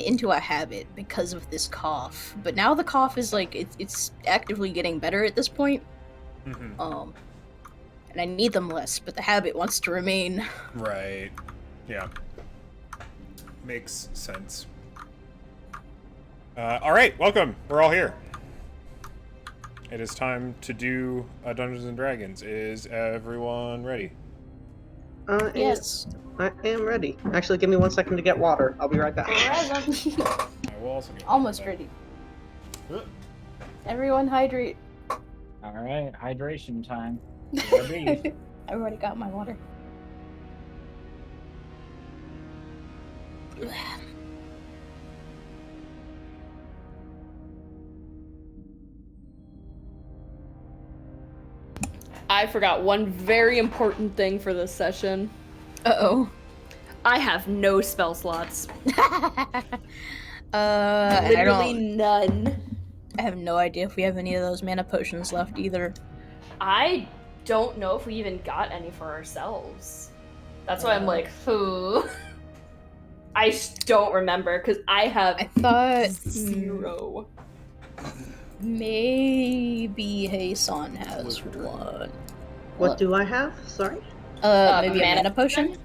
into a habit because of this cough, but now the cough is like it's actively getting better at this point. Mm-hmm. And I need them less, but the habit wants to remain. Right. Yeah. Makes sense. All right, welcome. We're all here. It is time to do Dungeons and Dragons. Is everyone ready? Yes. I am ready. Actually, give me 1 second to get water. I'll be right back. I will also get Almost that. ready. Everyone hydrate. All right, hydration time. I already got my water. I forgot one very important thing for this session. Uh-oh. I have no spell slots. Literally none. I have no idea if we have any of those mana potions left either. I don't know if we even got any for ourselves. That's why I'm like, who? I don't remember because I thought 0. Maybe Heisan has one. What do I have? Sorry? Maybe a mana mana potion?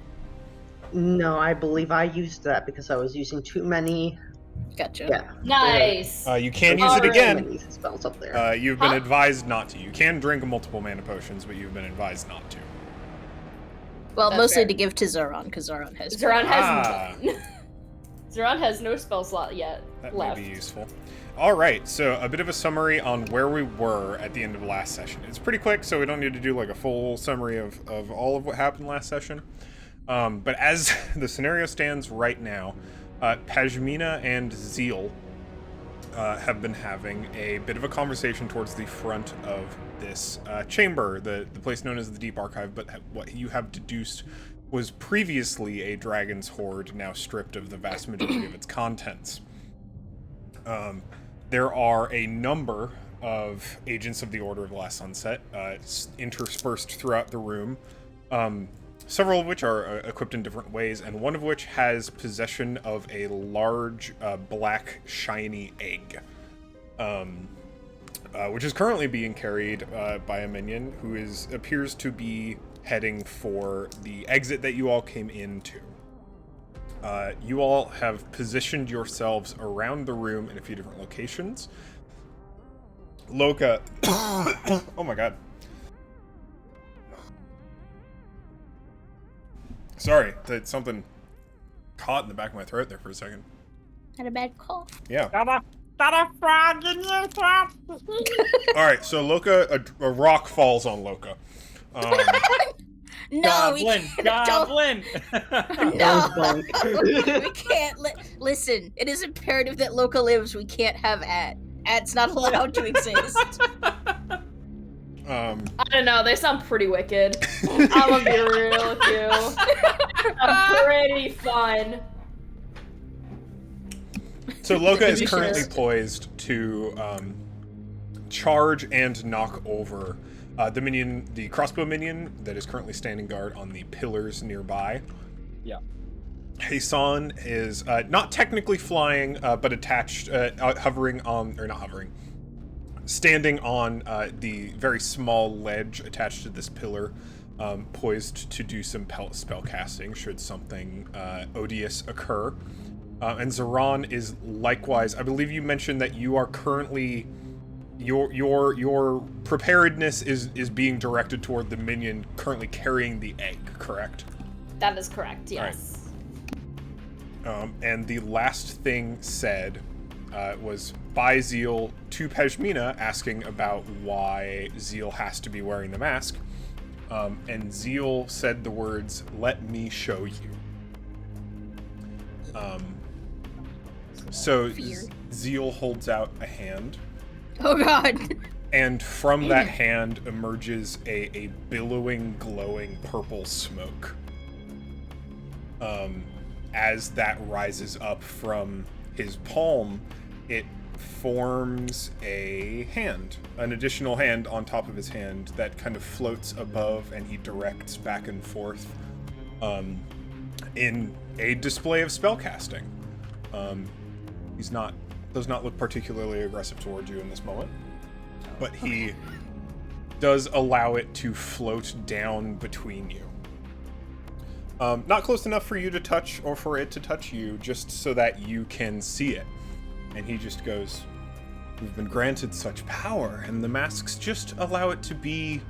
No, I believe I used that because I was using too many. Gotcha. Yeah. Nice. You can use All it right. again. Many spells up there. You've been advised not to. You can drink multiple mana potions, but you've been advised not to. Well, That's mostly fair. to give to Zoran, because Zoran has Zoran has none. Zoran has no spell slot yet That left. may be useful. All right, so a bit of a summary on where we were at the end of last session. It's pretty quick, so we don't need to do like a full summary of all of what happened last session. But as the scenario stands right now, Pashmina and Zeal have been having a bit of a conversation towards the front of this chamber, the place known as the Deep Archive, but what you have deduced was previously a dragon's hoard, now stripped of the vast majority of its contents. There are a number of agents of the Order of the Last Sunset interspersed throughout the room, several of which are equipped in different ways, and one of which has possession of a large black shiny egg, which is currently being carried by a minion who appears to be heading for the exit that you all came into. You all have positioned yourselves around the room in a few different locations. Loka... oh my god. Sorry, that something caught in the back of my throat there for a second. Had a bad cough. Yeah. Got a frog in your throat. Alright, so Loka, a rock falls on Loka. No, Goblin, goblin. No, we can't. Listen, it is imperative that Loka lives. We can't have Ad. Ad's not allowed to exist. I don't know, they sound pretty wicked. I'm gonna be real with you. I'm pretty fun. So Loka is currently poised to charge and knock over the crossbow minion that is currently standing guard on the pillars nearby. Yeah. Heisan is not technically flying, but attached, standing on the very small ledge attached to this pillar, poised to do some spell casting should something odious occur. And Zoran is likewise. I believe you mentioned that you are currently your preparedness is being directed toward the minion currently carrying the egg, correct? That is correct, yes. Right. And the last thing said was by Zeal to Pashmina, asking about why Zeal has to be wearing the mask. And Zeal said the words, "Let me show you." So Zeal holds out a hand. Oh god. And from that hand emerges a billowing, glowing purple smoke. As that rises up from his palm, it forms a hand, an additional hand on top of his hand that kind of floats above, and he directs back and forth in a display of spellcasting. does not look particularly aggressive towards you in this moment, but he does allow it to float down between you. Not close enough for you to touch or for it to touch you, just so that you can see it. And he just goes, "We've been granted such power, and the masks just allow it to be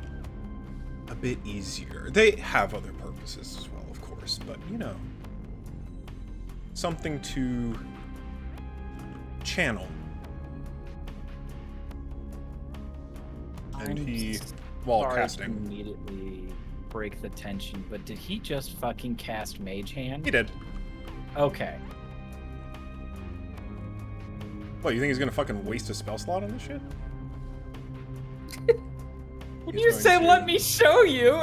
a bit easier. They have other purposes as well, of course, but, you know, something to channel." And he, while Sorry to casting, immediately break the tension, but did he just fucking cast Mage Hand? he did. Okay. What, you think he's gonna fucking waste a spell slot on this shit? When He's you going said to- let me show you,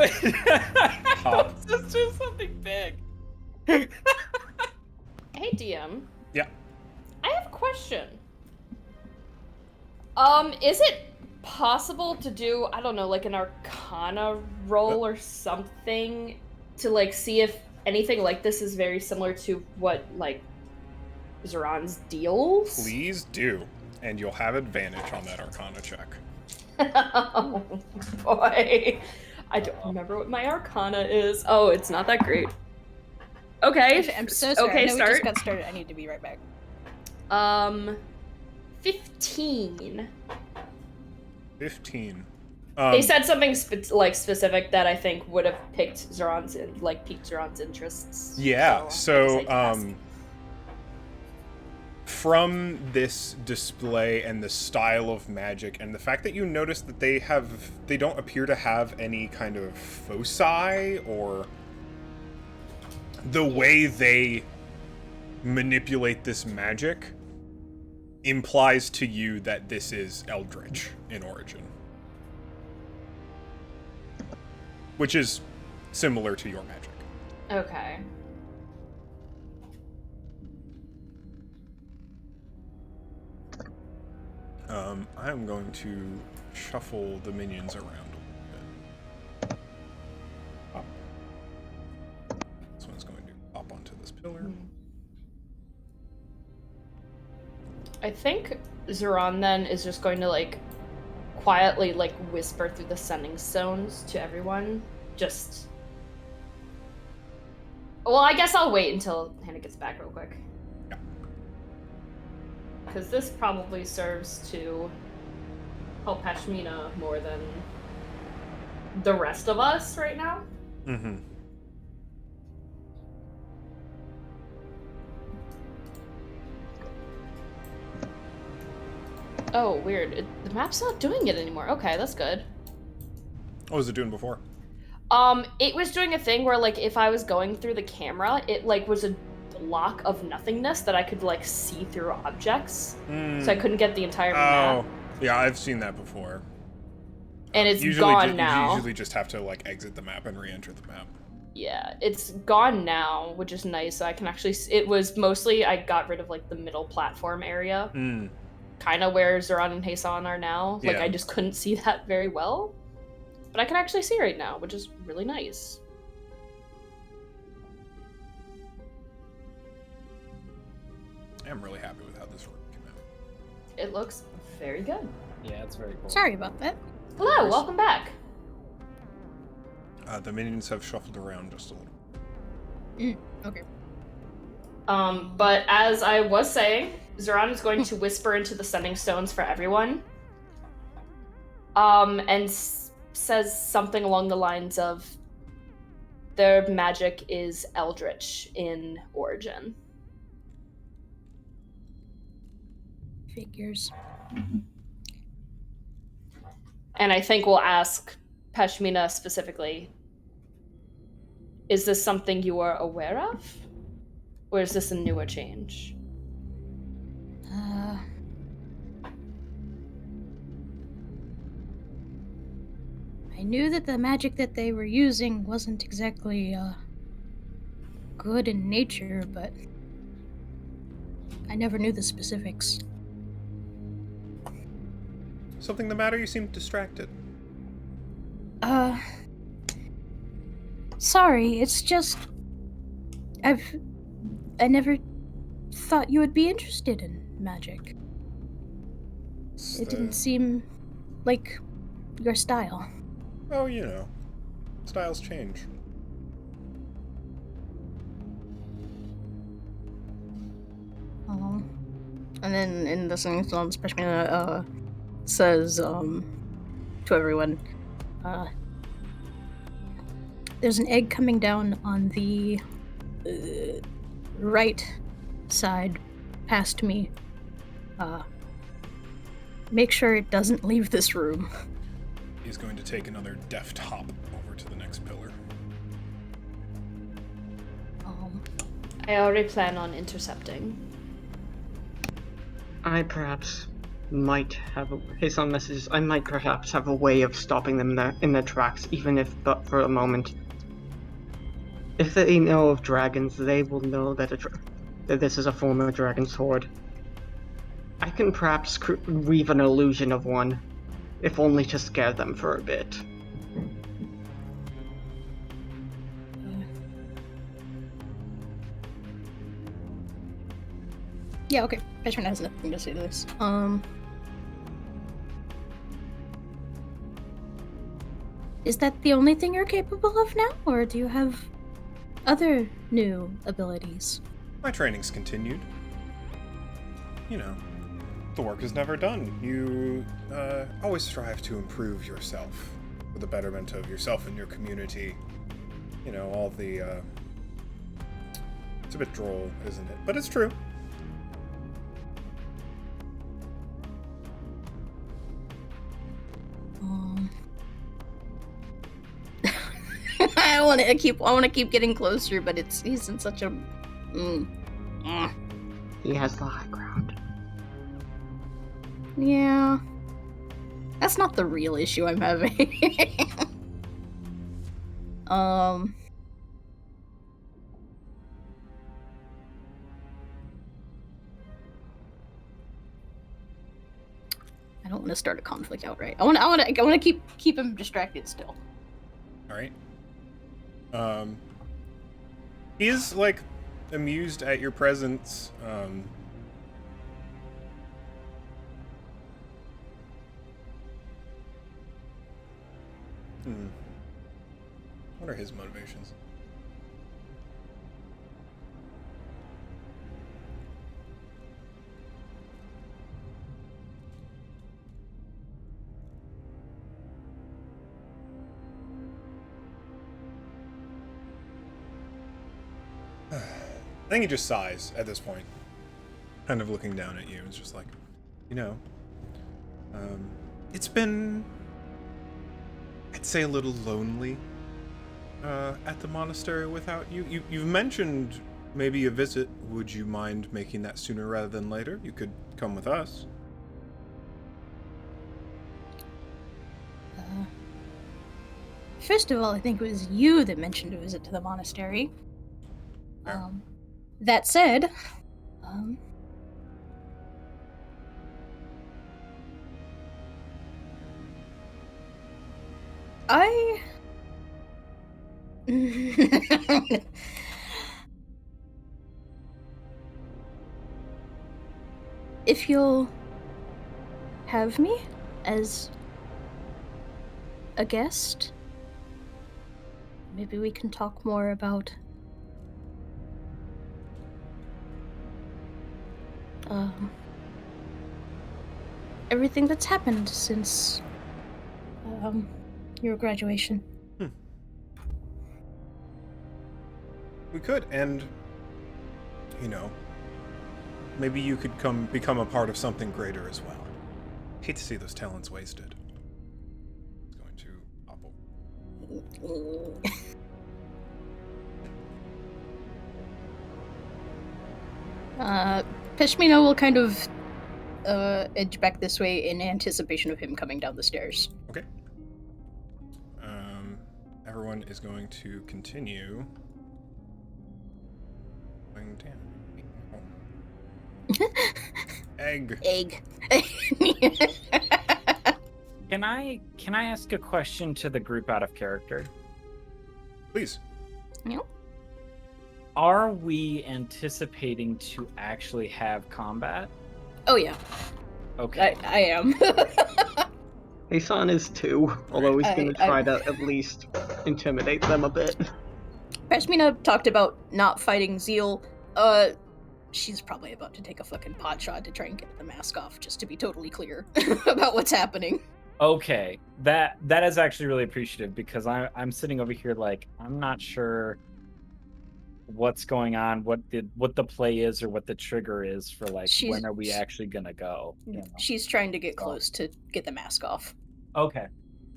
Hop. let's do something big. Hey, DM. Yeah. I have a question. Is it possible to do, I don't know, like an Arcana roll or something to, like, see if anything like this is very similar to what, like, Zoran's deals? Please do, and you'll have advantage on that Arcana check. Oh, boy. I don't remember what my Arcana is. Oh, it's not that great. Okay. I'm so sorry. Okay, I know we start. just got started. I need to be right back. 15. 15. They said something specific that I think would have piqued Zoran's interests. Yeah, I so decided to ask. from this display and the style of magic and the fact that you notice that they don't appear to have any kind of foci, or the way they manipulate this magic implies to you that this is eldritch in origin, which is similar to your magic. Okay. I am going to shuffle the minions around a little bit. Pop. This one's going to pop onto this pillar. I think Zoran then is just going to, like, quietly, like, whisper through the sending stones to everyone. Just... Well, I guess I'll wait until Hannah gets back real quick. Yeah. Because this probably serves to help Pashmina more than the rest of us right now. Mm-hmm. Oh, weird. The map's not doing it anymore. Okay, that's good. What was it doing before? It was doing a thing where, like, if I was going through the camera, it, like, was a block of nothingness that I could, like, see through objects. So I couldn't get the entire map. Yeah, I've seen that before. And it's Usually gone now. You usually just have to, like, exit the map and re-enter the map. Yeah, it's gone now, which is nice. So I can actually... It was mostly... I got rid of, like, the middle platform area. Kind of where Zoran and Hasan are now. Like, Yeah. I just couldn't see that very well. But I can actually see right now, which is really nice. I'm really happy with how this room came out. It looks very good. Yeah, it's very cool. Sorry about that. Hello, welcome back. The minions have shuffled around just a little. Okay. But as I was saying, Zoran is going to whisper into the sending stones for everyone. And says something along the lines of, their magic is eldritch in origin. Figures. And I think we'll ask Pashmina specifically, is this something you are aware of? Or is this a newer change? I knew that the magic that they were using wasn't exactly, good in nature, but I never knew the specifics. Something the matter? You seem distracted. Sorry, it's just... I never thought you would be interested in magic. It's It the- didn't seem like your style. Oh, you know, styles change. And then in the same song, Peshmina says to everyone, there's an egg coming down on the right side past me. Make sure it doesn't leave this room. He's going to take another deft hop over to the next pillar. I already plan on intercepting. I perhaps might have based on messages. I might perhaps have a way of stopping them in their tracks, even if but for a moment. If they know of dragons, they will know that that this is a former dragon's horde. I can perhaps weave an illusion of one, if only to scare them for a bit. Yeah, okay. Peshmina has nothing to say to this. Is that the only thing you're capable of now, or do you have other new abilities? My training's continued. You know, the work is never done. You always strive to improve yourself for the betterment of yourself and your community. You know, all the... It's a bit droll, isn't it? But it's true. I want to keep getting closer, but he's in such a. He has the high ground. Yeah, that's not the real issue I'm having. I don't want to start a conflict outright. I want to keep him distracted still. All right. He is like amused at your presence. What are his motivations? I think he just sighs at this point, kind of looking down at you. It's just like, you know, it's been, I'd say, a little lonely at the monastery without you. You've mentioned maybe a visit. Would you mind making that sooner rather than later? You could come with us. First of all, I think it was you that mentioned a visit to the monastery. Yeah. That said, I... If you'll have me as a guest, maybe we can talk more about everything that's happened since your graduation. We could, and you know, maybe you could become a part of something greater as well. Hate to see those talents wasted. It's going to hobble. Peshmina will kind of edge back this way in anticipation of him coming down the stairs. Okay. Everyone is going to continue. Damn. Egg. Egg. Can I ask a question to the group out of character? Please. No. Are we anticipating to actually have combat? Oh yeah, Okay. I am. Heisan is too, although he's gonna I- try to at least intimidate them a bit. Pashmina talked about not fighting Zeal. She's probably about to take a fucking pot shot to try and get the mask off, just to be totally clear about what's happening. Okay, that is actually really appreciative because I'm sitting over here like I'm not sure what's going on, what the play is or what the trigger is for like when are we actually gonna go? You know? She's trying to get So- close to get the mask off. Okay,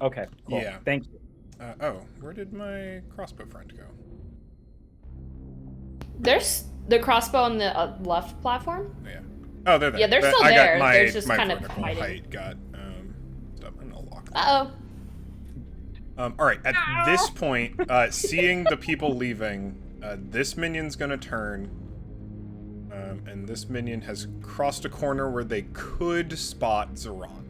cool. Yeah. Thank you. Oh, where did my crossbow friend go? There's the crossbow on the left platform. Yeah. Oh, they're there. Yeah, they're still I there. Got my, They're just my kind of vertical hiding. height got stuff. I'm gonna lock that. Uh-oh. All right. At this point, seeing the people leaving, this minion's gonna turn, and this minion has crossed a corner where they could spot Zeron.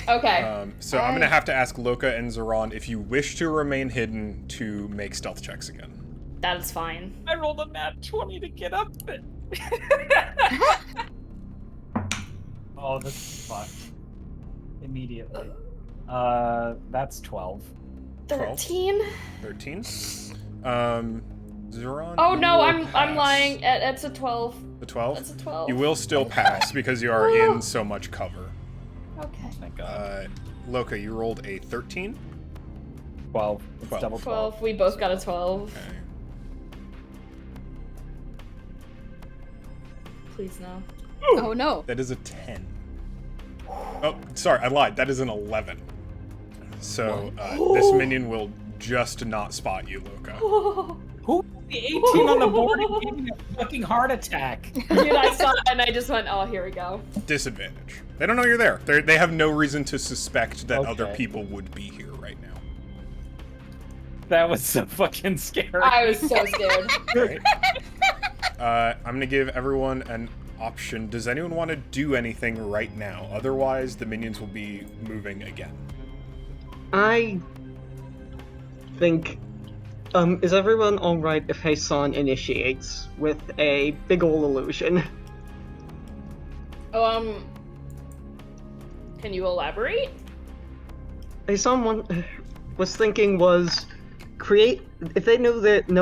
Okay. So I'm gonna have to ask Loka and Zeron if you wish to remain hidden to make stealth checks again. That is fine. I rolled a nat 20 to get up it. Oh, this is fucked. Immediately. That's 12. 13? 13. Zeron. Oh you no, will I'm pass. lying. It's a 12. The 12. That's a 12. You will still pass because you are in so much cover. Okay. Thank God. Loka, you rolled a 13. 12. It's 12. double 12. 12. We both got a 12. Okay. Please no. Oh no. That is a 10. Oh, sorry, I lied. That is an 11. So this minion will just not spot you, Loka. Who? The 18 on the board and gave me a fucking heart attack. Dude, I saw it and I just went, oh, here we go. Disadvantage. They don't know you're there. They have no reason to suspect that other Okay. people would be here right now. That was so fucking scary. I was so scared. Right? I'm gonna give everyone an option. Does anyone want to do anything right now? Otherwise, the minions will be moving again. I think. Is everyone alright if Heisan initiates with a big ol' illusion? Can you elaborate? Heisan was thinking was create. If they know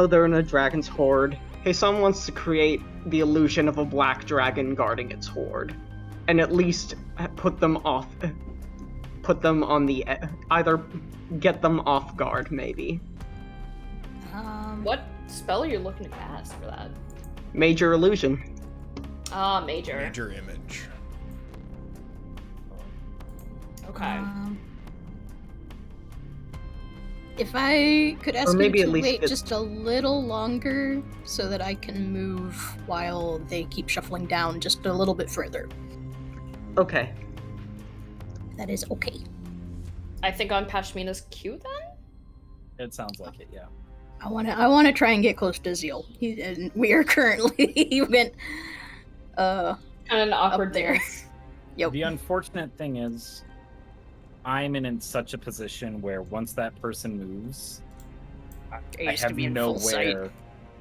they're in a dragon's horde, Heisan wants to create the illusion of a black dragon guarding its horde, and at least put them off. Put them on the either get them off guard, maybe. What spell are you looking to cast for that? Major illusion. Ah, major. Major image. Okay. If I could ask Or maybe you at to least wait get- just a little longer so that I can move while they keep shuffling down just a little bit further. Okay. That is okay. I think on Pashmina's cue then? It sounds like it, yeah. I wanna try and get close to Zeal. And we are currently even Kind of an awkward up there. dance. Yep. The unfortunate thing is, I'm in such a position where once that person moves, I used to have be in full sight. nowhere.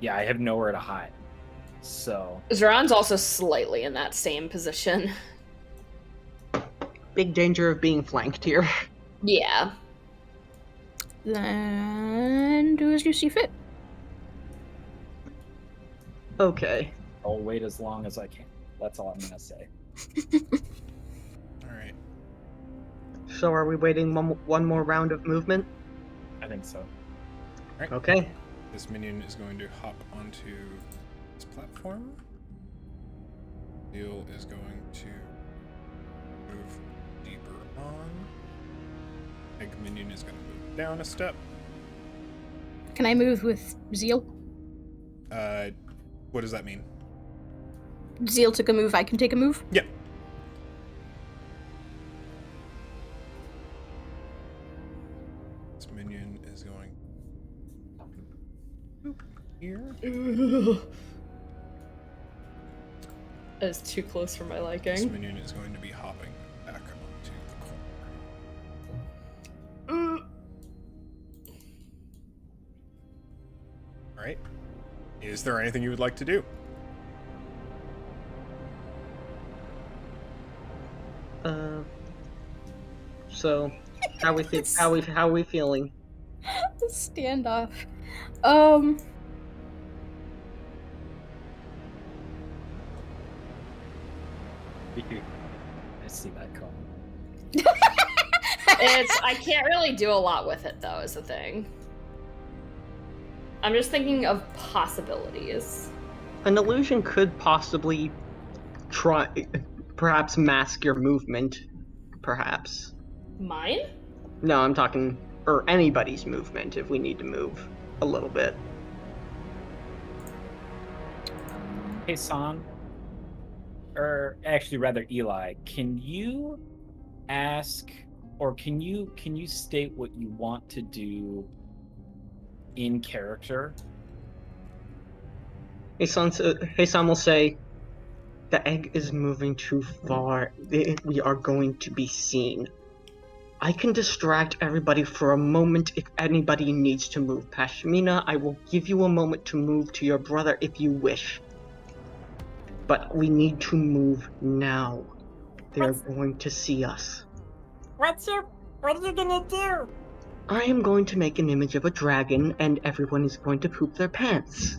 Yeah, I have nowhere to hide. So Zeron's also slightly in that same position. Big danger of being flanked here. Yeah. Then do as you see fit. Okay. I'll wait as long as I can. That's all I'm gonna say. All right. So are we waiting one more round of movement? I think so. Okay. This minion is going to hop onto this platform. Zeal is going to move deeper on. Egg minion is going to move down a step. Can I move with Zeal? What does that mean? Zeal took a move, I can take a move? Yeah. This minion is going here. That is too close for my This liking. minion is going to be hopping back onto the corner. Alright. Is there anything you would like to do? So, how we feeling? The standoff. I see that call. I can't really do a lot with it though, is the thing. I'm just thinking of possibilities. An illusion could possibly perhaps mask your movement, perhaps. Mine? No, I'm talking, or anybody's movement if we need to move a little bit. Hey, San, or actually rather Eli, can you ask, or can you state what you want to do in character? Heisan will say, the egg is moving too far. We are going to be seen. I can distract everybody for a moment if anybody needs to move. Pashmina, I will give you a moment to move to your brother if you wish. But we need to move now. They're going to see us. What are you gonna do? I am going to make an image of a dragon and everyone is going to poop their pants.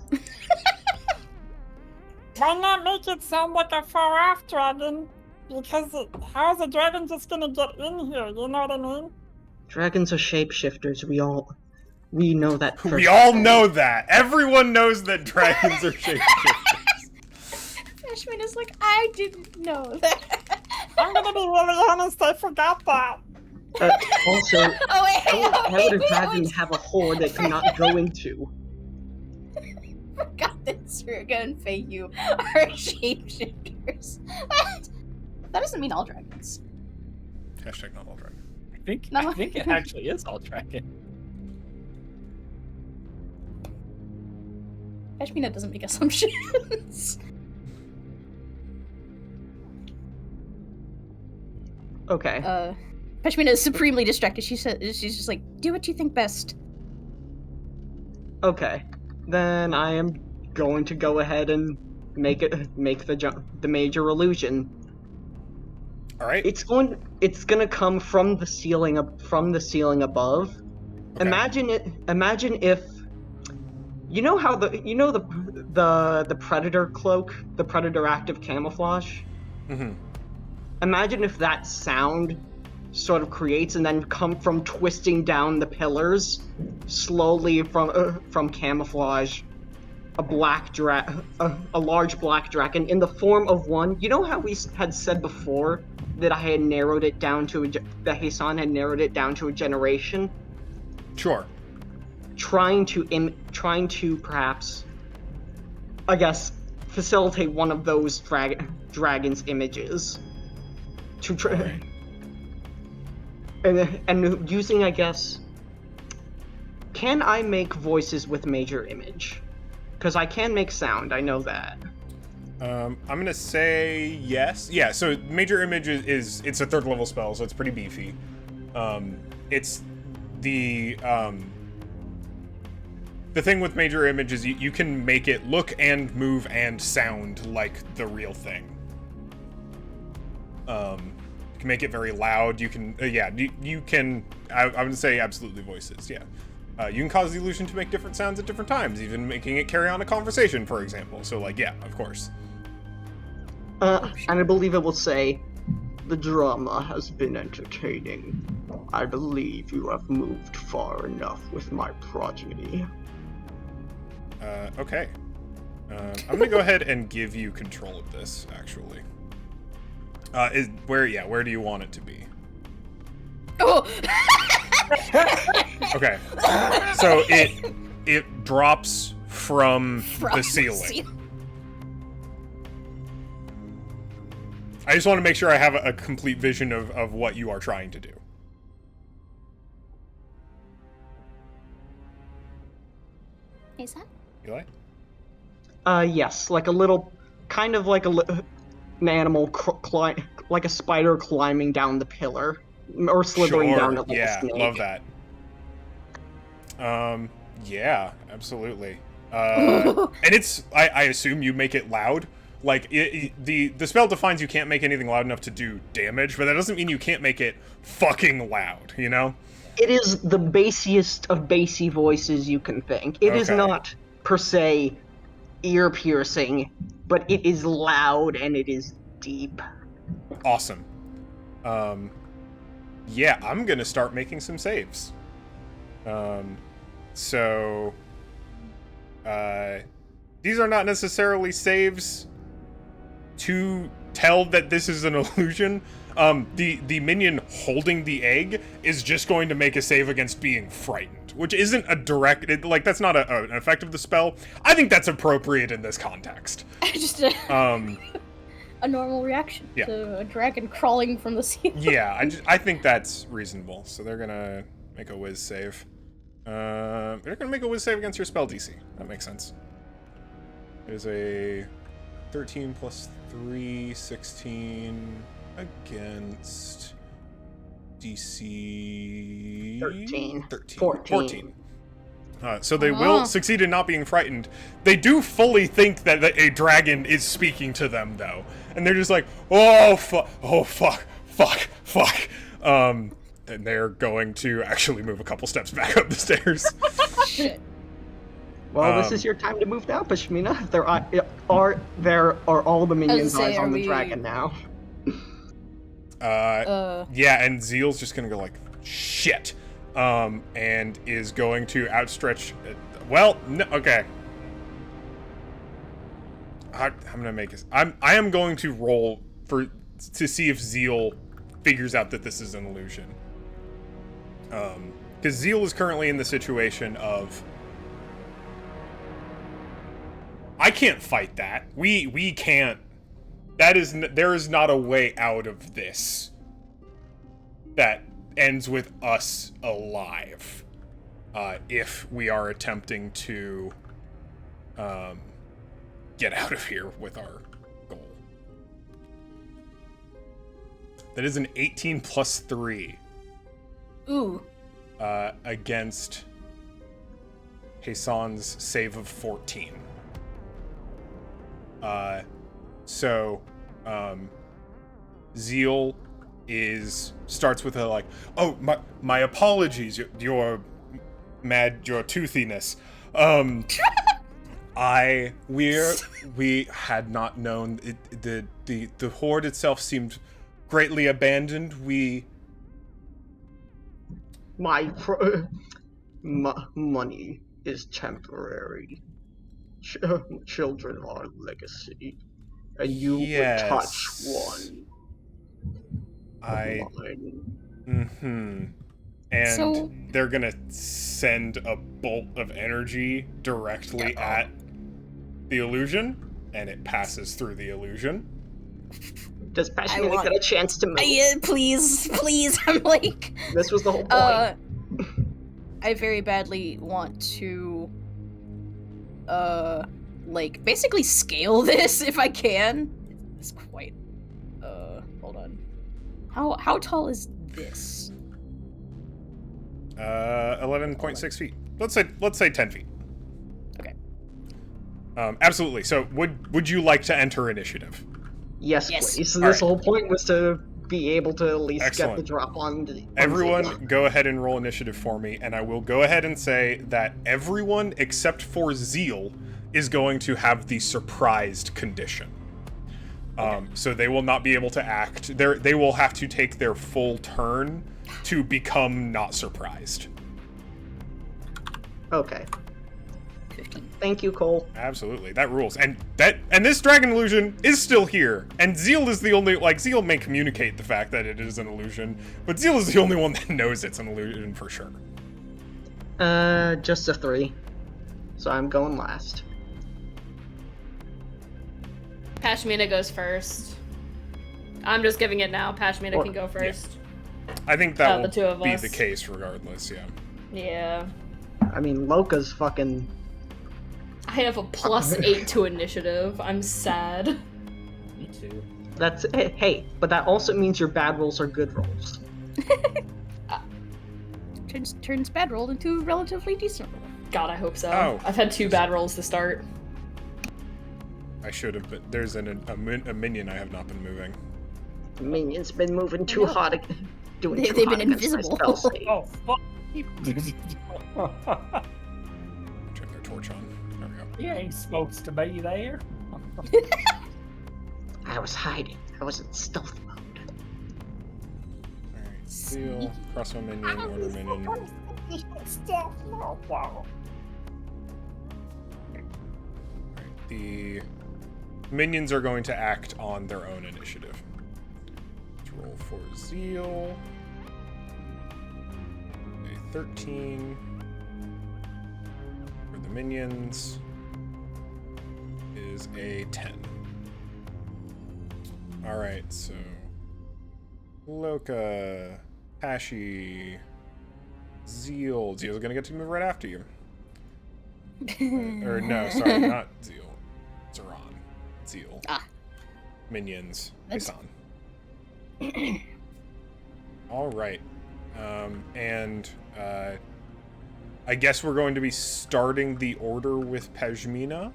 Why not make it sound like a far-off dragon? Because how is a dragon just gonna get in here, you know what I mean? Dragons are shapeshifters, we know that. We all know that. Everyone knows that dragons are shapeshifters. Ashman is like, I didn't know that. I'm gonna be really honest, I forgot that. Also, how would a dragon have a hole that cannot go into? Forgot that Surga and Feiyu are shapeshifters. What? That doesn't mean all dragons. Hashtag not all dragon. I think it actually is all dragon. Ashmina doesn't make assumptions. Okay. Pashmina is supremely distracted. She's just like, do what you think best. Okay. Then I am going to go ahead and make the major illusion. All right. It's gonna come from the ceiling above. Okay. Imagine if you know how the predator cloak, the predator active camouflage. Mm-hmm. Imagine if that sound sort of creates and then come from twisting down the pillars slowly from camouflage a large black dragon in the form of one. You know how we had said before that I had narrowed it down to that Heisan had narrowed it down to a generation? Sure. Trying to perhaps, I guess, facilitate one of those dragon's images to try. And using, I guess, can I make voices with major image? Because I can make sound, I know that. I'm gonna say yes. Yeah. So major image it's a 3rd level spell, so it's pretty beefy. It's the thing with major image is you can make it look and move and sound like the real thing. You can make it very loud. You can, you can. I would say absolutely voices. Yeah. You can cause the illusion to make different sounds at different times, even making it carry on a conversation, for example. So, like, yeah, of course. And I believe it will say, the drama has been entertaining. I believe you have moved far enough with my progeny. Okay. I'm gonna go ahead and give you control of this, actually. Where do you want it to be? Oh! Okay. So it drops from the ceiling. I just want to make sure I have a complete vision of what you are trying to do. Is that? Eli? Yes, like a little, kind of like an animal, like a spider climbing down the pillar, or slithering down it like a snake. Love that. Yeah, absolutely. And it's, I assume you make it loud. Like, the spell defines you can't make anything loud enough to do damage, but that doesn't mean you can't make it fucking loud, you know? It is the bassiest of bassy voices you can think. It is Okay. not, per se, ear-piercing, but it is loud and it is deep. Awesome. Yeah, I'm gonna start making some saves. So... these are not necessarily saves to tell that this is an illusion. The minion holding the egg is just going to make a save against being frightened, which isn't a direct, that's not an effect of the spell. I think that's appropriate in this context. Just a normal reaction to a dragon crawling from the ceiling. Yeah, I think that's reasonable. So they're gonna make a whiz save. They're gonna make a whiz save against your spell DC. That makes sense. It is a 13 plus 3, 16 against DC 13. 14. So they will succeed in not being frightened. They do fully think that a dragon is speaking to them, though. And they're just like, fuck. And they're going to actually move a couple steps back up the stairs. Shit. Well, this is your time to move now, Pashmina. There are all the minions' eyes on the dragon now. Yeah, and Zeal's just gonna go like, shit. And is going to outstretch... Well, no, okay. I'm gonna make this... I am going to roll to see if Zeal figures out that this is an illusion. Because Zeal is currently in the situation of... I can't fight that. We can't... There is not a way out of this that ends with us alive, if we are attempting to get out of here with our goal. That is an 18 plus 3. Ooh. Against Hassan's save of 14. So Zeal starts with a like, oh, my apologies, your toothiness. We had not known the horde itself seemed greatly abandoned. My money is temporary. Children are legacy, and you would touch one. And they're gonna send a bolt of energy directly at the illusion, and it passes through the illusion. Does Pashmina get a chance to move? Please, I'm like... This was the whole point. I very badly want to, basically scale this if I can. It's quite, hold on. How tall is this? 11.6 feet. Let's say 10 feet. Okay. Absolutely. So would you like to enter initiative? Yes, please. So this whole point was to be able to at least get the drop on everyone, go ahead and roll initiative for me, and I will go ahead and say that everyone except for Zeal is going to have the surprised condition. So they will not be able to act. They will have to take their full turn to become not surprised. Okay. 15. Thank you, Cole. Absolutely, that rules. And this dragon illusion is still here. And Zeal is the only, Zeal may communicate the fact that it is an illusion, but Zeal is the only one that knows it's an illusion for sure. Just a 3. So I'm going last. Pashmina goes first. I'm just giving it now. Pashmina can go first. Yeah. I think that will the two of be us. the case regardless, yeah. Yeah. I mean, Loka's fucking... I have a +8 to initiative. I'm sad. Me too. That's... Hey, but that also means your bad rolls are good rolls. Turns bad roll into relatively decent roll. God, I hope so. Oh. I've had 2 bad rolls to start. I should have been. There's a minion I have not been moving. The minion's been moving too know. hot. Doing too They've hot been against my invisible. spell save. Oh, fuck. Turn their torch on. There we go. You ain't supposed to be there. I was hiding. I was in stealth mode. Alright, seal, crossbow minion, order minion. Alright, the minions are going to act on their own initiative. Let's roll for zeal. A 13 for the minions is a 10. Alright, so Loka, Pashi, Zeal. Zeal's gonna get to move right after you. Or no, sorry, not Zeal. Zeron. Zeal. Ah. Minions. That's- Isan. Alright. And I guess we're going to be starting the order with Pejmina.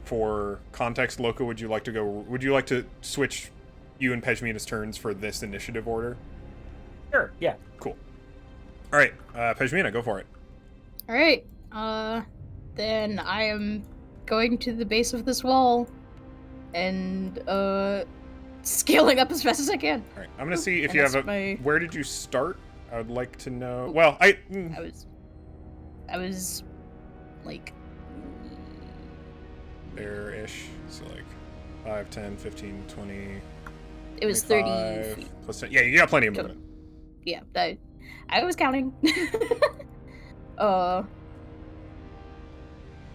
For context, Loka, would you like to switch you and Pejmina's turns for this initiative order? Sure, yeah. Cool. Alright, Pejmina, go for it. Alright, then I am going to the base of this wall and, scaling up as fast as I can. Alright, I'm gonna see if And you have that's a... my- Where did you start? I would like to know... Ooh. Well, I was, like... there-ish. So, like, 5, 10, 15, 20... It was 30 feet. Plus 10. Yeah, you got plenty of Go. movement. Yeah, I was counting.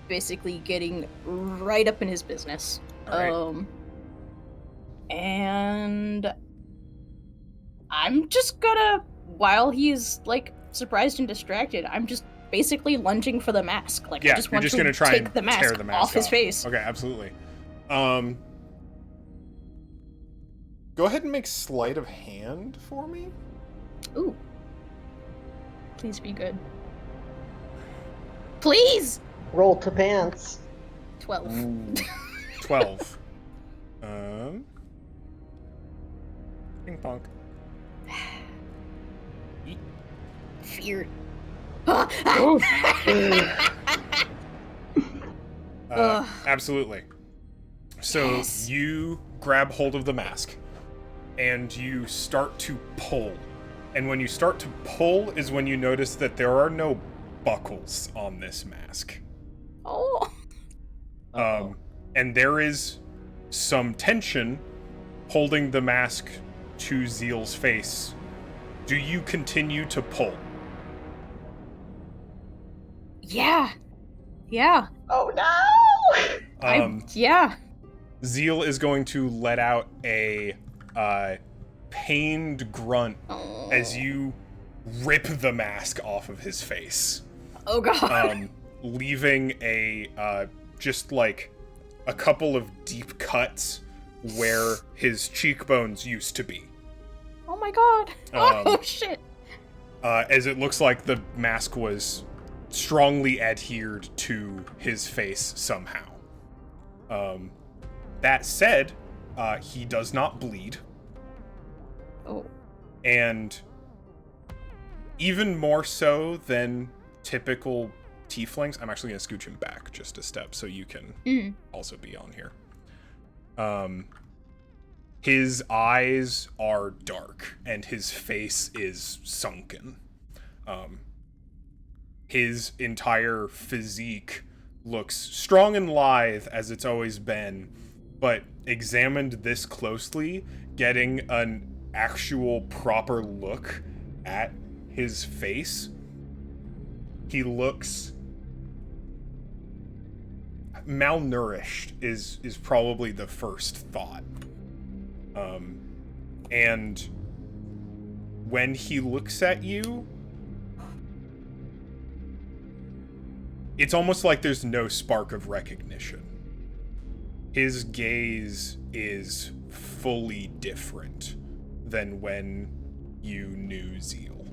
Basically getting right up in his business. Alright. And I'm just gonna, while he's like surprised and distracted, I'm just basically lunging for the mask. Like, Yeah, I just you're want just to gonna try take and the mask, tear the mask off his face. Okay, absolutely. Go ahead and make sleight of hand for me. Ooh. Please be good. Please! Roll to pants. 12. 12. Ping pong. Fear. Absolutely. So Yes. you grab hold of the mask and you start to pull. And when you start to pull is when you notice that there are no buckles on this mask. Oh. And there is some tension holding the mask to Zeal's face. Do you continue to pull? Yeah. Yeah. Oh no! Yeah. Zeal is going to let out a pained grunt Oh. as you rip the mask off of his face, Oh god. leaving a just like a couple of deep cuts where his cheekbones used to be. Oh my god. Oh shit. As it looks like the mask was strongly adhered to his face somehow. That said, he does not bleed. Oh. And even more so than typical tieflings, I'm actually going to scooch him back just a step so you can also be on here. His eyes are dark and his face is sunken. His entire physique looks strong and lithe as it's always been, but examined this closely, getting an actual proper look at his face, he looks malnourished is probably the first thought. And when he looks at you, it's almost like there's no spark of recognition. His gaze is fully different than when you knew Zeal.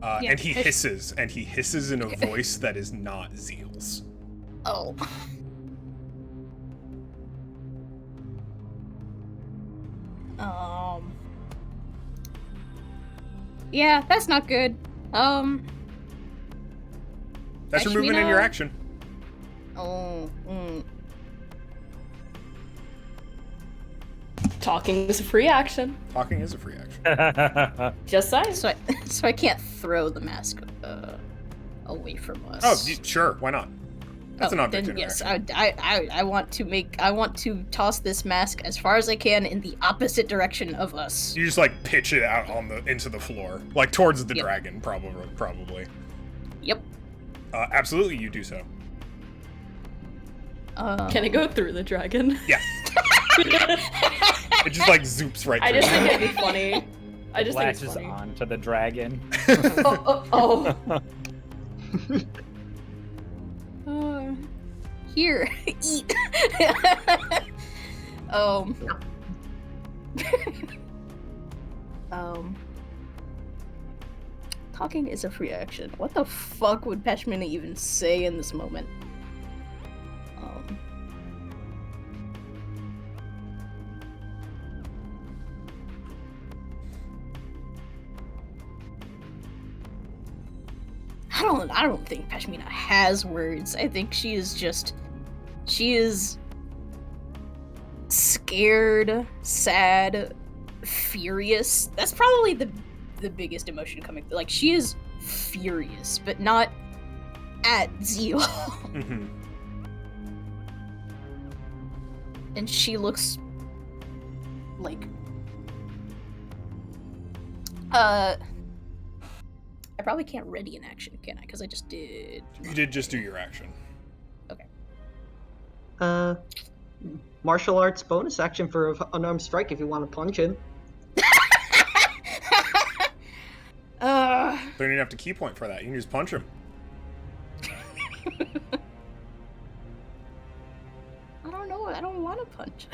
Yeah, and he fish- hisses in a voice that is not Zeal's. Oh. Yeah, that's not good. That's your movement and your action. Oh. Talking is a free action. Talking is a free action. Just saying. So I can't throw the mask away from us. Oh, sure. Why not? That's an object then yes, interaction. I want to toss this mask as far as I can in the opposite direction of us. You just like pitch it out into the floor, like towards the dragon, probably. Yep. Absolutely, you do so. Can it go through the dragon? Yeah. It just like zoops right through. I just think it'd be funny. I just think it's latches funny. on to the dragon. Oh. Here, eat. Talking is a free action. What the fuck would Pashmina even say in this moment? I don't think Pashmina has words. I think she is scared, sad, furious. That's probably the biggest emotion coming through. Like, she is furious, but not at Zeal. Mm-hmm. And she looks like I probably can't ready an action, can I? Because I just did. You did just do your action. Okay. Martial arts bonus action for unarmed strike if you want to punch him. Don't even have to key point for that. You can just punch him. I don't know. I don't want to punch.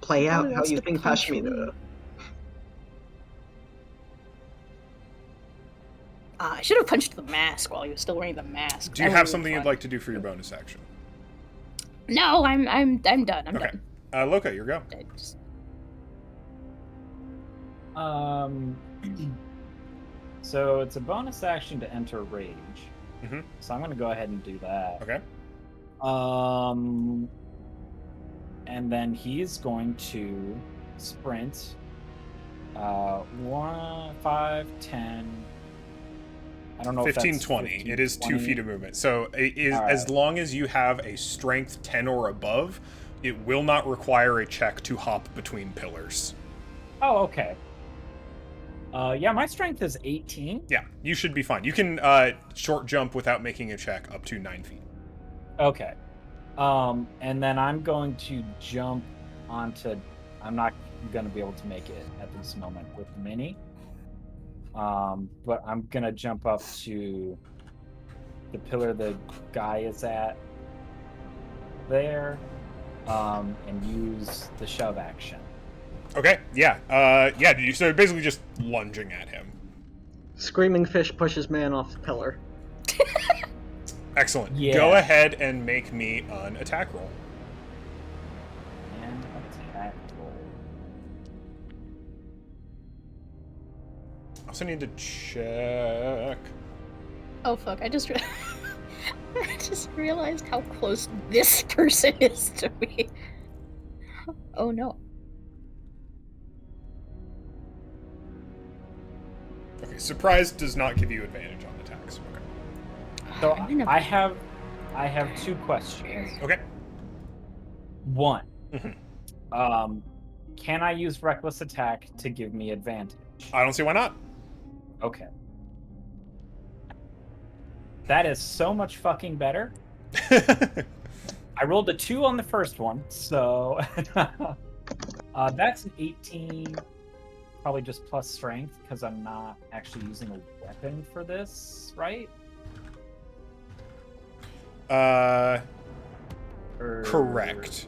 Play out Probably how wants you to think punch Pashmina. me. I should have punched the mask while he was still wearing the mask. Do you have something you'd like to do for your bonus action? No, I'm done. I'm Okay. done. Loka, your go. I just- So it's a bonus action to enter rage. Mhm. So I'm gonna go ahead and do that. Okay. And then he's going to sprint 1, 5, 10. I don't know 15, if that's 20. 15, It is 2 20. feet of movement. So as right. long as you have a strength 10 or above, it will not require a check to hop between pillars. Oh, okay. Yeah, my strength is 18. Yeah, you should be fine. You can short jump without making a check up to 9 feet. Okay. And then I'm going to jump onto... I'm not going to be able to make it at this moment with the mini. But I'm going to jump up to the pillar the guy is at there, and use the shove action. Okay, yeah. So basically just lunging at him. Screaming fish pushes man off the pillar. Excellent. Yeah. Go ahead and make me an attack roll. And attack roll. I also need to check. Oh fuck! I just realized how close this person is to me. Oh no. Okay, surprise does not give you advantage on attacks. Okay. So I'm in a- I have 2 questions. Okay. One, Mhm. can I use reckless attack to give me advantage? I don't see why not. Okay. That is so much fucking better. I rolled a 2 on the first one, so that's an 18, probably just plus strength, because I'm not actually using a weapon for this, right? Correct.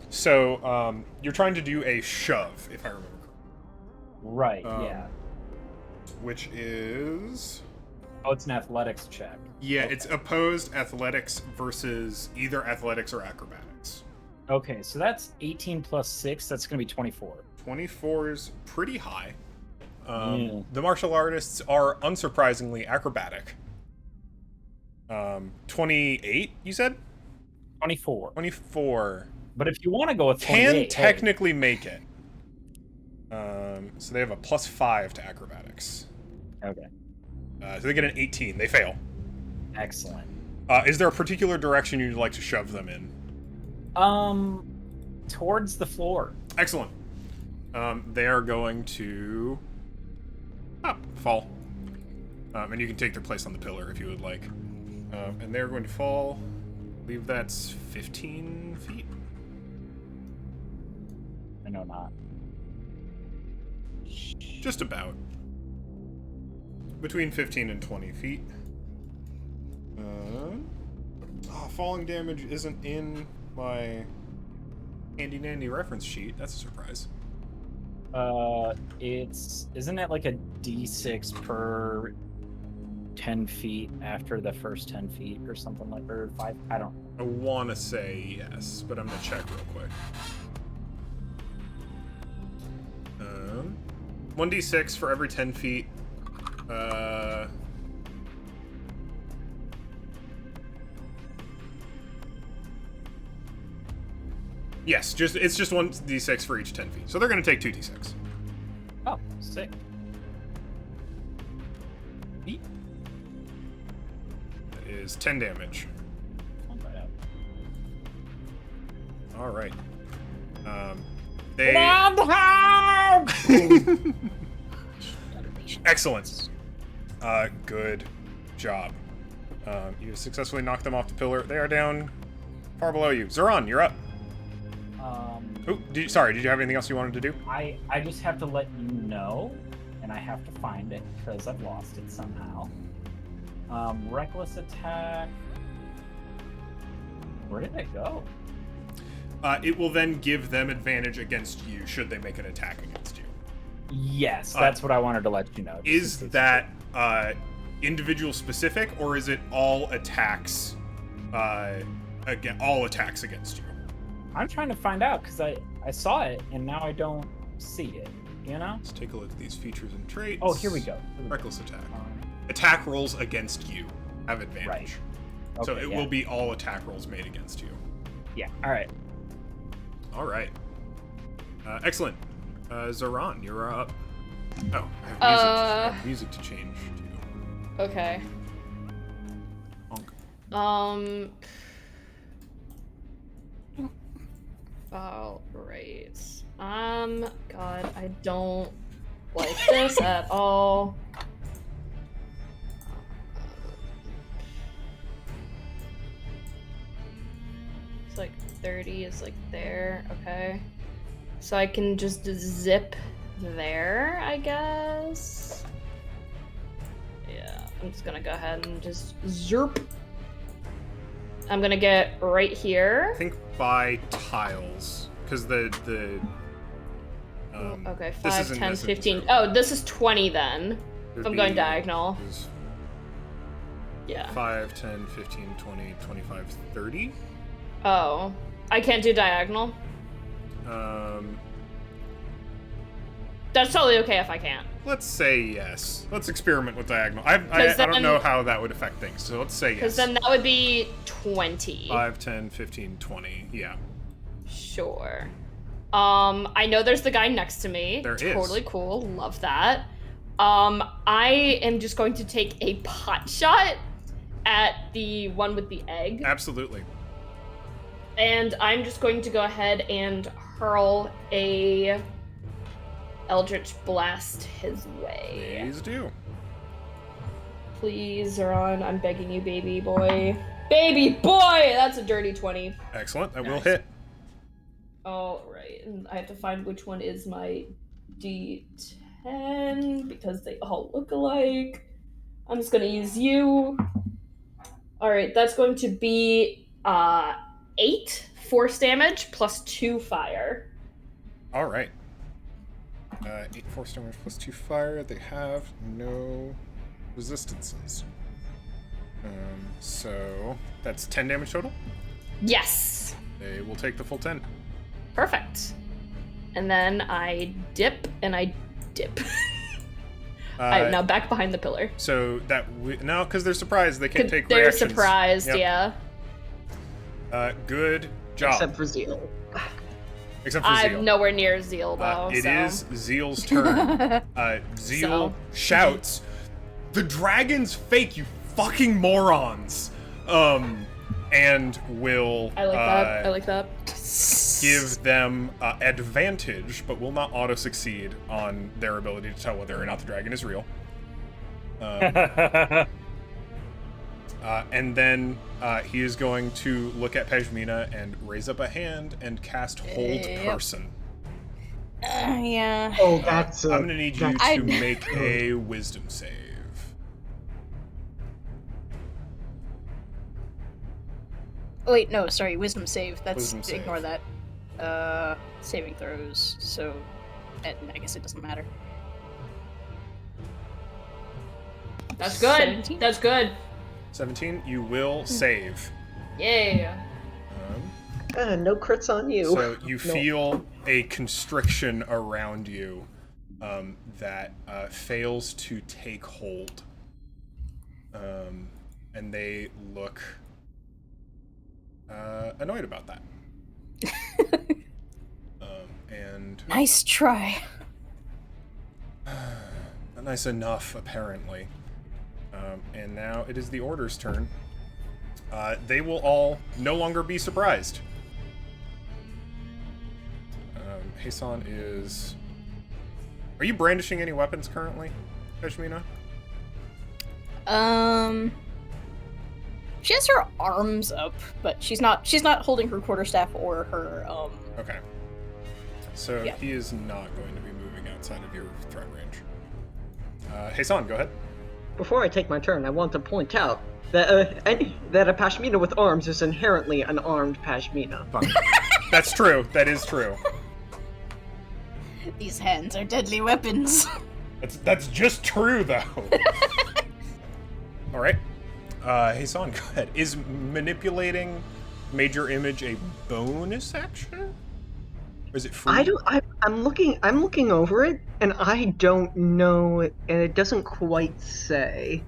So, you're trying to do a shove, if I remember correctly. Right, Um, yeah. which is... Oh, it's an athletics check. Yeah, Okay. it's opposed athletics versus either athletics or acrobatics. Okay, so that's 18 plus 6. That's going to be 24. 24 is pretty high. Yeah. The martial artists are unsurprisingly acrobatic. 28, you said? 24. 24. But if you want to go with 28... Can technically make it. So they have a +5 to acrobatics. Okay. So they get an 18. They fail. Excellent. Is there a particular direction you'd like to shove them in? Towards the floor. Excellent. They are going to fall. And you can take their place on the pillar if you would like. And they're going to fall. I believe that's 15 feet. I know not. Just about. Between 15 and 20 feet. Falling damage isn't in my handy-dandy reference sheet. That's a surprise. Isn't it like a d6 per 10 feet after the first 10 feet or something like, or 5? I don't. I want to say yes, but I'm going to check real quick. 1d6 for every 10 feet. Yes, it's just 1d6 for each 10 feet. So they're going to take 2d6. Oh, sick. That is 10 damage. All right. They... Excellent. Good job. You successfully knocked them off the pillar. They are down far below you. Zoran, you're up. Sorry, did you have anything else you wanted to do? I just have to let you know, and I have to find it because I've lost it somehow. Reckless attack. Where did it go? It will then give them advantage against you should they make an attack against you. Yes, that's what I wanted to let you know. Is that individual specific, or is it all attacks? All attacks against you. I'm trying to find out because I saw it and now I don't see it. You know? Let's take a look at these features and traits. Oh, here we go. Reckless attack. Attack rolls against you have advantage. Right. So Okay, it will be all attack rolls made against you. Yeah. All right. All right. Excellent. Zoran, you're up. Oh, I have music to change to. Okay. Honk. All right. God, I don't like this at all. It's like 30 is like there, okay. So I can just zip there, I guess. Yeah, I'm just gonna go ahead and just zerp. I'm gonna get right here. I think by tiles, because the okay, this 5, isn't 10, necessarily- 15. Oh, this is 20 then. It'd I'm going be- diagonal. is Yeah. 5, 10, 15, 20, 25, 30. Oh, I can't do diagonal. That's totally okay if I can't. Let's say yes. Let's experiment with diagonal. I don't then- know how that would affect things, so let's say Because yes. then that would be 20. 5, 10, 15, 20. Yeah. Sure. I know there's the guy next to me. There is. Totally cool. Love that. I am just going to take a pot shot at the one with the egg. Absolutely. And I'm just going to go ahead and hurl a Eldritch Blast his way. Please do. Please, Zoran, I'm begging you, baby boy. Baby boy! That's a dirty 20. Excellent. That will Nice. hit. All right, and I have to find which one is my D10 because they all look alike. I'm just gonna use you. All right, that's going to be 8 force damage plus 2 fire. All right. 8 force damage plus 2 fire. They have no resistances. So that's 10 damage total. Yes. They will take the full 10. Perfect. And then I dip and I dip. I'm now back behind the pillar. So that no, because they're surprised. They can't take They're reactions. surprised, Yep. yeah. Good job. Except for Zeal. Except for Zeal. I'm nowhere near Zeal, though. It so. is Zeal's turn. Zeal shouts, "The dragon's fake, you fucking morons!" And will I like that. I like that. give them advantage, but will not auto-succeed on their ability to tell whether or not the dragon is real. And then he is going to look at Pejmina and raise up a hand and cast Hold Person. Yeah. Oh, that's. I'm gonna need you to make a Wisdom save. Oh, wait, no, sorry, wisdom save. That's Wisdom save. ignore that. Saving throws. So, I guess it doesn't matter. That's good. 17? That's good. 17, you will save. Yeah. No crits on you. So you feel a constriction around you that fails to take hold. And they look annoyed about that. And Nice try. not nice enough, apparently. And now it is the Order's turn. They will all no longer be surprised. Hasan is... Are you brandishing any weapons currently, Pejmina? She has her arms up, but she's not holding her quarterstaff or her Okay. So Yeah. he is not going to be moving outside of your threat range. Hasan, go ahead. Before I take my turn, I want to point out that that a Pashmina with arms is inherently an armed Pashmina. Fine. That's true. That is true. These hands are deadly weapons. That's just true, though. All right. Hasan, go ahead. Is manipulating major image a bonus action? Or is it free? I'm looking over it, and I don't know, and it doesn't quite say.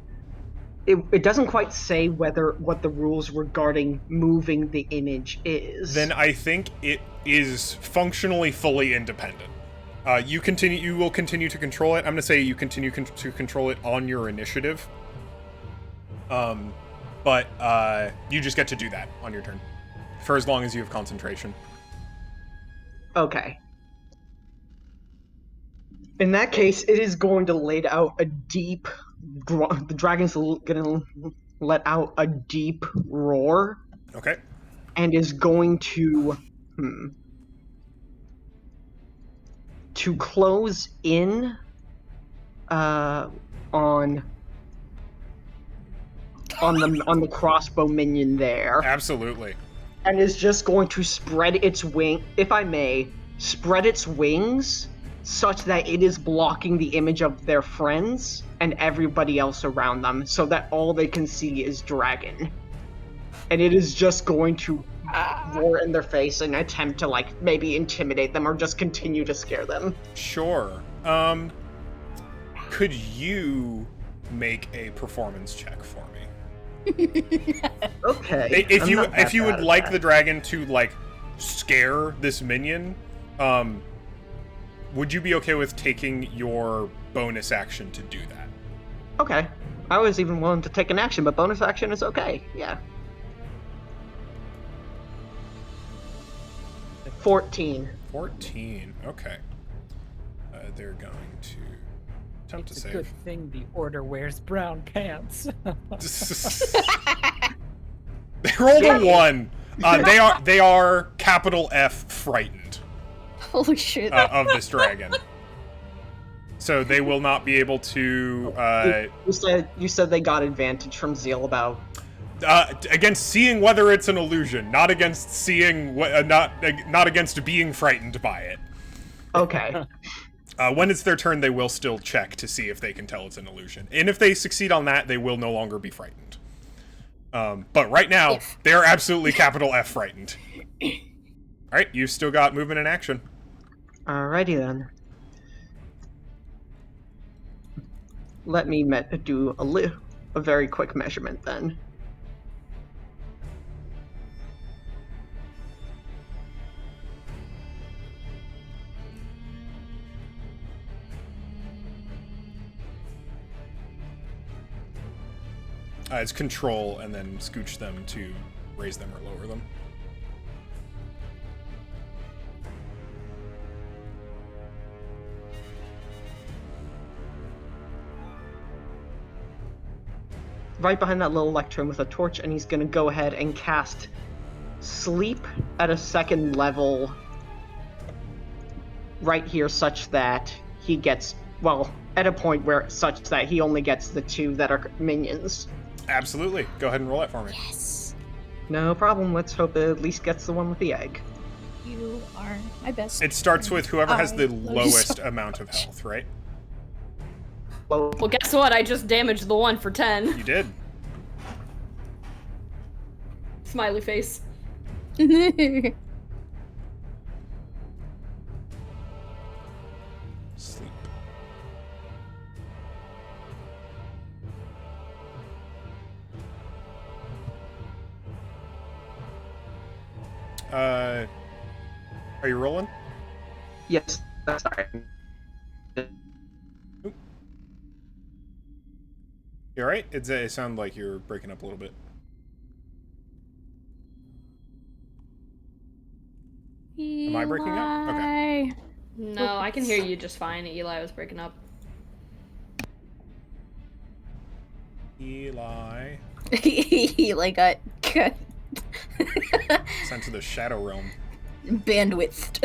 It doesn't quite say what the rules regarding moving the image is. Then I think it is functionally fully independent. You will continue to control it. I'm gonna say you continue to control it on your initiative. But you just get to do that on your turn, for as long as you have concentration. Okay. In that case, it is going to lay out a deep. The dragon's gonna let out a deep roar. Okay. And is going to close in on the crossbow minion there, Absolutely. and is just going to spread its wing, if I may, spread its wings such that it is blocking the image of their friends and everybody else around them, so that all they can see is dragon. And it is just going to roar in their face and attempt to, like, maybe intimidate them or just continue to scare them. Sure. Could you make a performance check for me? Okay. If you would like the dragon to, like, scare this minion, would you be okay with taking your bonus action to do that? Okay. I was even willing to take an action, but bonus action is okay. Yeah. 14. 14. Okay. They're going to attempt It's to a save. good thing the Order wears brown pants. They rolled a 1. They are capital F frightened Holy shit. of this dragon. So they will not be able to. You said they got advantage from Zeal about. Against seeing whether it's an illusion, not against seeing not against being frightened by it. Okay. When it's their turn, they will still check to see if they can tell it's an illusion. And if they succeed on that, they will no longer be frightened. But right now, they are absolutely capital F frightened. Alright, you've still got movement and action. Alrighty then. Let me do a very quick measurement then. It's control and then scooch them to raise them or lower them. Right behind that little lectern with a torch, and he's gonna go ahead and cast Sleep at a second level right here, such that he gets, well, at a point where such that he only gets the 2 that are minions. Absolutely. Go ahead and roll that for me. Yes. No problem. Let's hope it at least gets the one with the egg. You are my best. It starts with whoever has the I love you lowest so amount of health, right? Well, Well, guess what? I just damaged the one for 10. You did. Smiley face. Sleep. Are you rolling? yes, that's alright. You alright? It sounded like you're breaking up a little bit. Am I breaking up? Okay. No, I can hear you just fine. Eli was breaking up. Eli. Eli got cut. Sent to the Shadow Realm. Bandwidth.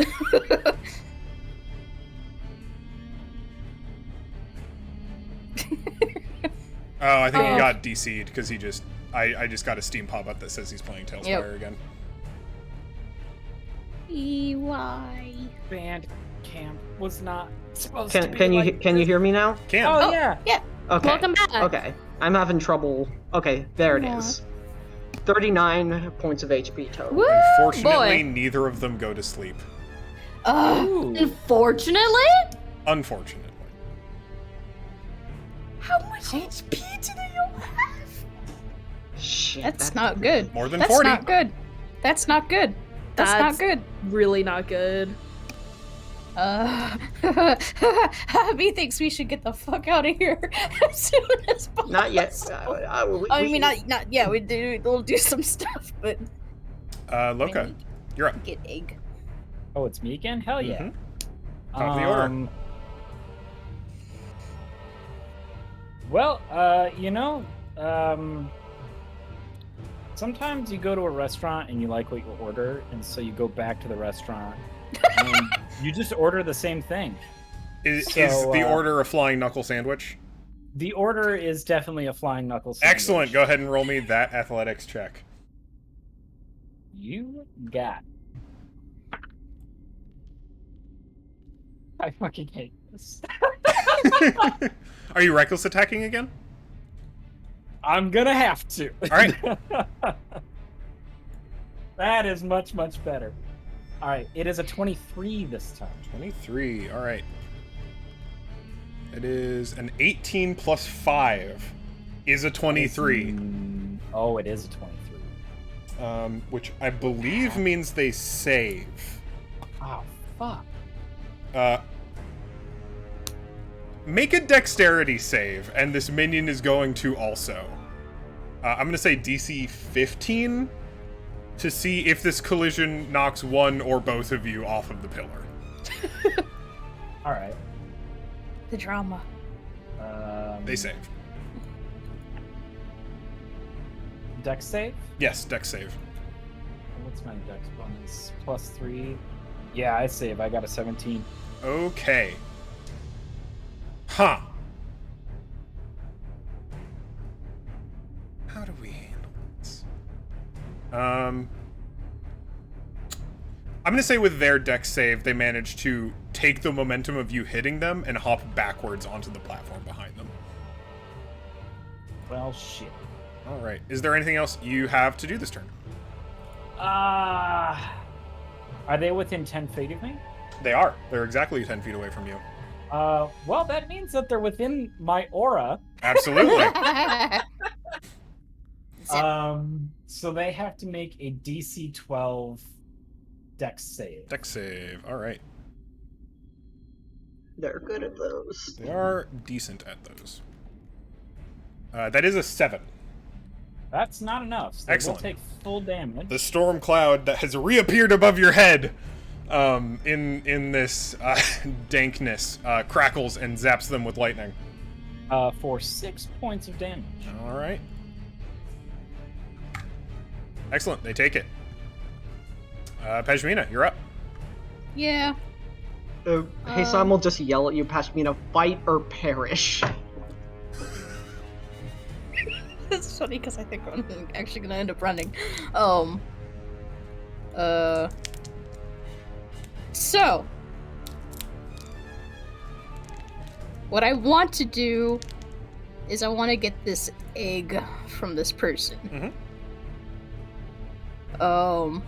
Oh, I think he got DC'd because he just... I just got a Steam pop-up that says he's playing Tailspire again. EY. Band camp was not supposed to be Can you like can you hear me now? Can. Oh, yeah. Yeah. Okay. Welcome back. Okay. I'm having trouble. Okay, there it Aw. is. 39 points of HP total. Woo, Unfortunately, boy. neither of them go to sleep. Ooh. Unfortunately? Unfortunately. How much HP do you have? Shit. That's not good. More than That's 40. not good. That's not good. That's not good. Really not good. Methinks we should get the fuck out of here as soon as possible. Not yet. I mean, not yeah. We'll do some stuff, but Loka, maybe you're up. get egg. Oh, it's me again? Hell yeah. Mhm. Top of the order. Well, sometimes you go to a restaurant and you like what you order, and so you go back to the restaurant and you just order the same thing. Is So, the order a flying knuckle sandwich? The order is definitely a flying knuckle sandwich. Excellent. Go ahead and roll me that athletics check. You got. I fucking hate this. Are you reckless attacking again? I'm gonna have to. All right. That is much, much better. All right, it is a 23 this time. 23. All right. It is an 18 plus 5 is a 23. Oh, it is a 23. Which I believe means they save. Oh, fuck. Make a dexterity save, and this minion is going to also. I'm going to say DC 15 to see if this collision knocks one or both of you off of the pillar. All right. The drama. They save. Dex save? Yes, dex save. What's my dex bonus? +3. Yeah, I save. I got a 17. Okay. Huh. How do we handle this? I'm gonna say with their dex save, they managed to take the momentum of you hitting them and hop backwards onto the platform behind them. Well, shit. All right. Is there anything else you have to do this turn? Are they within 10 feet of me? They are. They're exactly 10 feet away from you. Well, that means that they're within my aura. Absolutely. So they have to make a DC 12 Dex save. Dex save. All right. They're good at those. They are decent at those. That is a 7. That's not enough. So Excellent. They will take full damage. The storm cloud that has reappeared above your head in this dankness crackles and zaps them with lightning. For 6 points of damage. All right. Excellent. They take it. Pashmina, you're up. Yeah. Hey, Sam will just yell at you, Pashmina, fight or perish. It's funny because I think I'm actually gonna end up running. So, what I want to do is I want to get this egg from this person. Mm-hmm.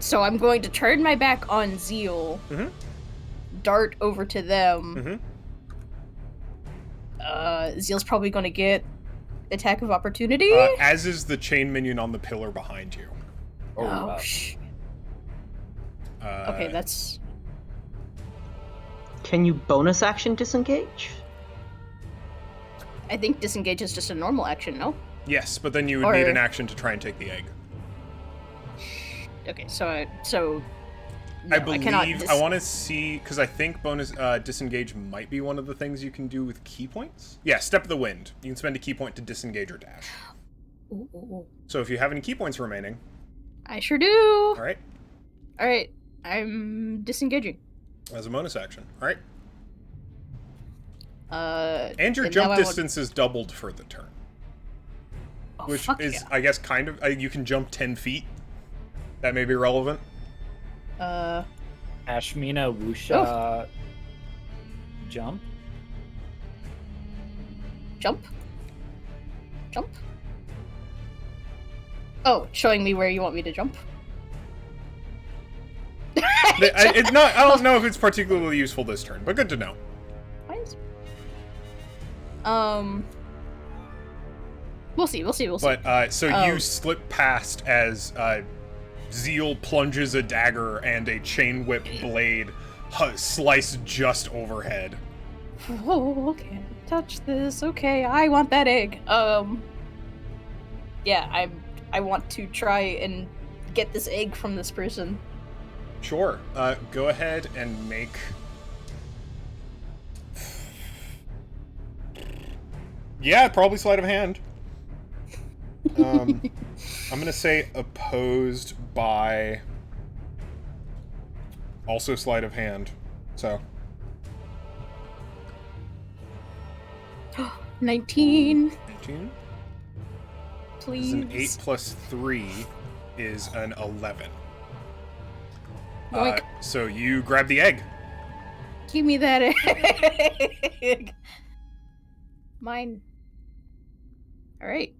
So I'm going to turn my back on Zeal, Mm-hmm. dart over to them. Mm-hmm. Zeal's probably going to get attack of opportunity. As is the chain minion on the pillar behind you. Oh, shit. Okay, that's... Can you bonus action disengage? I think disengage is just a normal action, no? Yes, but then you would need an action to try and take the egg. Okay, so no, I believe cannot I want to see because I think bonus disengage might be one of the things you can do with key points. Yeah, step of the wind. You can spend a key point to disengage or dash. Ooh. So if you have any key points remaining, I sure do. all right, I'm disengaging. as a bonus action. All right, and your and jump now distance is doubled for the turn, which fuck is yeah. I guess kind of you can jump 10 feet. That may be relevant. Ashmina Wusha jump. Jump. Oh, showing me where you want me to jump. It's not. I don't know if it's particularly useful this turn, but good to know. We'll see. But so you slip past as Zeal plunges a dagger and a chain whip blade slice just overhead. Oh, can't touch this. Okay, I want that egg. Yeah, I want to try and get this egg from this person. Sure. Go ahead and make. Yeah, probably sleight of hand. I'm gonna say opposed by also sleight of hand. So 19. 19. Please. Is an 8 plus 3 is an 11. Yoink. So you grab the egg. Give me that egg. Mine. Alright.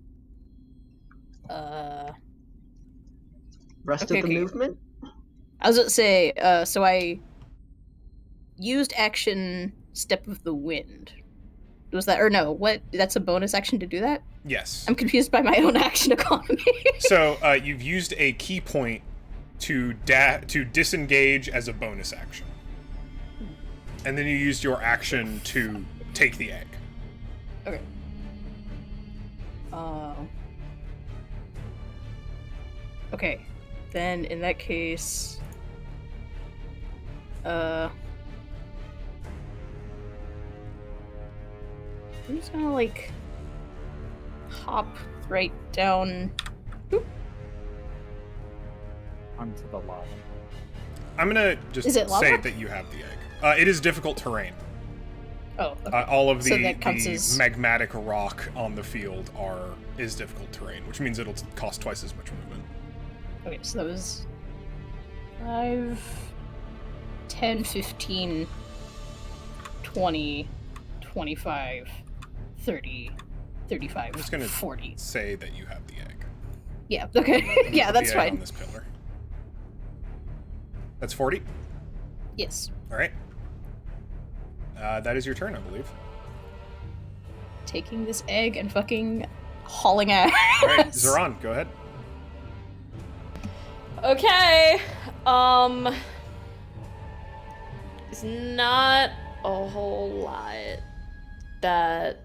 Rest Okay, of the movement? I was gonna say, so I used action Step of the Wind. Was that, or no, what? That's a bonus action to do that? Yes. I'm confused by my own action economy. So you've used a key point to disengage as a bonus action. And then you used your action to take the egg. Okay. Okay. Then in that case, I'm just gonna like hop right down. Boop. Onto the lava. I'm gonna just Is it lava? say that you have the egg. It is difficult terrain. Oh, okay. All of the, So that counts the as- magmatic rock on the field is difficult terrain, which means it'll cost twice as much movement. Okay, so that was 5, 10, 15, 20, 25, 30, 35, I'm just gonna 40. say that you have the egg. Yeah, okay. Yeah, Put that's the egg on fine. this pillar. That's 40. Yes. All right. That is your turn, I believe. Taking this egg and fucking hauling ass. All right, Zeron, go ahead. Okay. It's not a whole lot that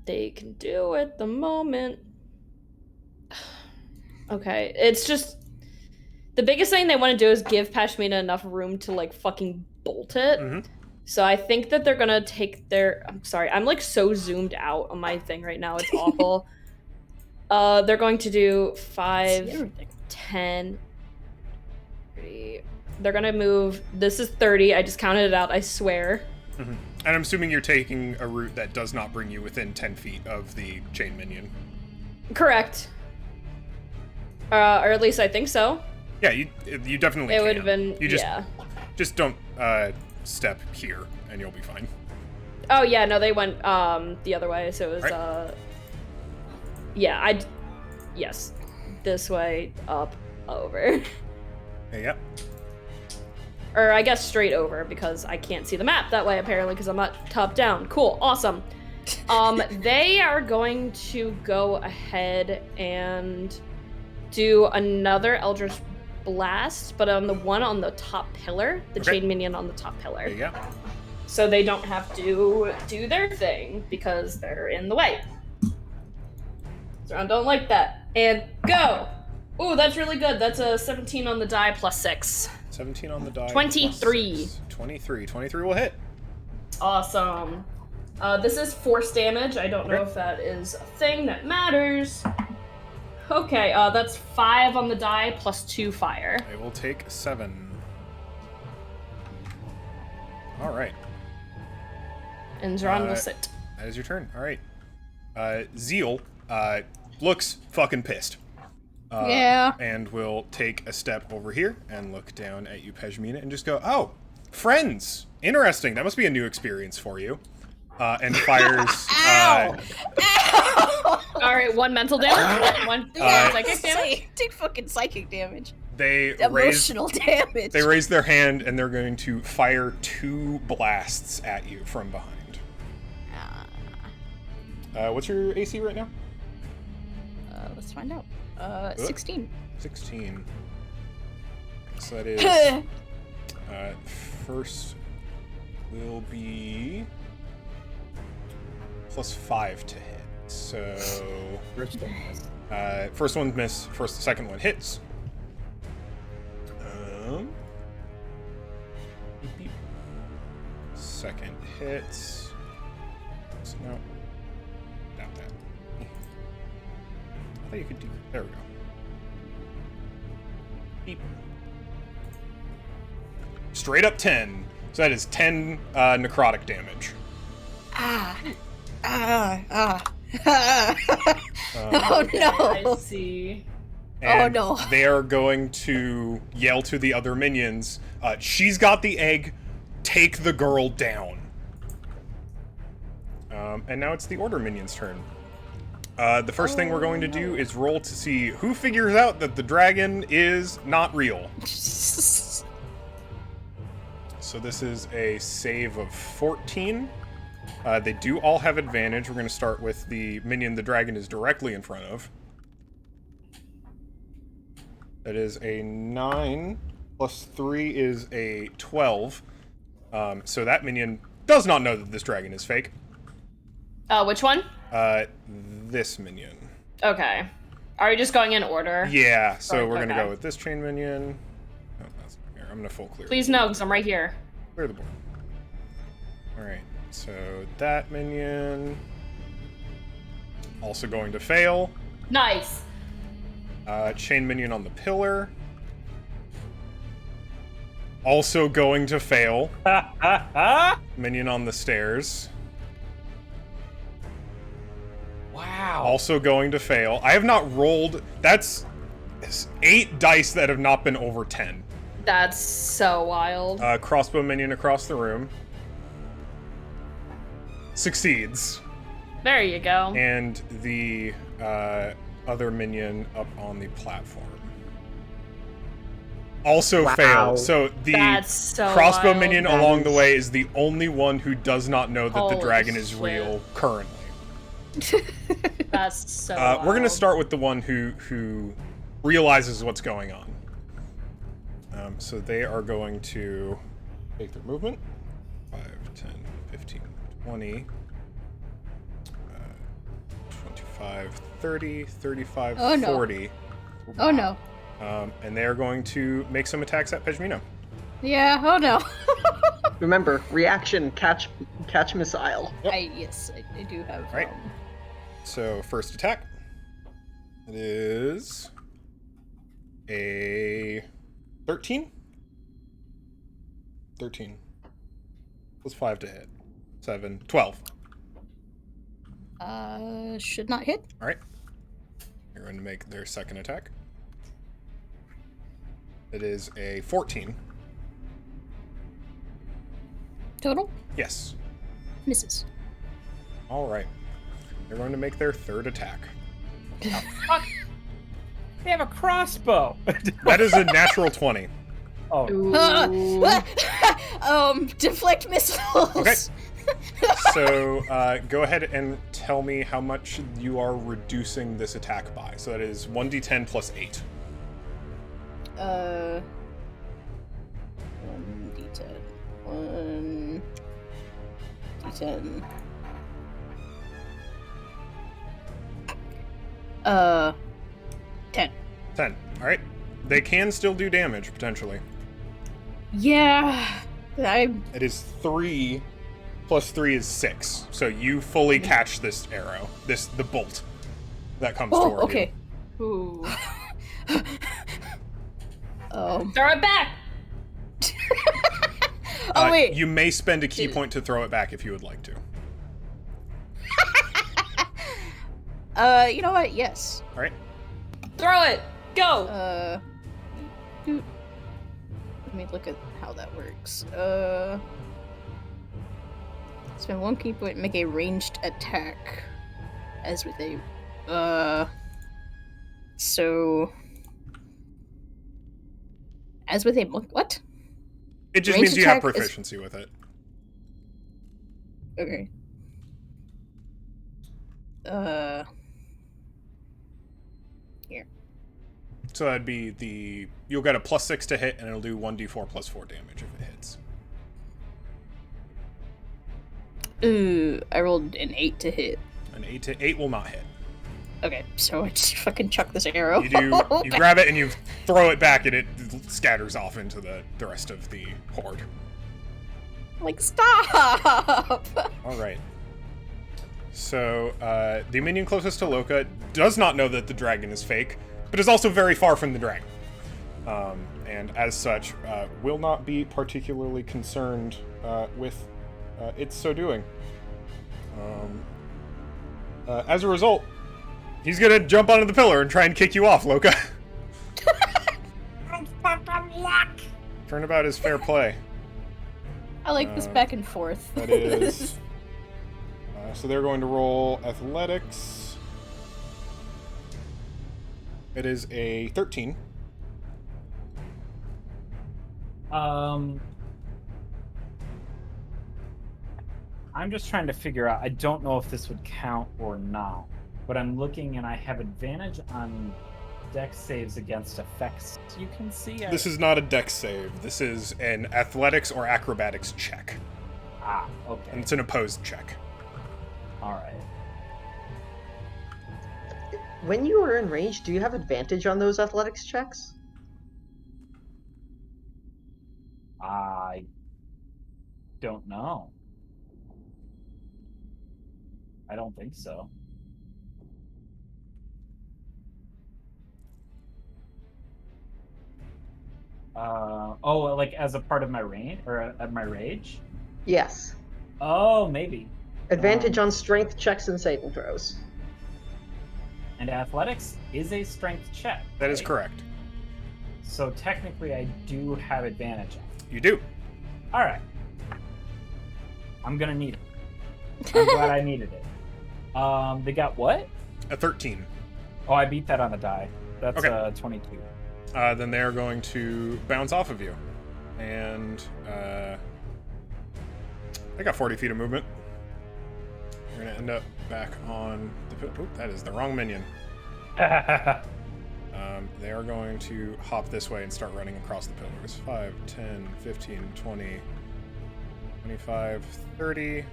they can do at the moment. Okay, it's just the biggest thing they want to do is give Pashmina enough room to like fucking bolt it. Mm-hmm. So I think that they're gonna take their. I'm sorry, I'm like so zoomed out on my thing right now. It's awful. They're going to do 5, 10, 30. They're gonna move. This is 30. I just counted it out. I swear. Mm-hmm. And I'm assuming you're taking a route that does not bring you within 10 feet of the chain minion. Correct. Or at least I think so. Yeah, you definitely. It would have been. You just yeah. just don't step here, and you'll be fine. Oh yeah, no, they went the other way. So it was right. Yeah, yes, this way, up, over. Yeah. Or I guess straight over, because I can't see the map that way, apparently, because I'm not top down. Cool, awesome. They are going to go ahead and do another Eldritch Blast, but on the one on the top pillar, the chain minion on the top pillar. There you go. So they don't have to do their thing, because they're in the way. So I don't like that. And go! Ooh, that's really good. That's a 17 on the die plus 6. 17 on the die. 23. 23. 23 will hit. Awesome. This is force damage. I don't know if that is a thing that matters. Okay, that's 5 on the die plus 2 fire. I will take 7. All right. And Zeron will sit. That is your turn. All right. Zeal looks fucking pissed. Yeah. And will take a step over here and look down at you, Pejmina, and just go, "Oh, friends! Interesting. That must be a new experience for you." And fires. Ow! Ow! All right, 1 mental damage, 1 psychic damage. Take fucking psychic damage. They Emotional damage. They raise their hand and they're going to fire 2 blasts at you from behind. What's your AC right now? Let's find out. 16. 16. So that is first will be plus 5 to hit. So first one miss. Second one hits. Second hits. So no. Not that. I thought you could do. There we go. Beep. Straight up 10. So that is 10 necrotic damage. Oh no! I see. And oh no! They are going to yell to the other minions, "She's got the egg. Take the girl down." And now it's the order minion's turn. The first thing we're going to do is roll to see who figures out that the dragon is not real. So this is a save of 14. They do all have advantage. We're going to start with the minion the dragon is directly in front of. That is a 9, plus 3 is a 12. So that minion does not know that this dragon is fake. Which one? This minion. Okay. Are you just going in order? Yeah, so we're going to okay. go with this chain minion. Oh, that's not here. I'm going to full clear. Please no, because I'm right here. Clear the board. Alright, so that minion. Also going to fail. Nice. Chain minion on the pillar. Also going to fail. Minion on the stairs. Wow. Also going to fail. I have not rolled. That's 8 dice that have not been over 10. That's so wild. Crossbow minion across the room succeeds. There you go. And the other minion up on the platform also fails. So the That's so crossbow wild. minion That along the is- way is the only one who does not know that the Holy dragon is shit. real currently. That's so We're gonna wild. start with the one who realizes what's going on. So they are going to take their movement. 5, 10, 15, 20, 25, 30, 35, Oh, no. 40. Oh no. And they are going to make some attacks at Pejmino. Yeah, oh no. Remember, reaction, catch missile. Yes, I do have. Right. So first attack. It is a 13. 13. Plus 5 to hit. 7. 12. Should not hit. Alright. They're going to make their second attack. It is a 14. Total Yes. misses. Alright. They're going to make their third attack. Fuck. They have a crossbow. That is a natural 20. Oh, Deflect missiles. Okay. So go ahead and tell me how much you are reducing this attack by. So that is 1d10 plus 8. 1d10. 1d10. 10. 10. Alright. They can still do damage, potentially. Yeah. It is 3 plus 3 is 6. So you fully catch this arrow. The bolt that comes Oh, toward okay. Ooh. Throw it back. you. Oh, wait. You may spend a key point to throw it back if you would like to. You know what? Yes. Alright. Throw it. Go. Let me look at how that works. Spend 1 key point, make a ranged attack. As with a, so... As with a, what? It just Ranged means you have attack is- proficiency with it. Okay. Here. So that'd be you'll get a plus 6 to hit, and it'll do 1d4 plus 4 damage if it hits. Ooh, I rolled an 8 to hit. An 8 will not hit. Okay, so I just fucking chuck this arrow. You grab it and you throw it back, and it scatters off into the rest of the horde. Like, stop! All right. So the minion closest to Loka does not know that the dragon is fake, but is also very far from the dragon, and as such, will not be particularly concerned with its so doing. As a result, he's gonna jump onto the pillar and try and kick you off, Loka. Turnabout is fair play. I like this back and forth. That is. So they're going to roll athletics. It is a 13. I'm just trying to figure out. I don't know if this would count or not, but I'm looking and I have advantage on dex saves against effects. You can see. This is not a dex save. This is an athletics or acrobatics check. Okay. And it's an opposed check. All right. When you are in range, do you have advantage on those athletics checks? I don't know. I don't think so. Like as a part of my range or at my rage? Yes. Oh, maybe. Advantage on strength checks and saving throws. And athletics is a strength check. That is right? correct. So technically, I do have advantage. You do. All right. I'm gonna need it. I'm glad I needed it. They got what? A 13. Oh, I beat that on the die. That's Okay. 22. Then they are going to bounce off of you. And they got 40 feet of movement. You're going to end up back on the... Oh, that is the wrong minion. They are going to hop this way and start running across the pillars. 5, 10, 15, 20, 25, 30,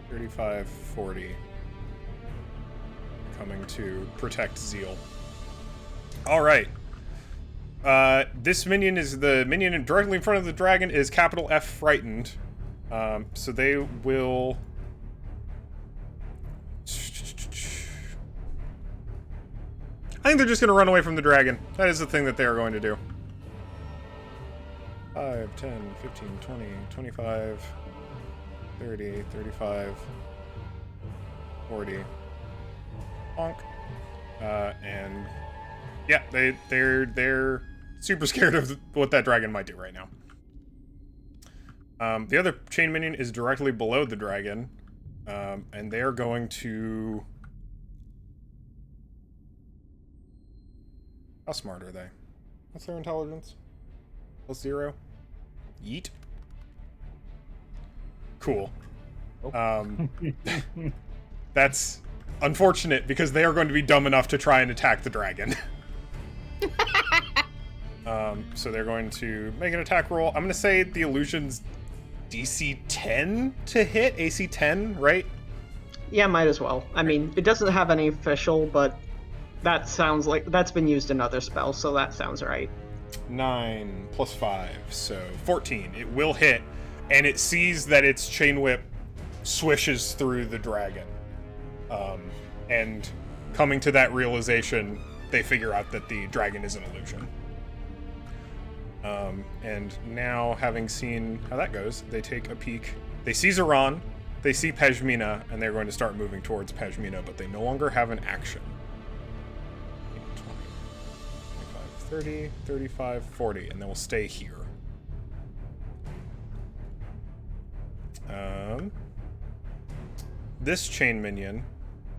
35, 40. Coming to protect Zeal. All right. This minion is the minion directly in front of the dragon is capital F frightened. So they will... I think they're just going to run away from the dragon. That is the thing that they are going to do. 5, 10, 15, 20, 25, 30, 35, 40. Honk. And yeah, they're super scared of what that dragon might do right now. The other chain minion is directly below the dragon, and they are going to... How smart are they? What's their intelligence? +0? Yeet. Cool. That's unfortunate because they are going to be dumb enough to try and attack the dragon. So they're going to make an attack roll. I'm going to say the illusion's DC 10 to hit, AC 10, right? Yeah, might as well. I mean, it doesn't have any official, but that sounds like that's been used in other spells, so that sounds right. 9 plus 5, so 14. It will hit, and it sees that its chain whip swishes through the dragon. And coming to that realization, they figure out that the dragon is an illusion. And now, having seen how that goes, they take a peek. They see Zeron, they see Pejmina, and they're going to start moving towards Pejmina, but they no longer have an action. 20, 25, 30, 35, 40, and they will stay here. This chain minion,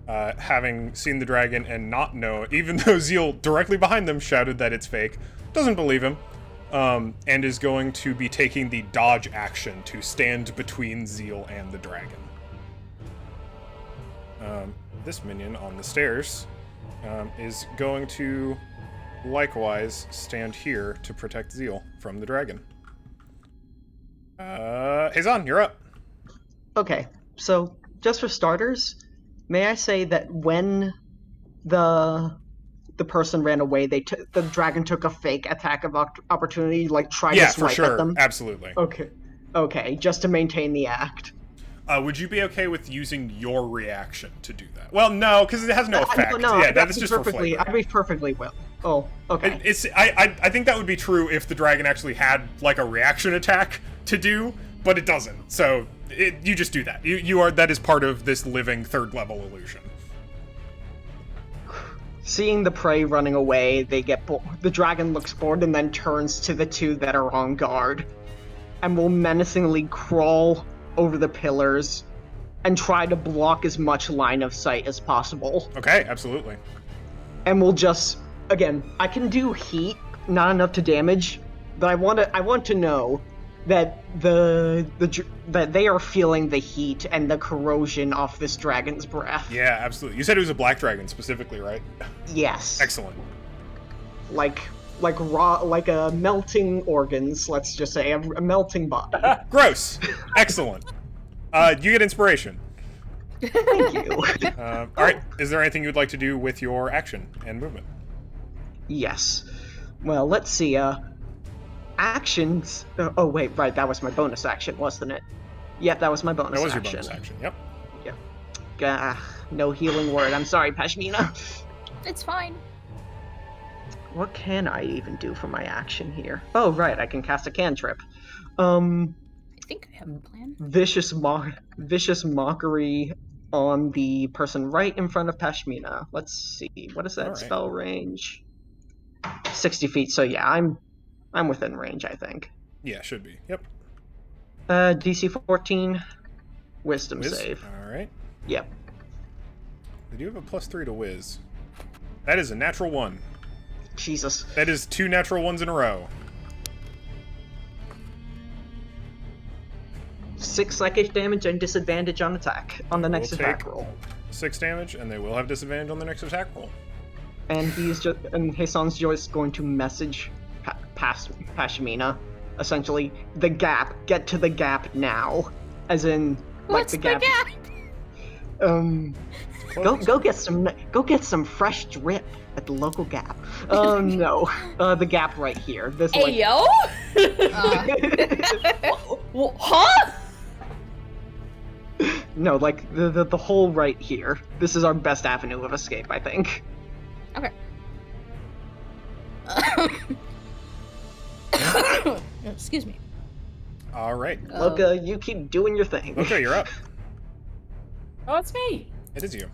having seen the dragon and not know, even though Zeal directly behind them shouted that it's fake, doesn't believe him, and is going to be taking the dodge action to stand between Zeal and the dragon. This minion on the stairs is going to likewise stand here to protect Zeal from the dragon. Hazan, you're up. Okay, so just for starters, may I say that when the person ran away, the dragon took a fake attack of opportunity, like tried to swipe at them? Absolutely. Okay, just to maintain the act. Would you be okay with using your reaction to do that? Well, no, because it has no effect. No, yeah, that's just for flavor. I'd be perfectly will. Oh, okay. I think that would be true if the dragon actually had like a reaction attack to do, but it doesn't. So you just do that. That is part of this living third level illusion. Seeing the prey running away, the dragon looks bored and then turns to the two that are on guard, and will menacingly crawl over the pillars and try to block as much line of sight as possible. Okay, absolutely. And we'll just, again, I can do heat, not enough to damage, but I want to know that that they are feeling the heat and the corrosion off this dragon's breath. Yeah, absolutely. You said it was a black dragon specifically, right? Yes. Excellent. Like raw, like a melting organs. Let's just say a melting body. Gross. Excellent. You get inspiration. Thank you. All right. Is there anything you'd like to do with your action and movement? Yes. Well, let's see. Actions. Oh wait, right. That was my bonus action, wasn't it? Yep, that was my bonus action. That was your bonus action. Yep. Yep. No healing word. I'm sorry, Pashmina. It's fine. What can I even do for my action here? Oh, right. I can cast a cantrip. I think I have a plan. Vicious mockery on the person right in front of Pashmina. Let's see. What is that spell range? 60 feet. So yeah, I'm I'm within range, I think. Yeah, should be. Yep. DC 14, Wisdom Whiz. save. All right. Yep. They do have a +3 to whiz. That is a natural 1. Jesus. That is 2 natural 1s in a row. 6 psychic damage and disadvantage on attack on the next Will attack take roll. 6 damage, and they will have disadvantage on the next attack roll. And Hassan's just going to message Pashmina, essentially, the gap. Get to the gap now, as in like What's the gap. Go get some fresh drip at the local gap. No, the gap right here. This Hey, yo! Huh? No, like the hole right here. This is our best avenue of escape, I think. Okay. Excuse me. All right. Loka, you keep doing your thing. Okay, you're up. Oh, it's me. It is you.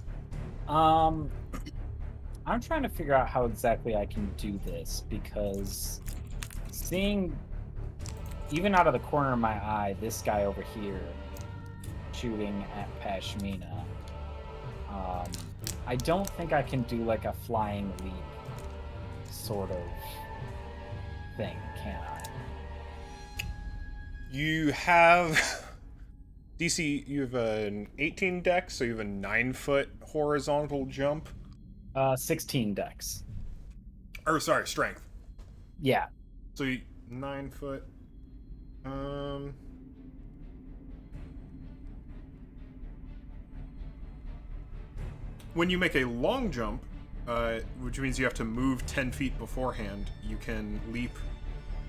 I'm trying to figure out how exactly I can do this because seeing, even out of the corner of my eye, this guy over here shooting at Pashmina. I don't think I can do like a flying leap sort of thing, can I? You have DC. You have an 18 dex, so you have a 9-foot horizontal jump. 16 dex. Or sorry, strength. Yeah. So 9 foot. When you make a long jump, which means you have to move 10 feet beforehand, you can leap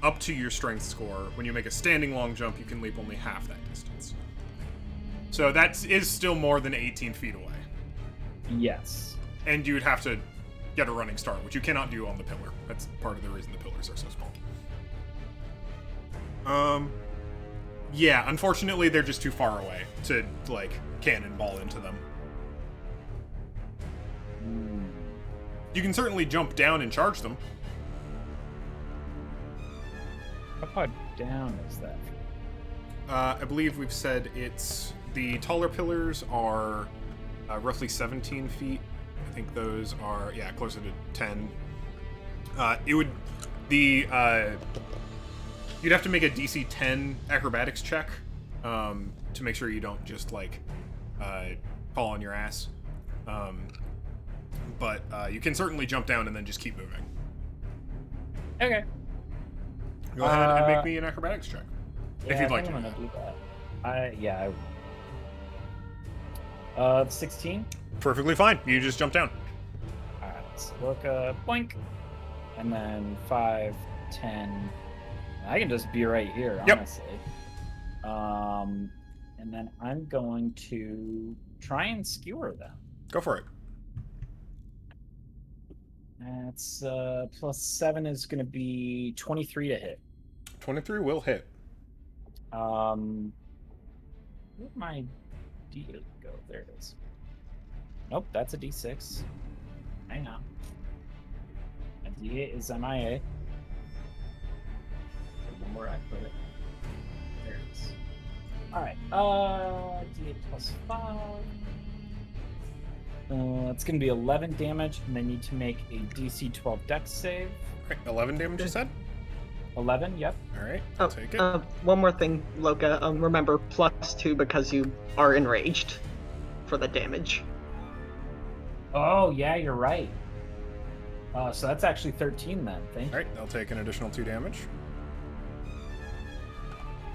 up to your strength score. When you make a standing long jump, you can leap only half that distance. So that is still more than 18 feet away. Yes. And you would have to get a running start, which you cannot do on the pillar. That's part of the reason the pillars are so small. Yeah, unfortunately, they're just too far away to, like, cannonball into them. You can certainly jump down and charge them. How far down is that? I believe we've said the taller pillars are roughly 17 feet. I think those are, closer to 10. You'd have to make a DC 10 acrobatics check to make sure you don't just, like, fall on your ass. But you can certainly jump down and then just keep moving. Okay. Go ahead and make me an acrobatics check. Yeah, if you'd like I'm to. gonna do that. 16? Perfectly fine. You just jump down. Alright, so look, boink. And then 5, 10. I can just be right here, Yep. honestly. And then I'm going to try and skewer them. Go for it. That's +7 is going to be 23 to hit. 23 will hit. Where'd my D8 go? There it is. Nope, that's a D6. Hang on. A D8 is MIA. Where I put it. There it is. Alright, D8 +5. It's going to be 11 damage, and they need to make a DC 12 dex save. Okay, 11 damage, you said? 11, yep. Alright, I'll take it. One more thing, Loka. Remember, +2 because you are enraged for the damage. Oh, yeah, you're right. So that's actually 13 then, thank you. Alright, I'll take an additional 2 damage.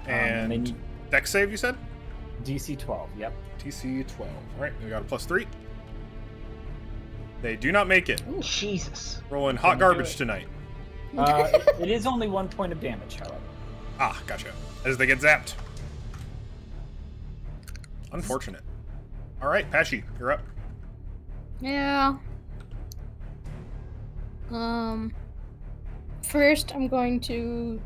And they And need dex save, you said? DC 12, yep. TC 12. Alright, we got a +3. They do not make it. Ooh, Jesus. Rolling hot Couldn't do garbage it. tonight. It is only 1 point of damage, however. Ah, gotcha. As they get zapped. Unfortunate. Alright, Patchy, you're up. Yeah. First, I'm going to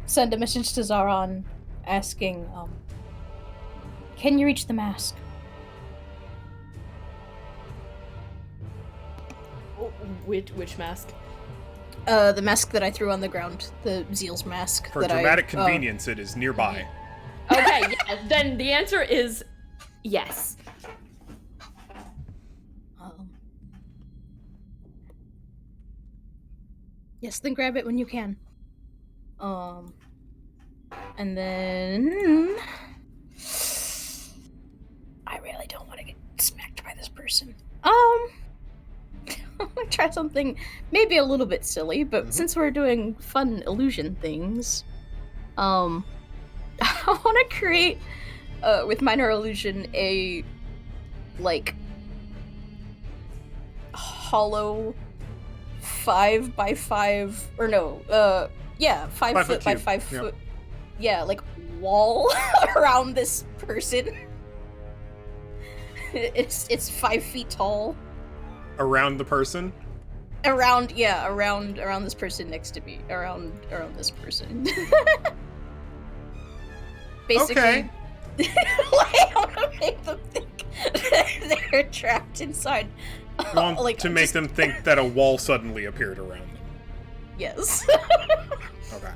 send a message to Zaron asking, can you reach the mask? Which mask? The mask that I threw on the ground, the Zeal's mask. For dramatic convenience, it is nearby. Okay, yeah, then the answer is yes. Yes, then grab it when you can. And then I really don't want to get smacked by this person. I'm gonna try something maybe a little bit silly, but since we're doing fun illusion things, I want to create with minor illusion a hollow 5 by 5 or no 5 foot by 5 foot wall around this person. It's 5 feet tall. Around the person? Around this person next to me. Around this person. Basically. Okay. I want to make them think that they're trapped inside. You want to make them think that a wall suddenly appeared around them. Yes. Okay.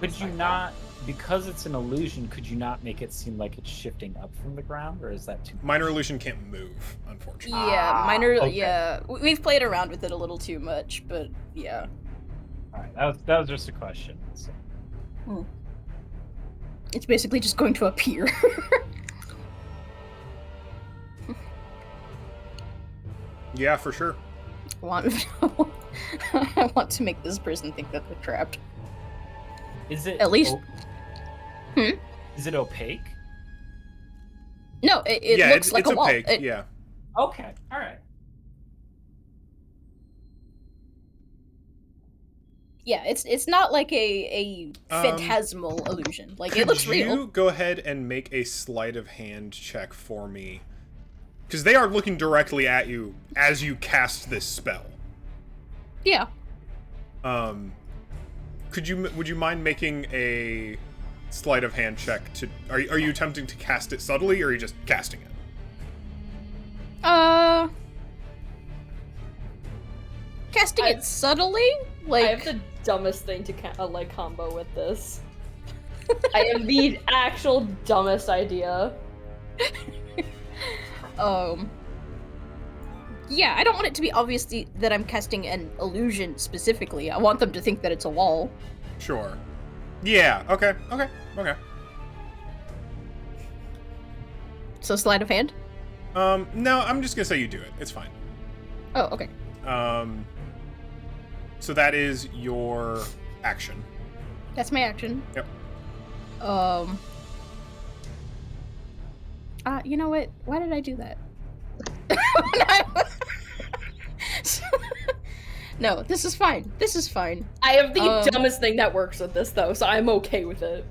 Could you not, because it's an illusion, could you not make it seem like it's shifting up from the ground, or is that too much? Minor illusion can't move, unfortunately. Yeah, okay. Yeah. We've played around with it a little too much, but yeah. Alright, that was just a question. So. It's basically just going to appear. Yeah, for sure. I want to make this person think that they're trapped. Is it at least? Is it opaque? No, it looks like it's a wall. opaque. Yeah. Okay, all right. Yeah, it's not like a phantasmal illusion. Like it looks real. Could you go ahead and make a sleight of hand check for me? Because they are looking directly at you as you cast this spell. Yeah. Would you mind making a sleight of hand check to? Are you attempting to cast it subtly, or are you just casting it? Casting it subtly. Like I have the dumbest thing to combo with this. I have the actual dumbest idea. Yeah, I don't want it to be obvious that I'm casting an illusion specifically. I want them to think that it's a wall. Sure. Yeah, okay. So sleight of hand? No, I'm just gonna say you do it. It's fine. Oh, okay. So that is your action. That's my action. Yep. You know what? Why did I do that? No, this is fine. I have the dumbest thing that works with this, though, so I'm okay with it.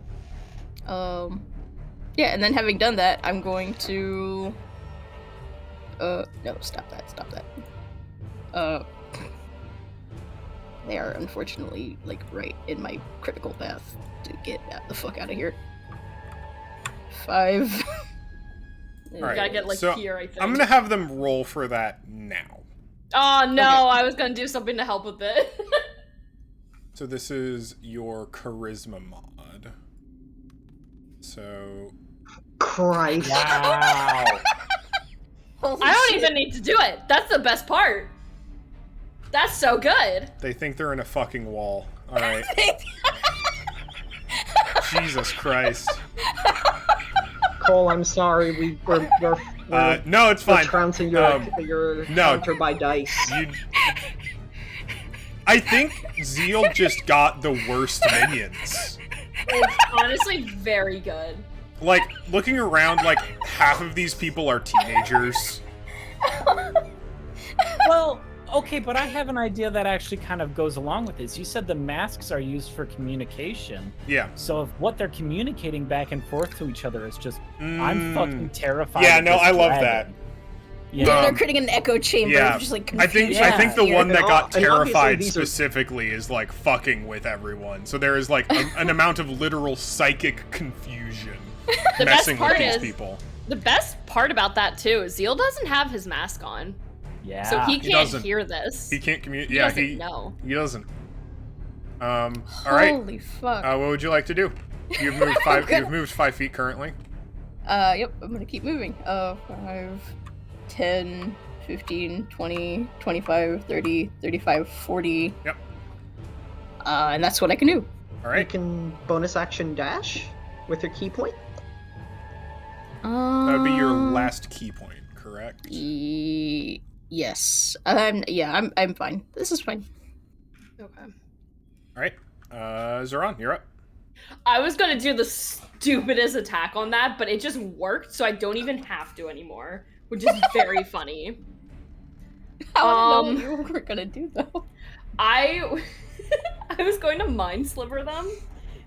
Yeah, and then having done that, I'm going to... no, stop that. They are unfortunately, right in my critical path to get the fuck out of here. 5... All right, gotta get, so here, I think. I'm gonna have them roll for that now. Oh, no, Okay. I was gonna do something to help with it. So this is your charisma mod. So... Christ. Wow. Holy I don't shit. even need to do it. That's the best part. That's so good. They think they're in a fucking wall. Alright. Jesus Christ. Cole, I'm sorry. We're No, it's fine. trouncing your counter by dice. I think Zeal just got the worst minions. It's honestly very good. Like, looking around, half of these people are teenagers. Well, okay, but I have an idea that actually kind of goes along with this. You said the masks are used for communication. Yeah. So if what they're communicating back and forth to each other is just, I'm fucking terrified. Yeah, of no, this I love dragon. that. Yeah. They're creating an echo chamber Yeah. of just I confusion. think the Yeah. one that And got obviously terrified these are- specifically is fucking with everyone. So there is an amount of literal psychic confusion The best messing with part these is, people. the best part about that too is Zeal doesn't have his mask on. Yeah. So he He can't doesn't. hear this. He can't communicate. He Yeah, doesn't know. he doesn't. All right. Holy fuck. What would you like to do? You've moved five. Okay. You've moved 5 feet currently. Yep, I'm gonna keep moving. 5, 10, 15, 20, 25, 30, 35, 40. Yep. And that's what I can do. All You right. can bonus action dash with your key point. That would be your last key point, correct? Yes. I'm fine. This is fine. Okay. All right. Zoran, you're up. I was gonna do the stupidest attack on that, but it just worked, so I don't even have to anymore, which is very funny. I don't know what you were gonna do though. I was going to mind sliver them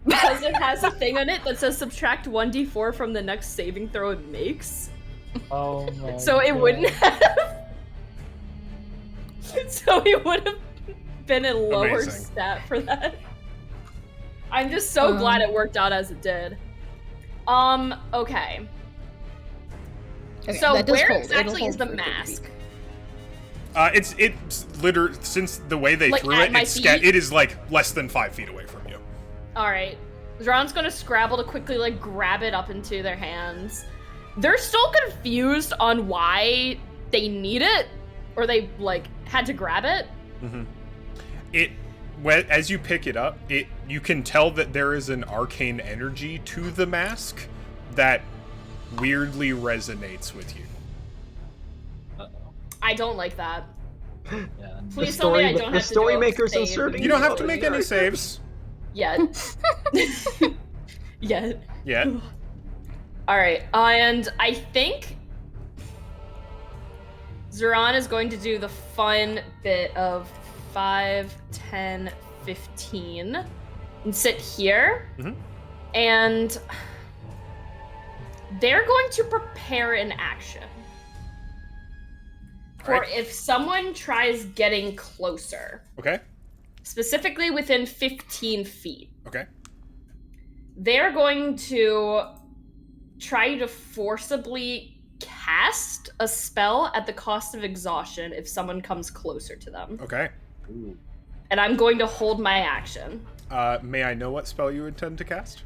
because it has a thing on it that says subtract 1d4 from the next saving throw it makes. Oh my So it God. wouldn't have. So it would have been a lower Amazing. stat for that. I'm just so glad it worked out as it did. Okay. Okay, So that does where hold. It'll exactly is hold the for 30 mask? feet. It's literally, since the way they Like, threw at it, my it's feet? it is like less than 5 feet away from you. All right. Zoran's gonna scrabble to quickly like grab it up into their hands. They're still confused on why they need it, or they like had to grab it. As you pick it up, you can tell that there is an arcane energy to the mask that weirdly resonates with you. I don't like that. Yeah. Please tell me I don't have to do a story maker's save. inserting. You don't have to make any saves Yet. Yet. yet. All right, and I think Zoran is going to do the fun bit of 5, 10, 15, and sit here. Mhm. And they're going to prepare an action for Right. if someone tries getting closer, Okay. specifically within 15 feet. Okay. They're going to try to forcibly cast a spell at the cost of exhaustion if someone comes closer to them. Okay. Ooh. And I'm going to hold my action. May I know what spell you intend to cast?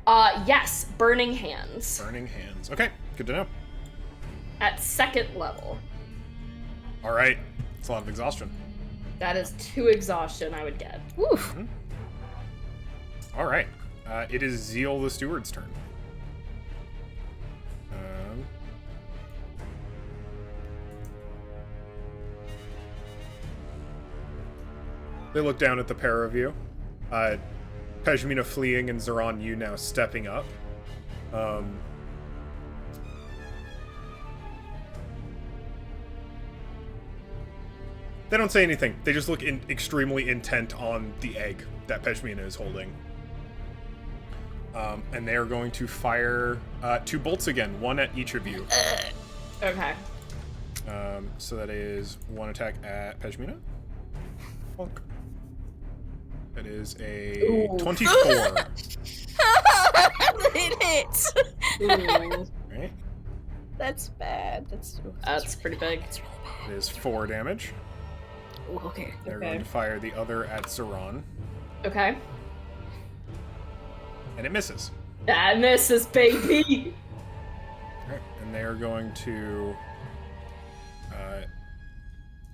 Yes, Burning Hands. Burning Hands. Okay. Good to know. At 2nd level. All right. It's a lot of exhaustion. That is 2 exhaustion I would get. Oof. All right. It is Zeal the Steward's turn. They look down at the pair of you. Pejmina fleeing and Zoran, you now stepping up. They don't say anything. They just look extremely intent on the egg that Pejmina is holding. And they are going to fire 2 bolts again, 1 at each of you. Okay. So that is 1 attack at Pejmina. Bonk. That is a Ooh. 24. It hits. Ooh, Right? That's bad. That's pretty big. That's really bad. It is 4 damage. Ooh, okay. They're Okay. going to fire the other at Zoran. Okay. And it misses. That misses, baby! Alright, and they are going to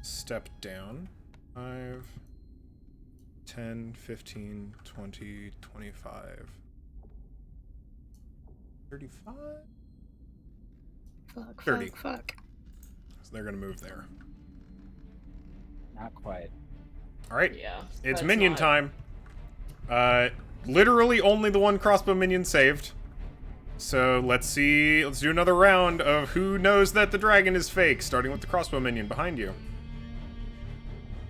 step down. 5, 10, 15, 20, 25, 35? Fuck. 30. Fuck. So they're going to move there. Not quite. Alright, Yeah. it's that's minion not- time. Literally only the one crossbow minion saved. So let's do another round of who knows that the dragon is fake, starting with the crossbow minion behind you.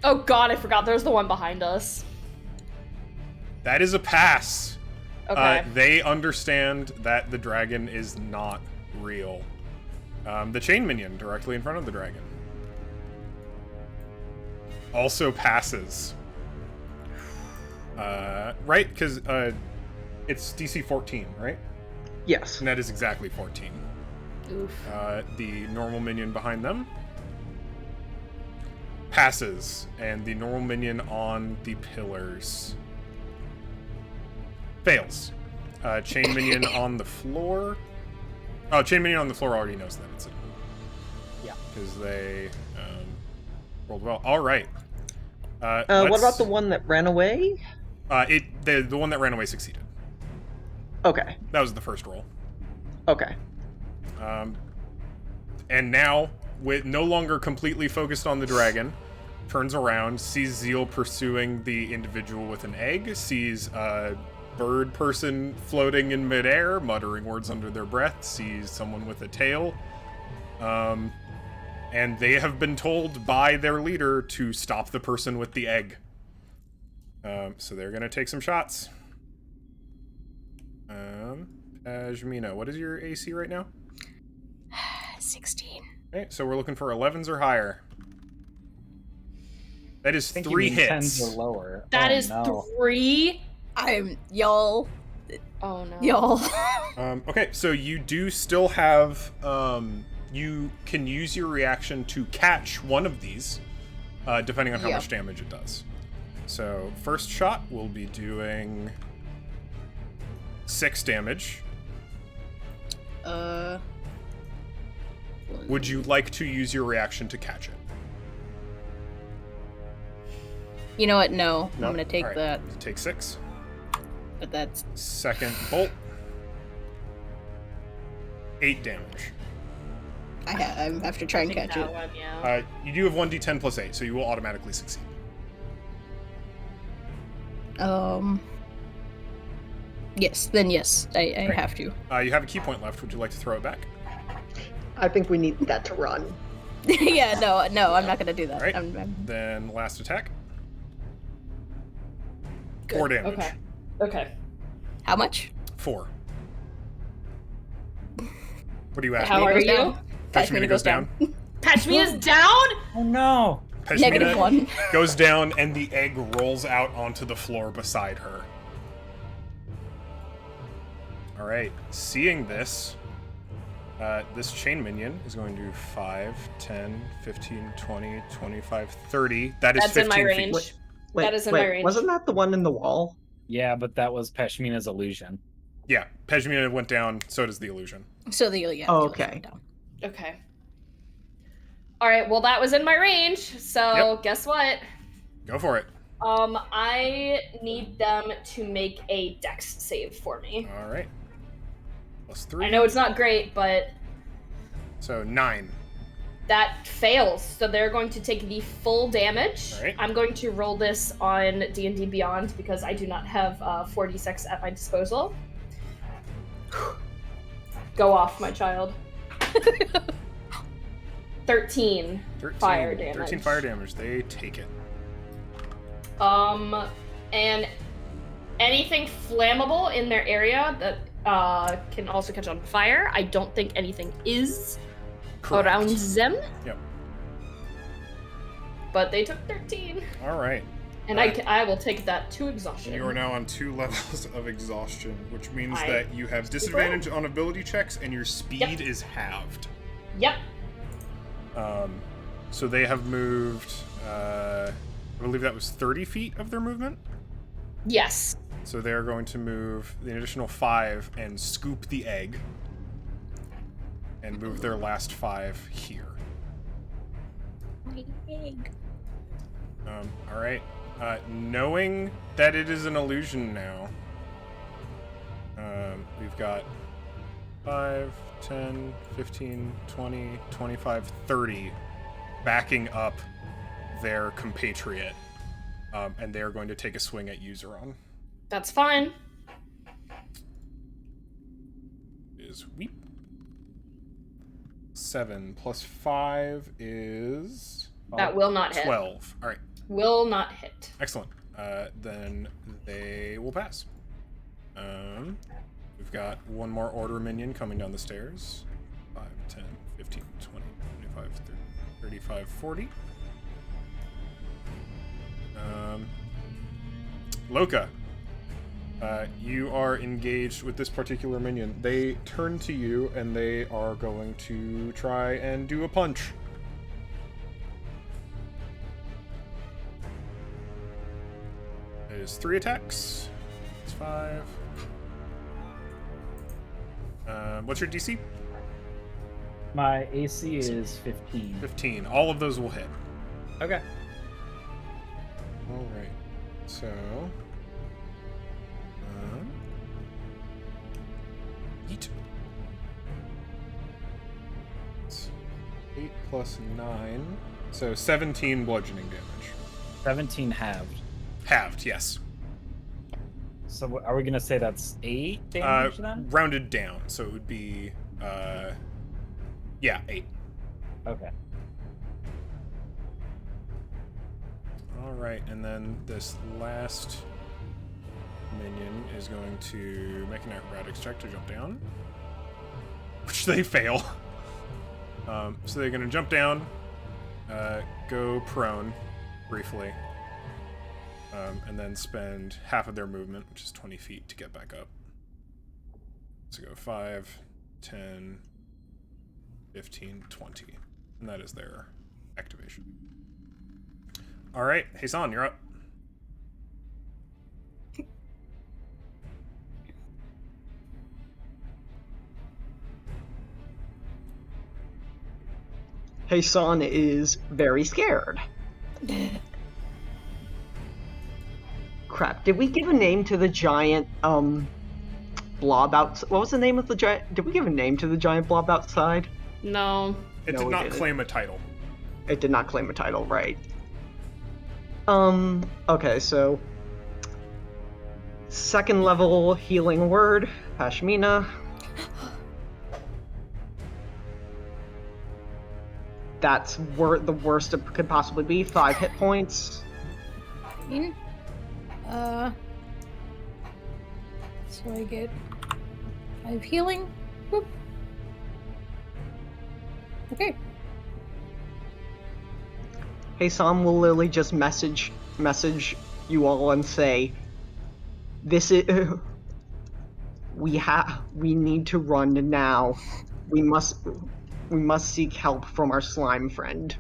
Oh god, I forgot there's the one behind us. That is a pass. Okay. They understand that the dragon is not real. The chain minion directly in front of the dragon also passes. Right? Because it's DC 14, right? Yes. And that is exactly 14. Oof. The normal minion behind them passes, and the normal minion on the pillars fails. Chain minion on the floor. Oh, chain minion on the floor already knows that it's a... Yeah. Because they rolled well. All right. What about the one that ran away? The one that ran away succeeded. Okay. That was the first roll. Okay. And now, with no longer completely focused on the dragon, turns around, sees Zeal pursuing the individual with an egg, sees a bird person floating in midair, muttering words under their breath, sees someone with a tail. And they have been told by their leader to stop the person with the egg. So they're going to take some shots. Ajmina, what is your AC right now? 16. Okay, so we're looking for 11s or higher. That is I think 3 you mean hits. 10s or lower. That Oh, is no. 3. Y'all. Oh no. Y'all. Okay, so you do still have, you can use your reaction to catch one of these, depending on how much damage it does. So, first shot will be doing 6 damage. Would you like to use your reaction to catch it? You know what? No. No? I'm gonna take All right. that. Take 6. But that's... Second bolt. 8 damage. I have to try and catch it. One, yeah. You do have 1d10 plus 8, so you will automatically succeed. Yes, then yes. I have to. You have a key point left. Would you like to throw it back? I think we need that to run. Yeah, no, I'm not gonna do that. All right. I'm Then last attack. Good. 4 damage. Okay. Okay. How much? 4. What do you ask? How are Goes you? down. Pashmina goes down. Pashmina's down? Oh no! Negative 1. Goes down, and the egg rolls out onto the floor beside her. All right. Seeing this, this chain minion is going to do 5, 10, 15, 20, 25, 30. That is That's 15 in my feet. range. Wait, That is in my range. Wasn't that the one in the wall? Yeah, but that was Pashmina's illusion. Yeah, Pashmina went down, so does the illusion. So the Oh, okay. down. Okay. All right. Well, that was in my range. So guess what? Go for it. I need them to make a dex save for me. All right. Plus 3. I know it's not great, but So 9. that fails. So they're going to take the full damage. All right. I'm going to roll this on D&D Beyond because I do not have 4d6 at my disposal. Go off, my child. 13 fire damage. 13 fire damage. They take it. And anything flammable in their area that can also catch on fire. I don't think anything is Correct. around them. Yep. But they took 13. All right. And I will take that to exhaustion. You are now on 2 levels of exhaustion, which means I- that you have disadvantage on ability checks and your speed Yep. is halved. Yep. So they have moved, I believe that was 30 feet of their movement. Yes. So they're going to move the additional 5 and scoop the egg and move their last 5 here. All right. Knowing that it is an illusion now, we've got 5, 10, 15, 20, 25, 30 backing up their compatriot, and they're going to take a swing at Useron. That's fine. Is weep. 7 plus 5 is That will not hit. 12. All right. Will not hit. Excellent. Then they will pass. We've got one more order minion coming down the stairs. 5, 10, 15, 20, 25, 30, 35, 40. Loka, you are engaged with this particular minion. They turn to you and they are going to try and do a punch. is 3 attacks. It's 5. What's your DC? My AC is 15. 15. All of those will hit. Okay. All right. So. Eat. It's 8 plus 9. So 17 bludgeoning damage. 17 halved. Halved, yes. So are we gonna say that's 8 damage then? Rounded down, so it would be, yeah, 8. Okay. All right, and then this last minion is going to make an acrobatics check to jump down, which they fail. So they're going to jump down, go prone briefly, and then spend half of their movement, which is 20 feet, to get back up. So go 5, 10, 15, 20. And that is their activation. All right, Hassan, you're up. Hassan is very scared. Crap, did we give a name to the giant, blob outside? What was the name of the giant? Did we give a name to the giant blob outside? No. It No, did we not didn't. claim a title. It did not claim a title, right. Okay, so... Second level healing word, Pashmina. That's the worst it could possibly be. 5 hit points. So I get 5 healing. Whoop. Okay. Hassan will literally just message you all and say, "This is we need to run now. We must seek help from our slime friend."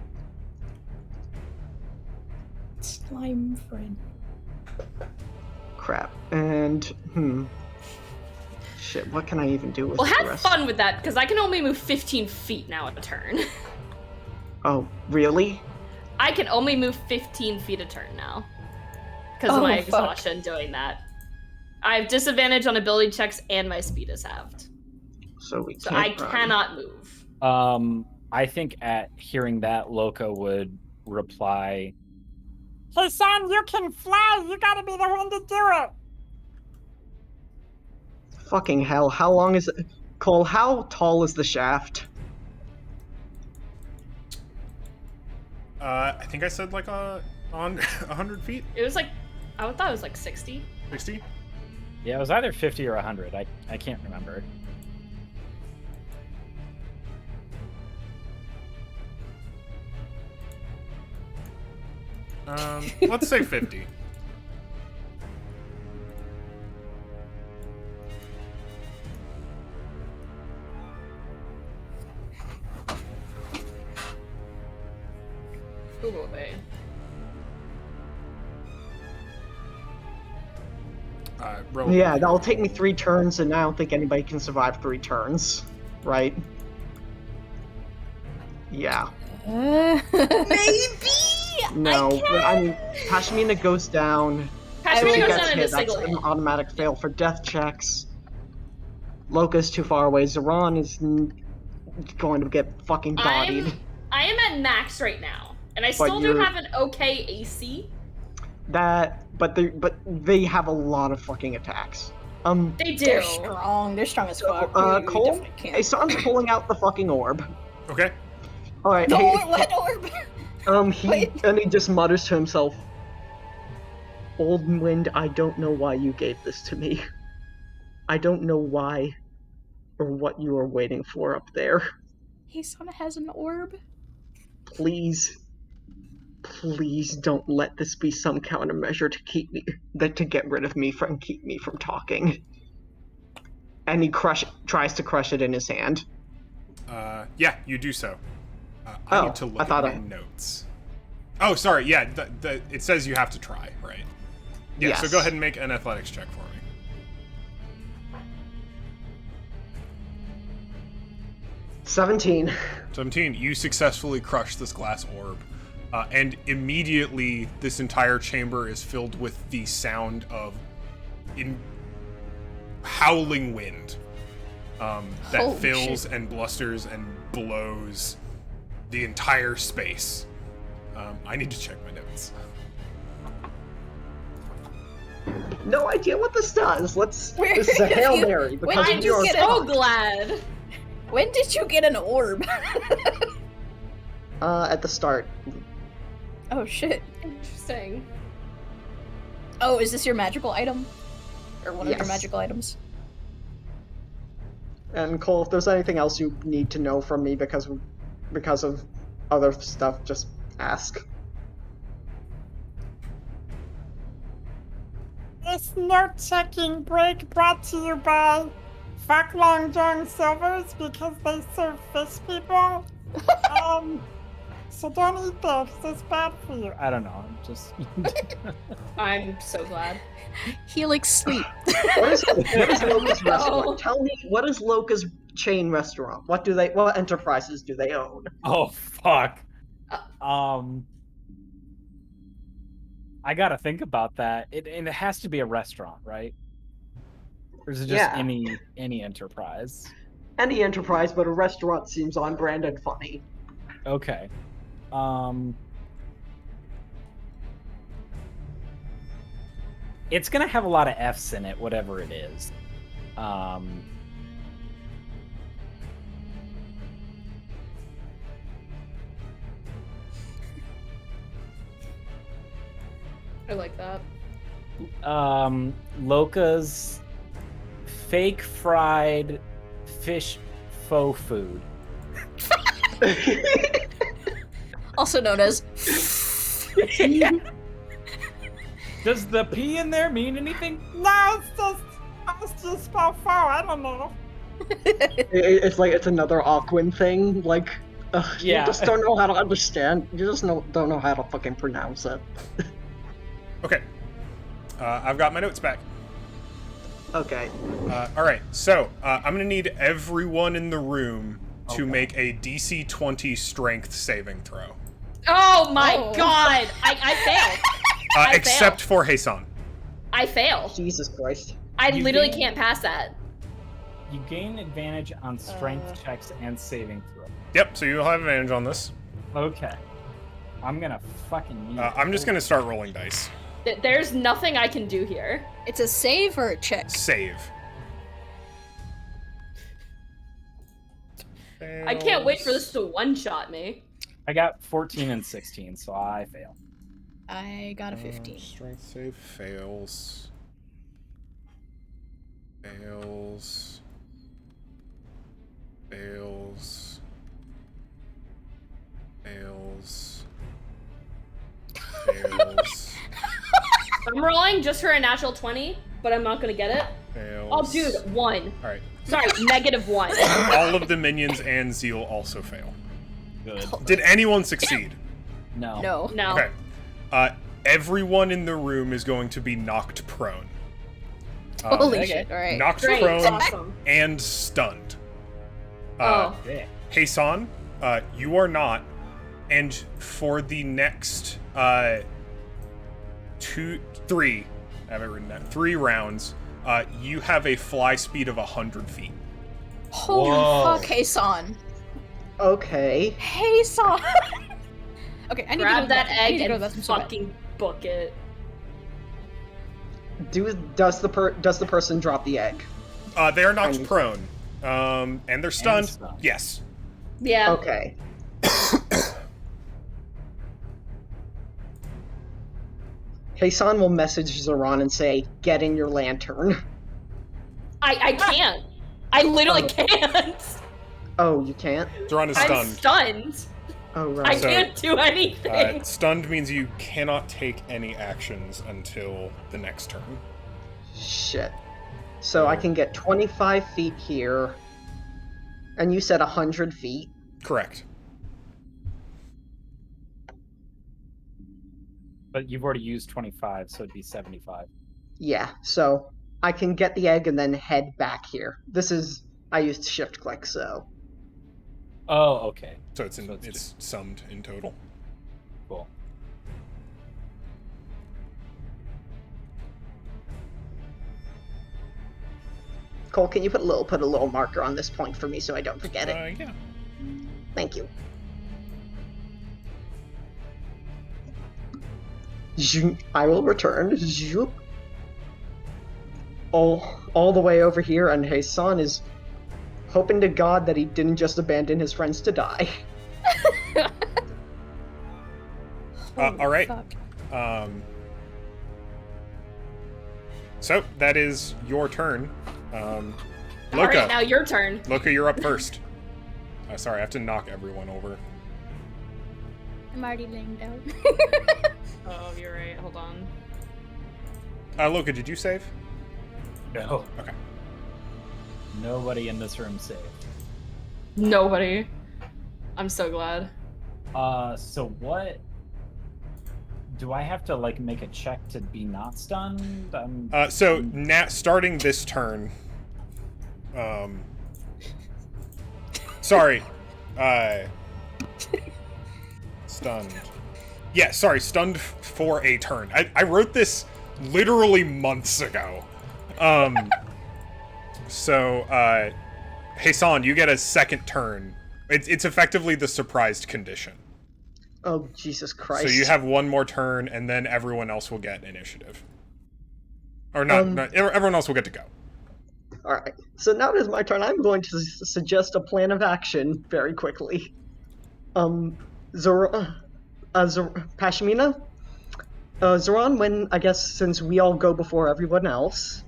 Slime friend. Crap. And shit, what can I even do with Well, the have rest? fun with that, because I can only move 15 feet now a turn. Oh, really? I can only move 15 feet a turn now. Because of Oh, my fuck. exhaustion doing that. I have disadvantage on ability checks and my speed is halved. So we So can't I run. cannot move. I think at hearing that, Loco would reply, Hey, son, you can fly. You gotta be the one to do it. Fucking hell, how long is it? Cole, how tall is the shaft? I think I said like on 100 feet? It was like, I thought it was like 60. 60? yeah, it was either 50 or 100. I can't remember. Let's say 50. Ooh, boy. Roll. Yeah, that'll take me 3 turns, and I don't think anybody can survive 3 turns. Right? Yeah. Maybe. No, I mean, Pashmina goes down. Pashmina She goes gets down in a hit. That's single an hit. automatic fail for death checks. Loca's too far away. Zoran is going to get fucking bodied. I am at max right now. And I still do you're- have an okay AC. But they have a lot of fucking attacks. They do. They're strong. They're strong as fuck. We Cole, definitely can't. Hassan's pulling out the fucking orb. Okay. All right. The hey, orb, what orb? he just mutters to himself, "Old Wind, I don't know why you gave this to me. I don't know why or what you are waiting for up there. Hassan has an orb. Please don't let this be some countermeasure to get rid of me and keep me from talking." And he tries to crush it in his hand. Yeah, you do so. I need to look at my notes. Oh, sorry. Yeah, it says you have to try, right? Yeah, Yes. so go ahead and make an athletics check for me. 17. 17, you successfully crush this glass orb. And immediately, this entire chamber is filled with the sound of howling wind that Holy fills shit. and blusters and blows the entire space. I need to check my notes. No idea what this does. This is a Where- Hail you- Mary when because did we you are get it? So glad. When did you get an orb? at the start. Oh shit. Interesting. Oh, is this your magical item? Or one of your Yes. magical items? And Cole, if there's anything else you need to know from me because of other stuff, just ask. This note-checking break brought to you by Fuck Long John Silvers because they serve fish people. So don't eat that 'cause it's bad for you. I don't know. I'm just. I'm so glad. Helix sleep. What is Loca's No. restaurant? Tell me, what is Loca's chain restaurant? What enterprises do they own? Oh fuck. I gotta think about that. And it has to be a restaurant, right? Or is it just Yeah. any enterprise? Any enterprise, but a restaurant seems on brand and funny. Okay. It's gonna have a lot of F's in it, whatever it is. I like that. Loca's fake fried fish faux food. Also known as. Does the P in there mean anything? No, it's just about four. I don't know. It's like it's another Aquan thing. Like, Yeah. you just don't know how to understand. You just don't know how to fucking pronounce it. Okay. I've got my notes back. Okay. Alright, so I'm going to need everyone in the room to make a DC 20 strength saving throw. Oh my Oh. god! I failed. I Except failed. for Heisan. I fail. Jesus Christ. I You literally gain- can't pass that. You gain advantage on strength checks and saving throw. Yep, so you'll have advantage on this. Okay. I'm gonna fucking need I'm just going to start rolling dice. There's nothing I can do here. It's a save or a check? Save. I can't wait for this to one-shot me. I got 14 and 16, so I fail. I got a 15. Strength save fails. Fails. Fails. Fails. Fails. I'm rolling just for a natural 20, but I'm not gonna get it. Fails. Oh, dude, 1. Alright. Sorry, -1. All of the minions and Zeal also fail. Good. Did anyone succeed? No. No. No. Okay. Everyone in the room is going to be knocked prone. Holy okay. shit, alright. Knocked Great, prone awesome. and stunned. Oh. Yeah. Heisan, you are not. And for the next 3 rounds, you have a fly speed of 100 feet. Holy Whoa. fuck, Heisan. Okay. Heisan! Okay, I need to go Grab to that the bathroom. I need egg to go to and the bathroom so bad. fucking book it. Does the person drop the egg? They are knocked Tiny. prone. And they're stunned. stunned. Yes. Yeah. Okay. Heisan will message Zoran and say, "Get in your lantern." I can't. I literally can't. Oh, you can't? Zoran is I'm stunned. stunned. Oh, I right. So, can't do anything. Stunned means you cannot take any actions until the next turn. Shit. So I can get 25 feet here. And you said 100 feet? Correct. But you've already used 25, so it'd be 75. Yeah, so I can get the egg and then head back here. I used shift click, so. Oh, okay. So it's So it's it's summed in total. Cool. Cole, can you put a little marker on this point for me so I don't forget it? Yeah. Thank you. Zoop. I will return. Zoop. All the way over here, and Heisan is hoping to God that he didn't just abandon his friends to die. All right. Fuck. So that is your turn. All Loka. right, now your turn. Loka, you're up first. Sorry, I have to knock everyone over. I'm already laying down. Oh, you're right. Hold on. Loka, did you save? No. Okay. Nobody in this room saved. Nobody. I'm so glad. So what? Do I have to like make a check to be not stunned? So starting this turn. Sorry. Stunned. Yeah, sorry, stunned for a turn. I wrote this literally months ago. So, Heisan, you get a second turn. It's effectively the surprised condition. Oh, Jesus Christ. So you have one more turn, and then everyone else will get initiative. Or not everyone else will get to go. Alright, so now it is my turn. I'm going to suggest a plan of action very quickly. Pashmina? Zoran, when, I guess, since we all go before everyone else,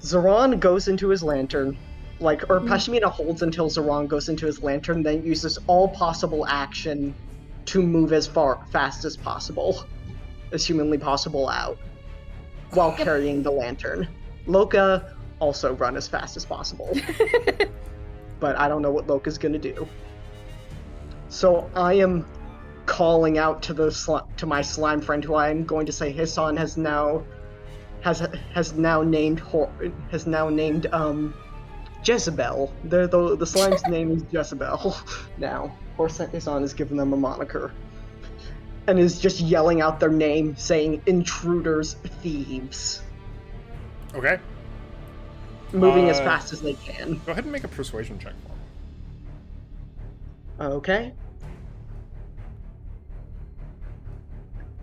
Zoran goes into his lantern, Pashmina holds until Zoran goes into his lantern, then uses all possible action to move as fast as possible, as humanly possible out, while carrying the lantern. Loka also run as fast as possible. But I don't know what Loka's gonna do. So I am calling out to my slime friend, who I am going to say Hisan has now named Jezebel. The slime's name is Jezebel now. Or Hisan has given them a moniker. And is just yelling out their name, saying intruders, thieves. Okay. Moving as fast as they can. Go ahead and make a persuasion check for me. Okay.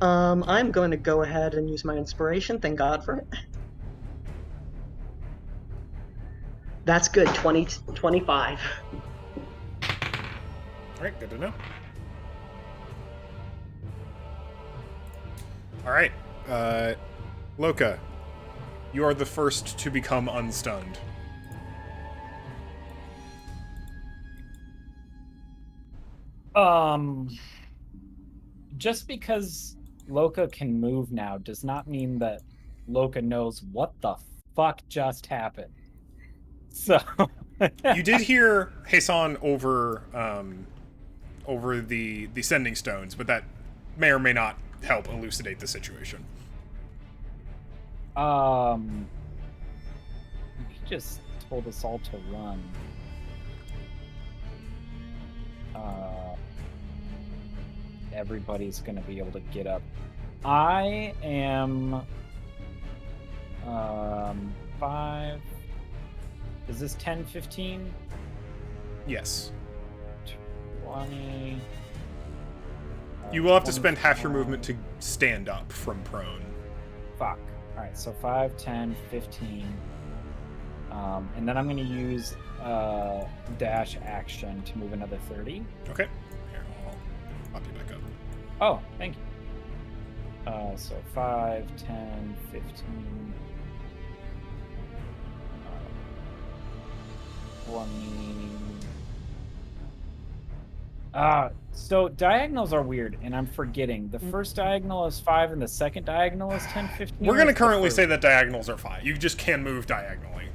I'm going to go ahead and use my inspiration. Thank God for it. That's good. 25. Alright, good to know. Alright, Loka, you are the first to become unstunned. Just because Loka can move now does not mean that Loka knows what the fuck just happened. So You did hear Heisan over the sending stones, but that may or may not help elucidate the situation. He just told us all to run. Everybody's gonna be able to get up. I am 5. Is this 10, 15? Yes. 20. You will have to spend half your movement to stand up from prone. Fuck. Alright, so 5, 10, 15. And then I'm going to use dash action to move another 30. Okay. Here, I'll pop you back up. Oh, thank you. So 5, 10, 15. 20. So diagonals are weird, and I'm forgetting. The first diagonal is 5, and the second diagonal is 10, 15. We're going to currently say that diagonals are 5. You just can move diagonally.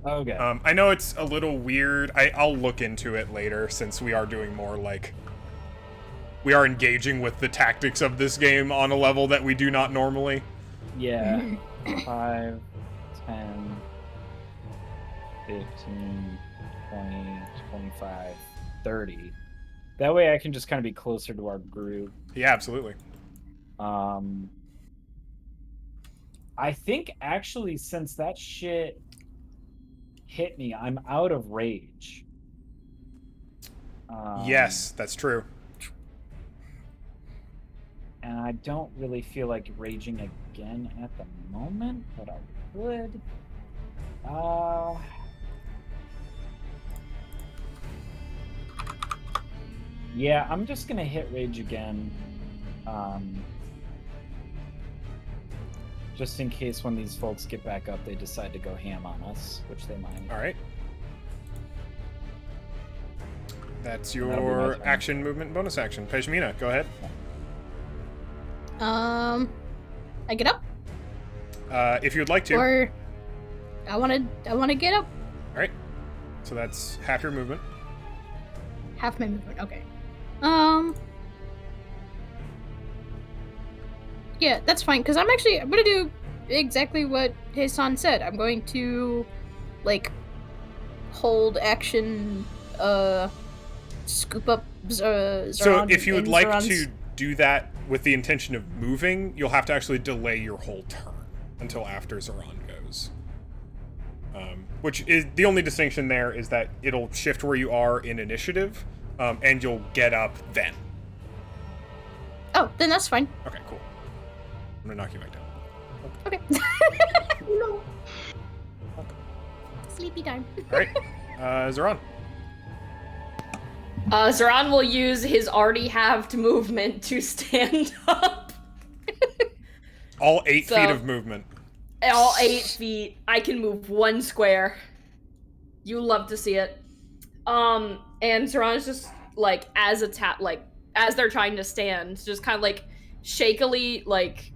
Okay. I know it's a little weird. I'll look into it later, since we are doing more, like, we are engaging with the tactics of this game on a level that we do not normally. Yeah. 5, 10, 15, 20, 25, 30. That way I can just kind of be closer to our group. Yeah, absolutely. I think actually since that shit hit me, I'm out of rage. Yes, that's true. And I don't really feel like raging again at the moment, but I would. Yeah, I'm just gonna hit rage again. Just in case when these folks get back up, they decide to go ham on us, which they might. All right. That's That'll be your my turn. action, movement, bonus action. Pejmina, go ahead. I get up, If you'd like to. or I want to get up. All right. So that's half your movement. Half my movement. Okay. Yeah, that's fine. Cause I'm gonna do exactly what Heisan said. I'm going to, like, hold action. Scoop up. So Zoran if you would in like Zoran's- to do that with the intention of moving, you'll have to actually delay your whole turn until after Zoran goes. Which is the only distinction there is that it'll shift where you are in initiative, and you'll get up then. Oh, then that's fine. Okay, cool. I'm gonna knock you back down. Okay. No. Sleepy time. All right, Zoran. Zoran will use his already halved movement to stand up. All 8 So- feet of movement. All 8 feet. I can move 1 square. You love to see it. And Zoran is just like as they're trying to stand, just kind of like shakily, like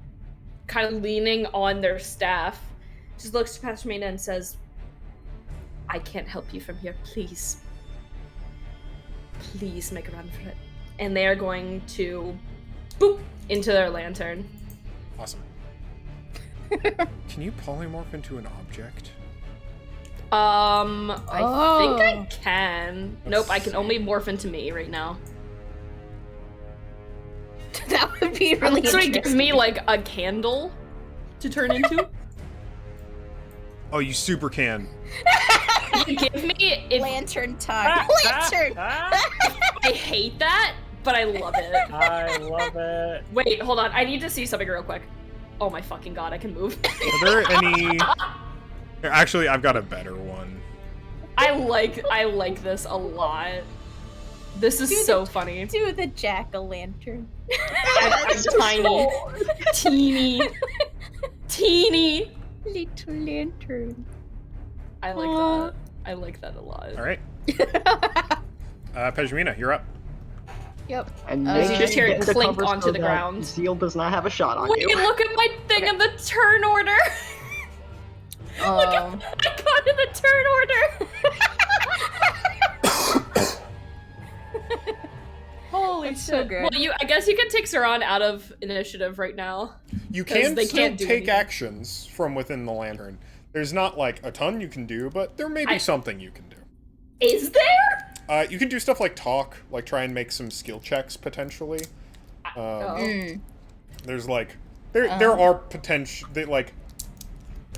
kind of leaning on their staff. Just looks to Pashmina and says, "I can't help you from here. Please, please make a run for it." And they are going to boop into their lantern. Awesome. Can you polymorph into an object? I think I Oh. can. Let's Nope, I can see. only morph into me right now. That would be really So it gives interesting. me like a candle to turn into. Oh, you super can. You give me if Lantern time. Lantern. I hate that, but I love it. I love it. Wait, hold on. I need to see something real quick. Oh my fucking god, I can move. Are there any... Here, actually, I've got a better one. I like this a lot. This is Dude, so funny. Do the jack-o'-lantern. I'm tiny. Teeny. Little lantern. I like that. I like that a lot. All right. Pejmina, you're up. Yep. And So make you sure just you hear get it into clink cover onto so the that ground. Zeal does not have a shot on Wait, you. look at my thing in the turn order. Look at, I got in the turn order. Holy That's shit! so good. Well, I guess you can take Zoran out of initiative right now. You 'Cause can they still can't do take anything. actions from within the lantern. There's not, like, a ton you can do, but there may be something you can do. Is there? You can do stuff like talk, like try and make some skill checks, potentially. There's, like... There are potential... Like...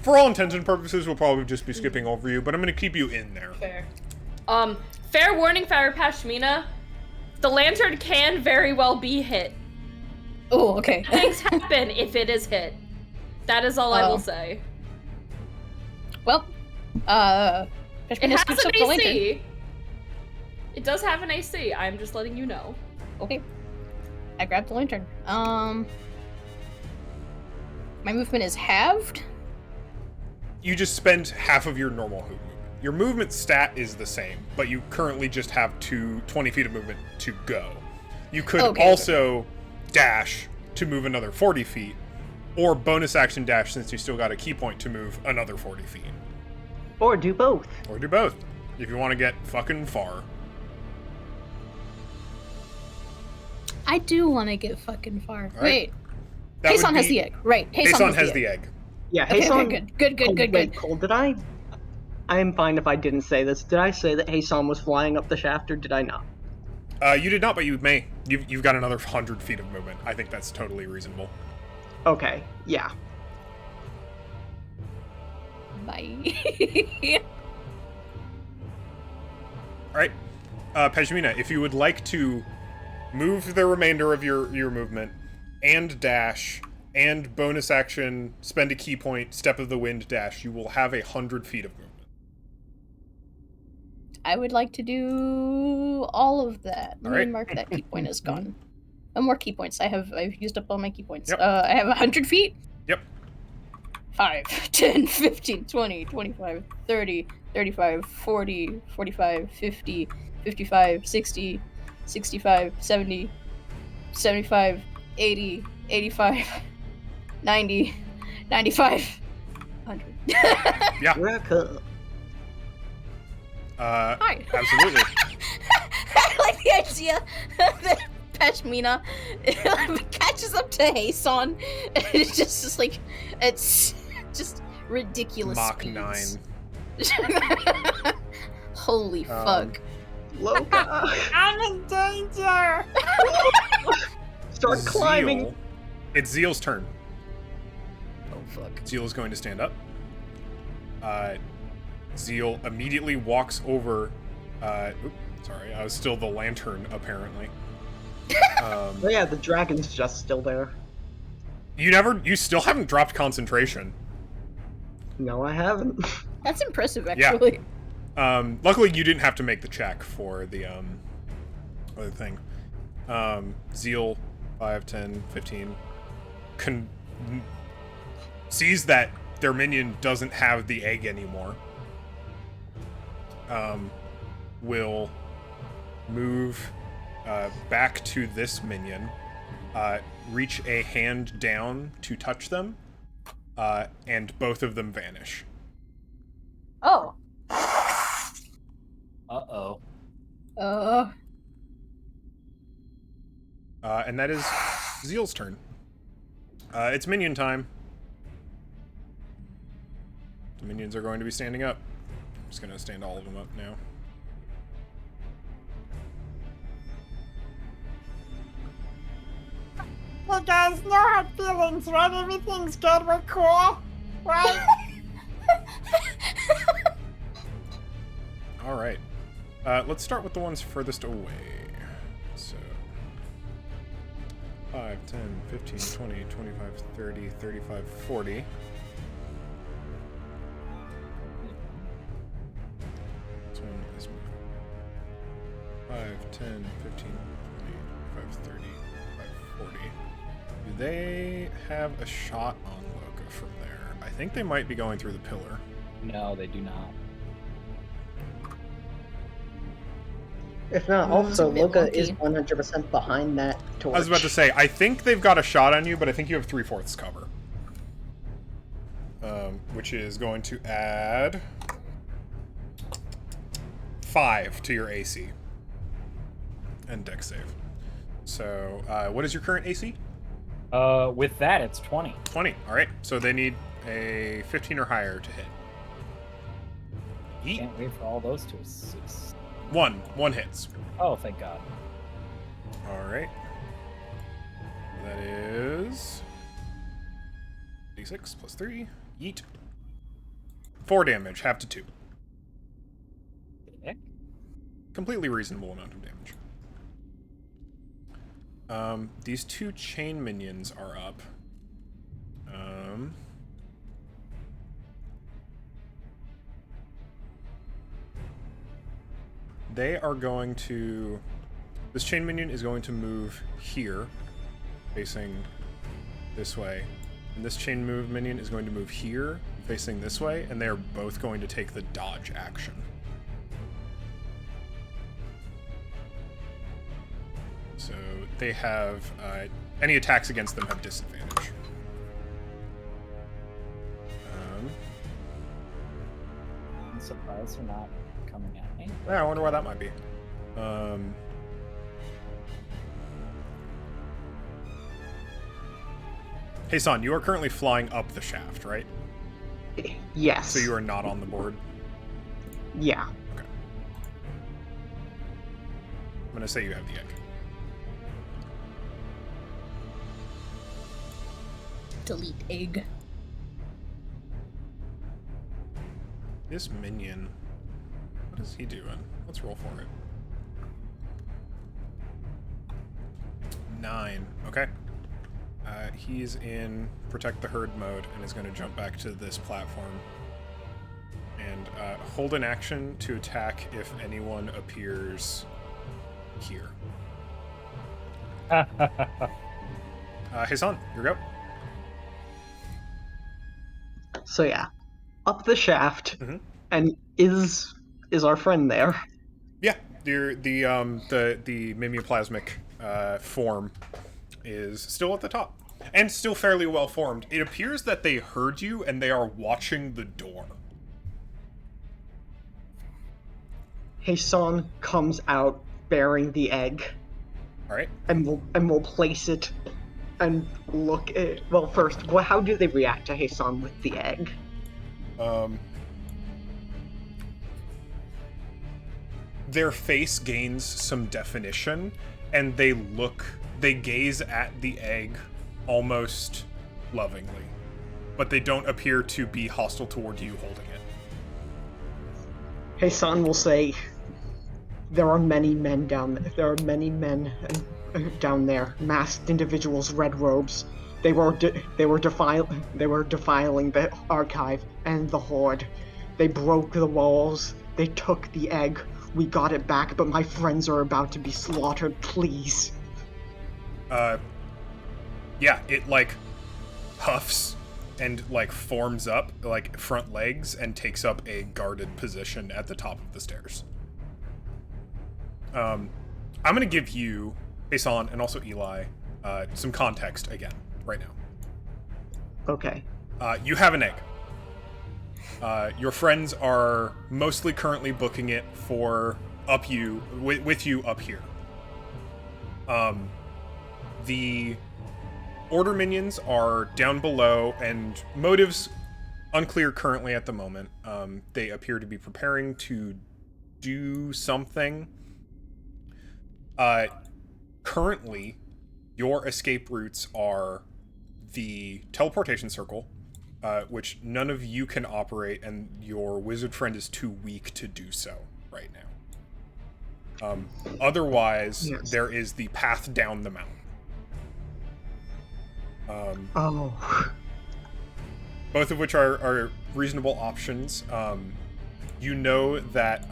For all intents and purposes, we'll probably just be skipping over you, but I'm gonna keep you in there. Fair. Fair warning, Fire Pashmina. The lantern can very well be hit. Oh, okay. Things happen if it is hit. That is all I will Oh. say. Well, It Peshmina has scoops an up the lantern. AC. It does have an AC. I'm just letting you know. Okay. I grabbed the lantern. My movement is halved. You just spend half of your normal movement. Your movement stat is the same, but you currently just have 20 feet of movement to go. You could Okay. also dash to move another 40 feet, or bonus action dash since you still got a key point to move another 40 feet. Or do both. Or do both, if you want to get fucking far. I do want to get fucking far. right. Wait. That would Hason has be- the egg. Right. Hason has the egg. Yeah, Okay, Hason. okay, good. Oh, wait, Cole, did I? I am fine if I didn't say this. Did I say that Hason was flying up the shaft, or did I not? You did not, but you may. You've got another 100 feet of movement. I think that's totally reasonable. Okay, yeah. Bye. All right, Pejmina, if you would like to move the remainder of your movement and dash and bonus action, spend a key point, step of the wind dash, you will have 100 feet of movement. I would like to do all of that. Let All right. me mark that key point is gone. No more key points. I've used up all my key points. Yep. I have 100 feet. Yep. 5, 10, 15, 20, 25, 30, 35, 40, 45, 50, 55, 60, 65, 70, 75, 80, 85, 90, 95, 100. Yeah. Rackentha. Hi. Absolutely. I like the idea that Pashmina catches up to Hason, and it's just like, it's just ridiculous Mach speeds. 9. Holy fuck. Loka. I'm in danger. Start climbing. Zeal. It's Zeal's turn. Oh fuck. Zeal is going to stand up. Zeal immediately walks over. Sorry, I was still the lantern, apparently. Oh yeah, the dragon's just still there. You still haven't dropped concentration. No, I haven't. That's impressive, actually. Luckily, you didn't have to make the check for the other thing. Zeal, 5, 10, 15, sees that their minion doesn't have the egg anymore. Will move back to this minion, reach a hand down to touch them, and both of them vanish. Oh. Uh-oh. And that is Zeal's turn. It's minion time. The minions are going to be standing up. I'm just going to stand all of them up now. Hey guys, no hard feelings, right? Everything's good, we're cool, right? All right. Let's start with the ones furthest away. So 5, 10, 15, 20, 25, 30, 35, 40. This one is 5, 10, 15, 20, 25, 30, 35, 40. Do they have a shot on Loka from there? I think they might be going through the pillar. No, they do not. If not, also, a bit Loka is wonky. 100% behind that torch. I was about to say, I think they've got a shot on you, but I think you have 3/4 cover. Which is going to add 5 to your AC. And dex save. So, what is your current AC? With that, it's 20. 20. Alright, so they need a 15 or higher to hit. Yeet. Can't wait for all those to assist. One hits. Oh, thank God. Alright. That is D6 plus 3. Yeet. 4 damage, half to 2. Heck? Completely reasonable amount of damage. These 2 chain minions are up. They are going to... This chain minion is going to move here, facing this way. And this chain move minion is going to move here, facing this way, and they are both going to take the dodge action. So they have... any attacks against them have disadvantage. I'm surprised they're not coming at me. Yeah, I wonder why that might be. Hey, Son, you are currently flying up the shaft, right? Yes. So you are not on the board? Yeah. Okay. I'm gonna say you have the egg. Delete egg. This minion, what is he doing? Let's roll for it. 9. Okay. He's in protect the herd mode and is going to jump back to this platform and hold an action to attack if anyone appears here. Hassan, your go. So yeah, up the shaft, Mhm. and is our friend there? Yeah, the mimeoplasmic form is still at the top and still fairly well formed. It appears that they heard you and they are watching the door. Hassan comes out bearing the egg, All right. and we'll place it and look at. Well, first, how do they react to Hassan with the egg? Their face gains some definition, and they gaze at the egg almost lovingly, but they don't appear to be hostile toward you holding it. Hassan will say, "There are many men down there. There are many men down there, masked individuals, red robes. They were defiling the archive and the horde. They broke the walls. They took the egg. We got it back, but my friends are about to be slaughtered. Please." Yeah, it like huffs and like forms up like front legs and takes up a guarded position at the top of the stairs. I'm gonna give you, Hassan, and also Eli, some context again right now. Okay. You have an egg. Your friends are mostly currently booking it for with you up here. The order minions are down below, and motives unclear currently at the moment. They appear to be preparing to do something. Currently, your escape routes are the teleportation circle, which none of you can operate, and your wizard friend is too weak to do so right now. Otherwise, Yes. there is the path down the mountain. Both of which are reasonable options. You know that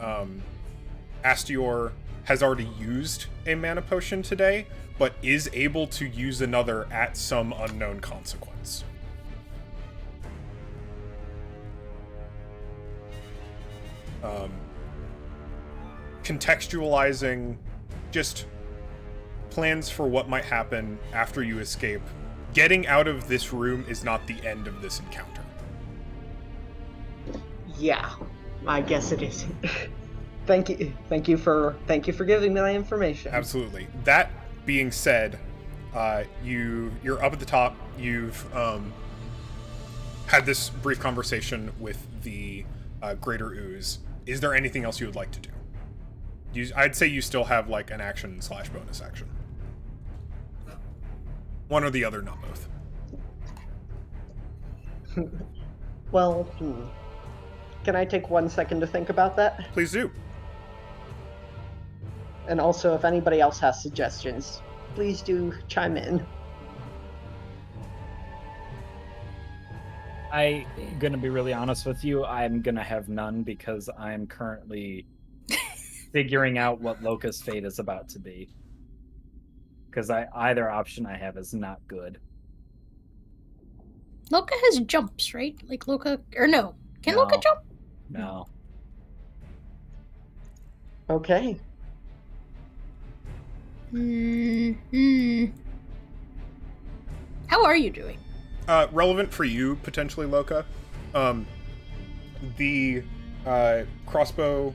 Astior has already used a mana potion today, but is able to use another at some unknown consequence. Contextualizing just plans for what might happen after you escape. Getting out of this room is not the end of this encounter. Yeah, I guess it is. Thank you for giving me that information. Absolutely. That being said, you're up at the top. You've had this brief conversation with the greater ooze. Is there anything else you would like to do? I'd say you still have like an action / bonus action. One or the other, not both. Well, can I take 1 second to think about that? Please do. And also, if anybody else has suggestions, please do chime in. I'm gonna be really honest with you. I'm gonna have none because I'm currently figuring out what Loca's fate is about to be. Because either option I have is not good. Loca has jumps, right? Like Loca, or no? Can No. Loca jump? No. Okay. How are you doing? Relevant for you, potentially, Loca. The crossbow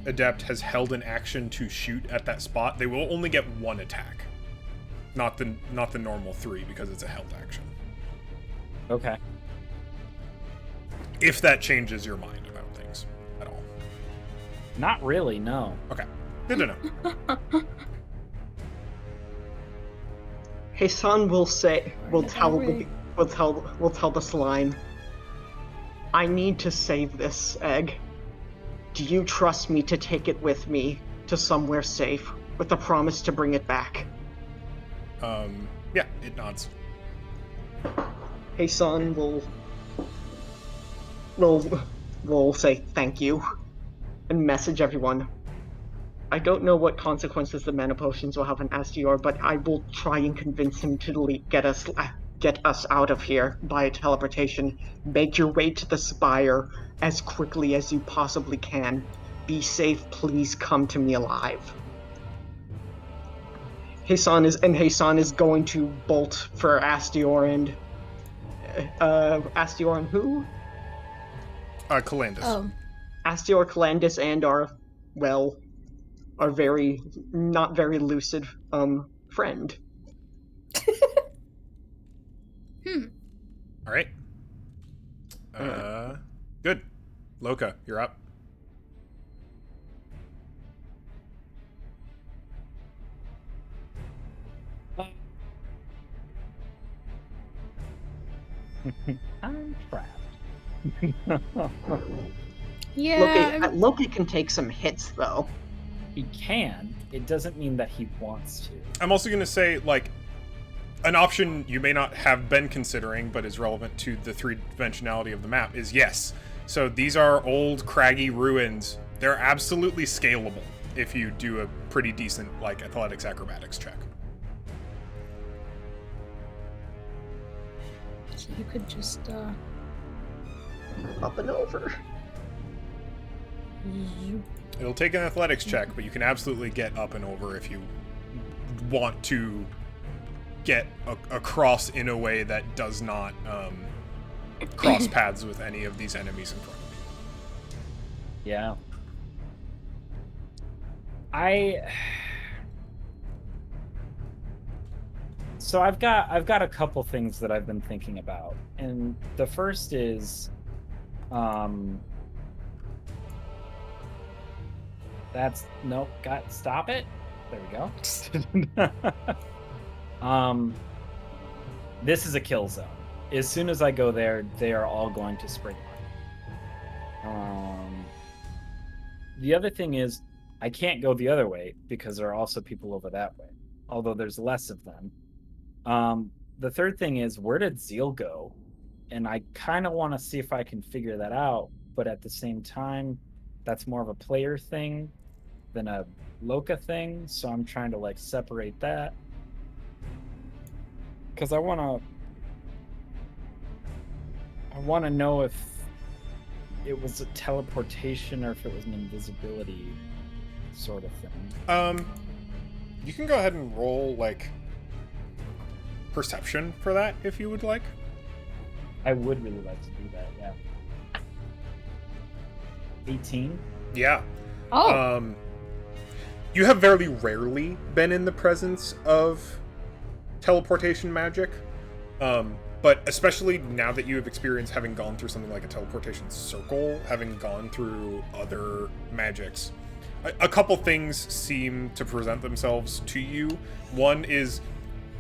adept has held an action to shoot at that spot. They will only get one attack. Not the normal 3 because it's a held action. Okay. If that changes your mind about things at all. Not really, no. Okay. Good to know. Hassan will tell the slime, I need to save this egg. Do you trust me to take it with me to somewhere safe with the promise to bring it back? Yeah, it nods. Hassan will say thank you and message everyone. I don't know what consequences the mana potions will have on Astior, but I will try and convince him to get us out of here by teleportation. Make your way to the spire as quickly as you possibly can. Be safe, please come to me alive. Hassan is going to bolt for Astior and Astior and who? Calandus. Oh, Astior, Calandus, and our not very lucid friend. All right. Good. Loka, you're up. I'm trapped. yeah. Loki can take some hits though. He can. It doesn't mean that he wants to. I'm also going to say, like, an option you may not have been considering, but is relevant to the three-dimensionality of the map, is yes. So these are old, craggy ruins. They're absolutely scalable if you do a pretty decent, like, athletics acrobatics check. So you could just, Up and over. It'll take an athletics check, but you can absolutely get up and over if you want to get across in a way that does not cross paths with any of these enemies in front of you. Yeah. So I've got a couple things that I've been thinking about. And the first is stop it. There we go. This is a kill zone. As soon as I go there, they are all going to spring on. The other thing is I can't go the other way because there are also people over that way, although there's less of them. The third thing is, where did Zeal go? And I kind of want to see if I can figure that out, but at the same time, that's more of a player thing than a Loka thing, so I'm trying to like separate that. Because I want to know if it was a teleportation or if it was an invisibility sort of thing. You can go ahead and roll, like, perception for that if you would like. I would really like to do that, yeah. 18? Yeah. Oh. You have very rarely been in the presence of teleportation magic, but especially now that you have experienced having gone through something like a teleportation circle, having gone through other magics, a couple things seem to present themselves to you. One is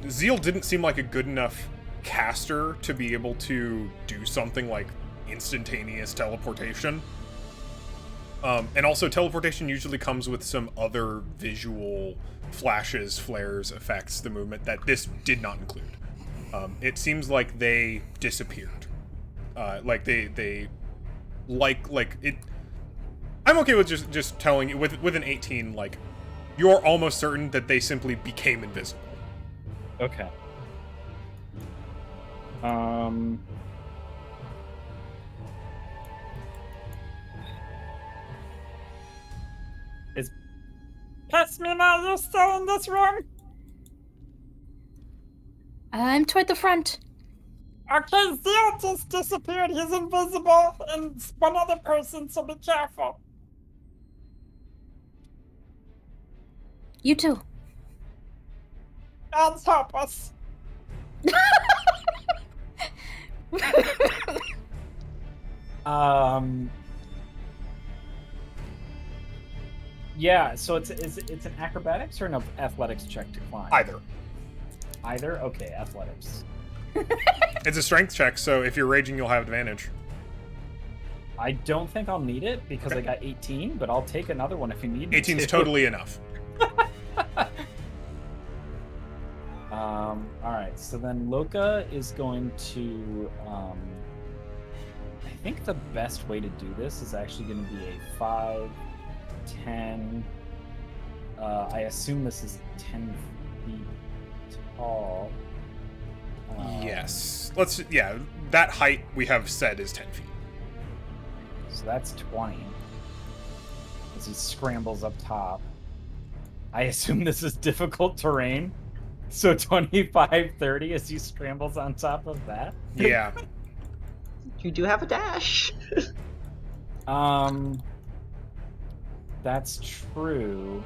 Zeal didn't seem like a good enough caster to be able to do something like instantaneous teleportation. And also, teleportation usually comes with some other visual flashes, flares, effects, the movement that this did not include. It seems like they disappeared. Like they like it. I'm okay with just telling you with an 18. Like, you're almost certain that they simply became invisible. Okay. Pasmina, you're still in this room? I'm toward the front. Okay, Zeal just disappeared. He's invisible, and one other person, so be careful. You too. God's help us. Yeah, so it's an acrobatics or an athletics check to climb? Either? Okay, athletics. It's a strength check, so if you're raging, you'll have advantage. I don't think I'll need it because I got 18, but I'll take another one if you need me 18 is to. totally enough. Alright, so then Loka is going to, I think the best way to do this is actually going to be a 5, 10, I assume this is 10 feet tall. Yes. That height we have said is 10 feet. So that's 20. As he scrambles up top. I assume this is difficult terrain. So 25, 30 as he scrambles on top of that. Yeah. You do have a dash. That's true.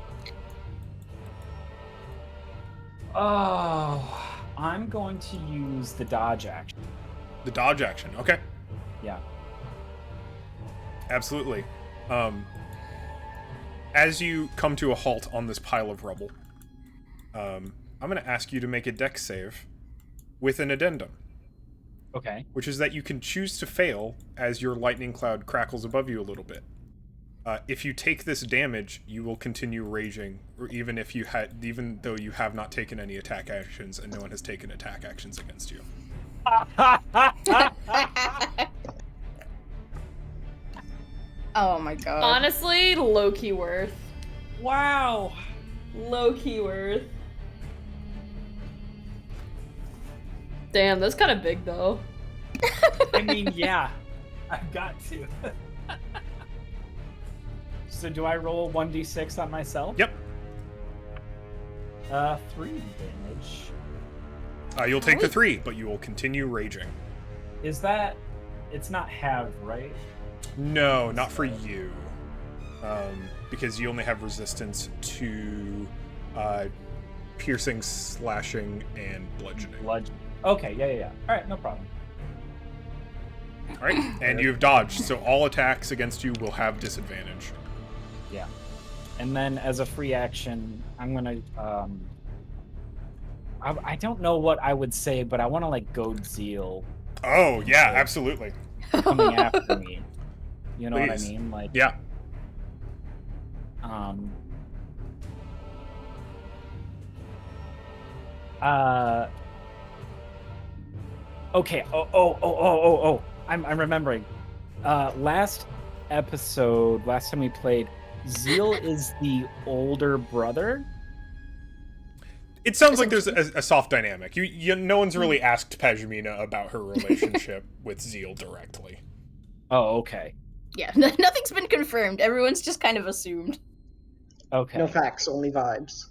Oh, I'm going to use the dodge action. The dodge action. Okay. Yeah. Absolutely. As you come to a halt on this pile of rubble, I'm going to ask you to make a dex save with an addendum. Okay. Which is that you can choose to fail as your lightning cloud crackles above you a little bit. If you take this damage, you will continue raging, or even though you have not taken any attack actions and no one has taken attack actions against you. Oh my god. Honestly, low-key worth. Wow. Low-key worth. Damn, that's kind of big, though. I mean, yeah. I've got to. So do I roll 1d6 on myself? Yep. 3 damage. You'll take the 3, but you will continue raging. Is that... It's not have, right? No, not for you. Because you only have resistance to piercing, slashing, and bludgeoning. Okay, yeah. Alright, no problem. Alright, and you've dodged, so all attacks against you will have disadvantage. Yeah. And then as a free action, I'm gonna, I don't know what I would say, but I want to, like, goad Zeal. Oh, yeah, absolutely. Coming after me. You know Please. what I mean? Like, yeah. Okay. Oh. I'm remembering. Last episode, last time we played, Zeal is the older brother. It sounds like there's a soft dynamic. No one's really asked Pajamina about her relationship with Zeal directly. Oh, okay. Yeah, nothing's been confirmed. Everyone's just kind of assumed. Okay. No facts, only vibes.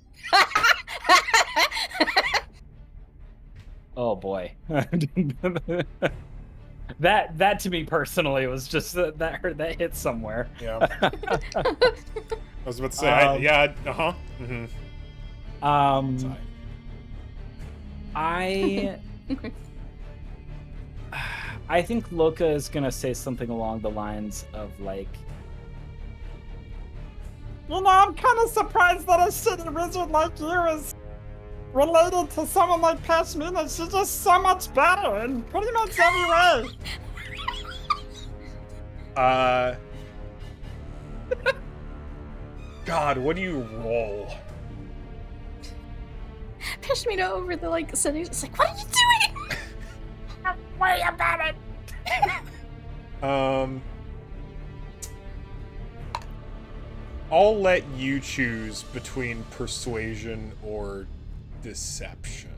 Oh boy. That to me personally was just that hit somewhere. Yeah. I was about to say, yeah, uh-huh. Mm-hmm. I think Loka is gonna say something along the lines of like, You know, I'm kind of surprised that a shitty wizard like you is related to someone like Pashmina. She's just so much better in pretty much every way. God, what do you roll? Pashmina over the settings. It's like, what are you doing? Don't worry about it. I'll let you choose between persuasion or deception.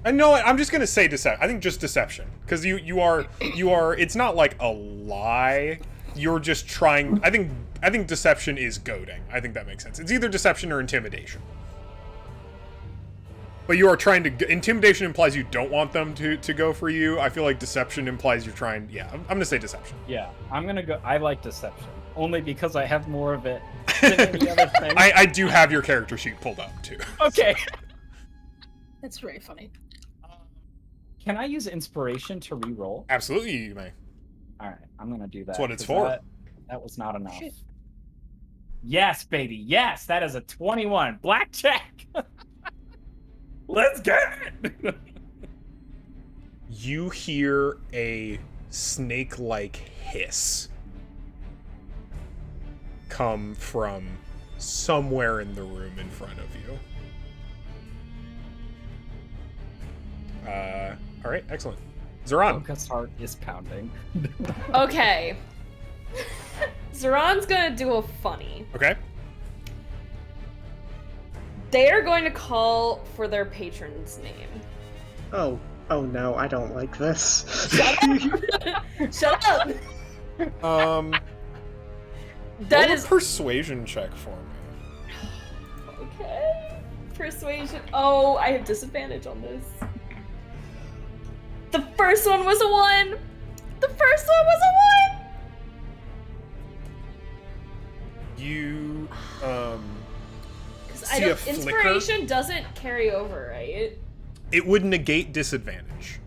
And no, I'm just gonna say deception. I think just deception, because you are. It's not like a lie. You're just trying. I think deception is goading. I think that makes sense. It's either deception or intimidation. But you are trying to. Intimidation implies you don't want them to go for you. I feel like deception implies you're trying. Yeah, I'm gonna say deception. yeah, I'm gonna go. I like deception only because I have more of it than any other thing. I do have your character sheet pulled up too. Okay. That's very funny. Can I use inspiration to re-roll? Absolutely, you may. All right, I'm gonna do that. That's what it's 'cause for. That was not enough. Shit. Yes, baby. Yes, that is a 21. Blackjack. Let's get it. You hear a snake-like hiss come from somewhere in the room in front of you. All right, excellent. Zoran. Lucas' heart is pounding. Okay. Zoran's gonna do a funny. Okay. They are going to call for their patron's name. Oh no, I don't like this. Shut up! Roll That a is persuasion check for me. okay. Persuasion. Oh, I have disadvantage on this. The first one was a 1. The first one was a 1. You Because see a flicker. inspiration doesn't carry over, right? It would negate disadvantage.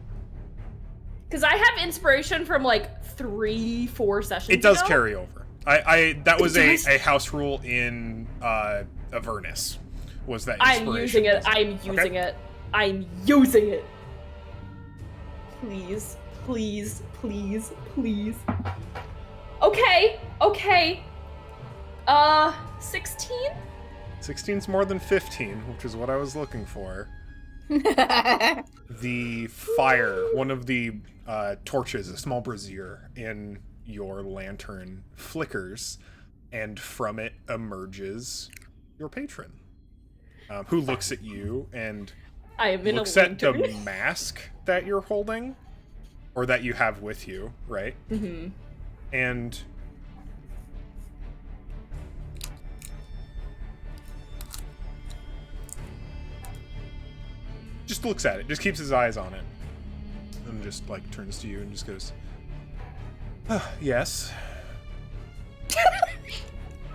Because I have inspiration from like 3-4 sessions It does ago. carry over. That was It a does? house rule in Avernus. Was that I'm inspiration using it. doesn't- I'm using it. I'm using it. Please, please, please, please. Okay, okay. 16? 16's more than 15, which is what I was looking for. The fire, one of the torches, a small brazier in your lantern flickers, and from it emerges your patron, who looks at you and I am in looks a at the lantern. mask that you're holding, or that you have with you, right? Mm-hmm. And just looks at it, just keeps his eyes on it, and just like turns to you and just goes, yes.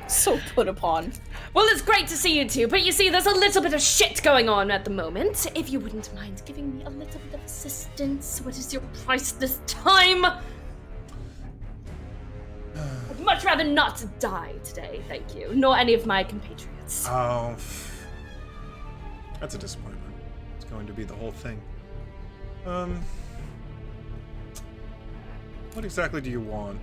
So put upon. Well, it's great to see you two, but you see, there's a little bit of shit going on at the moment. If you wouldn't mind giving me a little bit of assistance, what is your price this time? I'd much rather not die today, thank you, nor any of my compatriots. Oh, that's a disappointment. It's going to be the whole thing. What exactly do you want?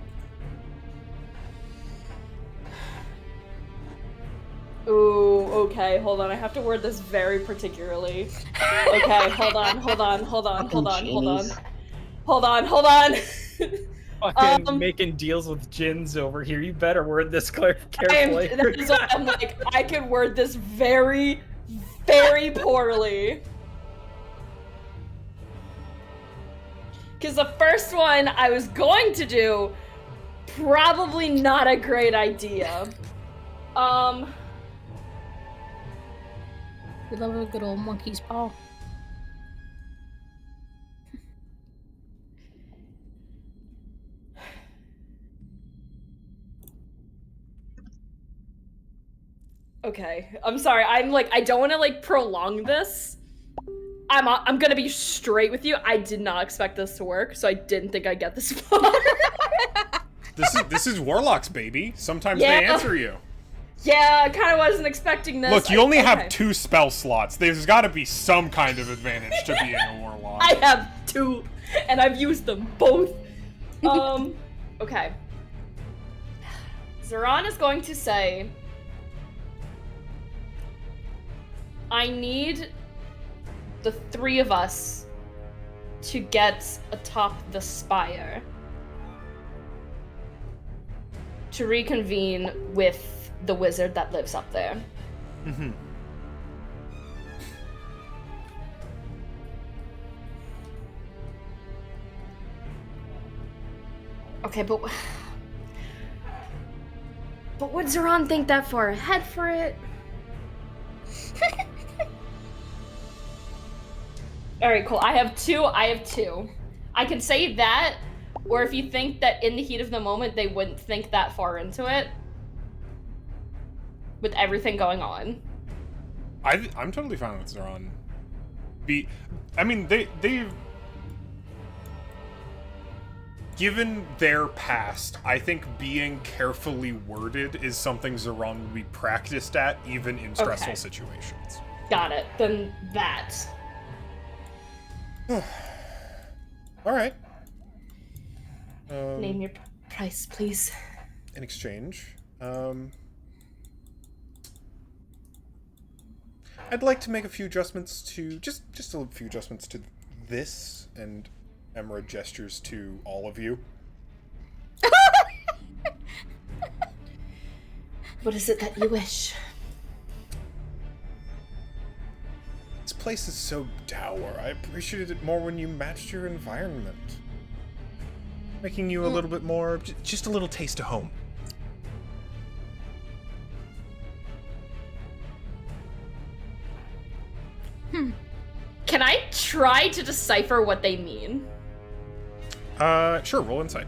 Ooh, okay, hold on. I have to word this very particularly. Okay, hold on. Fucking making deals with gins over here. You better word this carefully. That's what I'm like, I can word this very, very poorly. Because the first one I was going to do, probably not a great idea. We love a good old monkey's paw. Okay, I'm sorry. I'm like, I don't want to like prolong this. I'm gonna be straight with you. I did not expect this to work, so I didn't think I'd get this far. This is Warlocks, baby. Sometimes Yeah. they answer you. Yeah, I kind of wasn't expecting this. Look, you only have Okay. 2 spell slots. There's got to be some kind of advantage to being a Warlock. I have 2, and I've used them both. Okay. Zoran is going to say, I need the 3 of us to get atop the spire to reconvene with the wizard that lives up there. Mm-hmm. Okay, but would Zoran think that far ahead for it? Alright, cool. I have two. I can say that, or if you think that in the heat of the moment they wouldn't think that far into it, with everything going on. I'm totally fine with Zoran. I mean, given their past, I think being carefully worded is something Zoran would be practiced at, even in stressful situations. Got it. Then that. All right. Name your price, please. In exchange, I'd like to make a few adjustments to just a few adjustments to this, and Emra gestures to all of you. What is it that you wish? This place is so dour. I appreciated it more when you matched your environment. Making you a little bit more, just a little taste of home. Can I try to decipher what they mean? Sure, roll insight.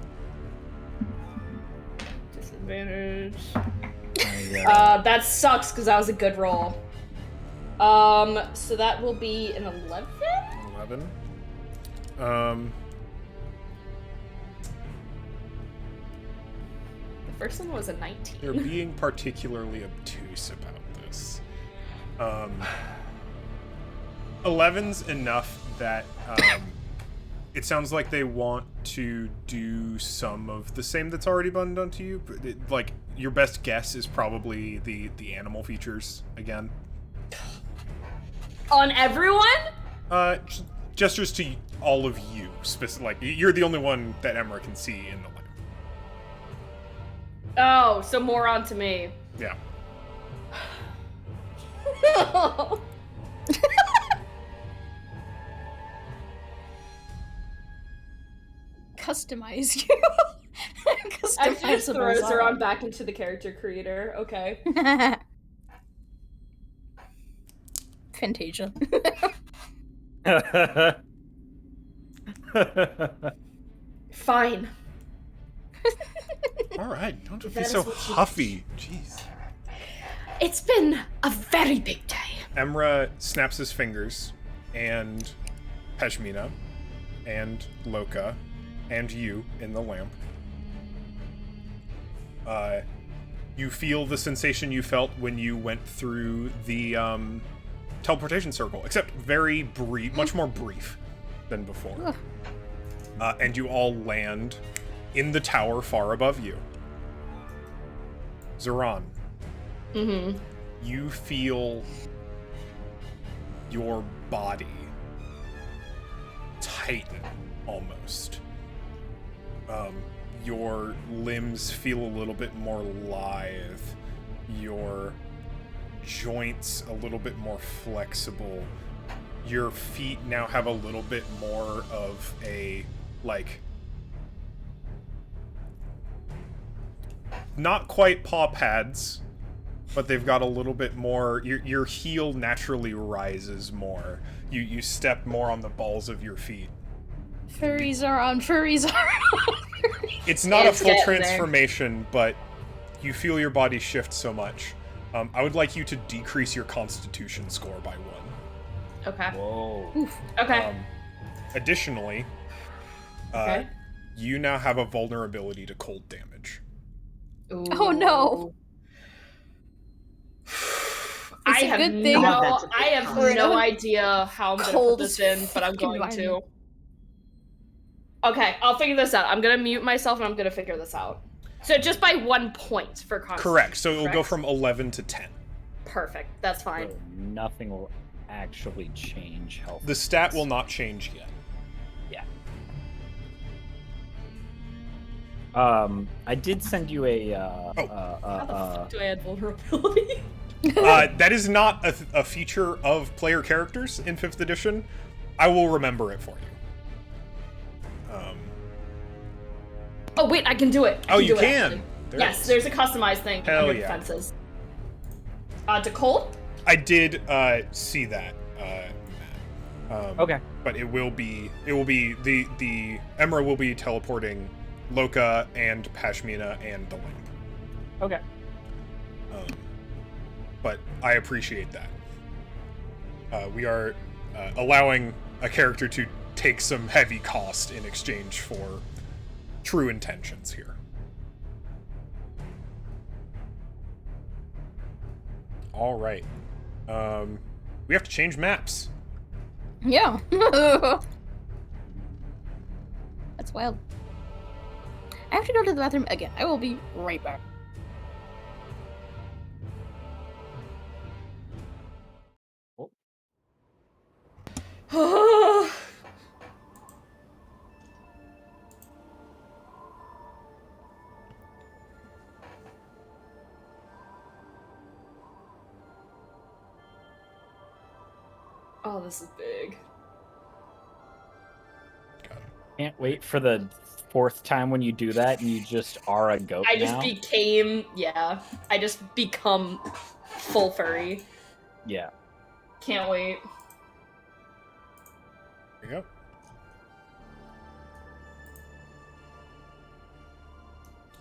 Disadvantage. That sucks because that was a good roll. So that will be an 11? 11. The first one was a 19. They're being particularly obtuse about this. 11's enough that it sounds like they want to do some of the same that's already been done to you. But like, your best guess is probably the animal features again. On everyone? Gestures to all of you. Like, you're the only one that Emra can see in the lamp. Oh, so more on to me. Yeah. Customize you. I just throws her on back into the character creator. Okay. Fantasia. Fine. All right, don't be so huffy. Jeez. It's been a very big day. Emra snaps his fingers, and Peshmina, and Loka, and you in the lamp. You feel the sensation you felt when you went through the teleportation circle, except very brief, much more brief than before. And you all land in the tower far above you. Zoran. Mm-hmm. You feel your body tighten almost. Your limbs feel a little bit more lithe. Your joints a little bit more flexible. Your feet now have a little bit more of a, like, not quite paw pads, but they've got a little bit more. Your heel naturally rises more. You step more on the balls of your feet. Furries are on. Furries are on. It's not It's a full getting transformation, but you feel your body shift so much. I would like you to decrease your Constitution score by 1. Okay. Whoa. Oof. Okay. Additionally, Okay. you now have a vulnerability to cold damage. Oh, no. I It's a have good thing. I have We're in no a idea how I'm gonna put cold this in, but I'm going to. environment. Okay, I'll figure this out. I'm gonna mute myself and I'm gonna figure this out. So just by 1 point for Constitution. Correct. So it'll go correct? from 11 to 10. Perfect. That's fine. So nothing will actually change health. The stat will not change yet. I did send you a. How the fuck do I add vulnerability? That is not a feature of player characters in 5th edition. I will remember it for you. Oh wait, I can do it. Oh, you do it, can? actually. There it Yes, is. there's a customized thing Hell under yeah. defenses. To cold? I did see that, Matt. Okay. But it will be the Emra will be teleporting Loka and Pashmina and the lamp. Okay. But I appreciate that. We are allowing a character to take some heavy cost in exchange for true intentions here. All right. We have to change maps. Yeah. That's wild. I have to go to the bathroom again. I will be right back. Oh, this is big. Can't wait for the 4th time when you do that and you just are a goat I just now. became, I just become full furry. Yeah. Can't wait. There you go.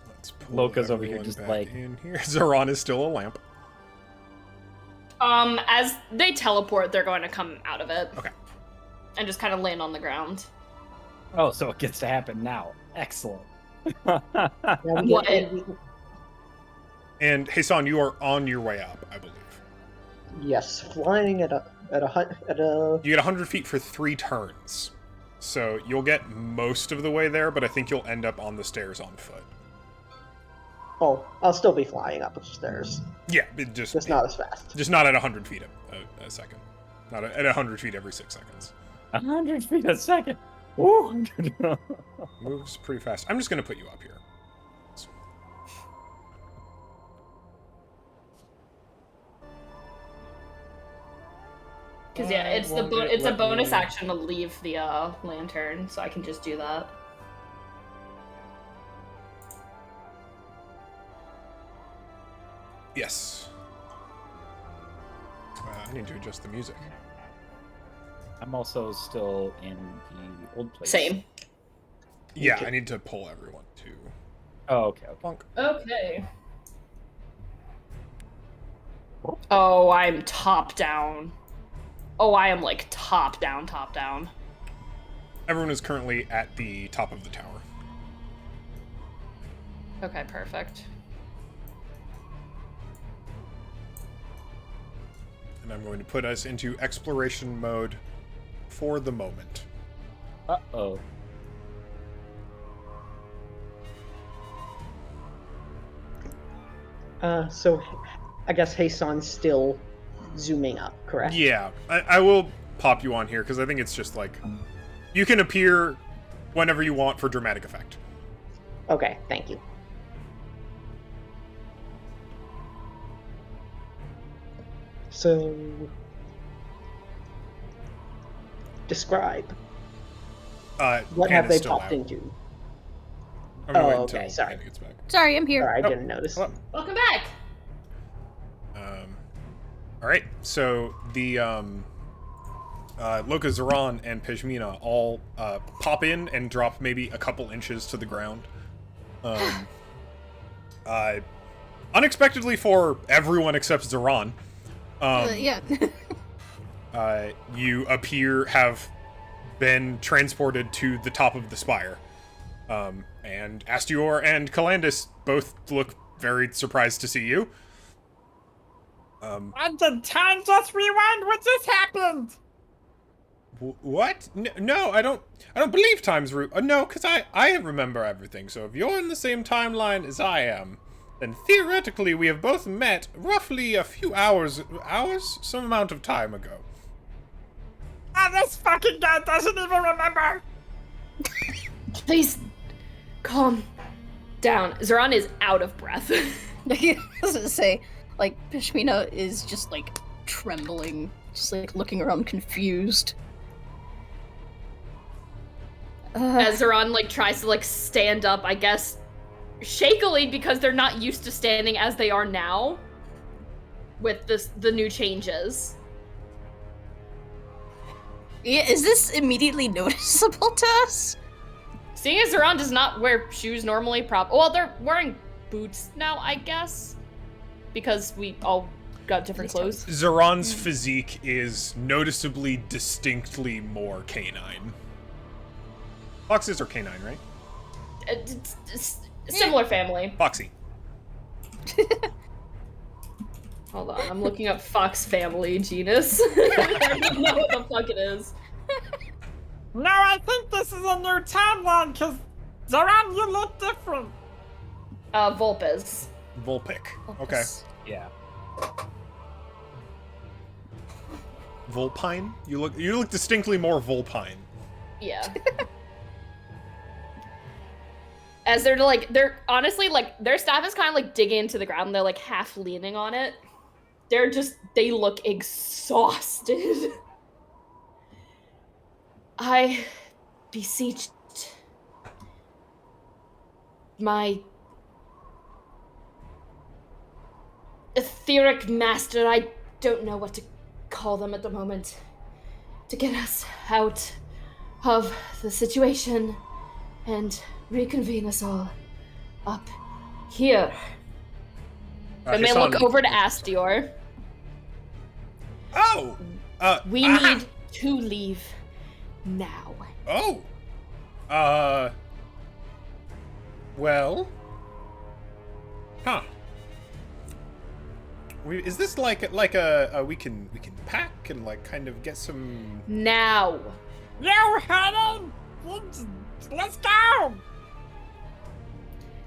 Let's pull Loka's over here everyone just back like... in here. Zoran is still a lamp. As they teleport, they're going to come out of it. Okay. And just kind of land on the ground. Oh, so it gets to happen now. Excellent. What? And Hasan, you are on your way up, I believe. Yes, flying at a. You get 100 feet for 3 turns. So you'll get most of the way there, but I think you'll end up on the stairs on foot. Oh, I'll still be flying up the stairs. Yeah, it just not as fast. Just not at 100 feet a second. Not at 100 feet every 6 seconds. 100 feet a second. Ooh. Moves pretty fast. I'm just going to put you up here. Because it's a bonus action to leave the lantern, so I can just do that. Yes. I need to adjust the music. I'm also still in the old place. Same. Yeah, I need to pull everyone to. Oh, okay. Plunk. Okay. Oh, I'm top down. Oh, I am like top down, top down. Everyone is currently at the top of the tower. Okay, perfect. And I'm going to put us into exploration mode for the moment. Uh-oh. So I guess Hasan's still zooming up, correct? Yeah, I will pop you on here because I think it's just like you can appear whenever you want for dramatic effect. Okay, thank you. So, describe. What Pan have is they still popped out. into? I'm gonna wait okay, until sorry. Pan gets back. Sorry, I'm here. Sorry, I Oh, didn't notice. hello. Welcome back. All right, so the Loka, Zoran, and Pejmina all pop in and drop maybe a couple inches to the ground. Unexpectedly for everyone except Zoran. Yeah. You have been transported to the top of the spire. And Astior and Calandis both look very surprised to see you. And did time just rewind when this happened? What? No, I don't believe time's no, because I remember everything. So if you're in the same timeline as I am, then theoretically we have both met roughly a few hours, some amount of time ago. Oh, this fucking guy doesn't even remember. Please, calm down. Zoran is out of breath. I was gonna say, like, Pashmina is just, like, trembling, just, like, looking around confused. As Zoran, like, tries to, like, stand up, I guess, shakily because they're not used to standing as they are now with the new changes. Yeah, is this immediately noticeable to us? Seeing as Zoran does not wear shoes normally, well, they're wearing boots now, I guess, because we all got different clothes. Zoran's physique is noticeably, distinctly more canine. Foxes are canine, right? Similar family. Foxy. Hold on, I'm looking up fox family genus. I don't know what the fuck it is. No, I think this is a new timeline, because Zoran, you look different. Vulpes. Vulpic. Okay. Yeah. Vulpine? You look distinctly more vulpine. Yeah. As they're honestly, like, their staff is kind of like digging into the ground. They're like half leaning on it. They look exhausted. I beseech my etheric master, I don't know what to call them at the moment, to get us out of the situation and reconvene us all up here. And they look over to Astior. Oh! We need to leave now. Oh! Well... Huh. Is this like a we can pack and like kind of get some... Now! Yo, honey! Let's go!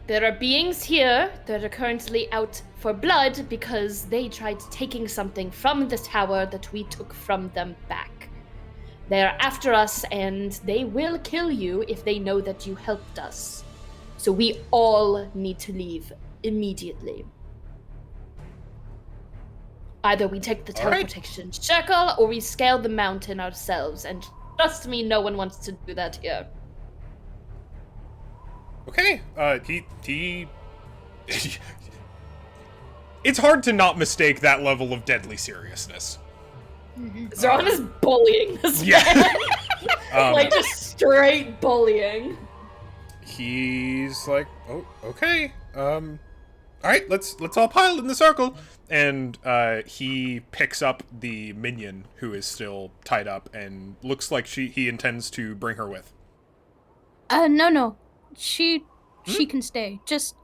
There are beings here that are currently out for blood because they tried taking something from the tower that we took from them back. They are after us and they will kill you if they know that you helped us. So we all need to leave immediately. Either we take the teleportation circle or we scale the mountain ourselves, and trust me, no one wants to do that here. Okay, he... It's hard to not mistake that level of deadly seriousness. Zoran is bullying this man. Like, just straight bullying. He's like, oh, okay, alright, let's all pile in the circle. And, he picks up the minion who is still tied up and looks like he intends to bring her with. No. She can stay. Just...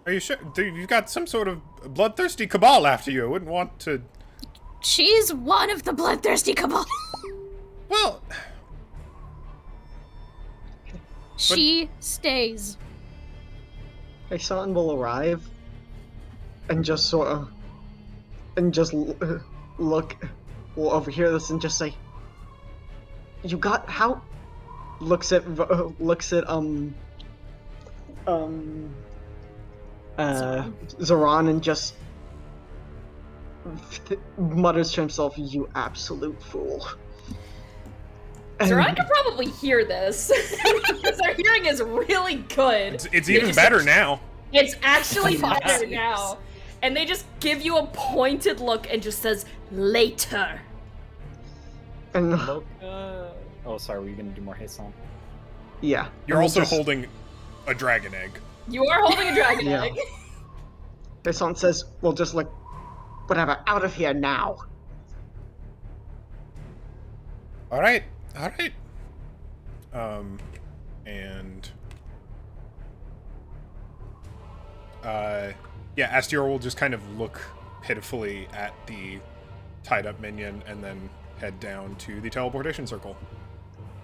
Are you sure? You've got some sort of bloodthirsty cabal after you. I wouldn't want to... She's one of the bloodthirsty cabal. Well... She stays. Hassan will arrive and just sort of... and just look... will overhear this and just say... You got... how... Looks at Zoran and just mutters to himself, "You absolute fool." Zoran can probably hear this because our hearing is really good. It's even better now. It's actually better now. And they just give you a pointed look and just says, later. And oh, sorry, were you gonna do more Hassan? yeah. You're also holding a dragon egg. You are holding a dragon egg. Hassan says, "We'll just like, whatever, out of here now." All right. And yeah, Astior will just kind of look pitifully at the tied-up minion and then head down to the teleportation circle.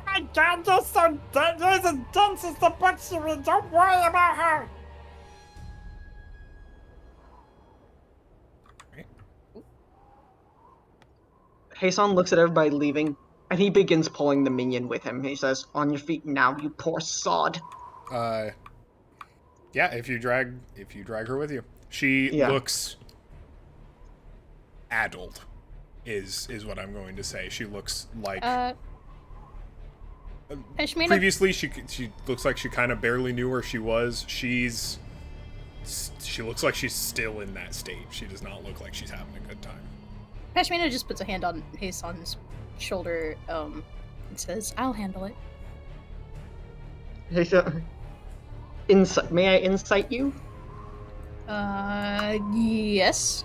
My God, you're so dense as dense as the book she read. Don't worry about her. Hassan looks at everybody leaving, and he begins pulling the minion with him. He says, "On your feet now, you poor sod." Yeah, if you drag her with you. She looks addled, is what I'm going to say. She looks like previously she looks like she kind of barely knew where she was. She looks like she's still in that state. She does not look like she's having a good time. Pashmina just puts a hand on Hassan's shoulder and says, "I'll handle it." Hassan, may I insight you? Yes.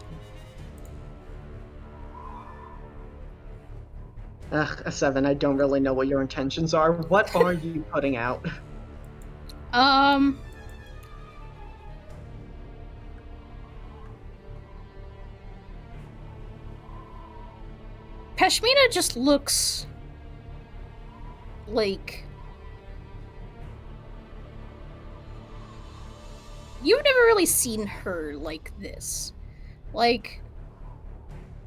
Ugh, a 7. I don't really know what your intentions are. What are you putting out? Um. Pashmina just looks like you've never really seen her like this. Like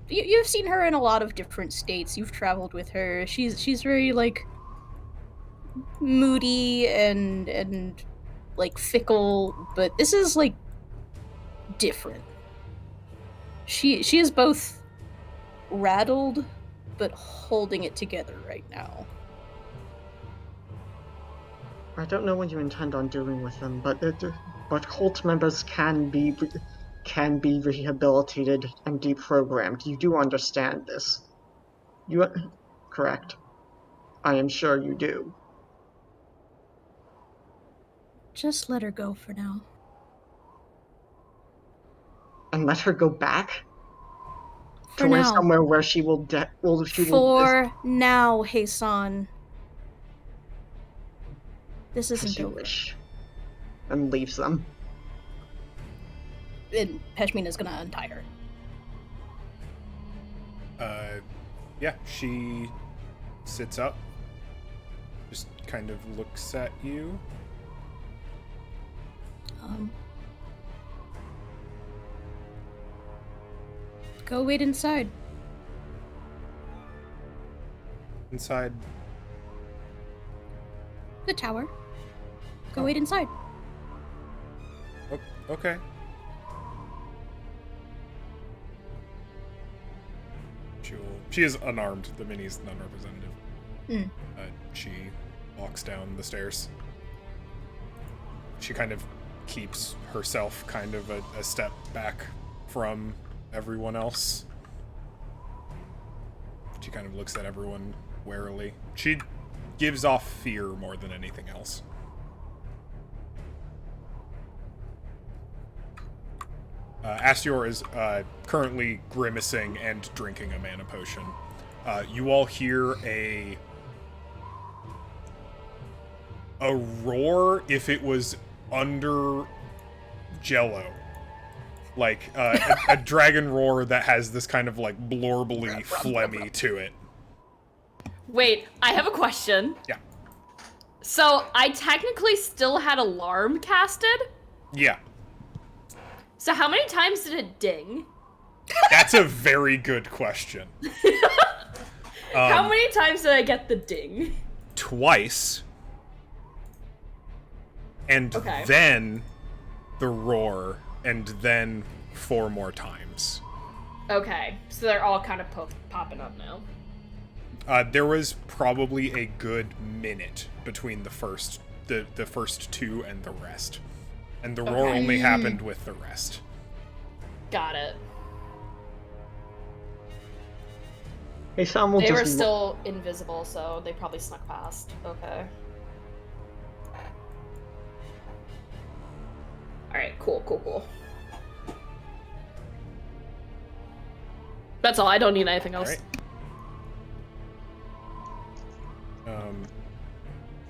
you've seen her in a lot of different states. You've traveled with her. She's very like moody and like fickle, but this is like different. She is both rattled but holding it together right now. I don't know what you intend on doing with them, but cult members can be rehabilitated and deprogrammed. You do understand this. You correct? I am sure you do. Just let her go for now. And let her go back For to where now. somewhere where she will For now, Heisan. This as isn't you over. wish, and leaves them. And Pashmina's gonna untie her. Yeah, she sits up, just kind of looks at you. Go wait inside. Inside. The tower. Go wait inside. Oh, okay. She is unarmed. The mini's non-representative. She walks down the stairs. She kind of keeps herself kind of a step back from everyone else. She kind of looks at everyone warily. She gives off fear more than anything else. Astior is currently grimacing and drinking a mana potion. You all hear a roar if it was under Jello. Like a dragon roar that has this kind of like blorbly, phlegmy to it. Wait, I have a question. Yeah. So I technically still had alarm casted? Yeah. So how many times did it ding? That's a very good question. How many times did I get the ding? Twice. And Okay. then the roar, and then 4 more times. Okay, so they're all kind of popping up now. There was probably a good minute between the first 2 and the rest. And the roar Okay. only happened with the rest. Got it. Hey, Sam will They just were still invisible, so they probably snuck past. Okay. Alright, cool. That's all, I don't need anything else. Alright.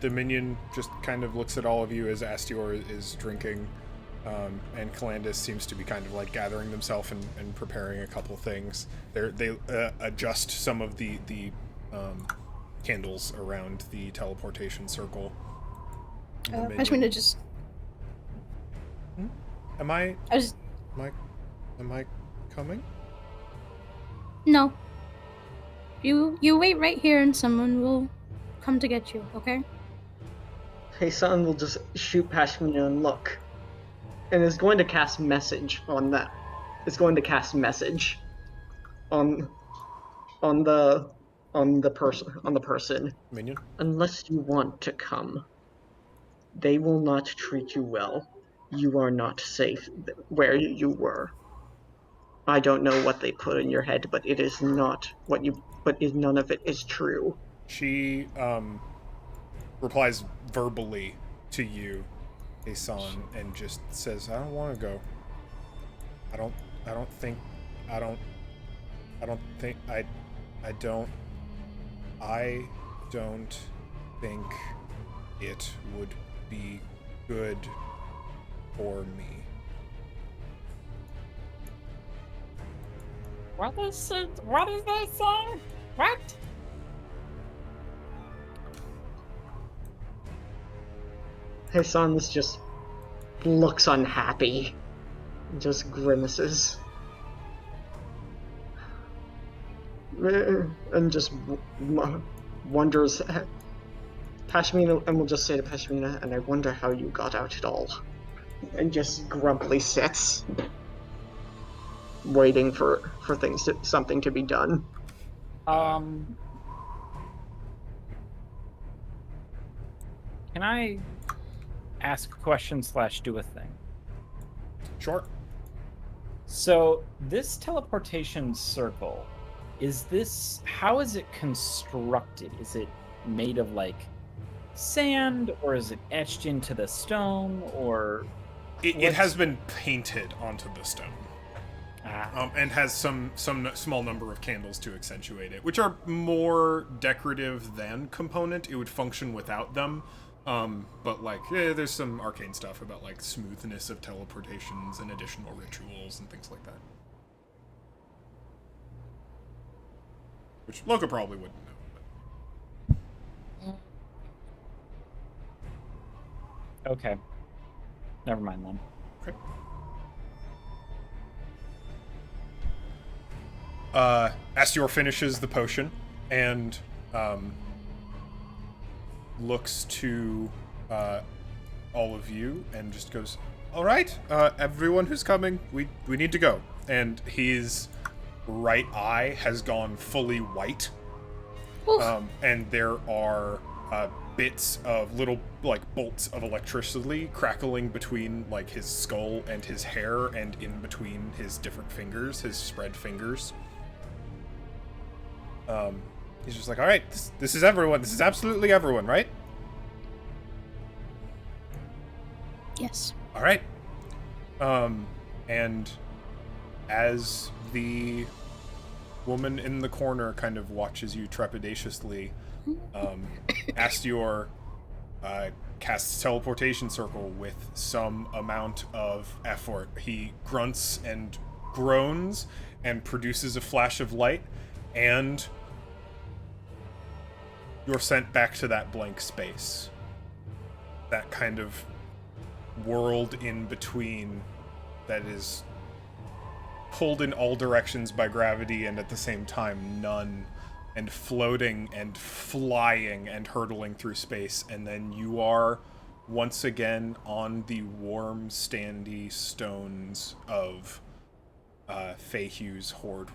The minion just kind of looks at all of you as Astior is drinking, and Calandis seems to be kind of like gathering themselves and preparing a couple things. They adjust some of the candles around the teleportation circle. Pashmina just... Am I I just... Am I coming? No. You wait right here and someone will come to get you, okay? Heisan will just shoot Pashmina and look. And is going to cast message on that. It's going to cast message on the person. Minion? Unless you want to come, they will not treat you well. You are not safe where you were. I don't know what they put in your head, but it is not what you. But none of it is true. She replies verbally to you, Heisan, and just says, "I don't want to go. I don't think it would be good for me. What is they saying? What? Hassan just looks unhappy. Just grimaces. And just wonders. Pashmina, and we'll just say to Pashmina, and I wonder how you got out at all. And just grumpily sits, waiting for something to be done. Can I ask a question / do a thing? Sure. So this teleportation circle, how is it constructed? Is it made of like sand, or is it etched into the stone, or it has been painted onto the stone. And has some small number of candles to accentuate it, which are more decorative than component. It would function without them. But like, there's some arcane stuff about like smoothness of teleportations and additional rituals and things like that. Which Loka probably wouldn't know. But... Okay. Never mind then. Okay. Astior finishes the potion and looks to all of you and just goes, "All right, everyone who's coming, we need to go." And his right eye has gone fully white, and there are bits of little like bolts of electricity crackling between like his skull and his hair, and in between his different fingers, his spread fingers. He's just like, all right, this is everyone. This is absolutely everyone, right? Yes. All right. And as the woman in the corner kind of watches you trepidatiously, Astior casts teleportation circle with some amount of effort. He grunts and groans and produces a flash of light, and you're sent back to that blank space. That kind of world in between that is pulled in all directions by gravity and at the same time none, and floating and flying and hurtling through space, and then you are once again on the warm, standy stones of Feyhu's Horde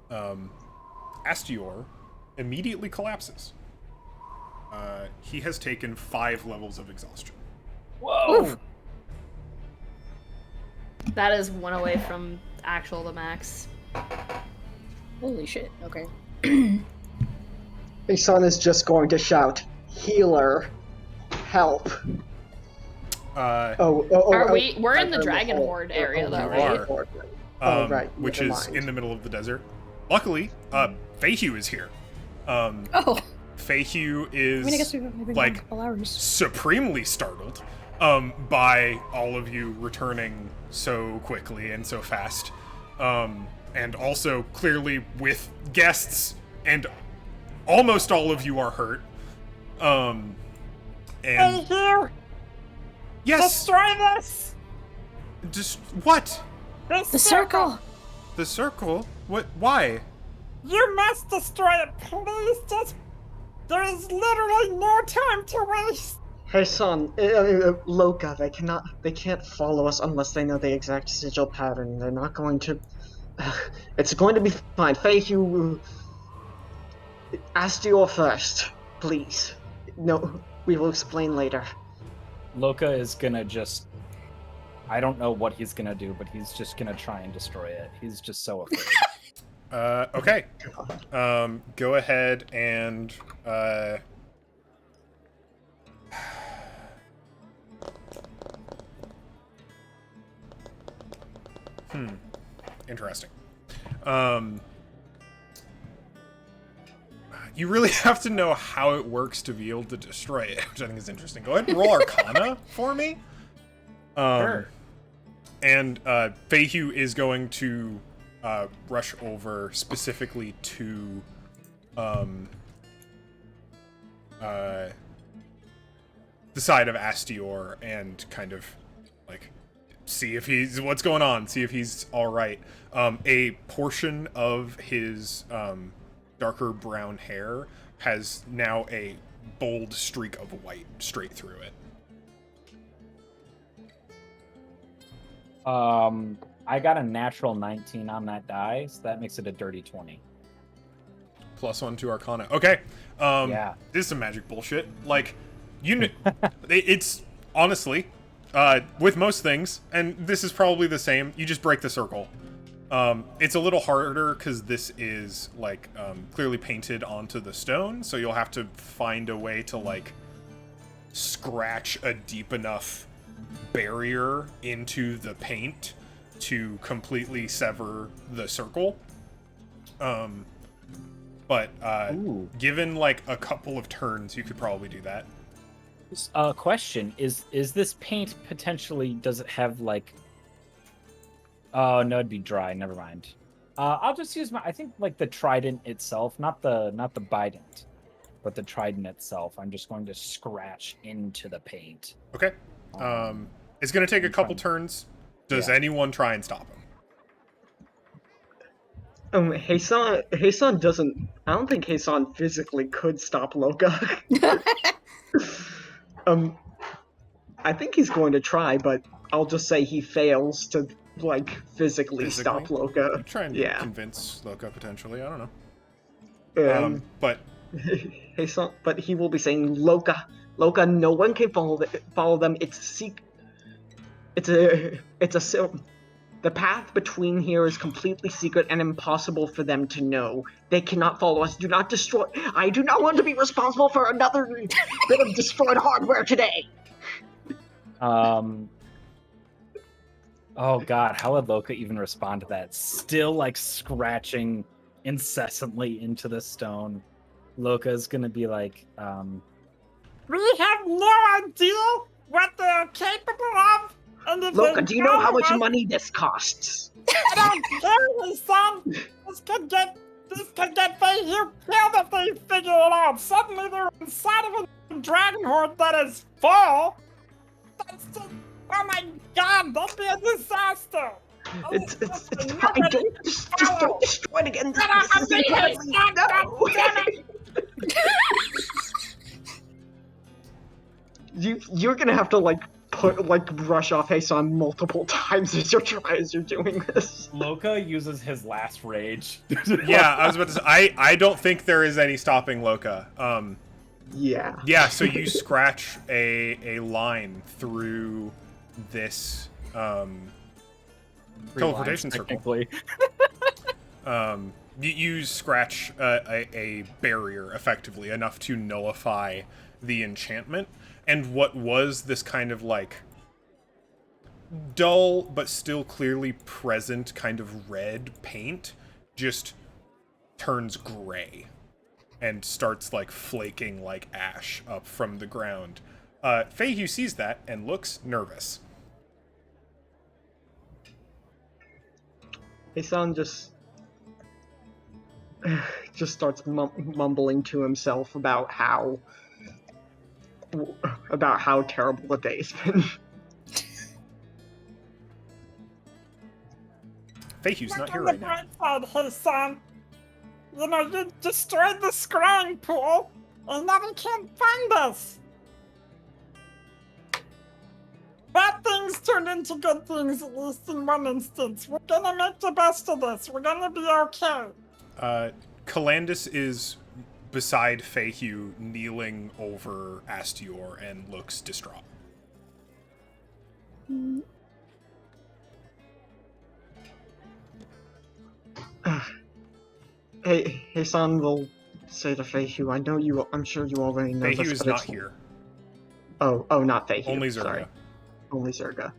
room. Astior immediately collapses. He has taken 5 levels of exhaustion. Whoa! Oof. That is 1 away from the max. Holy shit. Okay. Hassan is just going to shout, "Healer, help!" We're in the Dragon Horde area, though, right? Right. Which Never is mind. in the middle of the desert. Luckily, Feyhu is here. Oh. Feyhu I mean, I guess is we've been like a couple hours. supremely startled by all of you returning so quickly and so fast, and also clearly with guests, and almost all of you are hurt. And Hey, here! yes, Destroy this! just what? The circle! The circle? What? Why? You must destroy it, please! Just... There is literally no time to waste! Hassan, Loka, they can't follow us unless they know the exact sigil pattern. They're not going to... It's going to be fine. Feyhu, Astior first, please. No, we will explain later. Loka is gonna just... I don't know what he's gonna do, but he's just gonna try and destroy it. He's just so afraid. Okay. Go ahead and interesting. You really have to know how it works to be able to destroy it, which I think is interesting. Go ahead and roll Arcana for me. Sure. And Feihu is going to rush over specifically to the side of Astior and kind of like see if he's what's going on, see if he's all right. A portion of his darker brown hair has now a bold streak of white straight through it. I got a natural 19 on that die, so that makes it a dirty 20. +1 to Arcana. Okay. Yeah. This is some magic bullshit. Like, it's honestly, with most things, and this is probably the same, you just break the circle. It's a little harder because this is, like, clearly painted onto the stone, so you'll have to find a way to, like, scratch a deep enough barrier into the paint to completely sever the circle. But given like a couple of turns, you could probably do that. Question is this paint potentially, does it have like, oh no, it'd be dry, never mind. I'll just use I think like the trident itself, not the bident, but the trident itself. I'm just going to scratch into the paint. Okay. It's going to take a couple turns. Does anyone try and stop him? Heisan doesn't. I don't think Heisan physically could stop Loka. I think he's going to try, but I'll just say he fails to like physically stop Loka. You try and convince Loka potentially. I don't know. But Heisan, but he will be saying, Loka, no one can follow them. The path between here is completely secret and impossible for them to know. They cannot follow us. Do not destroy. I do not want to be responsible for another bit of destroyed hardware today. Oh god, how would Loka even respond to that? Still like scratching incessantly into the stone. Loka's gonna be like, We have no idea what they're capable of. And if Loka, do you know how much money this costs? I don't care, son. This could get Feihu killed if they figure it out. Suddenly they're inside of a dragon horde that is full. That's just, oh my god, that'd be a disaster. It's fine. Just don't destroy it again. This is incredibly no. You're gonna have to brush off Heisan multiple times as you're doing this. Loka uses his last rage. Yeah, I was about to say, I don't think there is any stopping Loka. Yeah. Yeah, so you scratch a line through this teleportation circle. You scratch a barrier effectively enough to nullify the enchantment, and what was this kind of like dull but still clearly present kind of red paint just turns gray and starts like flaking like ash up from the ground. Feihu sees that and looks nervous. Heisan just starts mumbling to himself about how terrible the day's been. Feihu's not here on right the now. bright side, Heisan, you know, you destroyed the scrying pool, and now they can't find us. Bad things turned into good things, at least in one instance. We're gonna make the best of this. We're gonna be okay. Calandus is beside Feihu, kneeling over Astior, and looks distraught. Heisan will say to Feihu, I'm sure you already know Feihu this, is but not here. Oh, not Feihu. Only Zerga. Sorry. Only Zerga.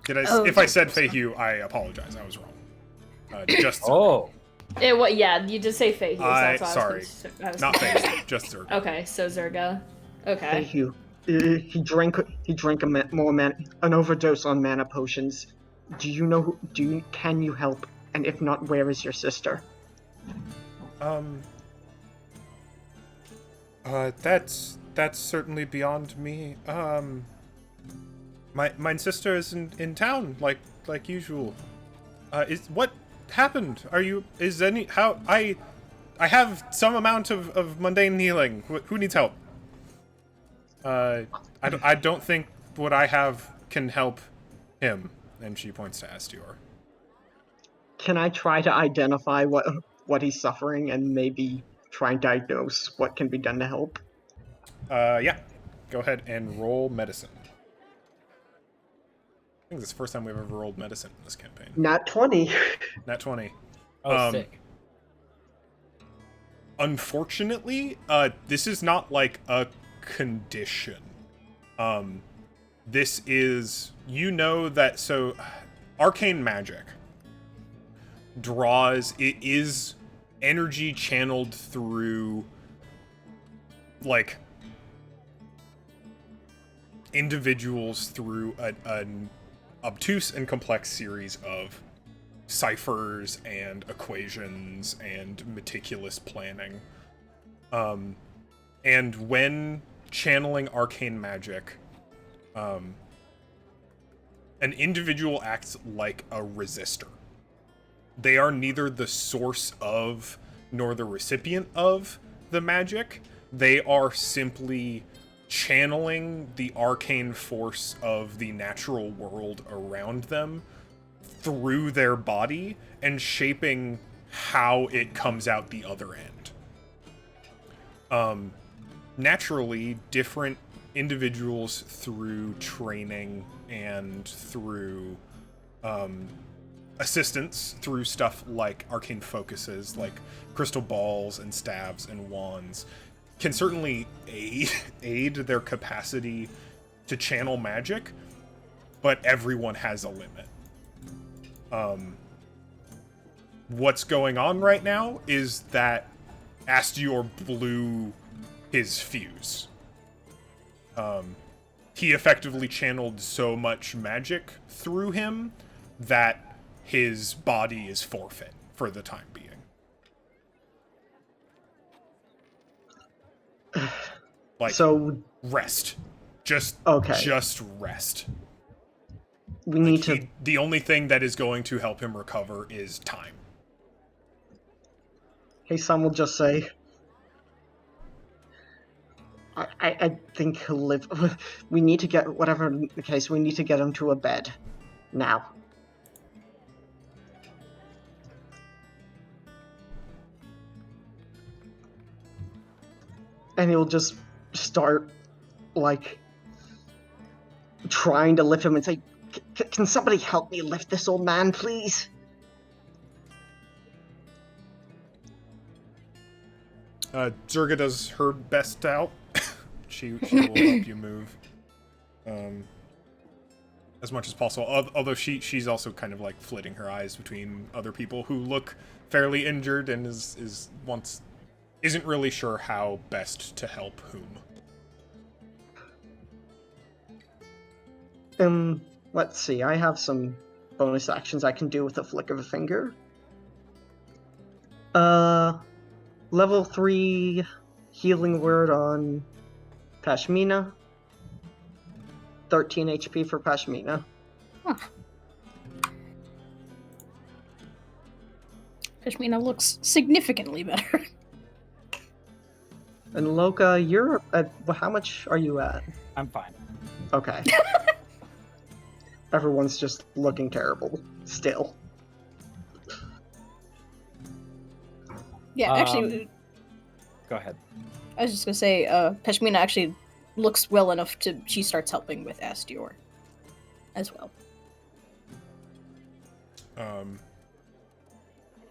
If I said Feihu, I apologize. I was wrong. Just Oh. Yeah, you did say Fahey, so that's why Sorry. I was Not confused. Fahey, just Zerga. Okay, so Zerga. Okay. Hey, Hugh. He drank an overdose on mana potions. Do you know? Can you help? And if not, where is your sister? That's certainly beyond me. My sister is in town, like usual. Is what happened? I have some amount of mundane healing. Who needs help? I don't think what I have can help him. And she points to Astior. Can I try to identify what he's suffering and maybe try and diagnose what can be done to help? Yeah. Go ahead and roll medicine. I think this is the first time we've ever rolled medicine in this campaign. Nat 20. Nat 20. Oh, sick. Unfortunately, this is not like a condition. This is, so arcane magic it is energy channeled through like individuals through an obtuse and complex series of ciphers and equations and meticulous planning. And when channeling arcane magic, an individual acts like a resistor. They are neither the source of nor the recipient of the magic. They are simply channeling the arcane force of the natural world around them through their body and shaping how it comes out the other end. Naturally, different individuals through training and through assistance through stuff like arcane focuses, like crystal balls and staves and wands, can certainly aid their capacity to channel magic, but everyone has a limit. What's going on right now is that Astior blew his fuse. He effectively channeled so much magic through him that his body is forfeit for the time being. Like, so rest. Just rest. We need to. The only thing that is going to help him recover is time. Hey, Sam will just say, I think he'll live. We need to get, whatever the case, we need to get him to a bed. Now. And he'll just start, like, trying to lift him and say, can somebody help me lift this old man, please? Zerga does her best to help. She will help you move as much as possible. Although she's also kind of like flitting her eyes between other people who look fairly injured and isn't really sure how best to help whom. Let's see. I have some bonus actions I can do with a flick of a finger. Level 3 healing word on Pashmina. 13 HP for Pashmina. Huh. Pashmina looks significantly better. And Loka, you're at, how much are you at? I'm fine. Okay. Everyone's just looking terrible still. Yeah, actually, go ahead. I was just gonna say, Pashmina actually looks well enough to. She starts helping with Astior as well.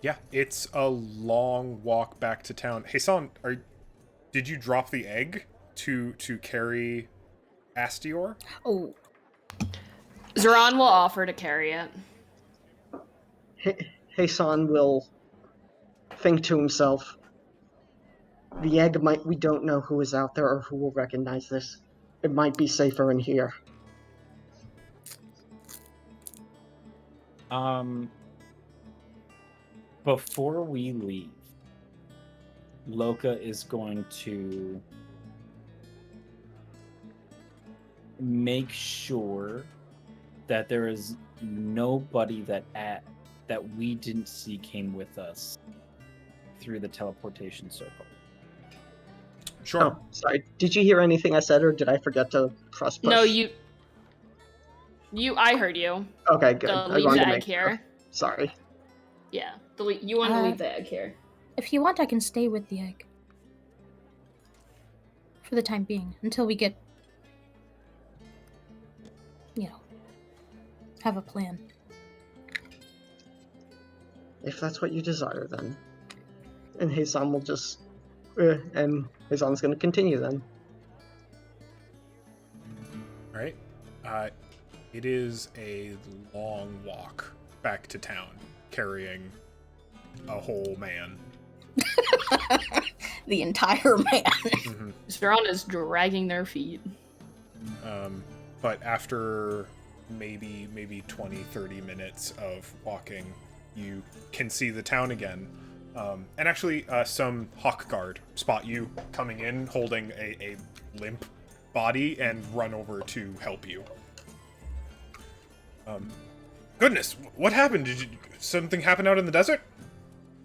Yeah, it's a long walk back to town. Hey, Son, did you drop the egg to carry Astior? Oh, Zeron will offer to carry it. Heisan will think to himself, the egg might, we don't know who is out there or who will recognize this. It might be safer in here. Before we leave, Loka is going to make sure that there is nobody that we didn't see came with us through the teleportation circle. Sure. Oh, sorry. Did you hear anything I said, or did I forget to press push? No, I heard you. Okay, good. To I leave wanted the to egg make here. sure. Sorry. Yeah, you want to leave the egg here. If you want, I can stay with the egg. For the time being, until we get, have a plan. If that's what you desire, then. And Heisan will just... and Heisan's gonna continue, then. Right. It is a long walk back to town, carrying a whole man. The entire man. Mm-hmm. Zeron is dragging their feet. But after maybe 20, 30 minutes of walking, you can see the town again. And actually, some hawk guard spot you coming in, holding a limp body, and run over to help you. Goodness, what happened? Did something happen out in the desert?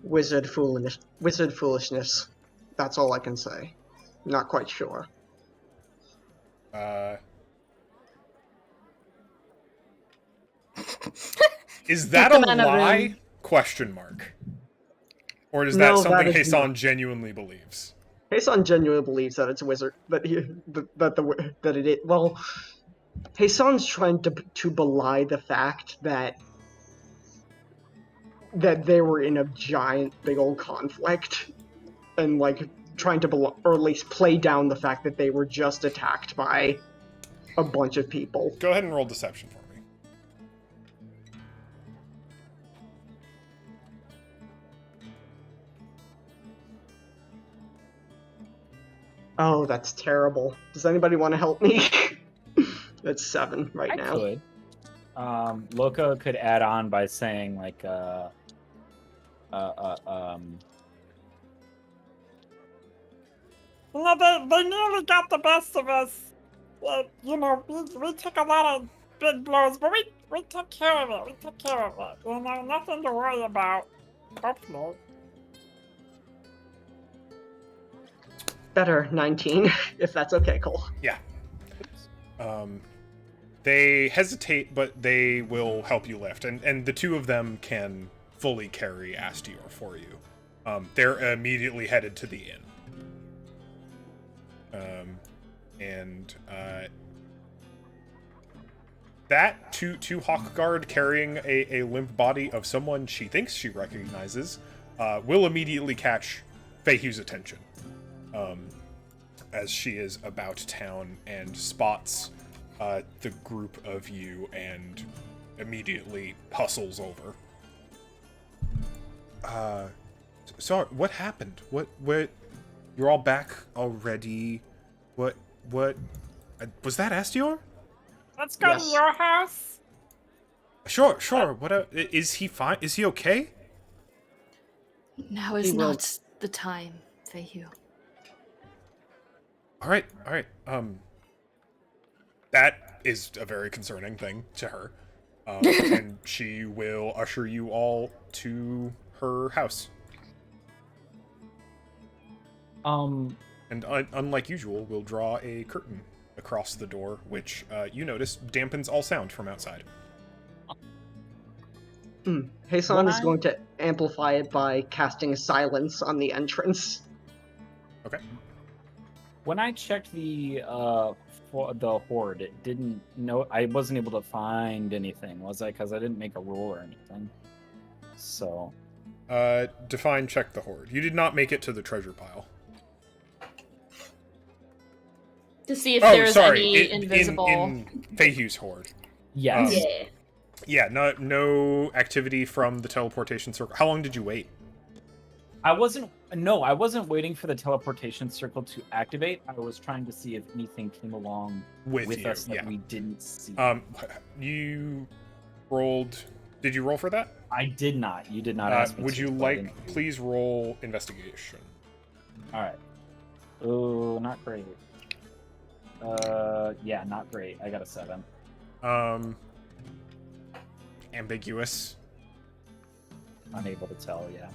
Wizard foolishness. That's all I can say. Not quite sure. Is that a lie? Question mark. Or is that something Heisan genuinely believes? Heisan genuinely believes that it's a wizard, well, Heisan's trying to belie the fact that they were in a giant, big old conflict, and like trying to or at least play down the fact that they were just attacked by a bunch of people. Go ahead and roll deception for me. Oh, that's terrible. Does anybody want to help me? That's 7 right now. I could. Loka could add on by saying like You know, they nearly got the best of us. You know, we took a lot of big blows, but we took care of it. We took care of it. You know, nothing to worry about. Hopefully. Better, 19, if that's okay, Cole. Yeah. They hesitate, but they will help you lift, and the two of them can fully carry Astior for you. They're immediately headed to the inn. That two hawk guard carrying a limp body of someone she thinks she recognizes will immediately catch Feihu's attention, as she is about town and spots the group of you and immediately hustles over. Sorry, what happened? What you're all back already? What was that, Astior? Let's go to your house. Sure. What is he fine? Is he okay? Now is not the time, Feihu. All right. That is a very concerning thing to her. And she will usher you all to her house. And unlike usual, we'll draw a curtain across the door, which you notice dampens all sound from outside. Heisan is going to amplify it by casting silence on the entrance. Okay. When I checked the horde, it didn't know. I wasn't able to find anything, was I? Because I didn't make a roll or anything. So. Define check the horde. You did not make it to the treasure pile. To see if there's any invisible... In Feihu's horde. Yes. Yeah, no activity from the teleportation circle. How long did you wait? I wasn't waiting for the teleportation circle to activate. I was trying to see if anything came along with you, us that yeah. we didn't see. You rolled. Did you roll for that? I did not. You did not ask me Would to. you so I like, didn't. please roll investigation? All right. Oh, not great. Yeah, not great. I got a 7. Ambiguous. Unable to tell, yeah.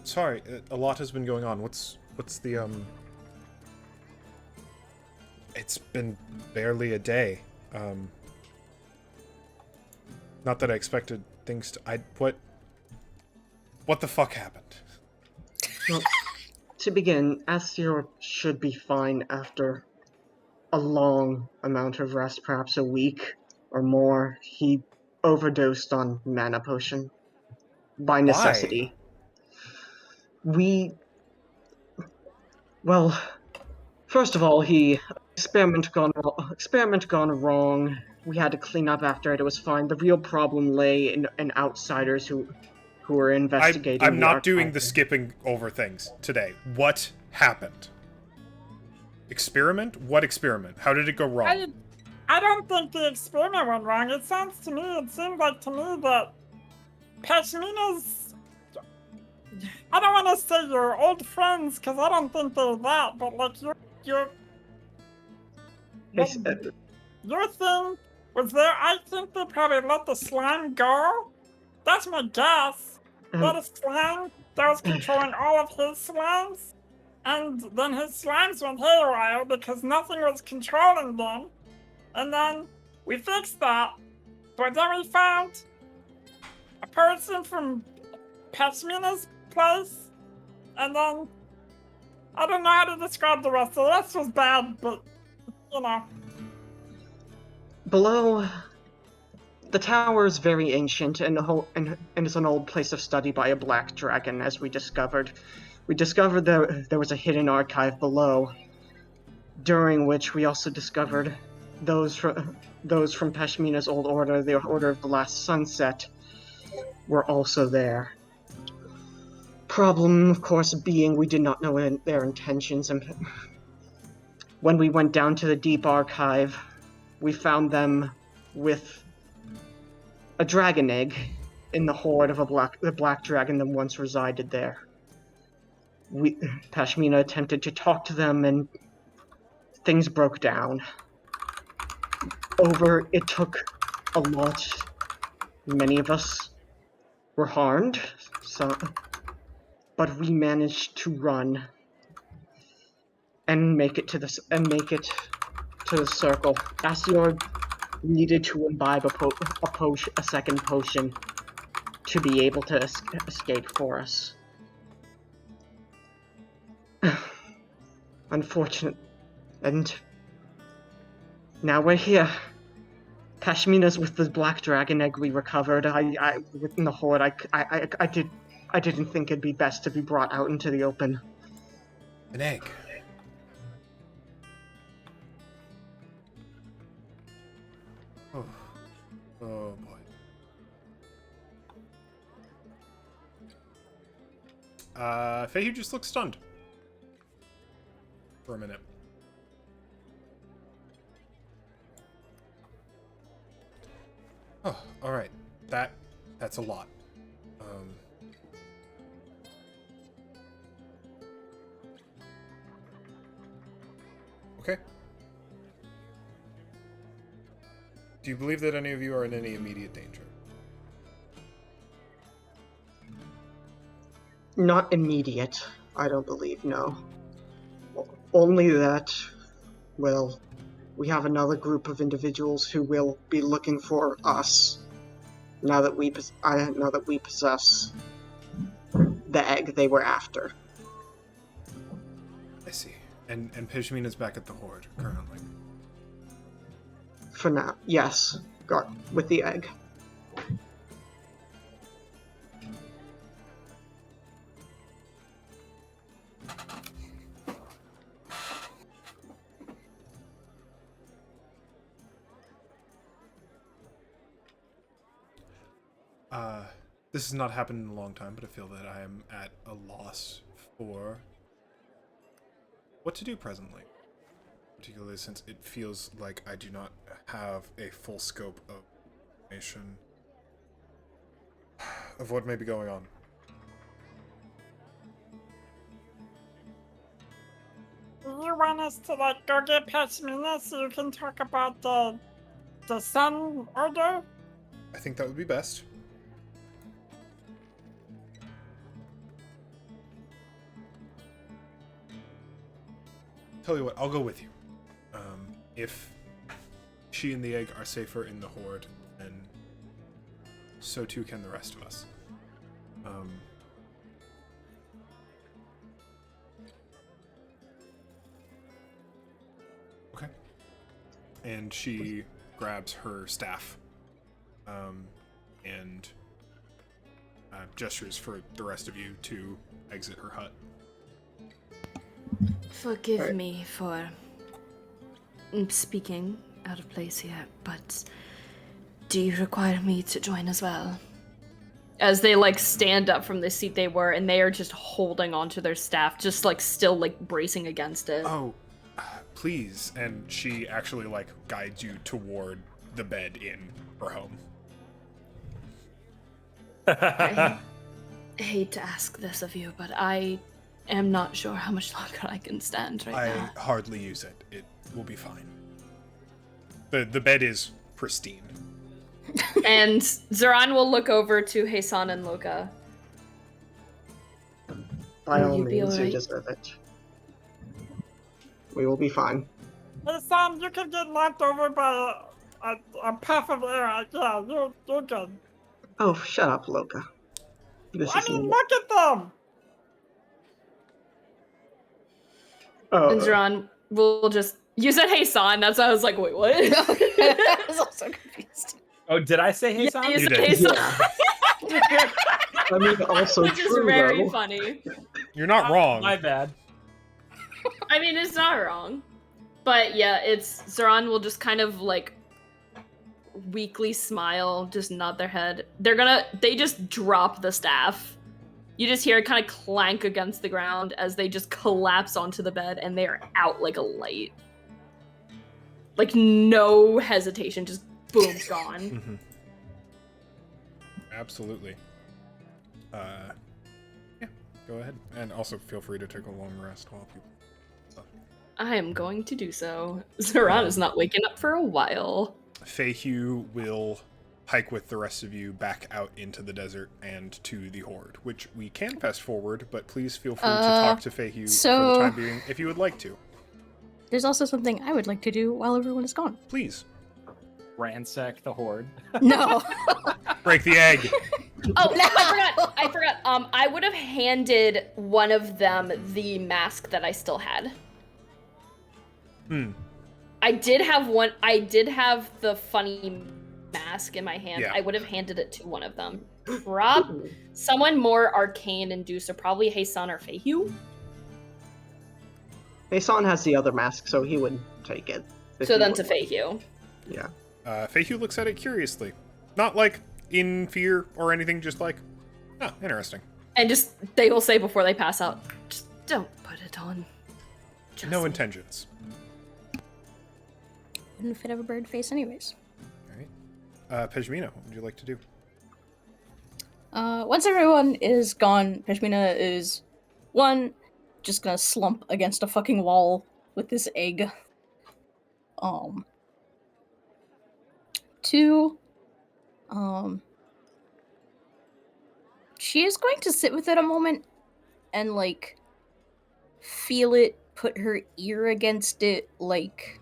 Sorry, a lot has been going on. What's the, It's been barely a day. Not that I expected things to... What the fuck happened? Well, to begin, Astior should be fine after a long amount of rest, perhaps a week or more. He overdosed on mana potion by necessity. Well, first of all, experiment gone wrong. We had to clean up after it. It was fine. The real problem lay in outsiders who were investigating. I'm the not archive. doing the skipping over things today. What happened? Experiment? What experiment? How did it go wrong? I don't think the experiment went wrong. It seemed like to me that Pashmina's... I don't want to say you're old friends, because I don't think they're that, but like your thing was there. I think they probably let the slime go. That's my guess. That a slime that was controlling all of his slimes, and then his slimes went haywire because nothing was controlling them. And then we fixed that, but then we found a person from Pashmina's place, and then I don't know how to describe the rest. The rest was bad, but you know. Below, the tower is very ancient and is an old place of study by a black dragon, as we discovered. We discovered there was a hidden archive below, during which we also discovered those from Pashmina's old order, the Order of the Last Sunset, were also there. Problem, of course, being we did not know their intentions, and when we went down to the deep archive, we found them with a dragon egg in the hoard of the black dragon that once resided there. Pashmina attempted to talk to them, and things broke down. It took a lot. Many of us were harmed, but we managed to run and make it to the circle. Astior needed to imbibe a second potion to be able to escape for us. Unfortunate, and now we're here. Pashmina's with the black dragon egg we recovered. Within the hoard. I didn't think it'd be best to be brought out into the open. An egg. Oh boy. Feihu just looks stunned for a minute. Oh, all right. That's a lot. Okay. Do you believe that any of you are in any immediate danger? Not immediate, I don't believe, no. Only that, well, we have another group of individuals who will be looking for us now that we possess the egg they were after. I see. And Pishmina's back at the Horde currently. For now, yes. With the egg. This has not happened in a long time, but I feel that I am at a loss for what to do presently. Particularly since it feels like I do not have a full scope of information of what may be going on. Do you want us to like go get Pashmina so you can talk about the Sun Order? I think that would be best. Tell you what, I'll go with you. If she and the egg are safer in the Horde, then so too can the rest of us. Okay. And she grabs her staff and gestures for the rest of you to exit her hut. Forgive me for speaking out of place here, but do you require me to join as well? As they like stand up from the seat they were, and they are just holding onto their staff, just like still like bracing against it. Oh, please. And she actually like guides you toward the bed in her home. I hate to ask this of you, but I am not sure how much longer I can stand right now. I hardly use it. It will be fine. The bed is pristine. And Zoran will look over to Heisan and Loka. By Will all you be means, you alright? deserve it. We will be fine. Hey Sam, you can get knocked over by a puff of air. Yeah, you're good. Oh, shut up, Loka. This I is mean, look at them! And Oh, Zoran will just... You said Heisan, that's why I was like, wait, what? I was also confused. Oh, did I say hey, Yeah, Sam? you said did. Heisan. I mean, also Which is true, very though. funny. You're not wrong. My bad. I mean, it's not wrong. But yeah, it's... Zoran will just kind of like weakly smile, just nod their head. They just drop the staff. You just hear it kind of clank against the ground as they just collapse onto the bed, and they are out like a light. Like, no hesitation, just boom, gone. Mm-hmm. Absolutely. Yeah, go ahead. And also feel free to take a long rest while people... I am going to do so. Zoran is not waking up for a while. Feihu will hike with the rest of you back out into the desert and to the Horde, which we can fast forward, but please feel free to talk to Feihu for the time being if you would like to. There's also something I would like to do while everyone is gone. Please. Ransack the Horde. No. Break the egg. Oh, no, I forgot. I would have handed one of them the mask that I still had. I did have the funny mask in my hand. Yeah. I would have handed it to one of them. Someone more arcane induced, so probably Heisan or Feihu. Hassan has the other mask, so he would take it. if So he then would to like. Feihu. Yeah. Feihu looks at it curiously. Not like in fear or anything, just like, oh, interesting. And just, they will say before they pass out, just don't put it on. Just No intentions. Wouldn't fit have a bird face anyways. Alright. Pejmina, what would you like to do? Once everyone is gone, Pashmina is, one, just gonna slump against a fucking wall with this egg. Two, she is going to sit with it a moment and, like, feel it, put her ear against it, like,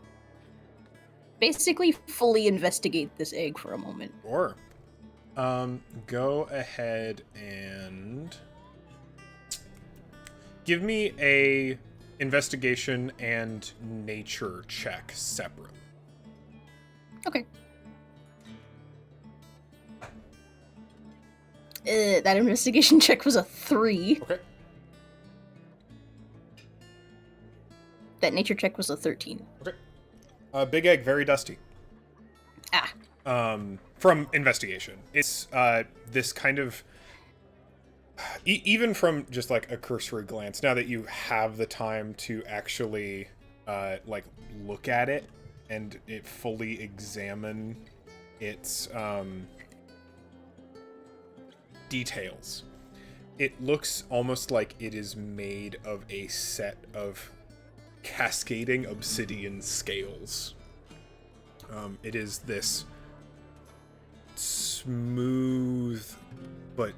basically fully investigate this egg for a moment. Sure. Go ahead and give me a investigation and nature check separately. Okay. That investigation check was a 3. Okay. That nature check was a 13. Okay. Big egg, very dusty. Ah. From investigation. It's this kind of even from just like a cursory glance, now that you have the time to actually like look at it and it fully examine its details, it looks almost like it is made of a set of cascading obsidian scales. It is this smooth but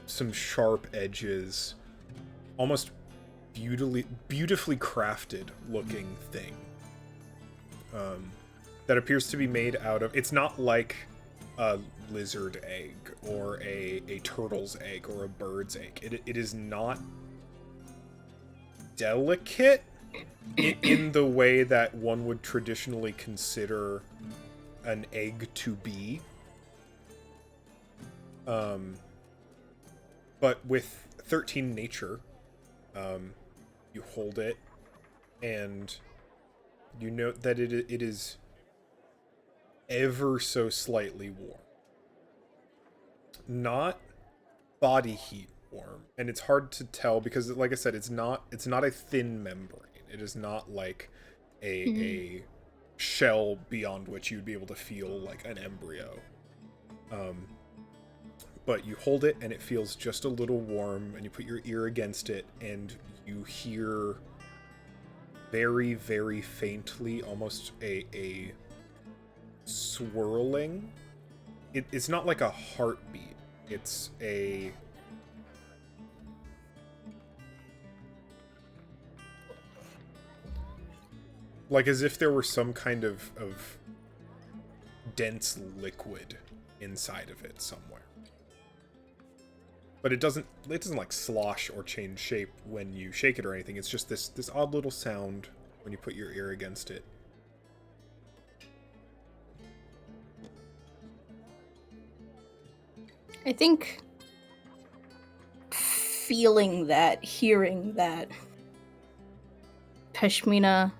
some sharp edges, almost beautifully crafted looking thing that appears to be made out of, it's not like a lizard egg or a turtle's egg or a bird's egg. It is not delicate in the way that one would traditionally consider an egg to be. But with 13 nature, you hold it, and you note that it is ever so slightly warm. Not body heat warm, and it's hard to tell because, like I said, it's not a thin membrane. It is not like a shell beyond which you'd be able to feel like an embryo. But you hold it and it feels just a little warm, and you put your ear against it and you hear very, very faintly, almost a swirling. It's not like a heartbeat. It's a... like as if there were some kind of dense liquid inside of it somewhere. But it doesn't like slosh or change shape when you shake it or anything. It's just this odd little sound when you put your ear against it. I think feeling that, hearing that, Pashmina,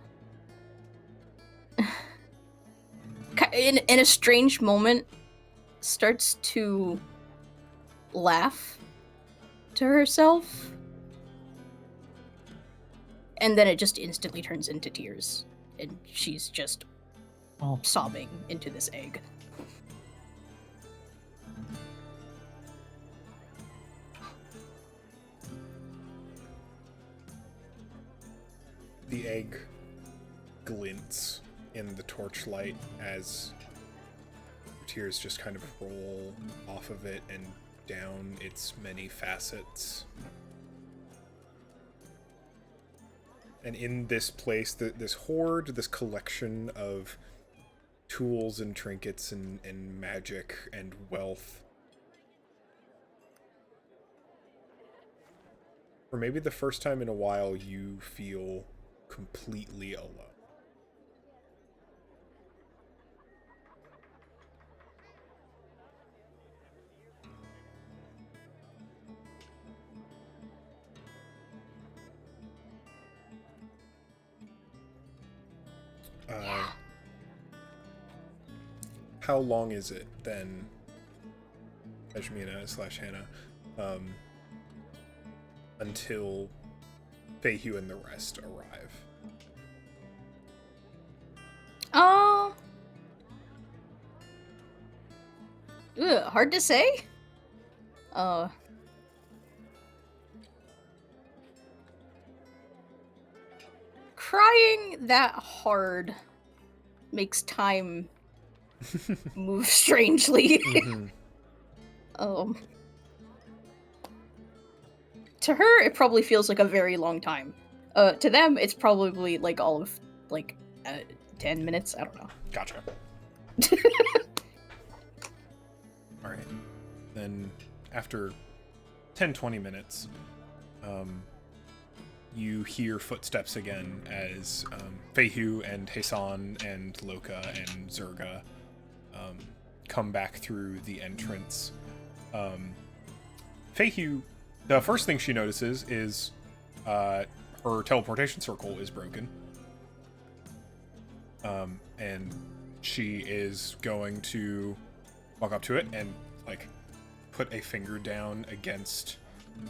in a strange moment, starts to laugh to herself, and then it just instantly turns into tears, and she's just sobbing into this egg. The egg glints in the torchlight as tears just kind of roll off of it and down its many facets. And in this place, this hoard, this collection of tools and trinkets and magic and wealth, for maybe the first time in a while, you feel completely alone. How long is it then, Ejmina/Hannah, until Feihu and the rest arrive? Hard to say. Crying that hard makes time move strangely. To her, it probably feels like a very long time. To them, it's probably like all of 10 minutes. I don't know. Gotcha. All right. Then after 10-20 minutes, you hear footsteps again as Feihu and Hassan and Loka and Zerga come back through the entrance. Feihu, the first thing she notices is her teleportation circle is broken. And she is going to walk up to it and like put a finger down against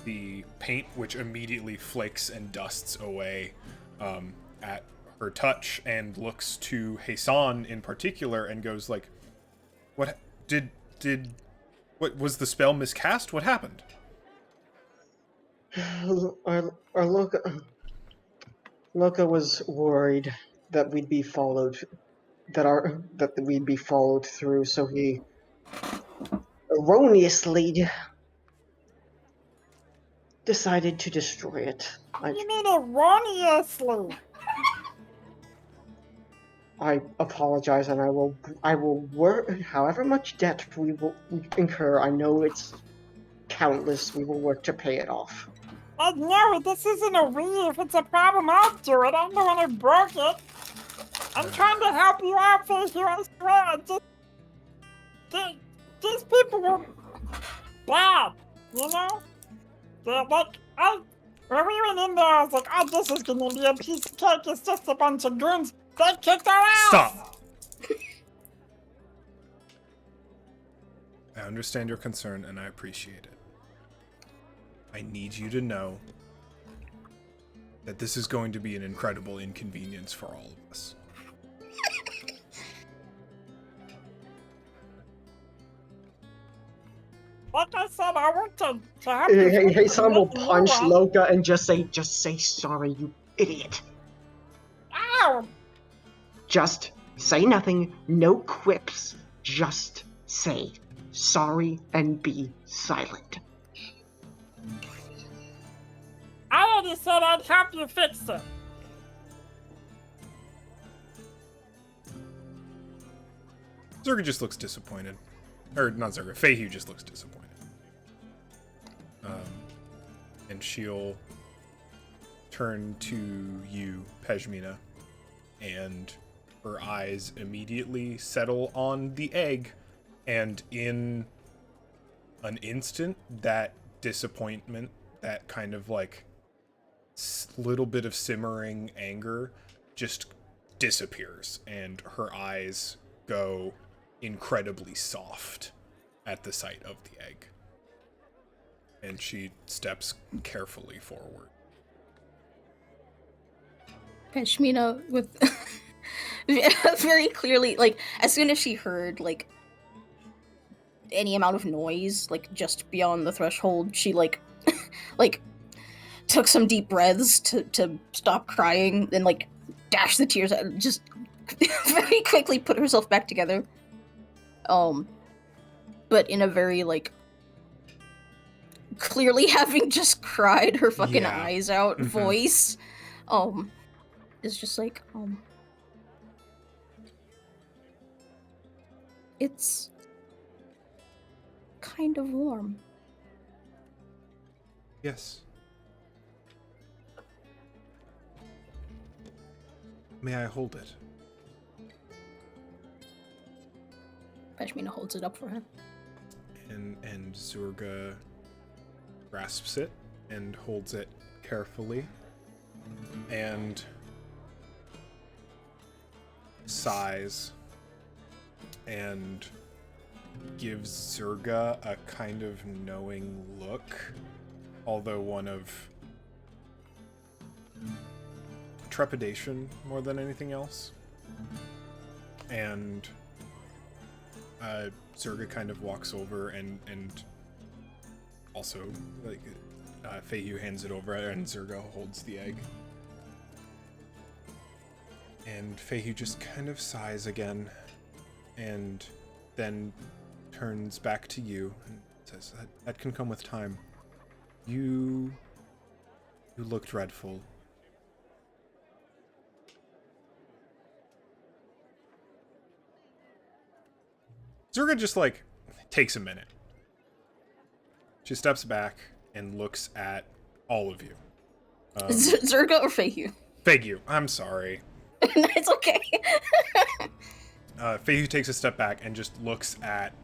the paint, which immediately flakes and dusts away at her touch, and looks to Hassan in particular and goes like, what was the spell miscast? What happened? Our Loka was worried that we'd be followed, that we'd be followed through, so he erroneously decided to destroy it. You mean erroneously? I apologize, and I will work however much debt we will incur. I know it's countless. We will work to pay it off. No, this isn't a we. If it's a problem, I'll do it. I'm the one who broke it. I'm trying to help you out, Fisher. I swear. These people were bad, you know? They're like, when we went in there, I was like, oh, this is gonna be a piece of cake. It's just a bunch of goons. They kicked our ass! Stop! I understand your concern, and I appreciate it. I need you to know that this is going to be an incredible inconvenience for all of us. Like I said, I want to have you. Hassan will punch Loka and just say sorry, you idiot. Ow! Just say nothing, no quips. Just say sorry and be silent. I already said I'd help you fix it. Zerga just looks disappointed. Or, not Zerga, Feihu just looks disappointed. And she'll turn to you, Pejmina, and her eyes immediately settle on the egg, and in an instant, that disappointment, that kind of like little bit of simmering anger just disappears, and her eyes go incredibly soft at the sight of the egg. And she steps carefully forward. Peshmina with very clearly, like, as soon as she heard, like, any amount of noise, like, just beyond the threshold, she, like, like, took some deep breaths to stop crying, and, like, dashed the tears out, and just very quickly put herself back together. But in a very, like, clearly having just cried her fucking eyes out voice, is just like, it's kind of warm. Yes. May I hold it? Peshmina holds it up for her. And Zurga grasps it and holds it carefully and sighs and gives Zurga a kind of knowing look, although one of trepidation more than anything else. And Zurga kind of walks over and also, like, Feihu hands it over and Zurga holds the egg. And Feihu just kind of sighs again and then turns back to you and says, that can come with time. You look dreadful. Zurga just, like, takes a minute. She steps back and looks at all of you. Zurga or Feihu? Feihu, I'm sorry. It's okay. Feihu takes a step back and just looks at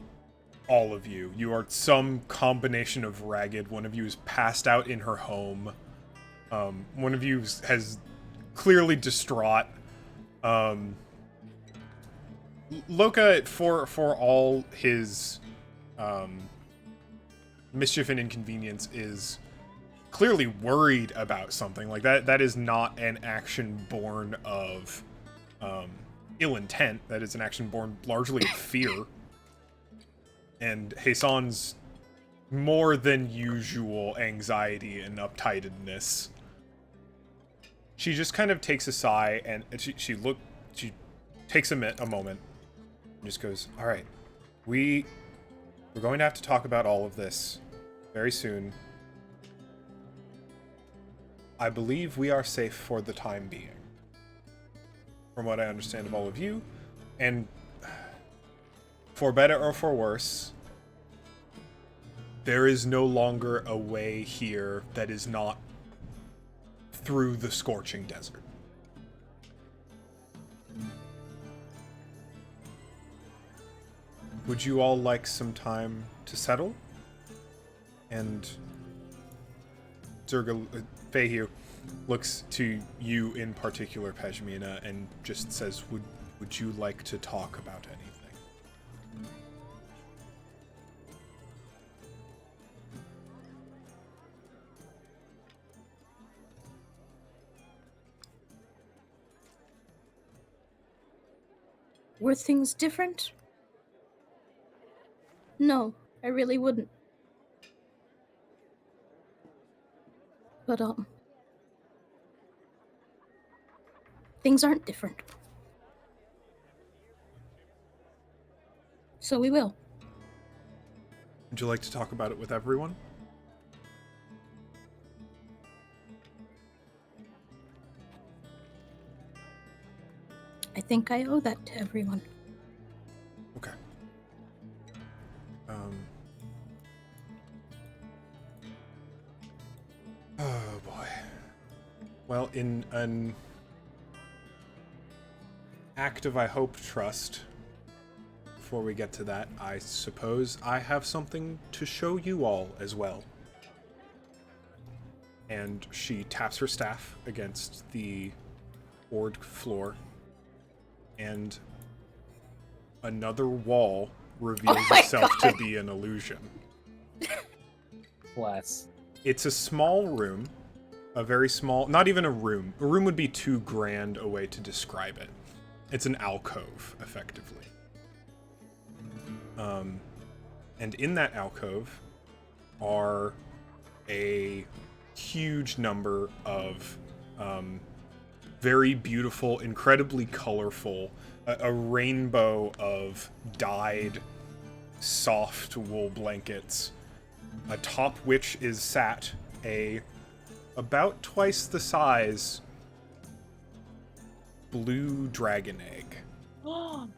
all of you. You are some combination of ragged. One of you is passed out in her home. One of you has clearly distraught. Loka, for all his mischief and inconvenience, is clearly worried about something. Like that is not an action born of ill intent. That is an action born largely of fear. And Hassan's more than usual anxiety and uptightedness. She just kind of takes a sigh, and she takes a moment and just goes, all right, we're going to have to talk about all of this very soon. I believe we are safe for the time being, from what I understand of all of you, and for better or for worse, there is no longer a way here that is not through the scorching desert. Would you all like some time to settle? And Fehu looks to you in particular, Pejmina, and just says, would you like to talk about anything? Were things different? No, I really wouldn't. But, things aren't different. So we will. Would you like to talk about it with everyone? I think I owe that to everyone. Okay. Oh boy. Well, in an act of, I hope, trust, before we get to that, I suppose I have something to show you all as well. And she taps her staff against the board floor, and another wall reveals itself to be an illusion. Bless. It's a small room, a very small, not even a room. A room would be too grand a way to describe it. It's an alcove, effectively. And in that alcove are a huge number of very beautiful, incredibly colorful, a rainbow of dyed, soft wool blankets, atop which is sat a about twice the size blue dragon egg. Oh.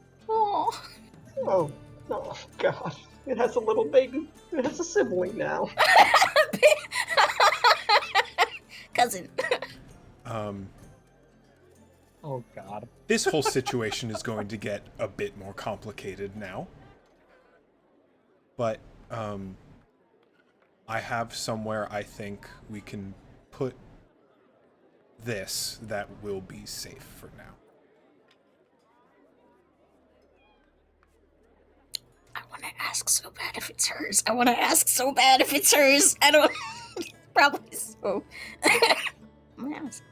Oh, God. It has a little baby. It has a sibling now. Cousin. Oh, God. This whole situation is going to get a bit more complicated now. But, I have somewhere I think we can put this that will be safe for now. I want to ask so bad if it's hers. I want to ask so bad if it's hers. I don't... Probably so. I'm going to ask.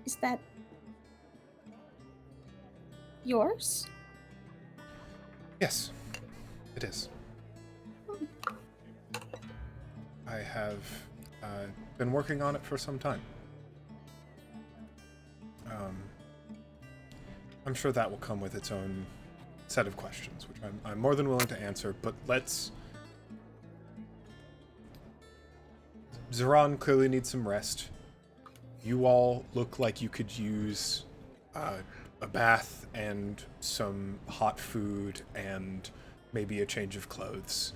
Is that... yours? Yes, it is. I have been working on it for some time. I'm sure that will come with its own set of questions, which I'm more than willing to answer, but let's... Zeron clearly needs some rest. You all look like you could use a bath and some hot food and maybe a change of clothes.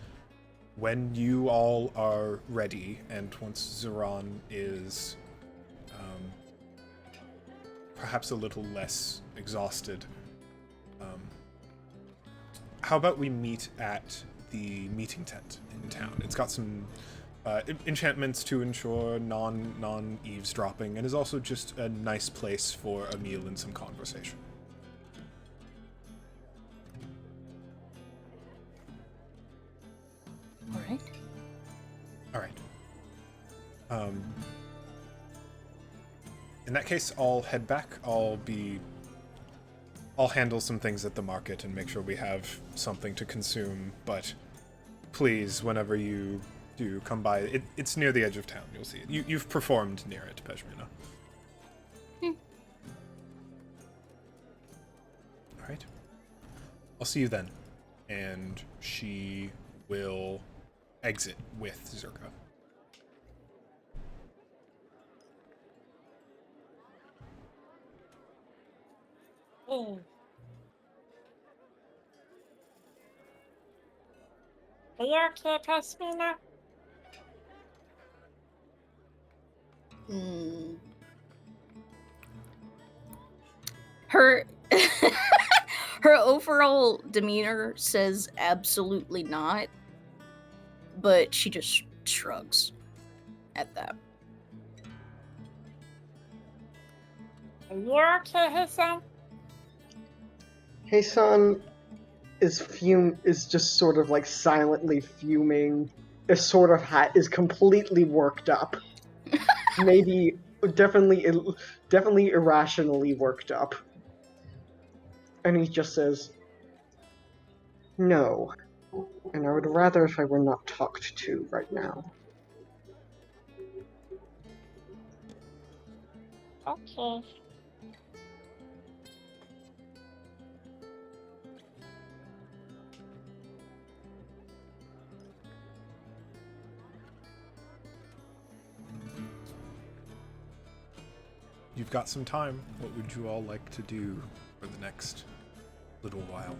When you all are ready, and once Zeron is perhaps a little less exhausted, how about we meet at the meeting tent in town? It's got some enchantments to ensure non-eavesdropping, and is also just a nice place for a meal and some conversation. All right. All right. In that case, I'll head back. I'll handle some things at the market and make sure we have something to consume, but please, whenever you do come by, it's near the edge of town, you'll see it. You've performed near it, Pejmina. Alright. I'll see you then. And she will exit with Zerka. Oh. Are you okay, Pashmina? Her her overall demeanor says absolutely not, but she just shrugs at that. Are you okay, Hassan? Heisan is just sort of like silently fuming. Is sort of is completely worked up. Maybe definitely irrationally worked up. And he just says, "No. And I would rather if I were not talked to right now." Okay. You've got some time. What would you all like to do for the next little while?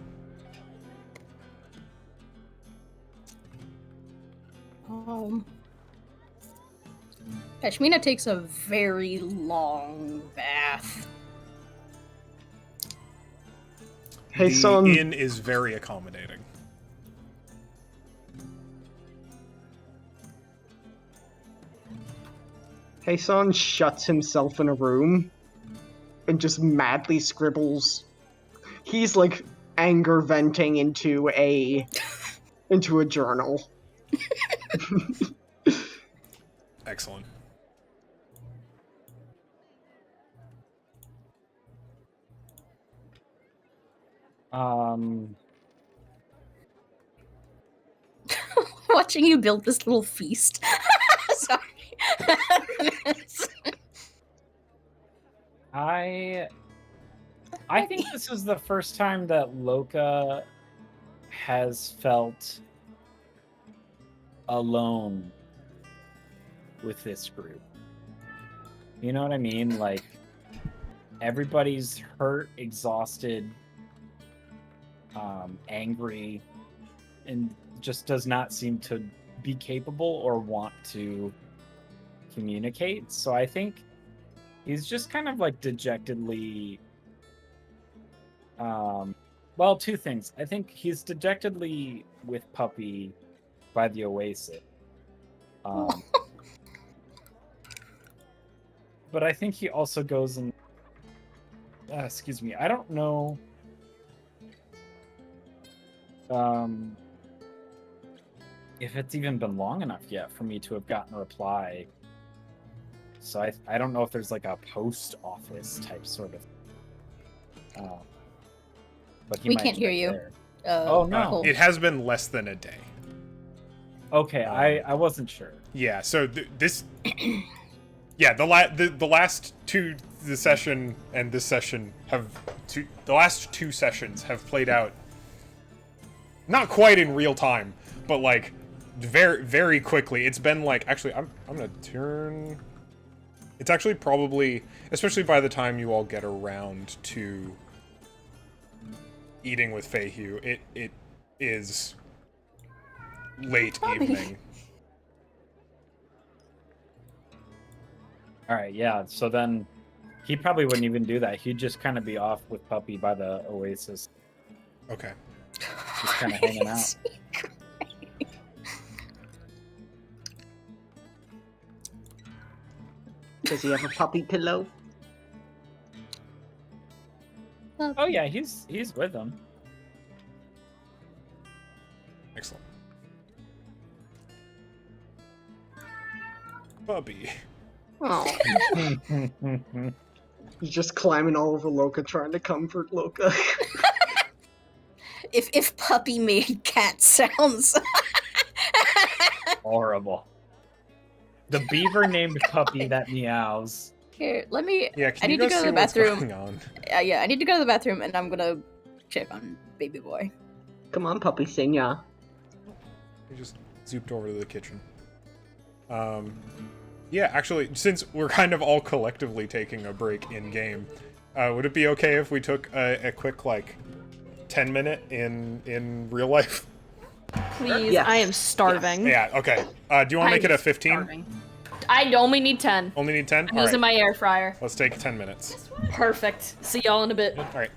Pashmina takes a very long bath. The inn is very accommodating. Heisan shuts himself in a room and just madly scribbles. He's like anger venting into a journal. Excellent. Watching you build this little feast. Sorry. I think this is the first time that Loka has felt alone with this group. You know what I mean? Like, everybody's hurt, exhausted, angry, and just does not seem to be capable or want to communicate. So I think he's just kind of like dejectedly well, two things. I think he's dejectedly with Puppy by the Oasis. But I think he also goes and excuse me, I don't know if it's even been long enough yet for me to have gotten a reply. So I don't know if there's like a post office type sort of but We can't hear you. Oh no. It has been less than a day. Okay, I wasn't sure. Yeah, so this yeah, the last two, the session and this session the last two sessions have played out not quite in real time, but like very, very quickly. It's been like, actually, I'm gonna turn. It's actually probably, especially by the time you all get around to eating with Feihu, it is late evening. All right, yeah. So then he probably wouldn't even do that. He'd just kind of be off with Puppy by the Oasis. Okay. Just kind of hanging out. Does he have a puppy pillow? Oh yeah, he's with them. Excellent. puppy. Oh, He's just climbing all over Loka, trying to comfort Loka. if puppy made cat sounds. Horrible. The beaver named Puppy that meows. Here, let me. Yeah, I can you need to go go to see the what's bathroom. going on? Yeah, I need to go to the bathroom, and I'm gonna check on baby boy. Come on, puppy, sing ya. We just zooped over to the kitchen. Yeah, actually, since we're kind of all collectively taking a break in game, would it be okay if we took a quick like 10-minute in real life? Please, Yes. I am starving. Yeah. Okay. Do you want to make it a 15? I only need 10. Only need 10. I'm All using right. my air fryer. Let's take 10 minutes. Perfect. See y'all in a bit. All right.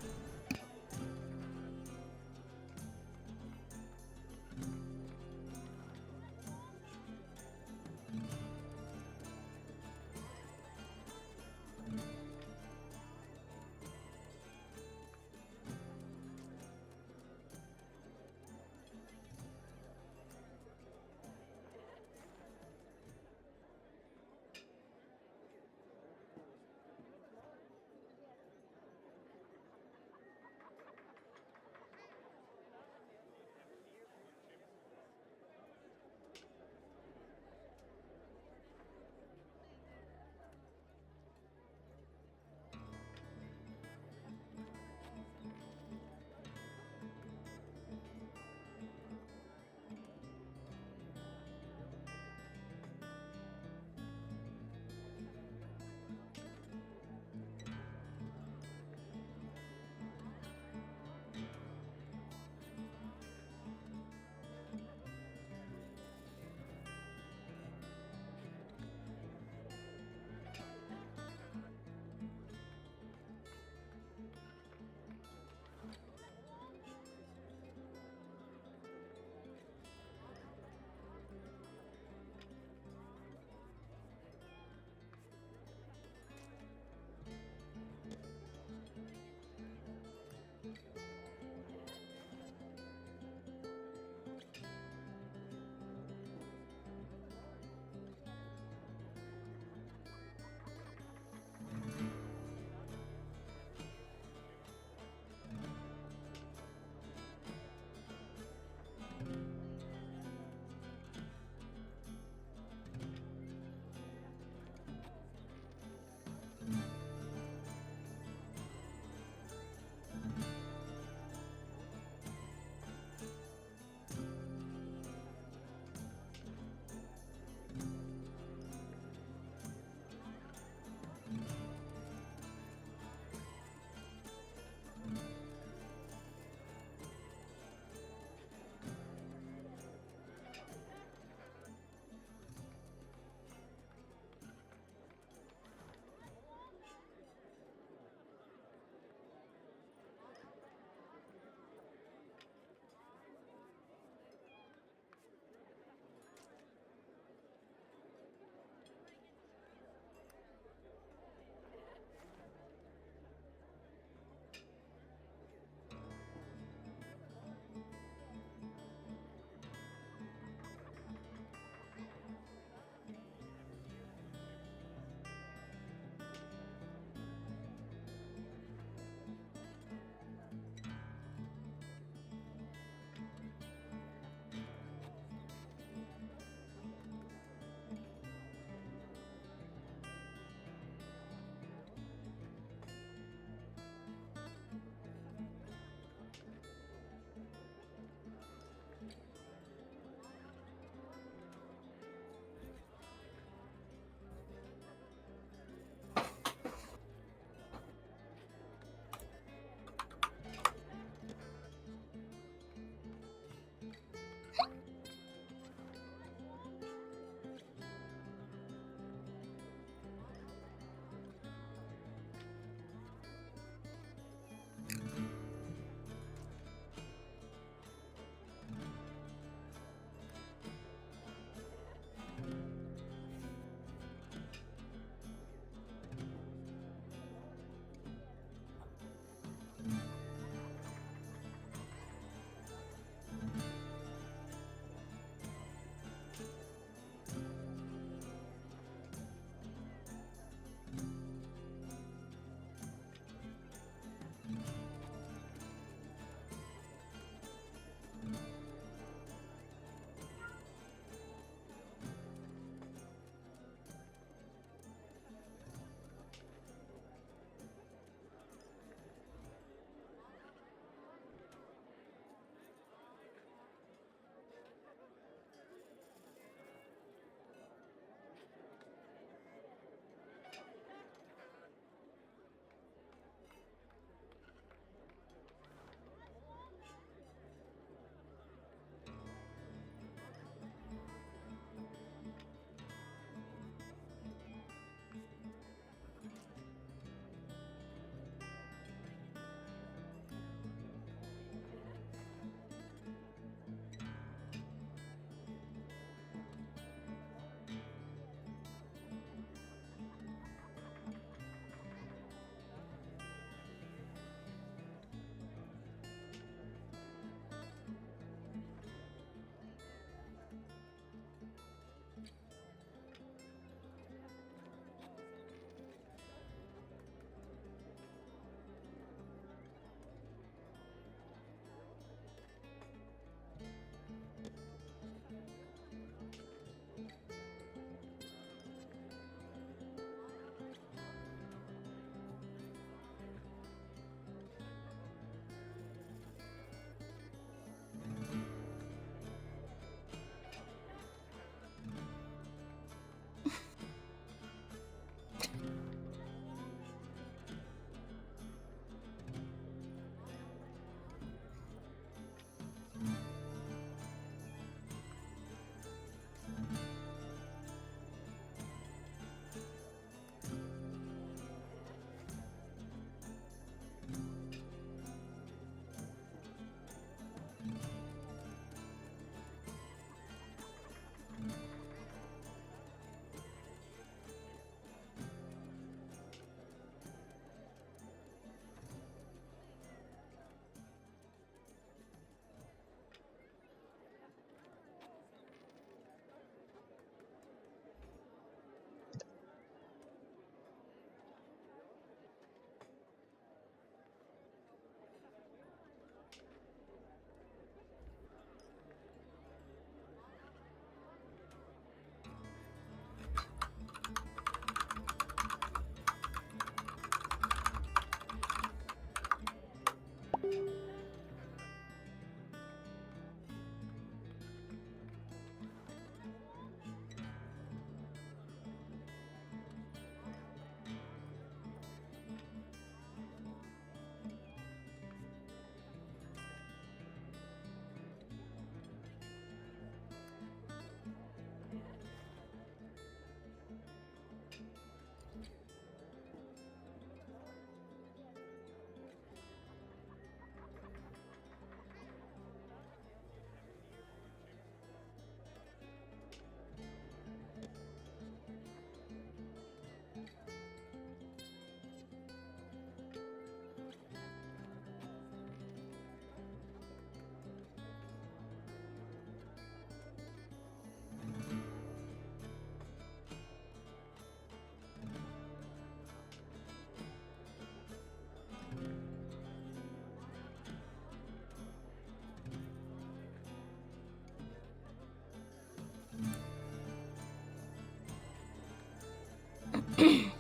Some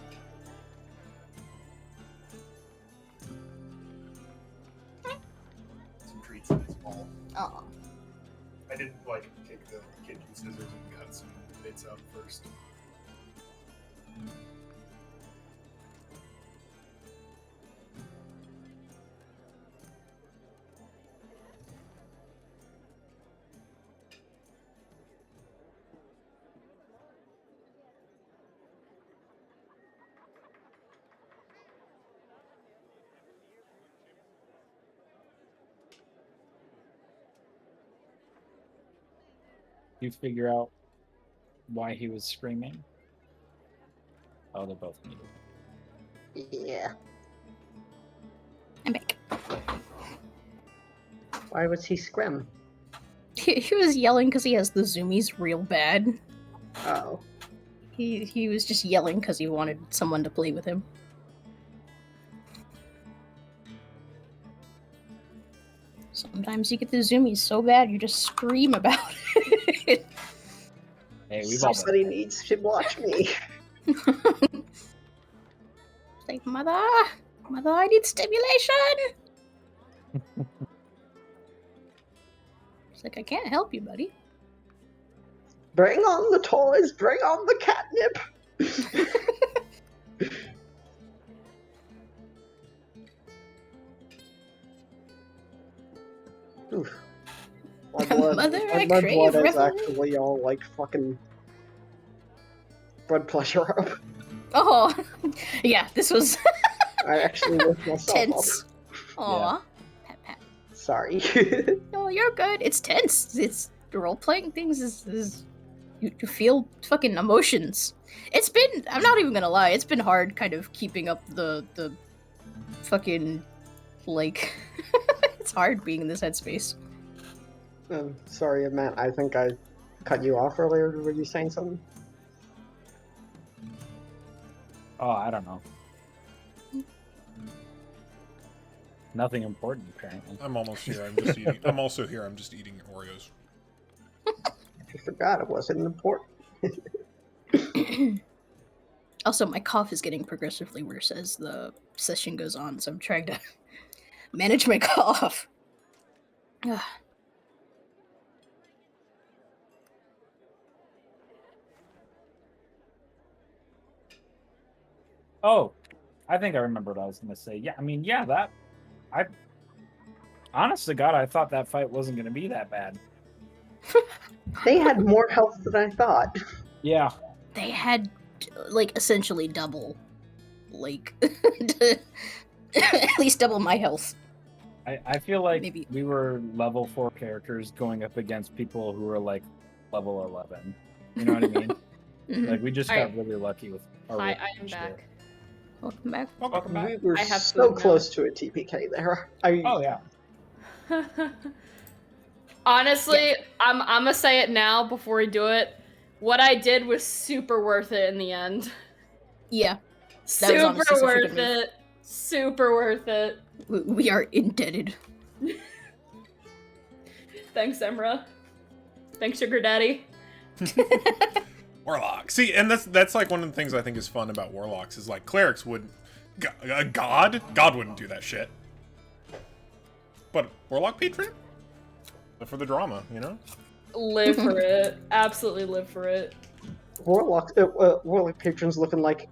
treats in his bowl. Oh. I did like take the kitchen scissors and cut some bits out first. You figure out why he was screaming? Oh, they're both muted. Yeah. I'm back. Why was he scrim? He was yelling because he has the zoomies real bad. Oh. He was just yelling because he wanted someone to play with him. Sometimes you get the zoomies so bad you just scream about it. Hey, we've all Somebody needs to watch me. Like, mother, I need stimulation. It's like, I can't help you, buddy. Bring on the toys, bring on the catnip. Oof. My blood, Mother, I my crave blood is revelry. actually all like fucking blood pressure up. Oh, yeah, this was I actually woke myself tense. up. Aw. Pat, pat. Sorry. No, you're good. It's tense. It's role-playing things is you feel fucking emotions. It's been, I'm not even gonna lie, it's been hard kind of keeping up the fucking, like, it's hard being in this headspace. Sorry, Matt. I think I cut you off earlier. Were you saying something? Oh, I don't know. Nothing important, apparently. I'm almost here. I'm just eating. I'm also here. I'm just eating Oreos. I forgot it wasn't important. Also, my cough is getting progressively worse as the session goes on, so I'm trying to manage my cough. Ugh. Oh, I think I remember what I was going to say. Yeah, I mean, yeah, that... Honest to God, I thought that fight wasn't going to be that bad. They had more health than I thought. Yeah. They had, like, essentially double. Like, at least double my health. I feel like Maybe. we were level 4 characters going up against people who were, like, level 11. You know what I mean? Mhm. Like, we just got Alright. really lucky with our Hi, role I am share. back. Welcome back. Welcome back. We were I have so food now. close to a TPK there. Oh, yeah. Honestly, I'm gonna say it now before we do it. What I did was super worth it in the end. Yeah, was Super honestly such a good worth move. it. Super worth it. we are indebted. Thanks, Emra. Thanks, Sugar Daddy. Warlock. See, and that's like one of the things I think is fun about warlocks is like clerics would, God wouldn't do that shit. But warlock patron, for the drama, you know. Live for it. Absolutely live for it. Warlock patrons looking like,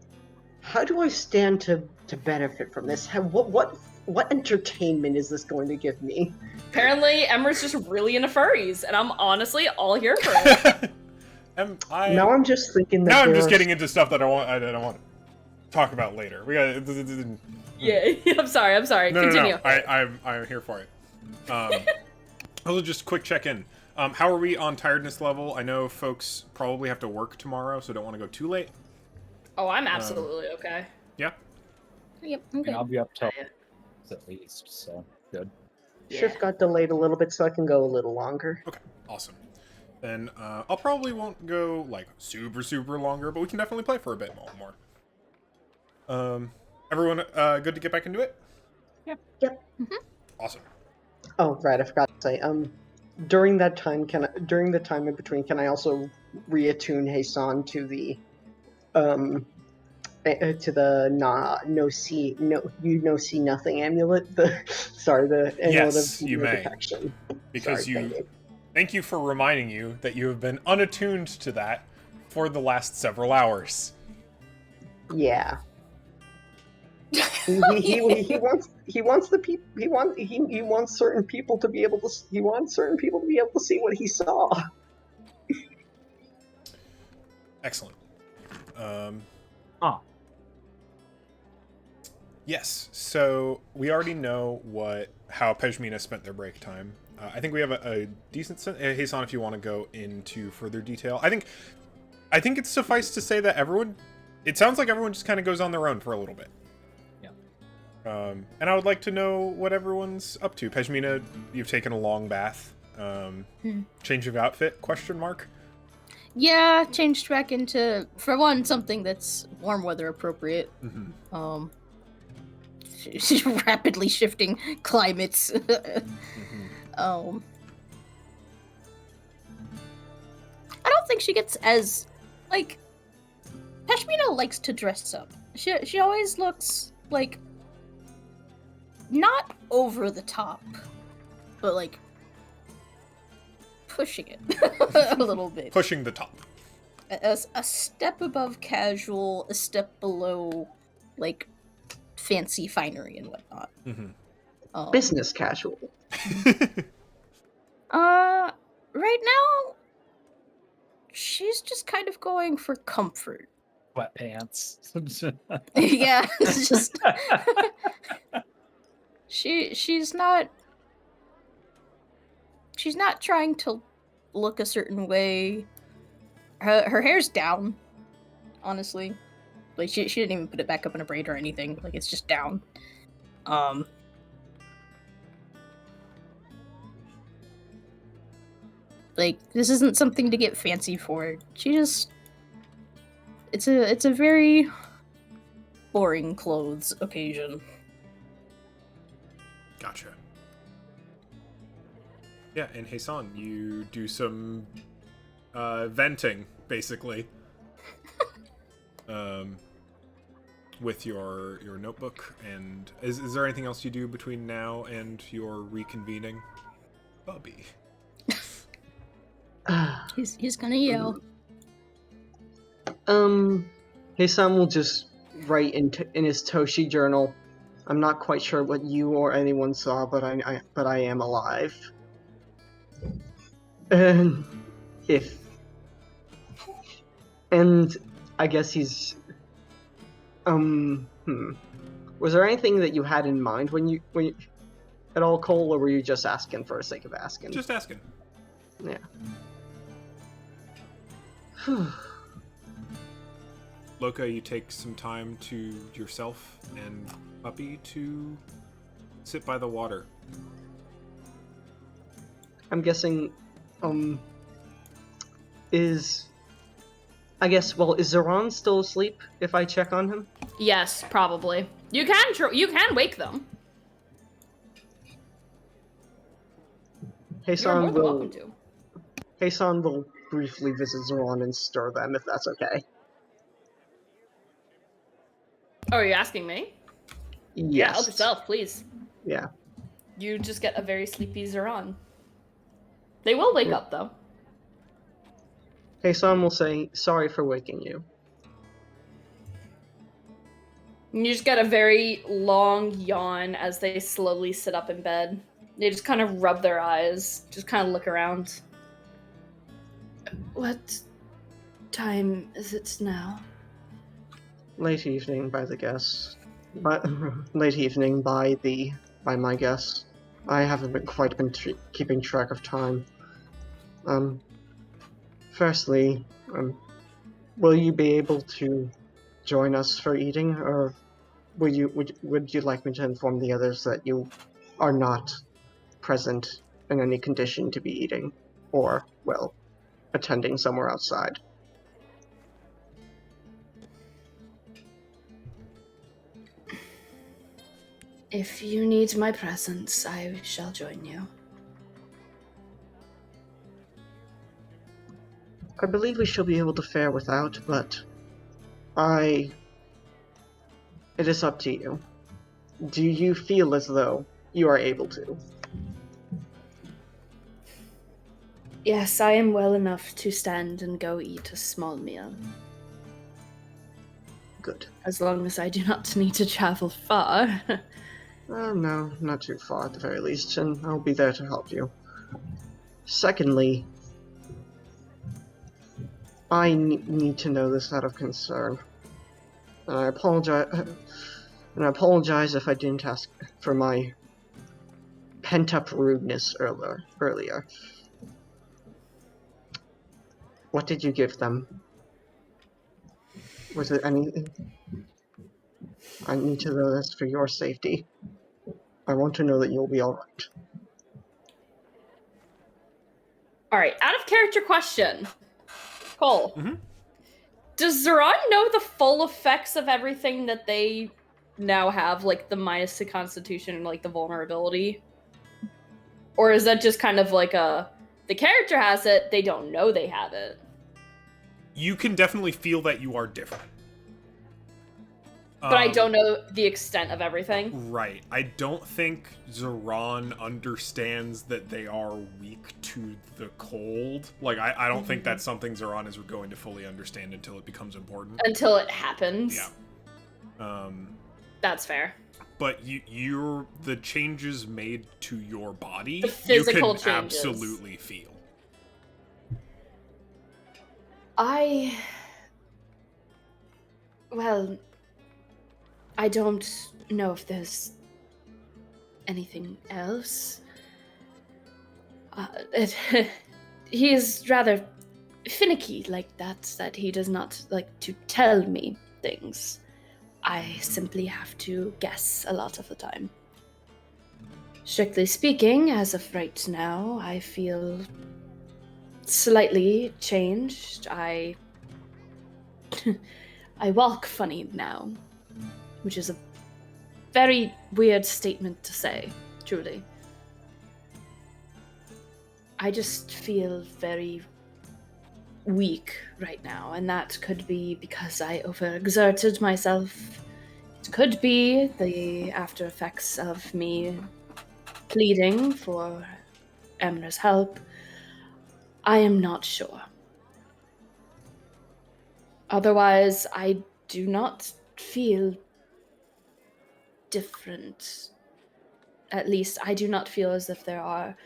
how do I stand to benefit from this? What entertainment is this going to give me? Apparently, Emra's just really into furries, and I'm honestly all here for it. Now I'm just thinking that Now I'm there just are- getting into stuff that I want to talk about later. We got. Yeah, I'm sorry. No, Continue. No. I'm here for it. Also, just quick check in. How are we on tiredness level? I know folks probably have to work tomorrow, so don't want to go too late. Oh, I'm absolutely okay. Yeah. Yep, And okay. I'll be up till at least, so good. Shift got delayed a little bit, so I can go a little longer. Okay. Awesome. Then I'll probably won't go like super longer, but we can definitely play for a bit more. Everyone good to get back into it? Yep. Mm-hmm. Awesome. Oh, right, I forgot to say. During the time in between, can I also reattune Hasan to the to the no see nothing amulet. The amulet Yes, of you no may. detection. Because Sorry, thank you for reminding you that you have been unattuned to that for the last several hours. Yeah. He wants certain people to be able to see what he saw. Excellent. Oh, Yes, so we already know how Pejmina spent their break time. I think we have a decent sense. Hasan, if you want to go into further detail, I think it's suffice to say that everyone. It sounds like everyone just kind of goes on their own for a little bit. yeah. And I would like to know what everyone's up to. Pejmina, you've taken a long bath. Change of outfit? Question mark. Yeah, changed back into, for one, something that's warm weather appropriate. Mm-hmm. Rapidly shifting climates. I don't think she gets as, like, Pashmina likes to dress up. She always looks like not over the top, but like pushing it a little bit. Pushing the top. A step above casual, a step below like fancy finery and whatnot. Mm-hmm. Business casual. Right now, she's just kind of going for comfort. Sweatpants. Yeah, it's just she's not trying to look a certain way. Her hair's down, honestly. Like she didn't even put it back up in a braid or anything. Like it's just down. Like this isn't something to get fancy for. She just it's a very boring clothes occasion. Gotcha. Yeah, and Hasan, you do some venting, basically. With your notebook, and is there anything else you do between now and your reconvening? Bubby. He's gonna yell. Hasan will just write in his Toshi journal. I'm not quite sure what you or anyone saw, but I am alive. And I guess he's was there anything that you had in mind when you at all, Cole, or were you just asking for the sake of asking? Just asking. Yeah. Loka, you take some time to yourself and Puppy to sit by the water. I'm guessing, is Zoran still asleep if I check on him? Yes, probably. You can wake them. You're more than welcome to. Hasan will briefly visit Zoran and stir them, if that's okay. Oh, are you asking me? Yes. Yeah, help yourself, please. Yeah. You just get a very sleepy Zeron. They will wake up, though. Hasan will say, sorry for waking you. And you just get a very long yawn as they slowly sit up in bed. They just kind of rub their eyes, just kind of look around. What time is it now? Late evening by the guess. Late evening by my guess. I haven't been keeping track of time. Firstly, will you be able to join us for eating, or would you like me to inform the others that you are not present in any condition to be eating, or, well, attending somewhere outside? If you need my presence, I shall join you. I believe we shall be able to fare without, but I It is up to you. Do you feel as though you are able to? Yes, I am well enough to stand and go eat a small meal. Good. As long as I do not need to travel far. No, not too far at the very least, and I'll be there to help you. Secondly, I need to know this out of concern. And I apologize if I didn't ask for my pent-up rudeness earlier. What did you give them? Was it anything? I need to know this for your safety. I want to know that you'll be alright. Alright, out of character question. Cole. Mhm. Does Zeron know the full effects of everything that they now have, like the minus to constitution and like the vulnerability? Or is that just kind of like the character has it, they don't know they have it? You can definitely feel that you are different. But I don't know the extent of everything. Right. I don't think Zeron understands that they are weak to the cold. Like, I don't think that's something Zeron is going to fully understand until it becomes important. Until it happens. Yeah. That's fair. But you're the changes made to your body, The physical you can changes. absolutely feel. Well, I don't know if there's anything else. He is rather finicky like that he does not like to tell me things. I simply have to guess a lot of the time. Strictly speaking, as of right now, I feel slightly changed. I walk funny now, which is a very weird statement to say, truly. I just feel very weak right now, and that could be because I overexerted myself. It could be the after effects of me pleading for Emra's help. I am not sure. Otherwise, I do not feel different. At least, I do not feel as if there are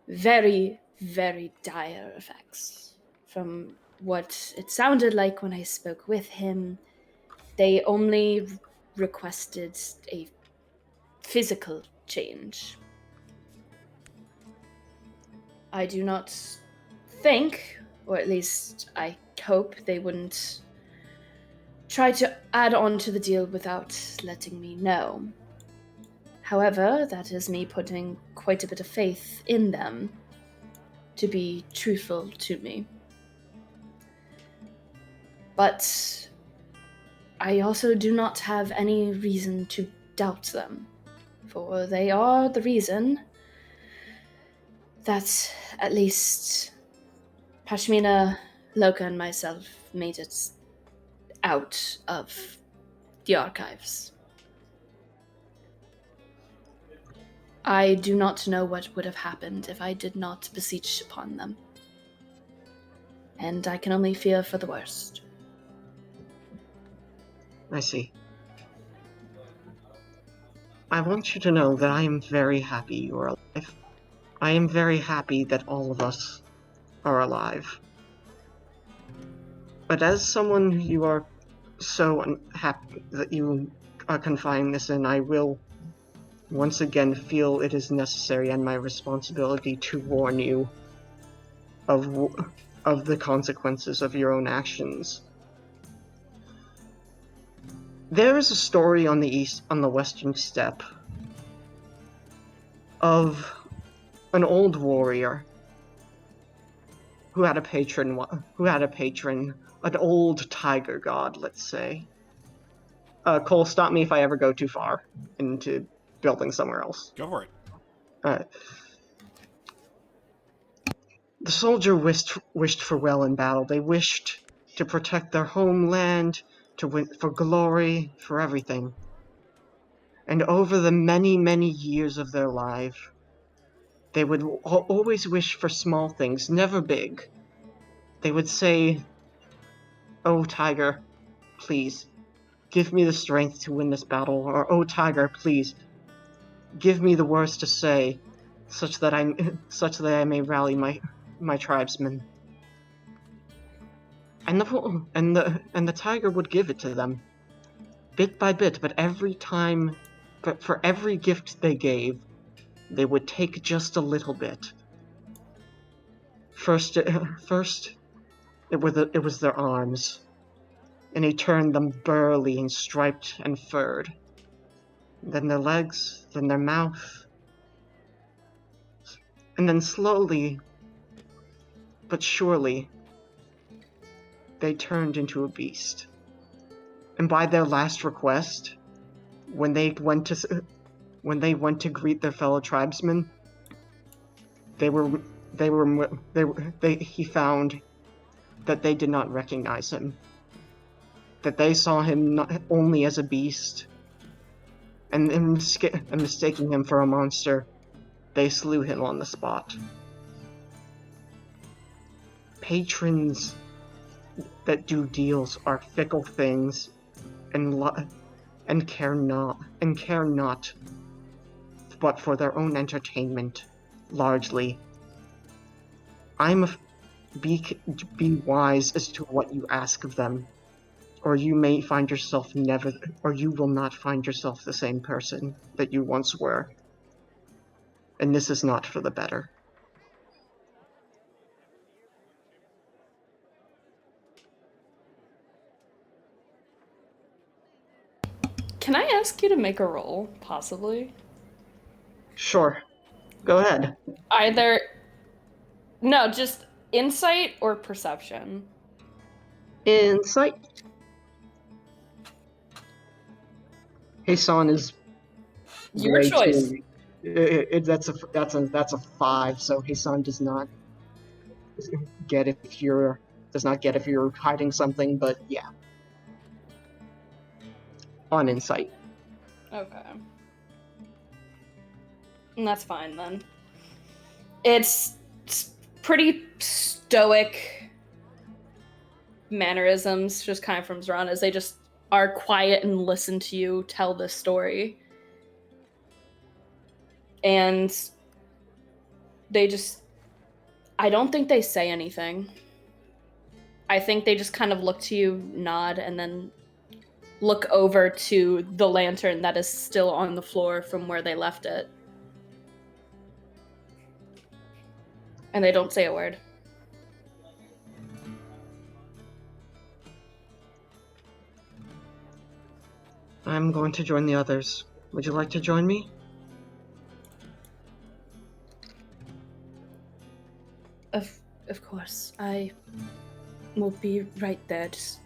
very, very dire effects. From what it sounded like when I spoke with him, they only requested a physical change. I do not think, or at least I hope, they wouldn't try to add on to the deal without letting me know. However, that is me putting quite a bit of faith in them to be truthful to me. But I also do not have any reason to doubt them, for they are the reason that at least Pashmina, Loka, and myself made it out of the archives. I do not know what would have happened if I did not beseech upon them. And I can only fear for the worst. I see. I want you to know that I am very happy you are alive. I am very happy that all of us are alive. But as someone you are so unhappy that you are confining this in, I will once again feel it is necessary and my responsibility to warn you of the consequences of your own actions. There is a story on the western steppe of an old warrior who had a patron, an old tiger god, let's say. Cole, stop me if I ever go too far into building somewhere else. Go for it. The soldier wished for well in battle. They wished to protect their homeland, to win for glory, for everything. And over the many, many years of their life, they would always wish for small things, never big. They would say, "Oh, Tiger, please, give me the strength to win this battle," or "Oh, Tiger, please, give me the words to say, such that I may rally my tribesmen." And the tiger would give it to them, bit by bit. But every time, but for every gift they gave, they would take just a little bit. First, it was their arms, and he turned them burly and striped and furred. Then their legs, then their mouth, and then slowly, but surely, they turned into a beast. And by their last request, when they went to greet their fellow tribesmen, he found that they did not recognize him, that they saw him not only as a beast, and mistaking him for a monster, they slew him on the spot. Patrons that do deals are fickle things, and care not, but for their own entertainment, largely. Be wise as to what you ask of them, or you may find yourself or you will not find yourself the same person that you once were. And this is not for the better. Can I ask you to make a roll, possibly? Sure. Go ahead. Either... No, just insight or perception. Insight. Hassan is Your choice. That's a 5, so Hassan does not get if you're hiding something, but yeah. On insight. Okay. And that's fine then. It's pretty stoic mannerisms just kind of from Zoran, as they just are quiet and listen to you tell this story. And I don't think they say anything. I think they just kind of look to you, nod, and then look over to the lantern that is still on the floor from where they left it. And they don't say a word. I'm going to join the others. Would you like to join me? Of course. I will be right there. Just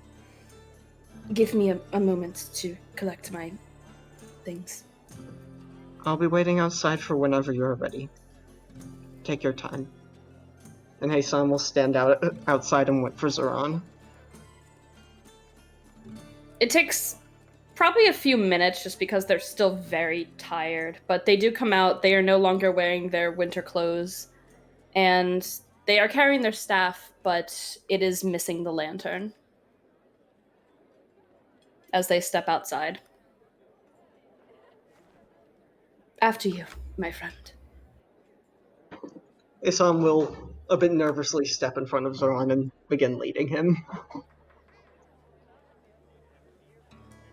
give me a moment to collect my things. I'll be waiting outside for whenever you're ready. Take your time. And Hassan will stand outside and wait for Zoran. It takes probably a few minutes just because they're still very tired, but they do come out. They are no longer wearing their winter clothes, and they are carrying their staff, but it is missing the lantern as they step outside. After you, my friend. Hassan will a bit nervously step in front of Zoran and begin leading him.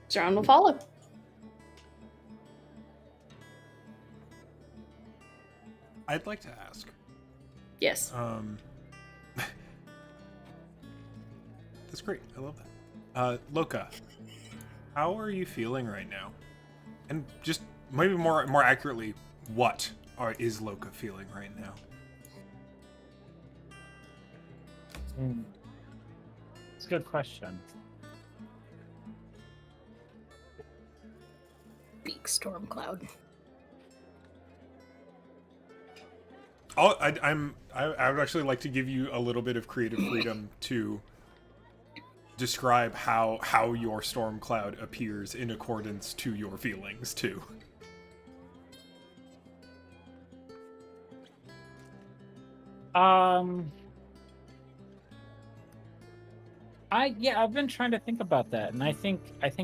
Zoran will follow. I'd like to ask. Yes. That's great. I love that. Loka, how are you feeling right now? And just maybe more accurately, what is Loka feeling right now? It's a good question. Big storm cloud. I would actually like to give you a little bit of creative freedom to describe how your storm cloud appears in accordance to your feelings too. I've been trying to think about that, and I think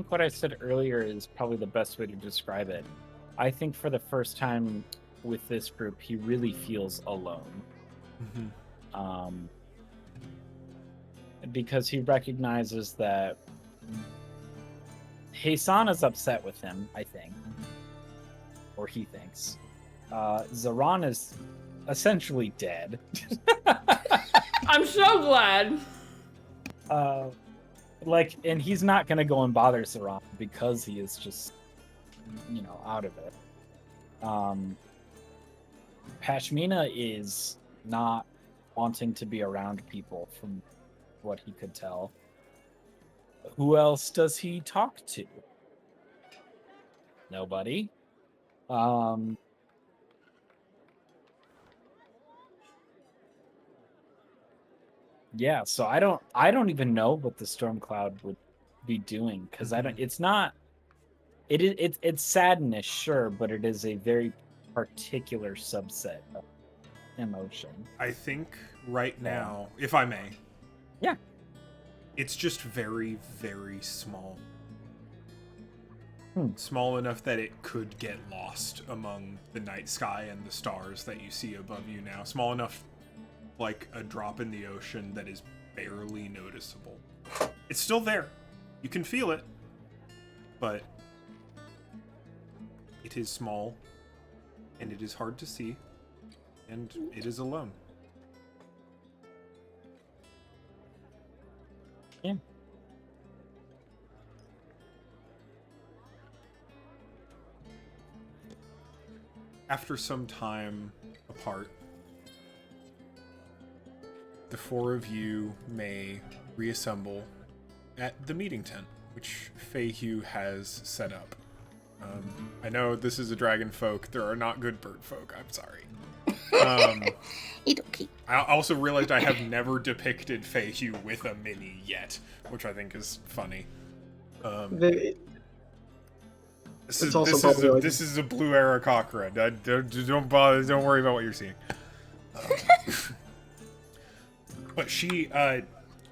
what I said earlier is probably the best way to describe it. I think for the first time with this group, he really feels alone. Mm-hmm. Because he recognizes that Heisan is upset with him, I think, or he thinks. Zaran is essentially dead. I'm so glad. And he's not gonna go and bother Zaran because he is just, out of it. Pashmina is not wanting to be around people from what he could tell. Who else does he talk to? Nobody. Yeah, so I don't even know what the storm cloud would be doing, because it's sadness, sure, but it is a very particular subset of emotion. I think right now, if I may. Yeah. It's just very, very small. Small enough that it could get lost among the night sky and the stars that you see above you now. Small enough, like a drop in the ocean, that is barely noticeable. It's still there. You can feel it. But it is small, and it is hard to see, and it is alone. Yeah. After some time apart, the four of you may reassemble at the meeting tent, which Feihu has set up. I know this is a dragon folk. There are not good bird folk. I'm sorry. I also realized I have never depicted Feihu with a mini yet, which I think is funny. This is a blue Aarakocra. Don't bother. Don't worry about what you're seeing. But she,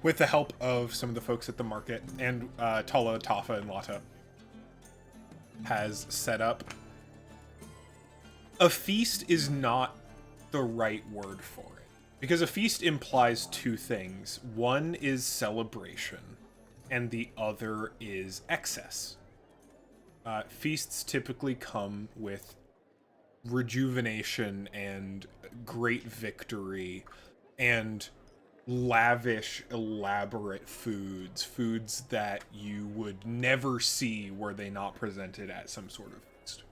with the help of some of the folks at the market and Tala, Tafa, and Lata, has set up. A feast is not the right word for it, because a feast implies two things. One is celebration, and the other is excess. Feasts typically come with rejuvenation and great victory and lavish, elaborate foods that you would never see were they not presented at some sort of feast.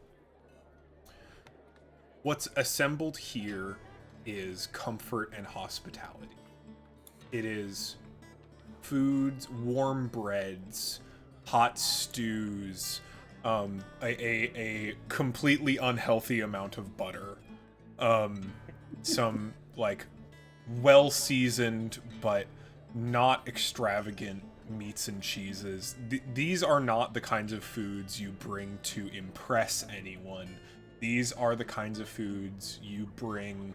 What's assembled here is comfort and hospitality. It is foods, warm breads, hot stews, a completely unhealthy amount of butter, some like well-seasoned but not extravagant meats and cheeses. These are not the kinds of foods you bring to impress anyone. These are the kinds of foods you bring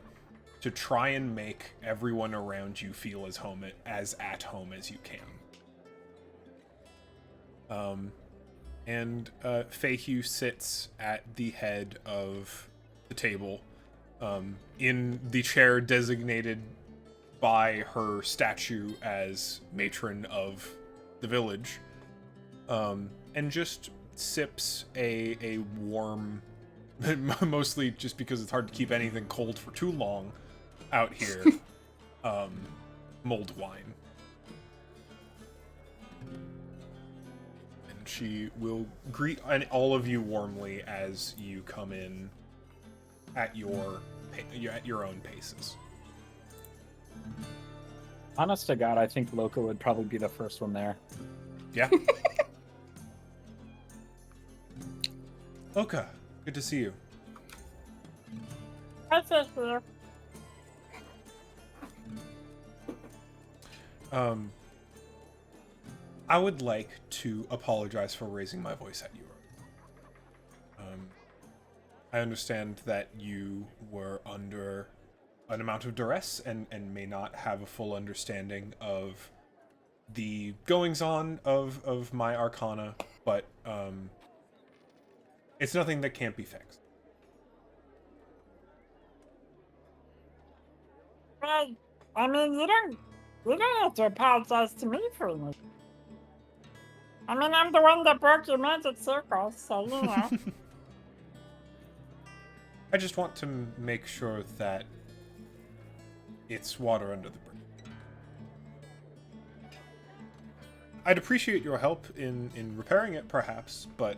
to try and make everyone around you feel as at home as you can. Feihu sits at the head of the table, in the chair designated by her statue as matron of the village, and just sips a warm, mostly just because it's hard to keep anything cold for too long out here, mulled wine. And she will greet all of you warmly as you come in at your own paces. Honest to God, I think Loka would probably be the first one there. Yeah. Loka, good to see you. Hi, sister. I would like to apologize for raising my voice at you. I understand that you were under an amount of duress and may not have a full understanding of the goings-on of my arcana, but it's nothing that can't be fixed. Well, I mean, you don't have to apologize to me for it. I mean, I'm the one that broke your magic circle, so you know. I just want to make sure that it's water under the bridge. I'd appreciate your help in repairing it, perhaps, but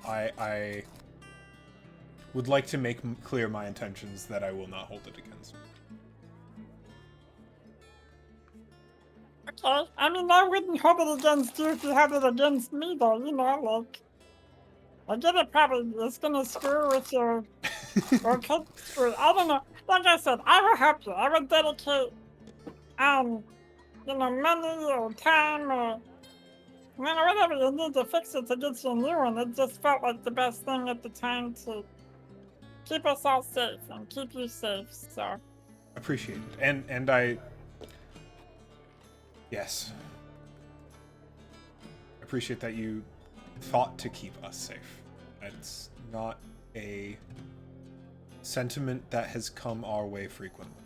I would like to make clear my intentions that I will not hold it against. Okay, I mean, I wouldn't hold it against you if you held it against me, though, you know, like... I get it, probably it's gonna screw with your... or could screw, I don't know. Like I said, I will help you. I will dedicate, you know, money or time or... you know, whatever you need to fix it to get you a new one. It just felt like the best thing at the time to keep us all safe and keep you safe, so... Appreciate it. And I... Yes. Appreciate that you thought to keep us safe. It's not a sentiment that has come our way frequently.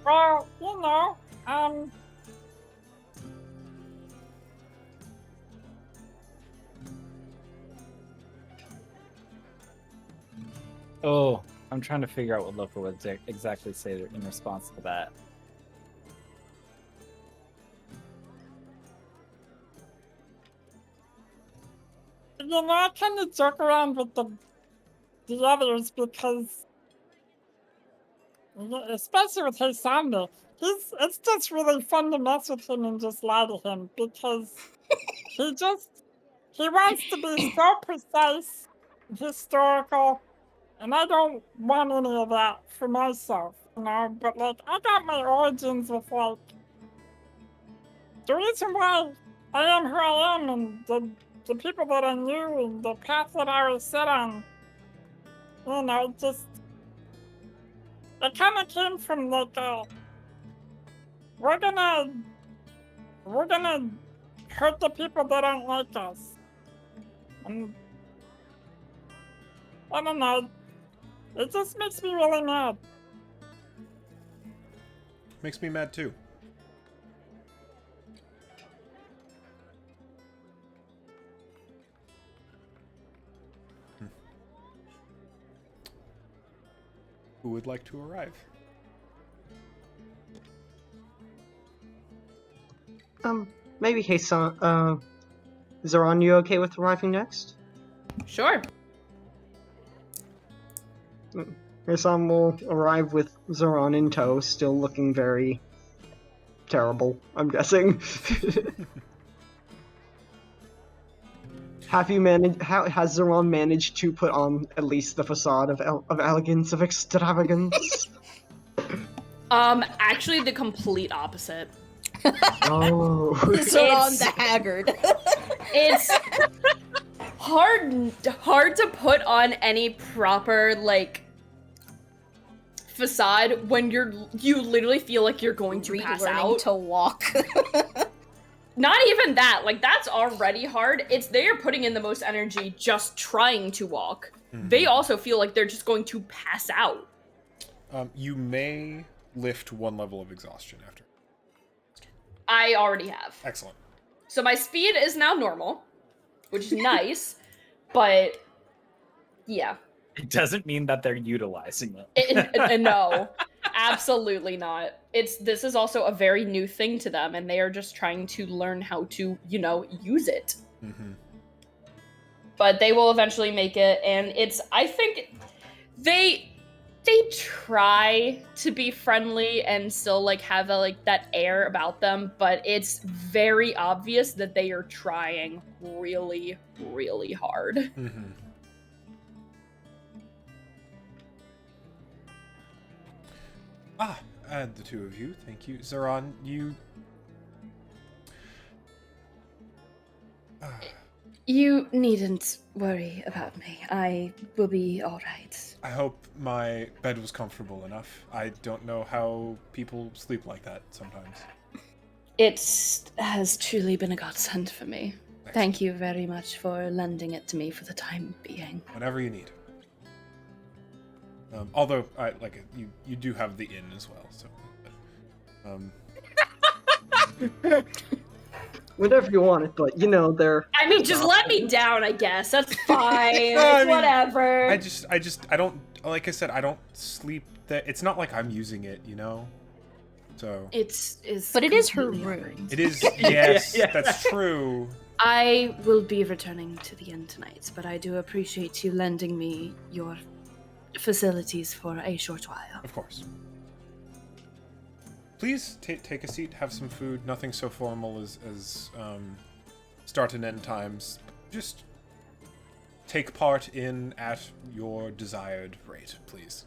Well, you know, Oh, I'm trying to figure out what Loco would exactly say in response to that. you know, I kind of joke around with the others because, especially with Hisanda, it's just really fun to mess with him and just lie to him because he wants to be so precise, historical, and I don't want any of that for myself, you know, but like, I got my origins with like, the reason why I am who I am and the people that I knew and the path that I was set on, you know, just, it kind of came from like, we're gonna hurt the people that don't like us. And, I don't know, it just makes me really mad. Makes me mad too. Who would like to arrive? Maybe Heisan, Zoran, you okay with arriving next? Sure. Heisan will arrive with Zoran in tow, still looking very terrible, I'm guessing. Has Zoran managed to put on at least the facade of elegance, of extravagance? Actually the complete opposite. Oh. Zoran the Haggard. It's hard to put on any proper, like, facade when you literally feel like you're going to pass Relearning out. to walk. Not even that, like, that's already hard. It's they are putting in the most energy just trying to walk. Mm-hmm. They also feel like they're just going to pass out. You may lift one level of exhaustion after. I already have. Excellent. So my speed is now normal, which is nice, but yeah. It doesn't mean that they're utilizing it. No, absolutely not. This is also a very new thing to them, and they are just trying to learn how to, use it. Mm-hmm. But they will eventually make it, and I think they try to be friendly and still have that air about them, but it's very obvious that they are trying really, really hard. Mm-hmm. And the two of you, thank you. Zeron, you... You needn't worry about me. I will be alright. I hope my bed was comfortable enough. I don't know how people sleep like that sometimes. It has truly been a godsend for me. Excellent. Thank you very much for lending it to me for the time being. Whenever you need. Although, you do have the inn as well, so... Whatever you want it, but they're. I mean, just let me down, I guess. That's fine. No, I mean, whatever. I don't, like I said, I don't sleep that. It's not like I'm using it, So. But it is her completely room. alright. It is, yes, Yeah. that's true. I will be returning to the inn tonight, but I do appreciate you lending me your facilities for a short while. Of course. Please take a seat, have some food. Nothing so formal as start and end times. Just take part in at your desired rate, please.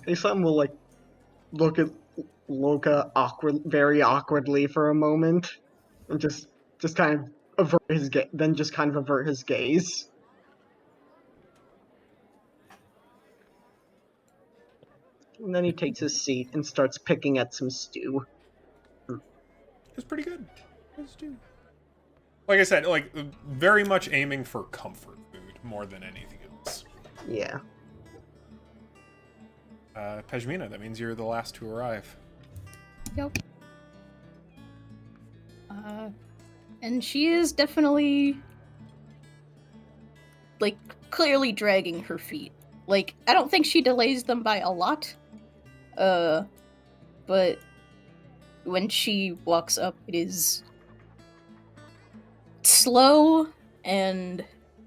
Aesop will look at Loka very awkwardly for a moment, and just kind of avert his then just kind of avert his gaze. And then he takes his seat and starts picking at some stew. It's pretty good. It's too. Like I said, very much aiming for comfort food more than anything else. Yeah. Pejmina, that means you're the last to arrive. Yep. And she is definitely, clearly dragging her feet. I don't think she delays them by a lot. But when she walks up, it is slow and,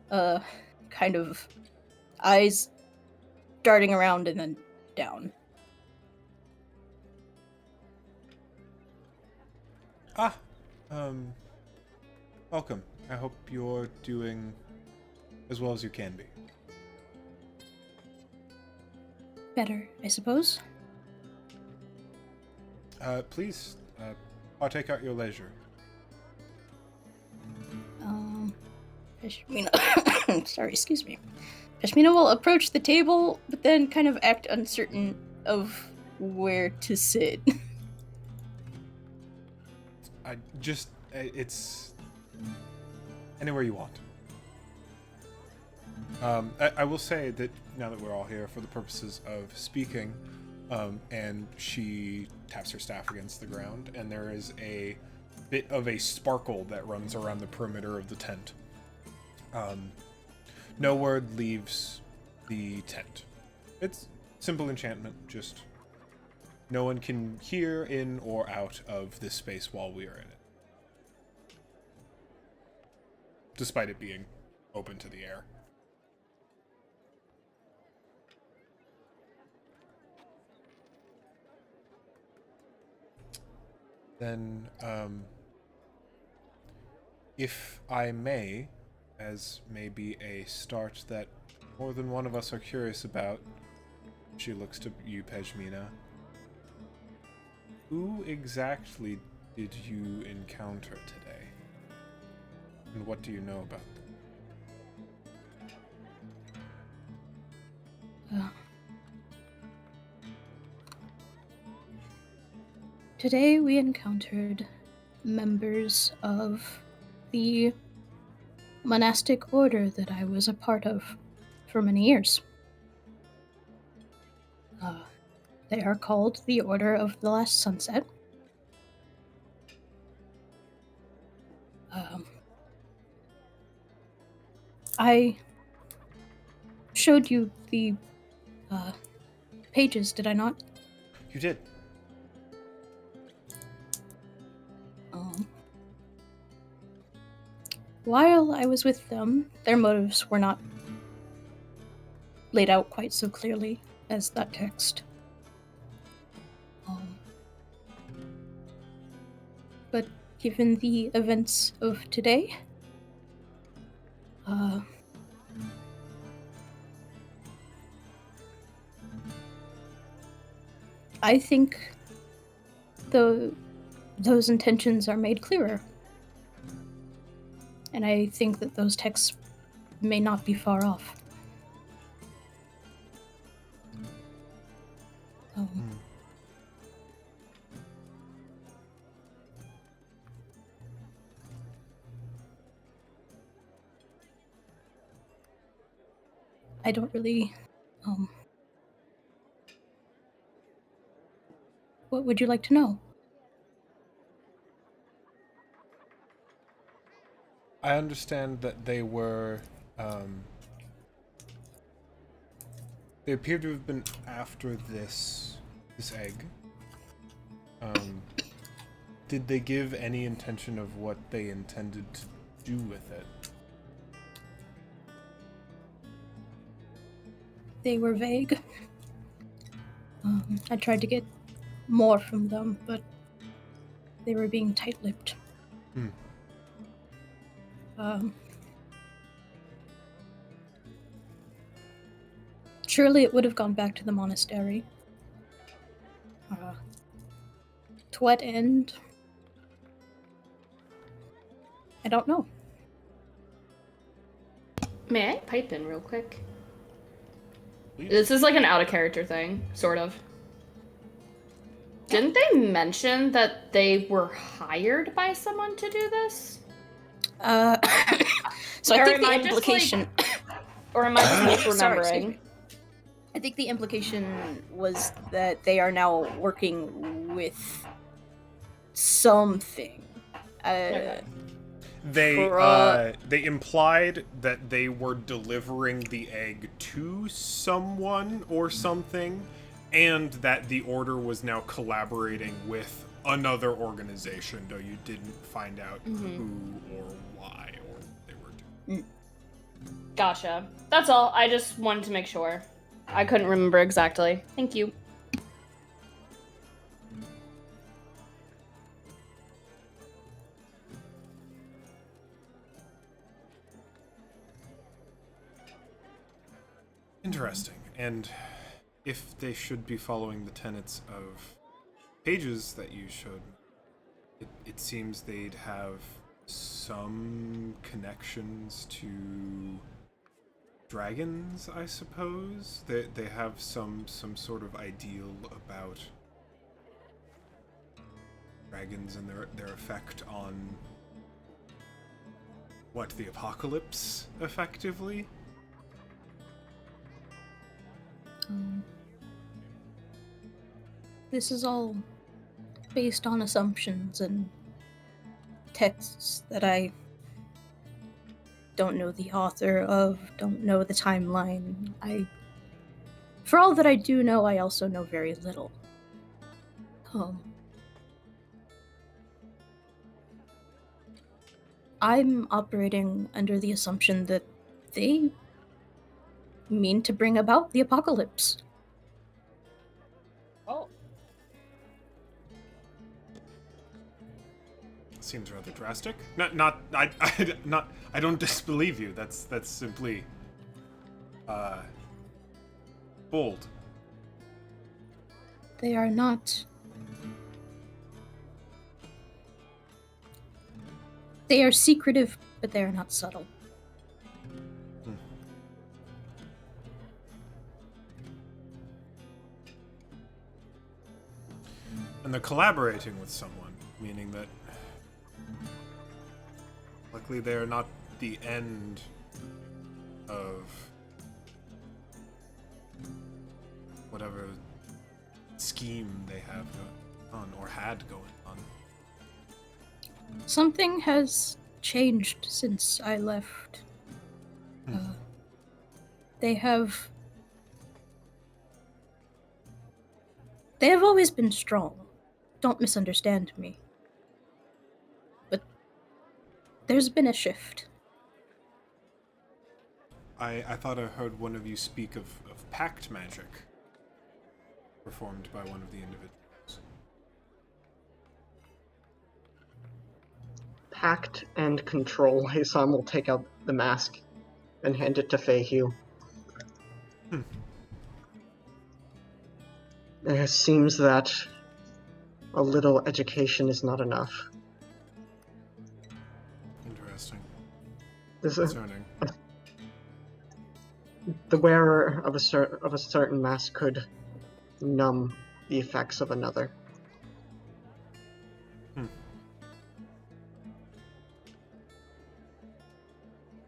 kind of eyes darting around and then down. Welcome. I hope you're doing as well as you can be. Better, I suppose. Please, partake at your leisure. Peshmina. Sorry, excuse me. Peshmina will approach the table, but then kind of act uncertain of where to sit. It's anywhere you want. I will say that now that we're all here for the purposes of speaking, and she taps her staff against the ground, and there is a bit of a sparkle that runs around the perimeter of the tent. No word leaves the tent. It's simple enchantment, just no one can hear in or out of this space while we are in it. Despite it being open to the air. Then, if I may, as maybe a start that more than one of us are curious about, she looks to you, Pejmina. Who exactly did you encounter today? And what do you know about them? Today we encountered members of the monastic order that I was a part of for many years. They are called the Order of the Last Sunset. I showed you the pages, did I not? You did. While I was with them, their motives were not laid out quite so clearly as that text. But given the events of today, I think those intentions are made clearer. And I think that those texts may not be far off. I don't really... What would you like to know? I understand that they were, they appear to have been after this egg. Did they give any intention of what they intended to do with it? They were vague. I tried to get more from them, but they were being tight-lipped. Surely it would have gone back to the monastery. To what end? I don't know. May I pipe in real quick? Please. This is like an out-of-character thing, sort of. Didn't they mention that they were hired by someone to do this? So I Or think am the I just, implication... Or am I just Sorry, excuse misremembering? me. I think the implication was that they are now working with something. Okay. They implied that they were delivering the egg to someone or something, and that the order was now collaborating with another organization, though you didn't find out who or why or what they were doing. Gotcha. That's all. I just wanted to make sure. I couldn't remember exactly. Thank you. Interesting. And if they should be following the tenets of pages that you showed, it seems they'd have some connections to dragons, I suppose. They have some sort of ideal about dragons and their effect on what, the apocalypse, effectively. This is all based on assumptions and texts that I don't know the author of, don't know the timeline. For all that I do know, I also know very little. I'm operating under the assumption that they mean to bring about the apocalypse. Oh, Seems rather drastic. I don't disbelieve you. That's simply bold. They are not. They are secretive, but they are not subtle. And they're collaborating with someone, meaning that luckily they are not the end of whatever scheme they have going on or had going on. Something has changed since I left. They have always been strong. Don't misunderstand me. But there's been a shift. I thought I heard one of you speak of pact magic performed by one of the individuals. Pact and control. Hassan will take out the mask and hand it to Feihu. It seems that a little education is not enough. Interesting. This is, Concerning. the wearer of a certain mask could numb the effects of another.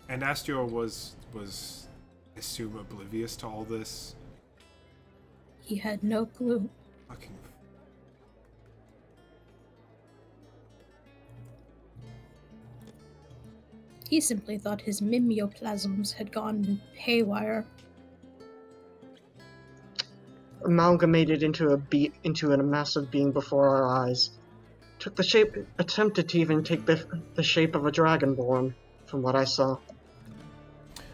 And Astior was I assume oblivious to all this. He had no clue. Fucking. He simply thought his mimeoplasms had gone haywire. Amalgamated into a massive being before our eyes. Attempted to even take the shape of a dragonborn, from what I saw.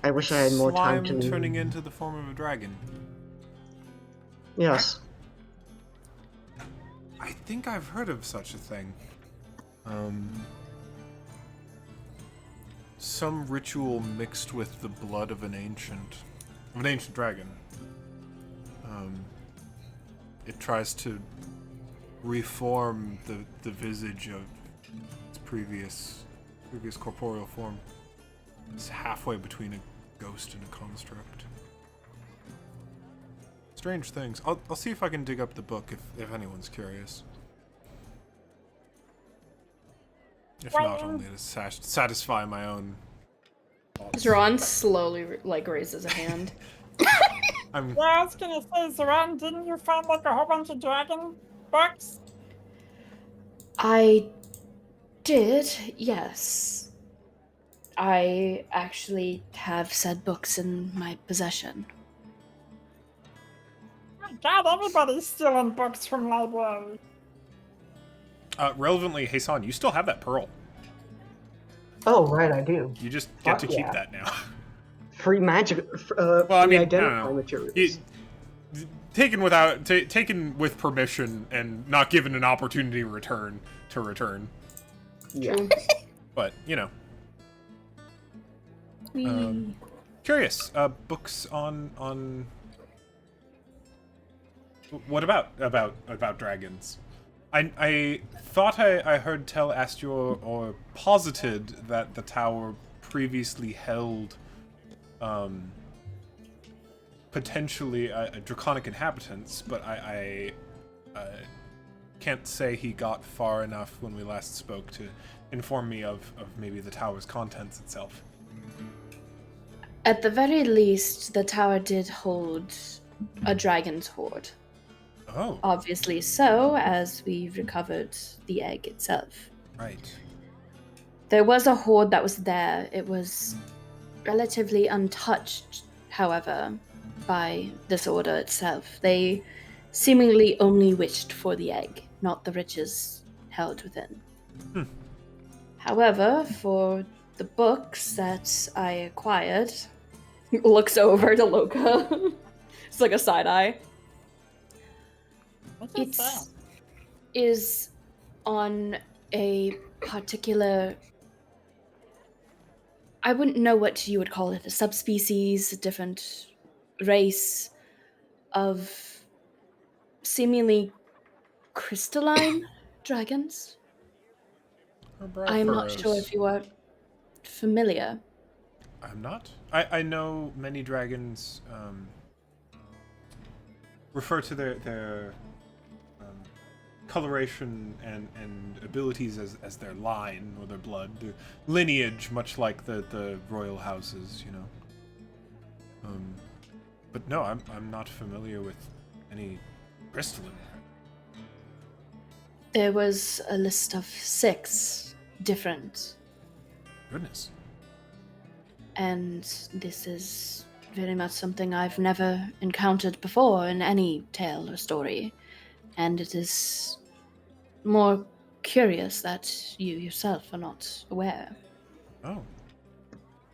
I wish I had more time Slime to... turning into the form of a dragon. Yes. I think I've heard of such a thing. Some ritual mixed with the blood of an ancient dragon. It tries to reform the visage of its previous corporeal form. It's halfway between a ghost and a construct. Strange things. I'll see if I can dig up the book if anyone's curious. If not, only to satisfy my own thoughts. Zeron slowly raises a hand. Yeah, I was gonna say, Zoran, didn't you find like a whole bunch of dragon books? I did, yes. I actually have said books in my possession. My God, everybody's stealing books from library. Relevantly, Hasan, you still have that pearl. Oh, right, I do. You just get to Fuck keep yeah. that now. Free magic... Well, I free mean, identifying materials. Taken with permission and not given an opportunity to return. Yeah. But curious. Books on. What about dragons? I thought I heard tell Astior or posited that the tower previously held potentially draconic inhabitants, but I can't say he got far enough when we last spoke to inform me of maybe the tower's contents itself. At the very least, the tower did hold a dragon's hoard. Oh, Obviously so, as we recovered the egg itself. right. There was a hoard that was there. It was relatively untouched, however, by this order itself. They seemingly only wished for the egg, not the riches held within. However, for the books that I acquired, looks over to Loka. It's like a side eye. It is on a particular... I wouldn't know what you would call it, a subspecies, a different race of seemingly crystalline dragons. I'm not sure if you are familiar. I'm not. I know many dragons refer to their coloration and abilities as their line or their blood, their lineage, much like the royal houses, But no, I'm not familiar with any crystalline. There was a list of 6 different, Goodness. and this is very much something I've never encountered before in any tale or story, and it is more curious that you yourself are not aware. Oh.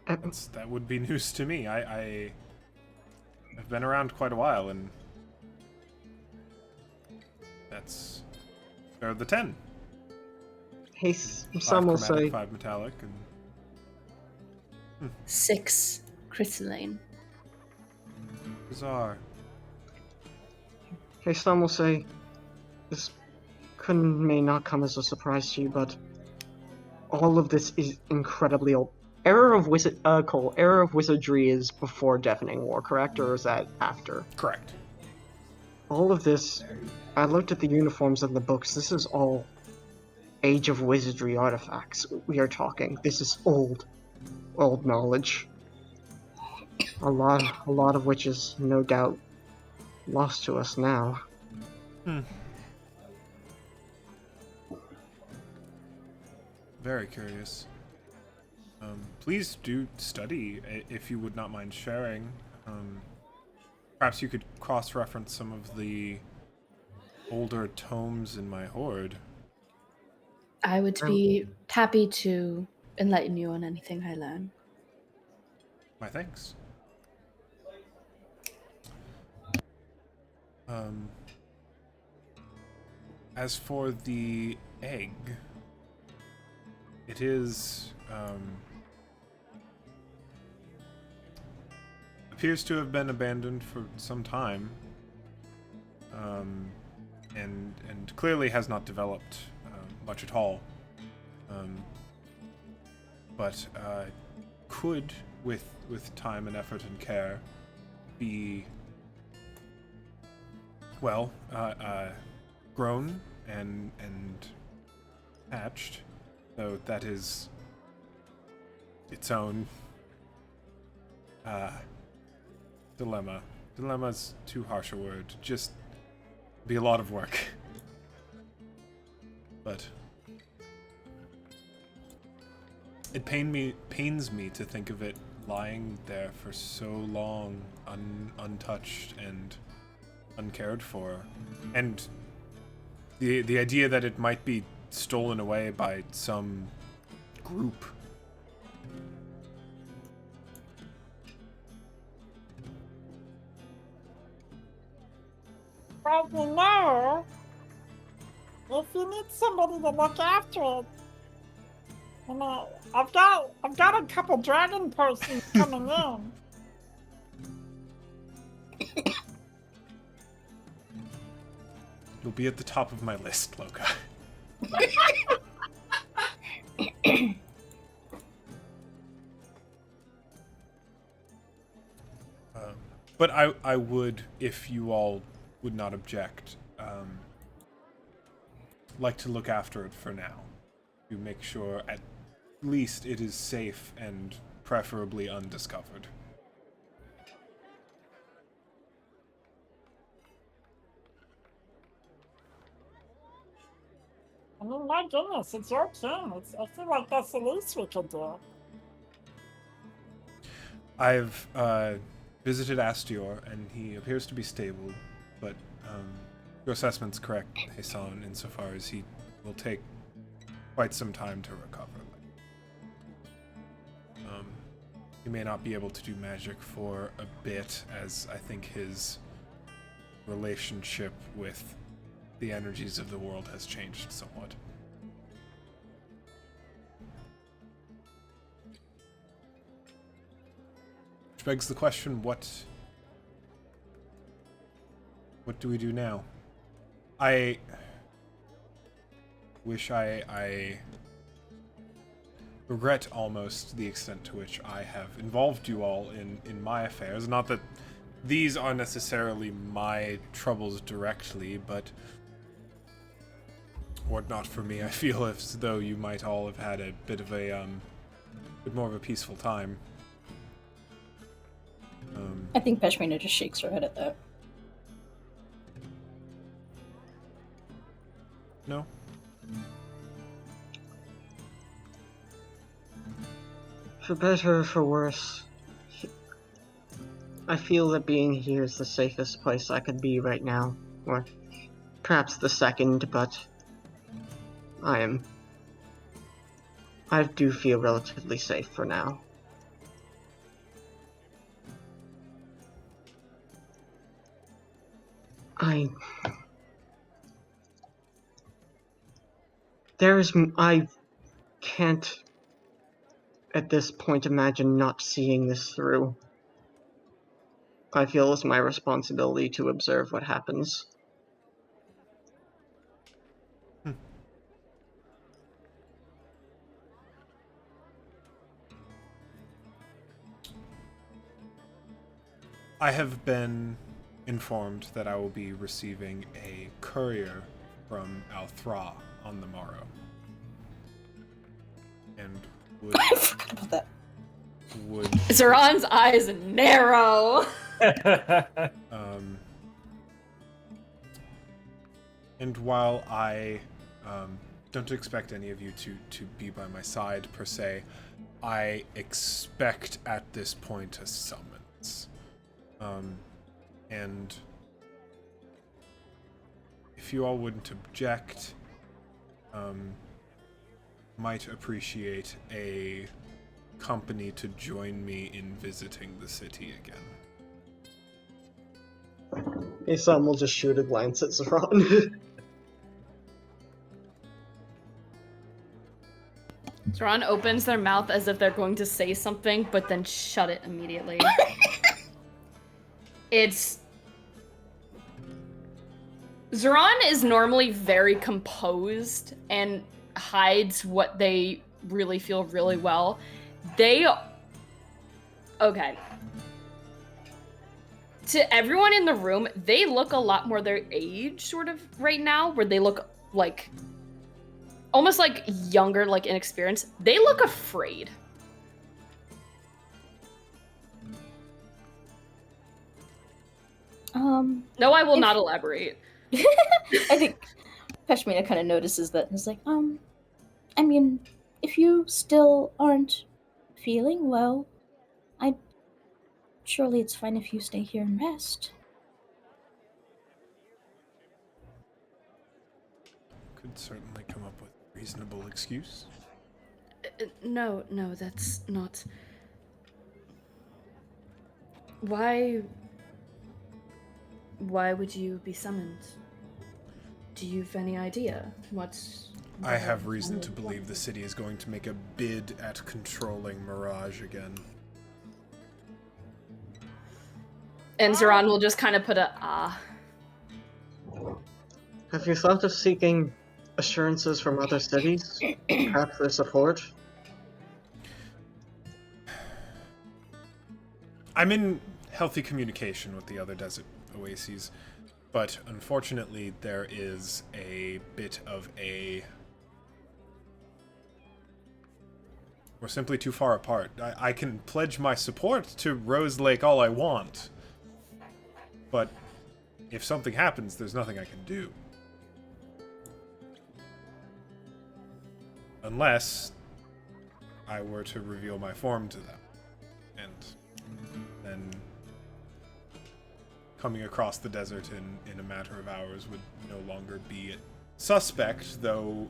That would be news to me. I've been around quite a while, and that's... There are the 10. Hey, 5 some will chromatic, say... 5 metallic, and... 6 crystalline. Bizarre. Some will say this may not come as a surprise to you, but all of this is incredibly old. Cole, Era of Wizardry is before Deafening War, correct? Or is that after? Correct. All of this, I looked at the uniforms and the books, this is all Age of Wizardry artifacts we are talking. This is old knowledge. A lot of which is no doubt lost to us now. Very curious. Please do study if you would not mind sharing. Perhaps you could cross-reference some of the older tomes in my hoard. I would be happy to enlighten you on anything I learn. My thanks. As for the egg, it is appears to have been abandoned for some time, and clearly has not developed much at all. But could, with time and effort and care, be well grown and hatched. So that is its own dilemma. Dilemma's too harsh a word. Just be a lot of work. But it pains me to think of it lying there for so long, untouched and uncared for, and the idea that it might be stolen away by some group. Well, you know, if you need somebody to look after it, you know, I've got a couple dragon persons coming in. You'll be at the top of my list, Loka. But I would, if you all would not object, like to look after it for now. To make sure at least it is safe and preferably undiscovered. I mean, my goodness, it's your king. I feel like that's the least we could do. I've visited Astior, and he appears to be stable, but your assessment's correct, Hassan, insofar as he will take quite some time to recover. He may not be able to do magic for a bit, as I think his relationship with the energies of the world has changed somewhat. Which begs the question, what do we do now? I wish I regret almost the extent to which I have involved you all in my affairs. Not that these are necessarily my troubles directly, but were it not for me, I feel as though you might all have had a bit of a bit more of a peaceful time. I think Peshmina just shakes her head at that. No? For better or for worse, I feel that being here is the safest place I could be right now. Or perhaps the second, but I do feel relatively safe for now. I can't at this point imagine not seeing this through. I feel it's my responsibility to observe what happens. I have been informed that I will be receiving a courier from Althra on the morrow. And I forgot about that. would Zoran's eyes narrow. And while I don't expect any of you to be by my side per se, I expect at this point a summons. And if you all wouldn't object, might appreciate a company to join me in visiting the city again. Aesop will just shoot a glance at Zoran. Zoran opens their mouth as if they're going to say something, but then shut it immediately. Zoran is normally very composed and hides what they really feel really well. Okay. To everyone in the room, they look a lot more their age, sort of, right now, where they look like almost like younger, like inexperienced. They look afraid. No, I will not elaborate. I think Peshmina kind of notices that. He's like, I mean, if you still aren't feeling well, surely it's fine if you stay here and rest. Could certainly come up with a reasonable excuse. No, that's not. Why would you be summoned? Do you have any idea what's... I have reason to believe the city is going to make a bid at controlling Mirage again. And Zoran will just kind of put a Have you thought of seeking assurances from other cities? Perhaps their support? I'm in healthy communication with the other desert oases, but unfortunately there is a bit of a... We're simply too far apart. I can pledge my support to Rose Lake all I want, but if something happens, there's nothing I can do. Unless I were to reveal my form to them. And then coming across the desert in a matter of hours would no longer be suspect, though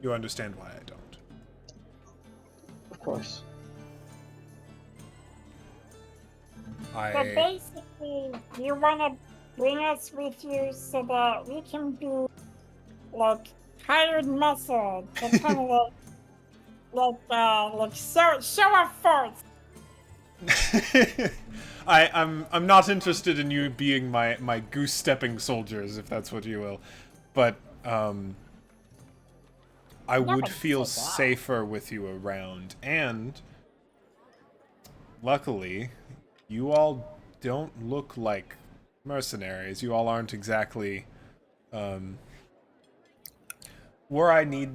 you understand why I don't. Of course. So basically, you want to bring us with you so that we can be like hired muscle to kind of like show our force. I'm not interested in you being my goose-stepping soldiers, if that's what you will, but I would feel safer with you around, and luckily, you all don't look like mercenaries. You all aren't exactly were I to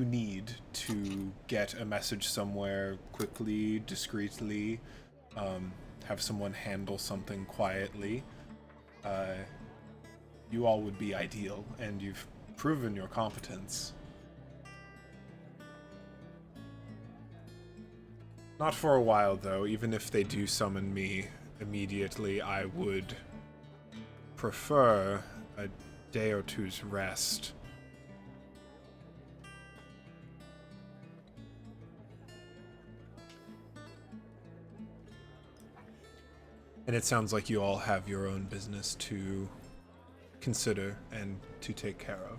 need to get a message somewhere quickly, discreetly, have someone handle something quietly, you all would be ideal, and you've proven your competence. Not for a while, though. Even if they do summon me immediately, I would prefer a day or two's rest. And it sounds like you all have your own business to consider and to take care of.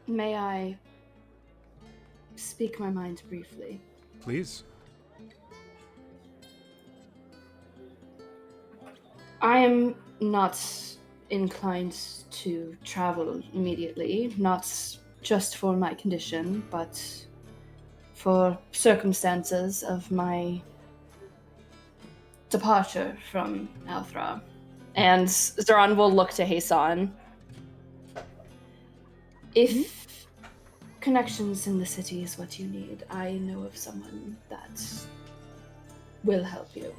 May I speak my mind briefly? Please. I am not inclined to travel immediately, not just for my condition, but for circumstances of my departure from Althra. And Zoran will look to Hasan. If connections in the city is what you need, I know of someone that will help you.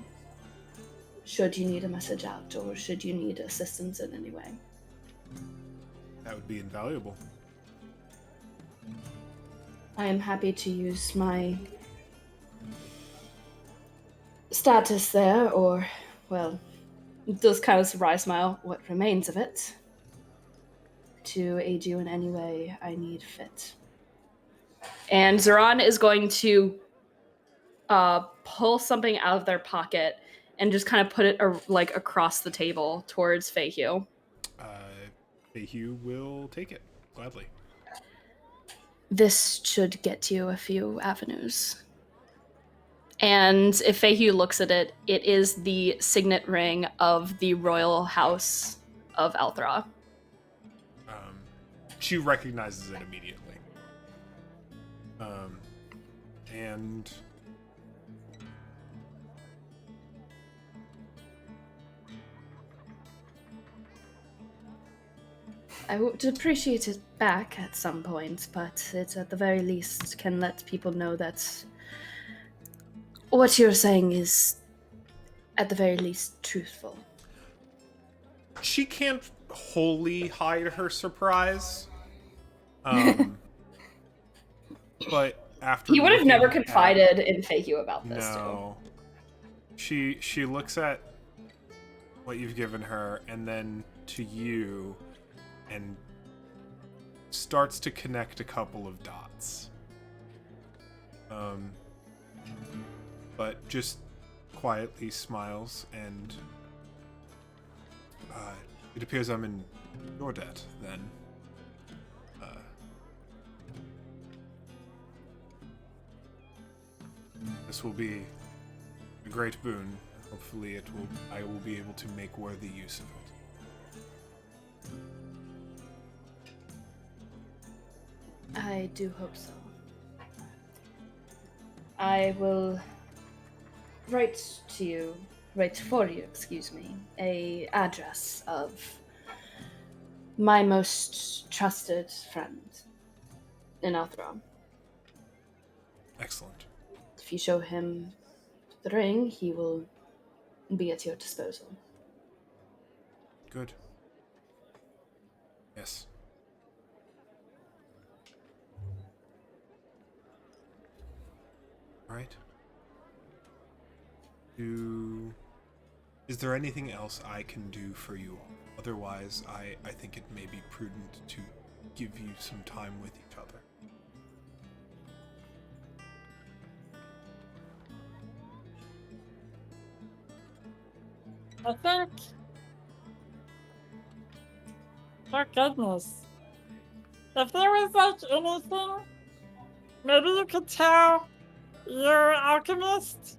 Should you need a message out, or should you need assistance in any way. That would be invaluable. I am happy to use my status there, or, well, does kind of wry smile, what remains of it, to aid you in any way I need fit. And Zoran is going to pull something out of their pocket and just kind of put it like across the table towards Feihu. Feihu will take it gladly. This should get you a few avenues. And if Feihu looks at it, it is the signet ring of the royal house of Althra. She recognizes it immediately. And I would appreciate it back at some point, but it at the very least can let people know that what you're saying is at the very least truthful. she can't wholly hide her surprise. But after He would have looking never at- confided in Feihu about this, No. She looks at what you've given her and then to you and starts to connect a couple of dots. But just quietly smiles and it appears I'm in your debt then. This will be a great boon. Hopefully I will be able to make worthy use of it. I do hope so. I will write for you, a address of my most trusted friend in Althra. Excellent. If you show him the ring, he will be at your disposal. Good. Yes. All right. Is there anything else I can do for you all? Otherwise, I think it may be prudent to give you some time with each other. I think. Oh goodness. If there was like anything, maybe you could tell your alchemist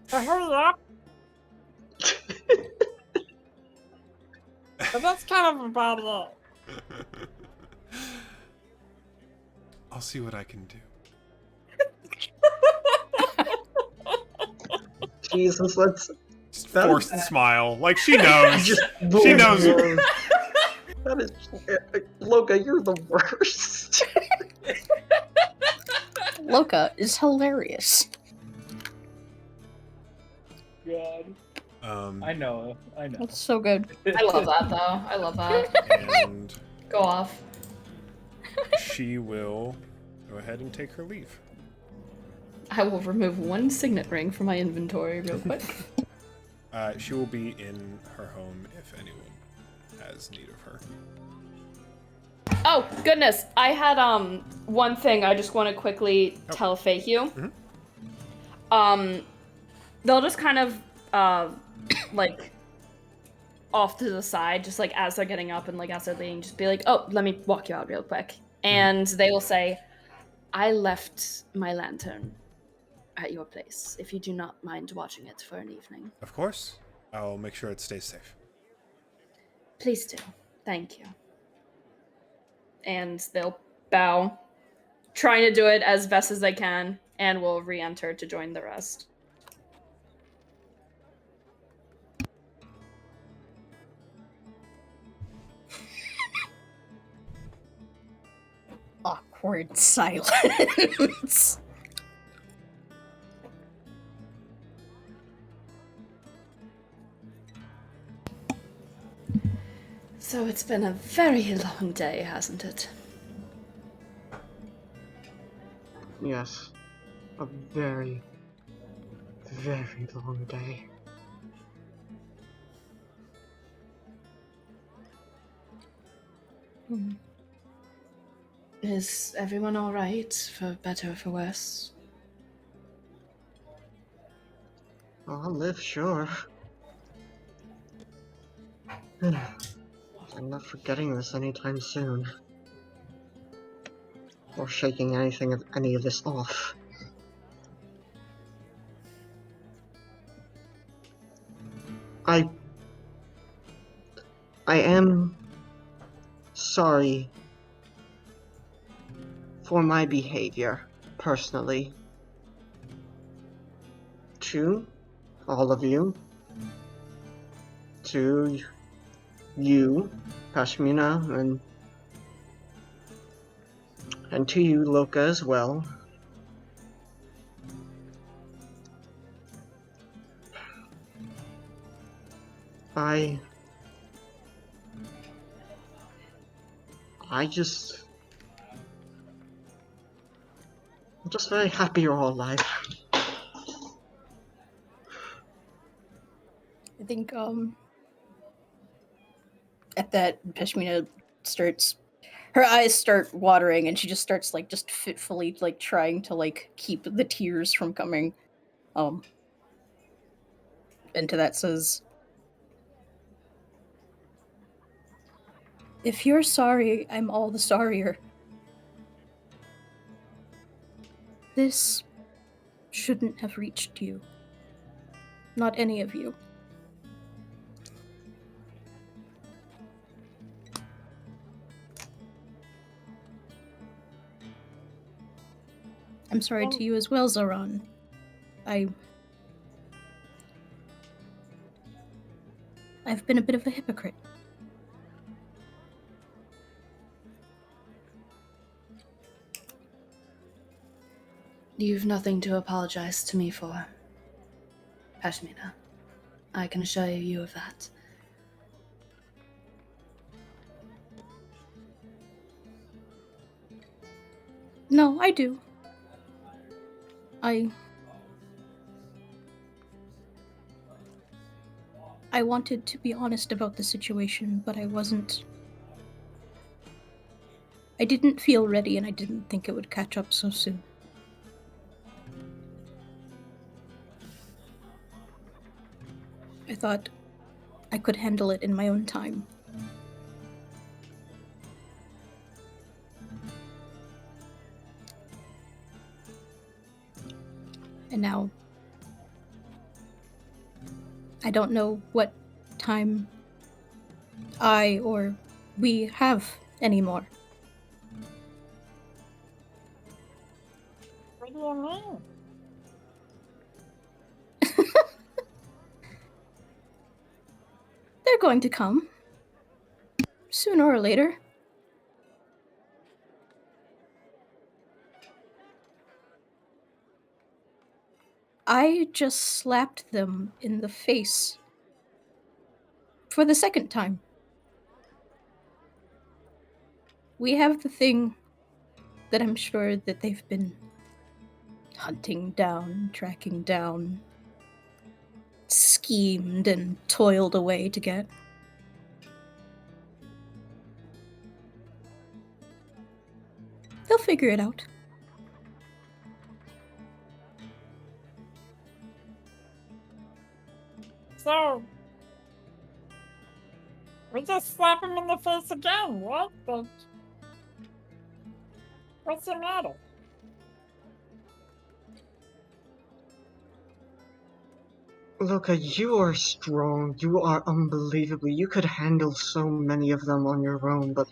to hurry up. But that's kind of about it. I'll see what I can do. Jesus, that's Forced smile. Like she knows. just She knows. That is, Loka, you're the worst. Loka is hilarious. God. I know. That's so good. I love that, though. I love that. And Go off. she will go ahead and take her leave. I will remove one signet ring from my inventory real quick. She will be in her home if anyone has need of her. Oh, goodness. I had one thing I just want to quickly tell Feihu. They'll just kind of like off to the side, just like as they're getting up and like as they're leaving, just be like, oh, let me walk you out real quick. And they will say, I left my lantern at your place, if you do not mind watching it for an evening. Of course. I'll make sure it stays safe. Please do. Thank you. And they'll bow, trying to do it as best as they can, and will re-enter to join the rest. Awkward silence. So it's been a very long day, hasn't it? Yes. A very, very long day. Is everyone all right, for better or for worse? I'll live, sure. I'm not forgetting this anytime soon. Or shaking any of this off. I am sorry for my behavior, personally. To all of you. To you, Pashmina, and to you, Loka, as well. I'm just very happy you're all alive. I think at that Pashmina starts, her eyes start watering and she just starts like just fitfully like trying to like keep the tears from coming. And to that says, if you're sorry, I'm all the sorrier. This shouldn't have reached you. Not any of you. I'm sorry to you as well, Zoran. I've been a bit of a hypocrite. You've nothing to apologize to me for, Pashmina. I can assure you of that. No, I do. I wanted to be honest about the situation, but I wasn't. I didn't feel ready, and I didn't think it would catch up so soon. I thought I could handle it in my own time. And now, I don't know what time I or we have anymore. What do you mean? They're going to come. Sooner or later. I just slapped them in the face. For the second time. We have the thing that I'm sure that they've been hunting down, tracking down, schemed and toiled away to get. They'll figure it out. So, we just slap him in the face again, right? Like, what's the matter? Luca, you are strong. You are unbelievably. You could handle so many of them on your own, but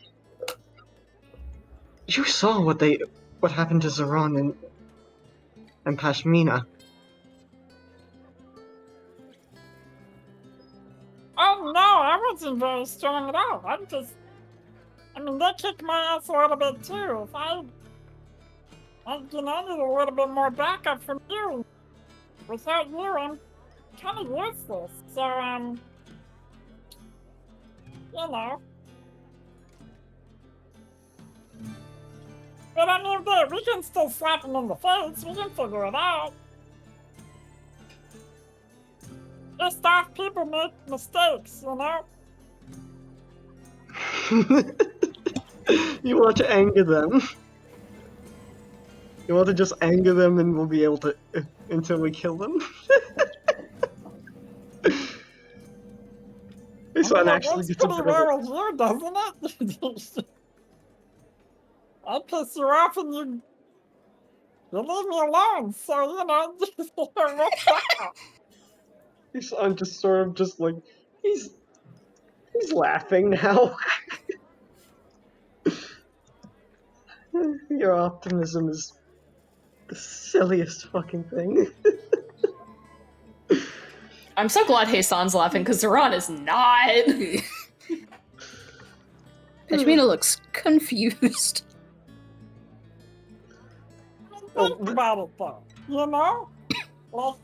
you saw what happened to Zaran and Pashmina. Oh no, I wasn't very strong at all. I mean, they kicked my ass a little bit too. If I need a little bit more backup from you. Without you, I'm kind of useless. So, you know. But I mean, we can still slap him in the face. We can figure it out. Just off people make mistakes, you know? You want to anger them. You want to just anger them and we'll be able to until we kill them. This one actually Works gets a pretty bit of well with you, doesn't it? I piss you off and you leave me alone, so, you know, This one just sort of just like he's laughing now. Your optimism is the silliest fucking thing. I'm so glad Hassan's laughing because Zaran is not. Pashmina looks confused. think about it though, you know? Like,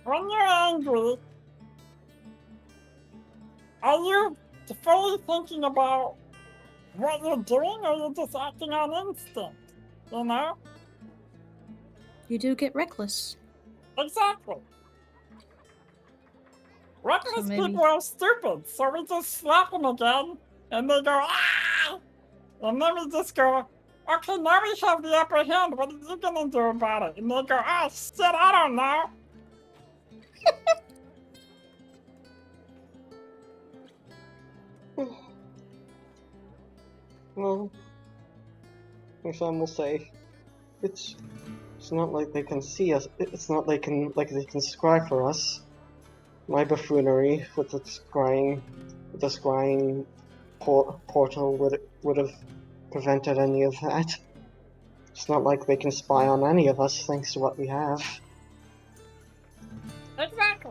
when you're angry, are you fully thinking about what you're doing, or you're just acting on instinct, you know? You do get reckless. Exactly. Reckless maybe- people are stupid, so we just slap them again, and they go, ah! And then we just go, okay, now we have the upper hand, what are you gonna do about it? And they go, oh shit, I don't know. Well, my son will say, it's not like they can see us. It's not like they can scry for us. My buffoonery with the scrying portal would have prevented any of that. It's not like they can spy on any of us thanks to what we have. Exactly.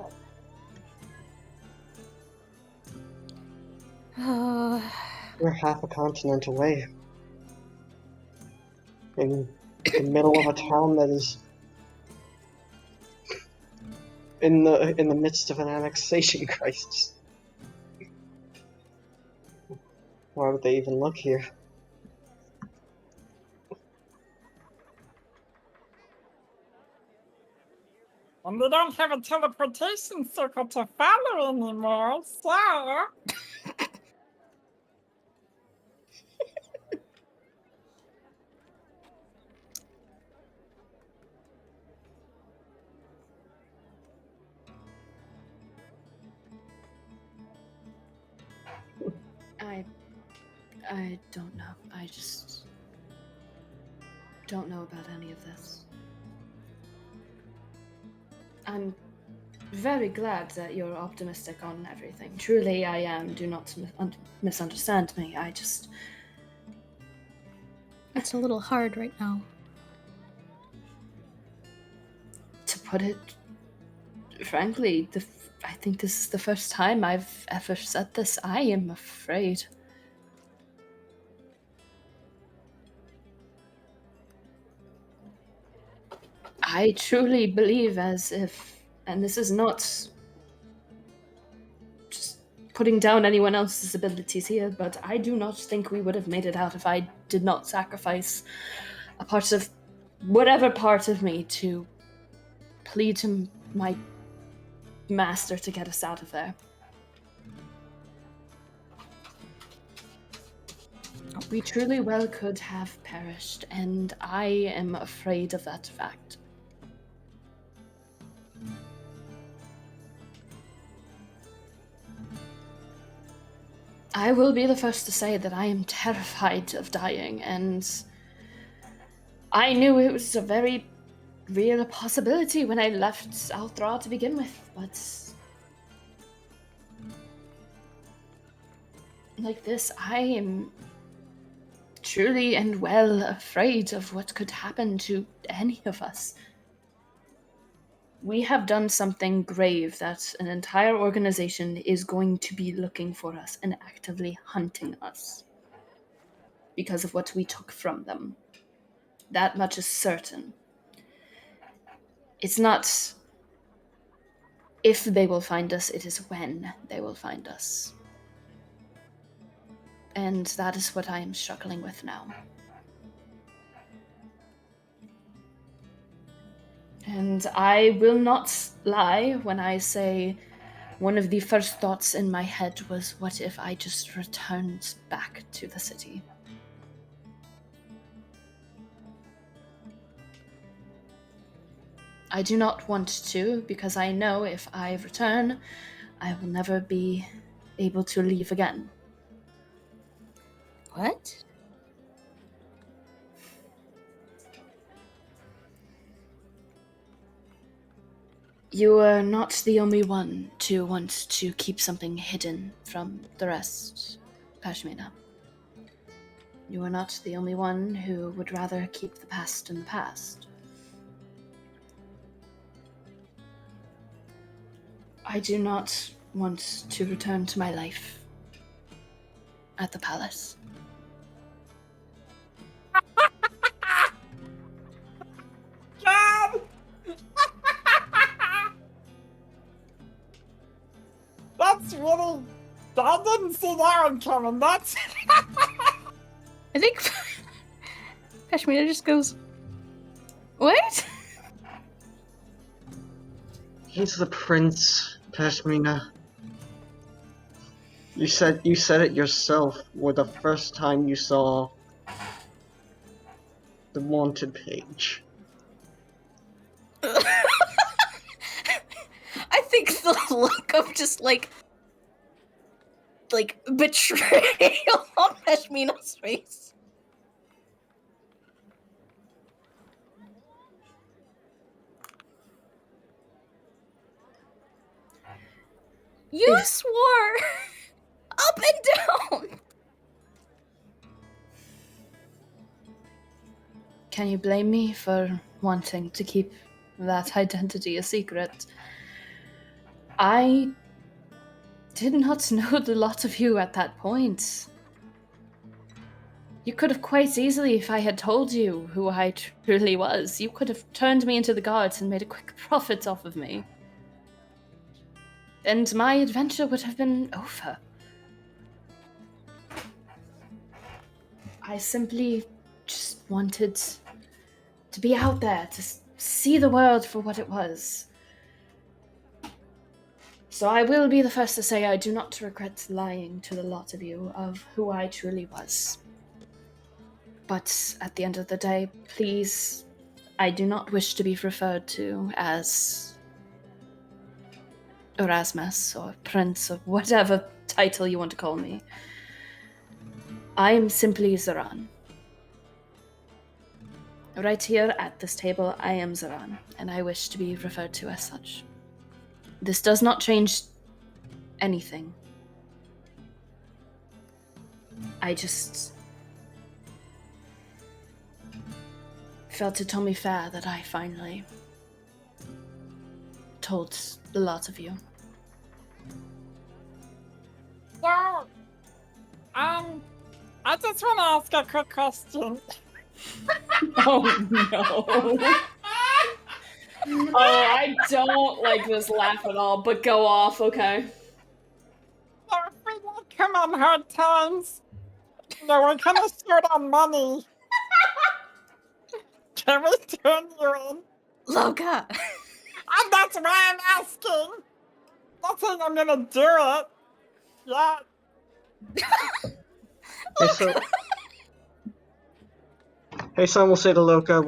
We're half a continent away. In the middle of a town that is in the midst of an annexation crisis. Why would they even look here? And we don't have a teleportation circle to follow anymore, so... I don't know. I just don't know about any of this. I'm very glad that you're optimistic on everything. Truly, I am. Do not misunderstand me. It's a little hard right now. To put it frankly, I think this is the first time I've ever said this. I am afraid. I truly believe as if, and this is not just putting down anyone else's abilities here, but I do not think we would have made it out if I did not sacrifice a part of, whatever part of me, to plead to my master to get us out of there. We truly well could have perished, and I am afraid of that fact. I will be the first to say that I am terrified of dying, and I knew it was a very real possibility when I left Althra to begin with, but like this, I am truly and well afraid of what could happen to any of us. We have done something grave that an entire organization is going to be looking for us and actively hunting us because of what we took from them. That much is certain. It's not if they will find us, it is when they will find us. And that is what I am struggling with now. And I will not lie when I say one of the first thoughts in my head was, what if I just returned back to the city? I do not want to, because I know if I return, I will never be able to leave again. What? You are not the only one to want to keep something hidden from the rest, Pashmina. You are not the only one who would rather keep the past in the past. I do not want to return to my life at the palace. God! That's really... I didn't see that one coming. That's... I think Pashmina just goes, what? He's the prince, Pashmina. You said it yourself with the first time you saw the wanted page. I think the look of just like betrayal on Pashmina's face. You swore up and down. Can you blame me for wanting to keep that identity a secret? I did not know the lot of you at that point. You could have quite easily, if I had told you who I truly was, you could have turned me into the guards and made a quick profit off of me. And my adventure would have been over. I simply just wanted to be out there, to see the world for what it was. So I will be the first to say I do not regret lying to the lot of you of who I truly was. But at the end of the day, please, I do not wish to be referred to as Erasmus or Prince or whatever title you want to call me. I am simply Zaran. Right here at this table, I am Zaran, and I wish to be referred to as such. This does not change anything. I just felt it only fair that I finally told a lot of you. So, I just want to ask a quick question. Oh no. Oh, I don't like this laugh at all, but go off, okay? So if we like come on hard times, we're kind of short on money. Can we turn you in? Loka. And that's why I'm asking. Not saying I'm gonna do it. Yeah. Hey, Son will say to Loka,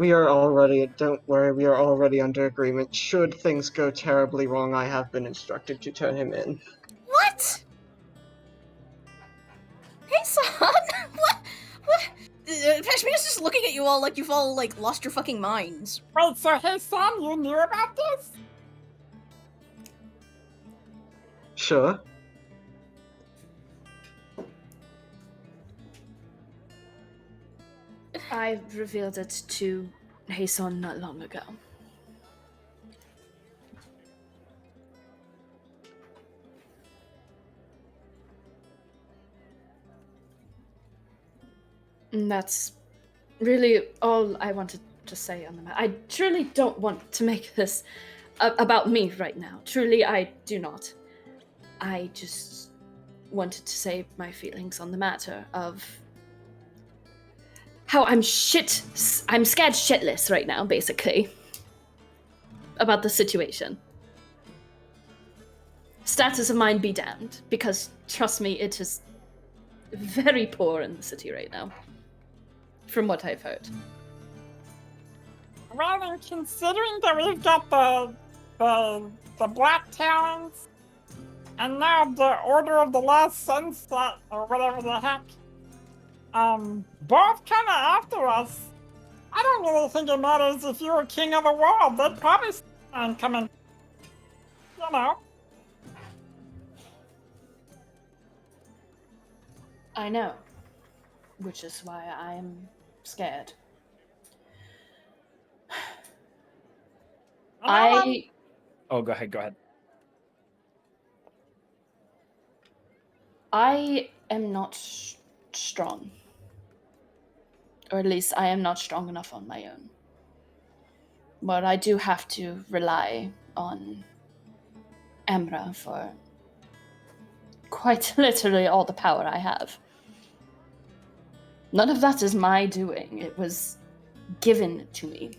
don't worry, we are already under agreement. Should things go terribly wrong, I have been instructed to turn him in. What? Hey, son. What? Pashmina's just looking at you all like you've all, like, lost your fucking minds. Wait, so hey Sam, you knew about this? Sure. I revealed it to Hason not long ago. And that's really all I wanted to say on the matter. I truly don't want to make this about me right now. Truly, I do not. I just wanted to say my feelings on the matter of how I'm scared shitless right now, basically, about the situation. Status of mine be damned, because trust me, it is very poor in the city right now, from what I've heard. Well, and considering that we've got the Black Talons, and now the Order of the Last Sunset, or whatever the heck, both kind of after us. I don't really think it matters if you're king of a world. They'd probably come in, you know. I know, which is why I'm scared. Oh, go ahead. I am not strong. Or at least I am not strong enough on my own. But I do have to rely on Amra for quite literally all the power I have. None of that is my doing. It was given to me.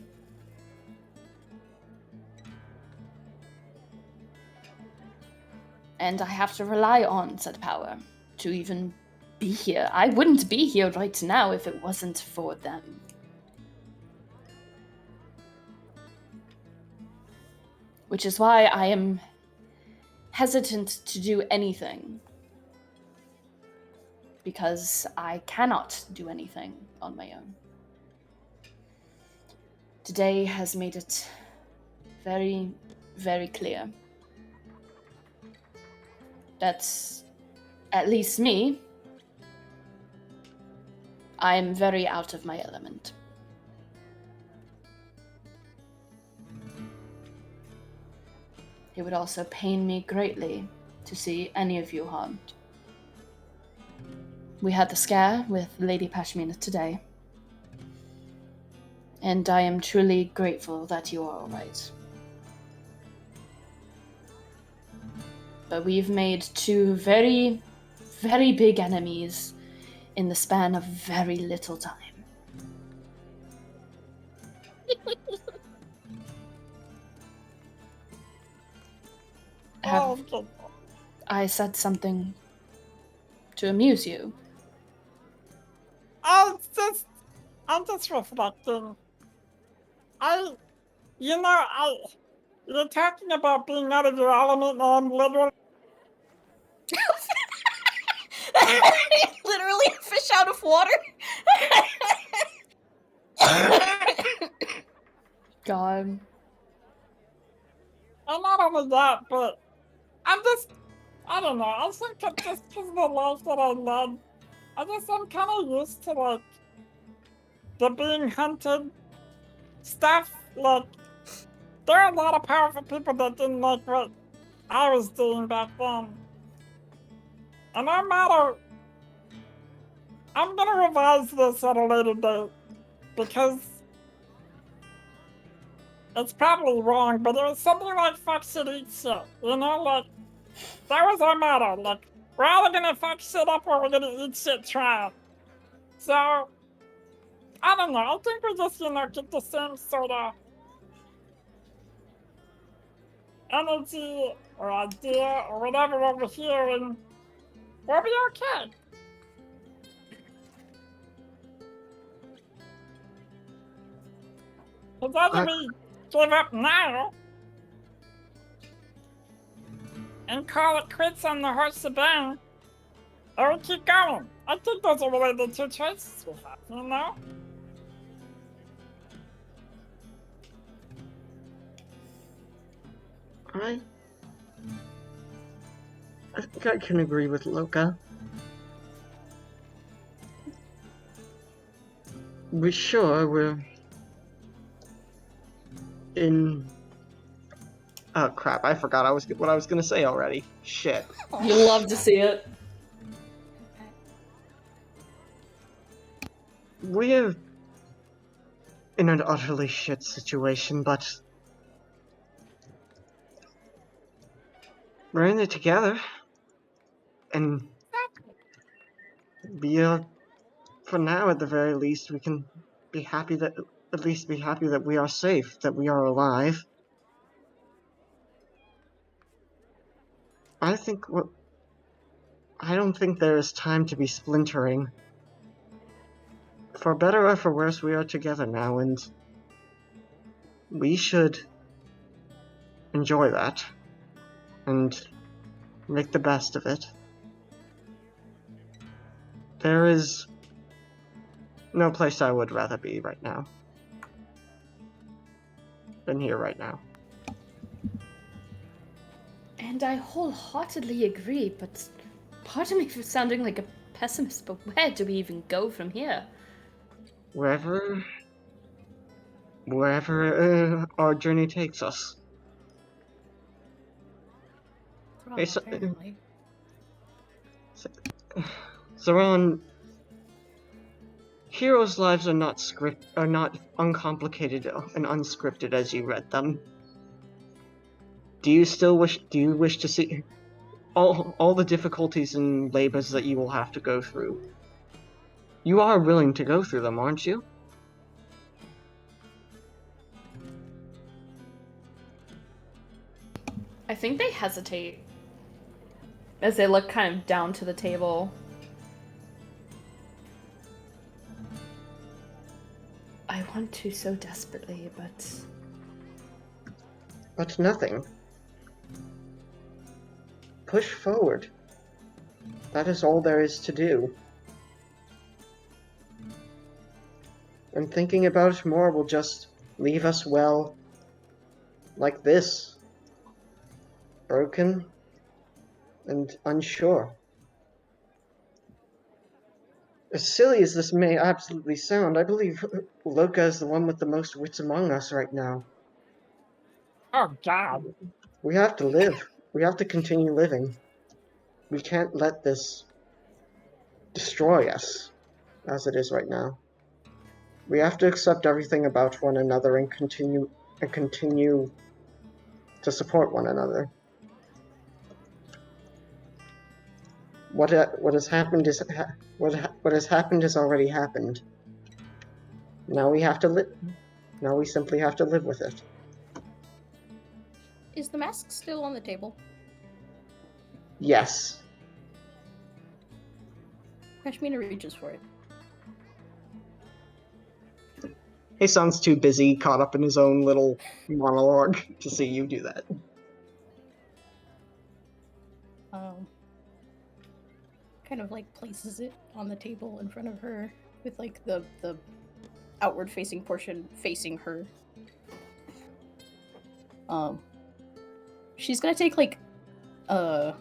And I have to rely on said power to even be here. I wouldn't be here right now if it wasn't for them. Which is why I am hesitant to do anything. Because I cannot do anything on my own. Today has made it very, very clear that, at least me, I am very out of my element. It would also pain me greatly to see any of you harmed. We had the scare with Lady Pashmina today, and I am truly grateful that you are all right. But we've made two very, very big enemies in the span of very little time. Have I said something to amuse you? I'm just reflecting. You're talking about being out of your element, and I'm literally. Literally a fish out of water. God. And not only that, but I don't know, I think it's just because of the life that I led, I'm kind of used to, like, the being hunted stuff. Like, there are a lot of powerful people that didn't like what I was doing back then. And no matter, I'm gonna revise this at a later date, because it's probably wrong, but it was something like fuck shit, eat shit, you know? Like, that was our motto. Like, we're either gonna fuck shit up or we're gonna eat shit trying. So, I don't know, I think we just, get the same sort of energy or idea or whatever over here, and we'll be okay. Because either we give up now and call it quits on the horse shebang, or we keep going. I think those are really the two choices we have, you know? I think I can agree with Loka. We're in. Oh crap! I forgot what I was gonna say already. Shit. You love to see it. We're in an utterly shit situation, but we're in it together, and for now, at the very least, we can be happy that we are safe, that we are alive. I don't think there is time to be splintering. For better or for worse, we are together now, and we should enjoy that and make the best of it. There is no place I would rather be right now than here right now. And I wholeheartedly agree, but part of me was sounding like a pessimist, but where do we even go from here? Wherever our journey takes us. Well, Hey, apparently. Zoran, heroes' lives are not uncomplicated and unscripted as you read them. Do you wish to see all the difficulties and labors that you will have to go through? You are willing to go through them, aren't you? I think they hesitate as they look kind of down to the table. I want to so desperately, but nothing. Push forward. That is all there is to do. And thinking about it more will just leave us, well, like this. Broken and unsure. As silly as this may absolutely sound, I believe Loka is the one with the most wits among us right now. Oh God. We have to live. We have to continue living. We can't let this destroy us, as it is right now. We have to accept everything about one another and continue to support one another. What has happened has already happened. Now we have to live. Now we simply have to live with it. Is the mask still on the table? Yes. Kashmina reaches for it. Hason's too busy, caught up in his own little monologue, to see you do that. Kind of like places it on the table in front of her with like the outward facing portion facing her. She's gonna take like the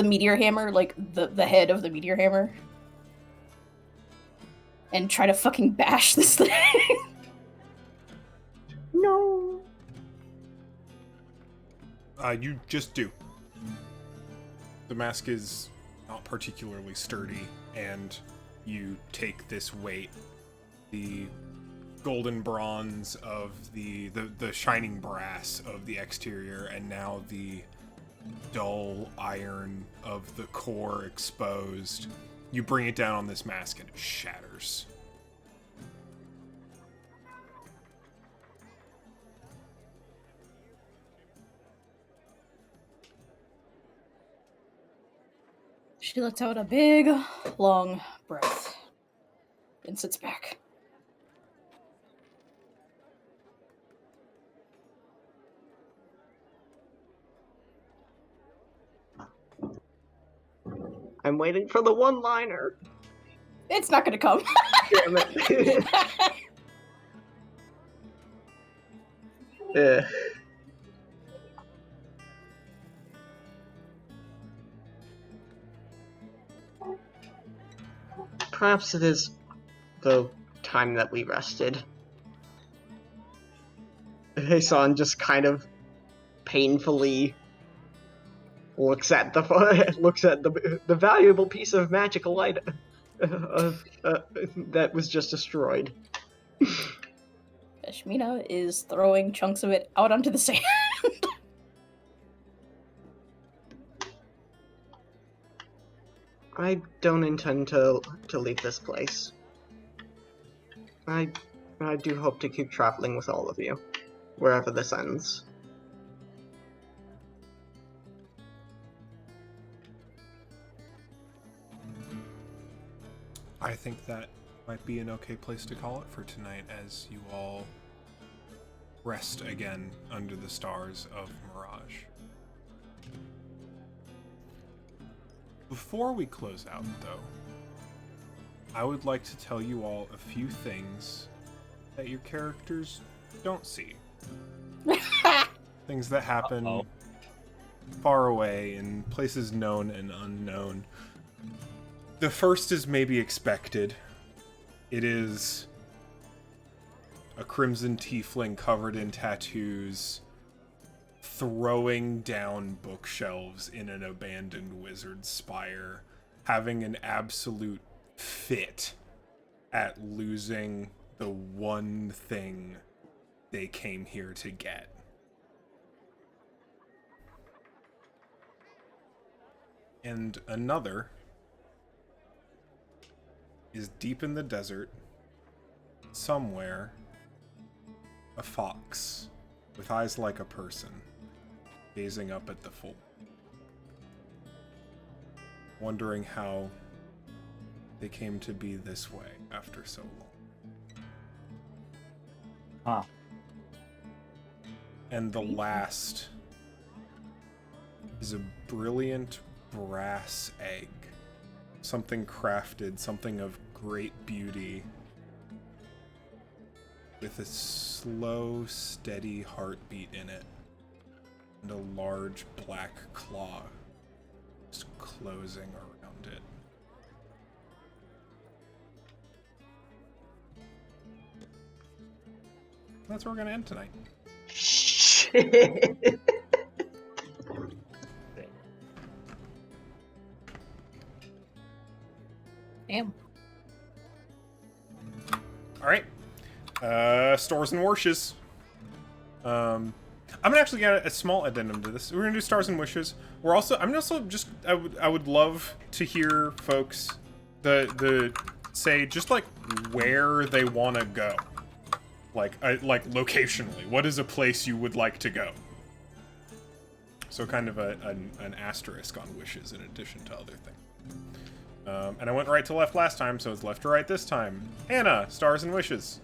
meteor hammer, like the head of the meteor hammer, and try to fucking bash this thing. No. You just do. The mask is not particularly sturdy, and you take this weight, the golden bronze of the shining brass of the exterior, and now the dull iron of the core exposed. You bring it down on this mask and it shatters. She lets out a big, long breath and sits back. I'm waiting for the one-liner. It's not gonna come. Damn it. Yeah. Perhaps it is the time that we rested. Heisan just kind of painfully looks at the valuable piece of magical item that was just destroyed. Ashmina is throwing chunks of it out onto the sand. I don't intend to leave this place. I do hope to keep traveling with all of you, wherever this ends. I think that might be an okay place to call it for tonight, as you all rest again under the stars of Mirage. Before we close out, though, I would like to tell you all a few things that your characters don't see. Things that happen far away in places known and unknown. The first is maybe expected. It is a crimson tiefling covered in tattoos, throwing down bookshelves in an abandoned wizard's spire, having an absolute fit at losing the one thing they came here to get. And another is deep in the desert, somewhere, a fox with eyes like a person, gazing up at the full, wondering how they came to be this way after so long. Huh. And the last is a brilliant brass egg. Something crafted, something of great beauty, with a slow, steady heartbeat in it, and a large black claw just closing around it. That's where we're gonna end tonight. Shit. Damn. All right. Stars and wishes. I'm gonna actually get a small addendum to this. We're gonna do stars and wishes. I would love to hear folks the say just like where they want to go, like locationally. What is a place you would like to go? So kind of an asterisk on wishes in addition to other things. And I went right to left last time, so it's left to right this time. Hannah, stars and wishes.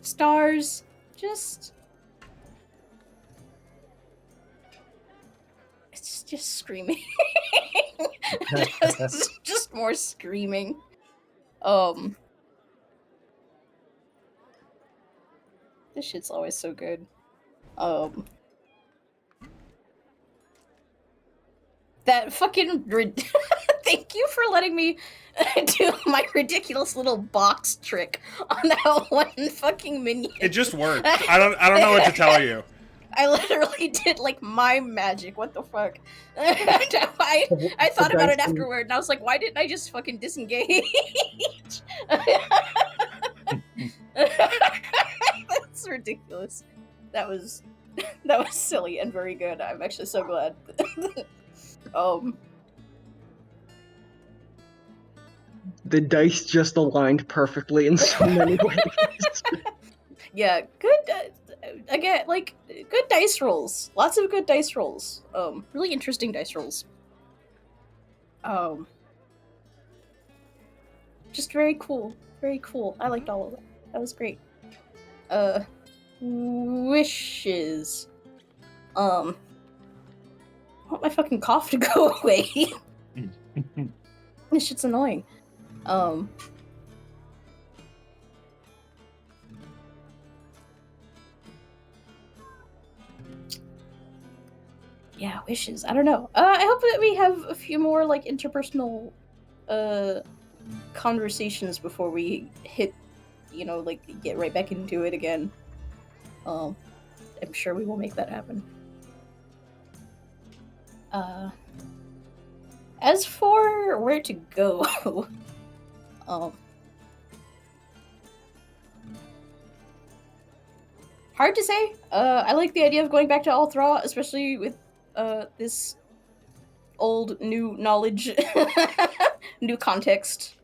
Stars, just it's just screaming. just more screaming. This shit's always so good. That fucking thank you for letting me do my ridiculous little box trick on that one fucking minion. It just worked. I don't know what to tell you. I literally did like mime magic. What the fuck? I thought about it afterward, and I was like, why didn't I just fucking disengage? That's ridiculous. That was silly and very good. I'm actually so glad. The dice just aligned perfectly in so many ways. Yeah, good. Again, like good dice rolls. Lots of good dice rolls. Really interesting dice rolls. Just very cool. Very cool. I liked all of that. That was great. Wishes. want my fucking cough to go away. This shit's annoying. Yeah, wishes. I don't know. I hope that we have a few more like interpersonal conversations before we hit, like get right back into it again. I'm sure we will make that happen. As for where to go, hard to say. I like the idea of going back to Althra, especially with this old new knowledge, new context.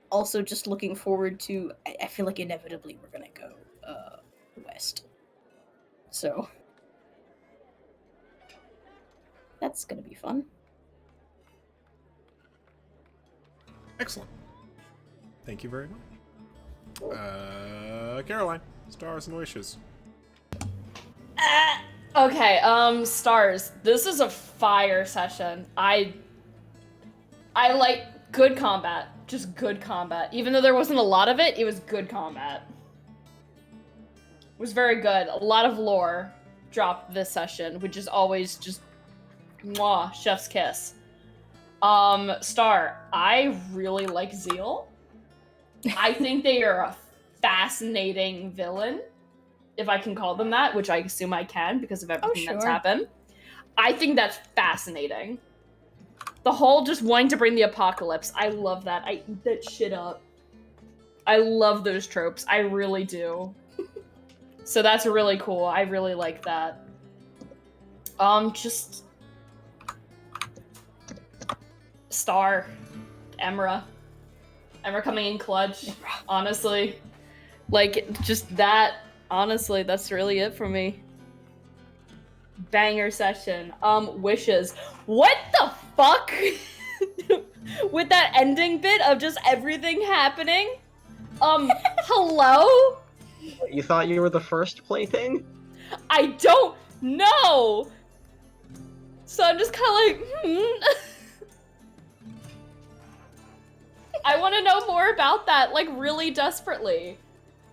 Also, just looking forward to. I feel like inevitably we're gonna go west, so that's gonna be fun. Excellent. Thank you very much. Caroline, stars and wishes. Okay, stars. This is a fire session. I like good combat. Just good combat. Even though there wasn't a lot of it, it was good combat. It was very good. A lot of lore dropped this session, which is always just mwah, chef's kiss. Star, I really like Zeal. I think they are a fascinating villain, if I can call them that, which I assume I can because of everything that's happened. I think that's fascinating. The whole just wanting to bring the apocalypse. I love that. I eat that shit up. I love those tropes. I really do. So that's really cool. I really like that. Just... Star. Emra. Emra coming in clutch. Honestly. Like, just that. Honestly, that's really it for me. Banger session. Wishes. What the fuck? With that ending bit of just everything happening? Hello? You thought you were the first plaything? I don't know! So I'm just kind of like, I want to know more about that, like, really desperately.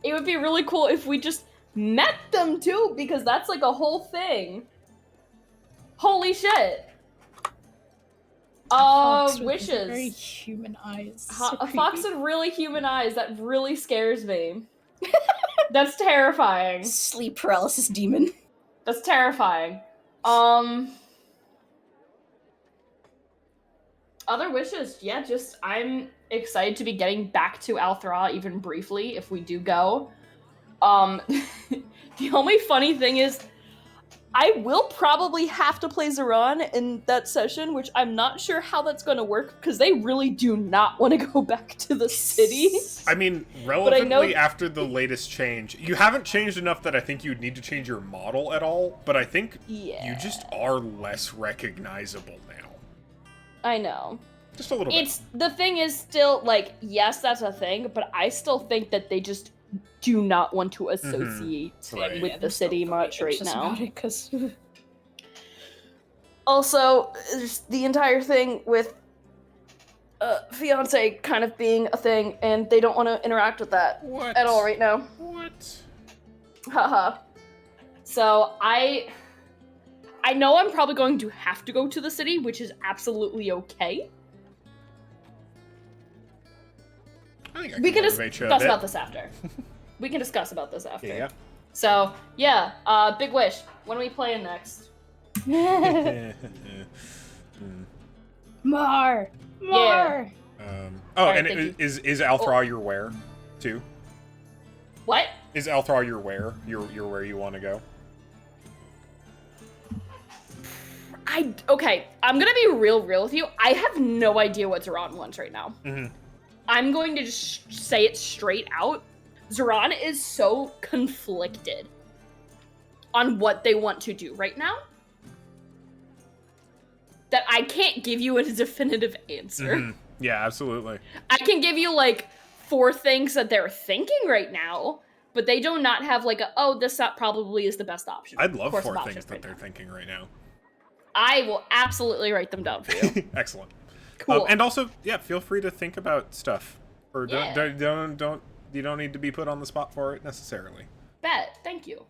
It would be really cool if we just met them, too, because that's, like, a whole thing. Holy shit. Wishes. Very human eyes. A fox with really human eyes, that really scares me. That's terrifying. Sleep paralysis demon. That's terrifying. Other wishes, yeah, just I'm excited to be getting back to Althra even briefly if we do go. The only funny thing is I will probably have to play Zeron in that session, which I'm not sure how that's going to work because they really do not want to go back to the city. I mean, relevantly after the latest change, you haven't changed enough that I think you'd need to change your model at all, but I think you just are less recognizable now. I know. Just a little bit. The thing is still, like, yes, that's a thing, but I still think that they just do not want to associate with the city much right now. Also, there's the entire thing with fiance kind of being a thing, and they don't want to interact with that at all right now. What? Haha. So I know I'm probably going to have to go to the city, which is absolutely okay. I think we can discuss about this after. We can discuss about this after. Yeah. So, yeah, Big Wish. When are we playing next? More! Yeah. And is Althra your where, too? What? Is Althra your where? You're where you want to go? Okay, I'm gonna be real with you. I have no idea what Zeron wants right now. Mm-hmm. I'm going to just say it straight out. Zeron is so conflicted on what they want to do right now that I can't give you a definitive answer. Mm-hmm. Yeah, absolutely. I can give you, like, 4 things that they're thinking right now, but they do not have like this probably is the best option. I'd love course of 4 option things that right they're now. thinking right now. I will absolutely write them down for you. Excellent. Cool. And also, yeah, feel free to think about stuff, or Yeah. don't you don't need to be put on the spot for it necessarily. Bet. Thank you.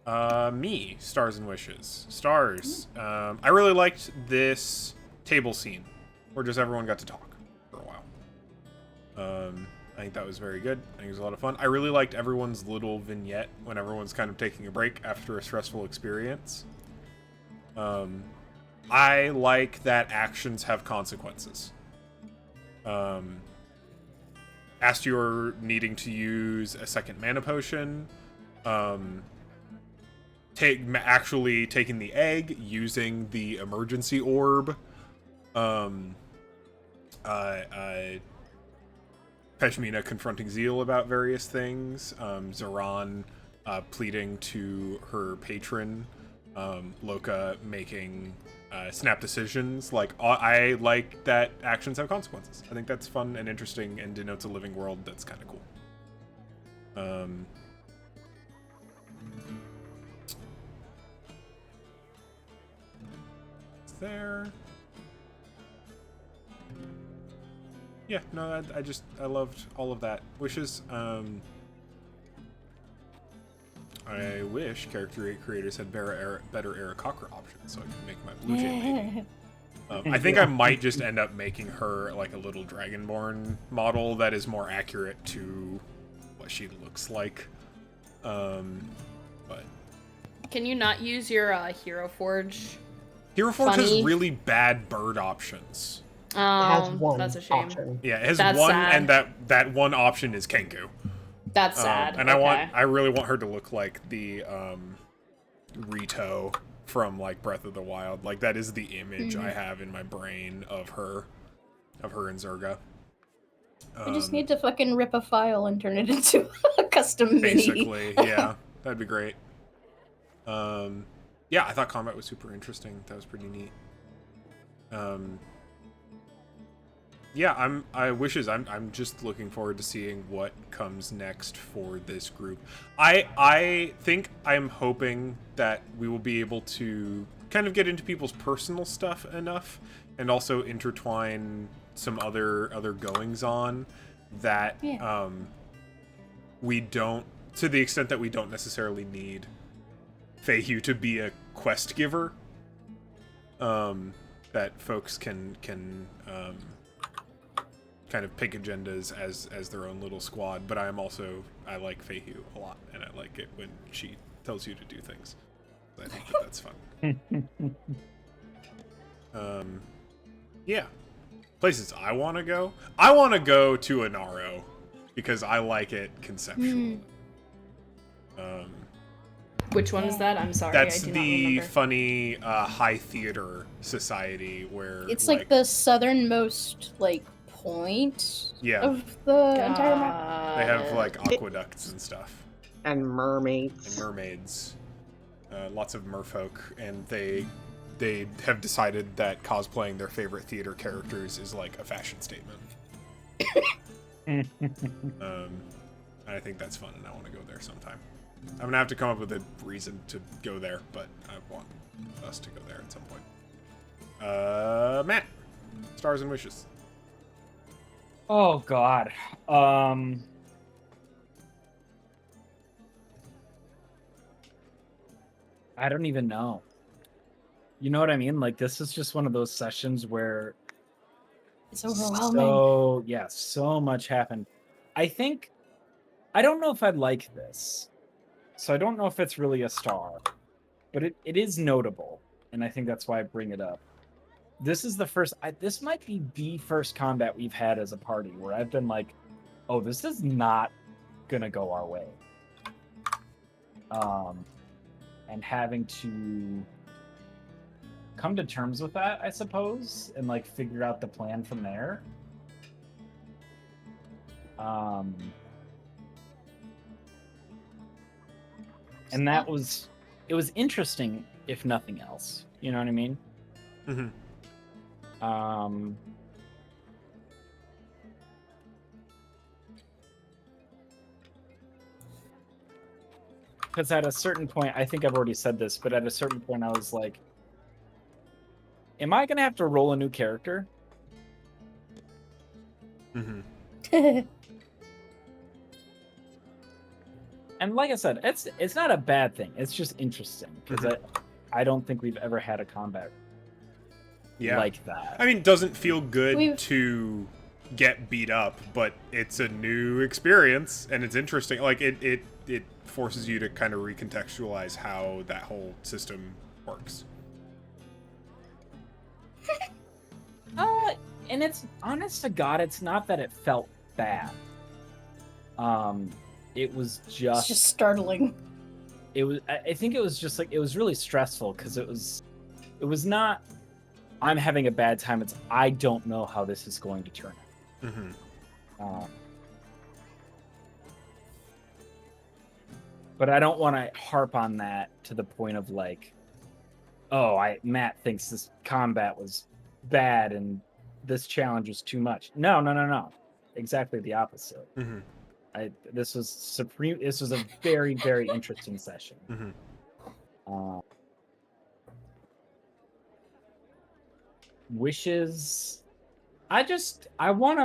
Me, stars and wishes. Stars. I really liked this table scene where just everyone got to talk for a while. I think that was very good. I think it was a lot of fun. I really liked everyone's little vignette when everyone's kind of taking a break after a stressful experience. I like that actions have consequences. Astior needing to use a second mana potion. Actually taking the egg, using the emergency orb. Peshmina confronting Zeal about various things. Zoran pleading to her patron. Loka making snap decisions. I like that actions have consequences. I think that's fun and interesting and denotes a living world that's kind of cool. There. Yeah, no, I loved all of that. Wishes, I wish character creators had better Aarakocra options so I could make my blue jay lady. I think I might just end up making her like a little dragonborn model that is more accurate to what she looks like. But Can you not use your Hero Forge? Hero Forge has Funny. really bad bird options. It has one That's a shame. option. Yeah, it has That's one, sad. and that one option is Kenku. That's sad. And okay. I really want her to look like the Rito from like Breath of the Wild. Like that is the image I have in my brain of her and Zerga. We just need to fucking rip a file and turn it into a custom mini. Basically, yeah, that'd be great. Yeah, I thought combat was super interesting. That was pretty neat. Yeah, I'm just looking forward to seeing what comes next for this group. I think I'm hoping that we will be able to kind of get into people's personal stuff enough and also intertwine some other goings on that we don't, to the extent that we don't necessarily need Feihu to be a quest giver, that folks can kind of pick agendas as their own little squad. But I like Feihu a lot, and I like it when she tells you to do things. I think that's fun. Yeah. Places I want to go. I want to go to Inaro because I like it conceptually. Which one is that? I'm sorry, That's I do the not remember. funny high theater society where It's like the southernmost point of the entire map. they have like aqueducts and stuff And mermaids. and mermaids, lots of merfolk, and they have decided that cosplaying their favorite theater characters is like a fashion statement. I think that's fun, and I want to go there sometime. I'm gonna have to come up with a reason to go there, but I want us to go there at some point. Matt, stars and wishes. Oh God. I don't even know. You know what I mean? Like, this is just one of those sessions where It's overwhelming. so much happened. I don't know if I'd like this. So I don't know if it's really a star, but it is notable, and I think that's why I bring it up. This is the first, this might be the first combat we've had as a party where I've been like, oh, this is not gonna go our way. And having to come to terms with that, I suppose, and like figure out the plan from there. And it was interesting, if nothing else. You know what I mean? Mm-hmm. because at a certain point, I think I've already said this, but at a certain point, I was like, "Am I gonna have to roll a new character?" Mm-hmm. And like I said, it's not a bad thing. It's just interesting because I don't think we've ever had a combat like that. I mean, it doesn't feel good We've- to get beat up, but it's a new experience and it's interesting. Like it forces you to kind of recontextualize how that whole system works. And it's honest to God, it's not that it felt bad. It was It's just just startling. it was. I think it was just like it was really stressful because it was not. I'm having a bad time. It's I don't know how this is going to turn out. Mm-hmm. But I don't want to harp on that to the point of like, oh, Matt thinks this combat was bad and this challenge was too much. No. Exactly the opposite. Mm-hmm. This was supreme. This was a very, very interesting session. Mm-hmm. Wishes. I think I want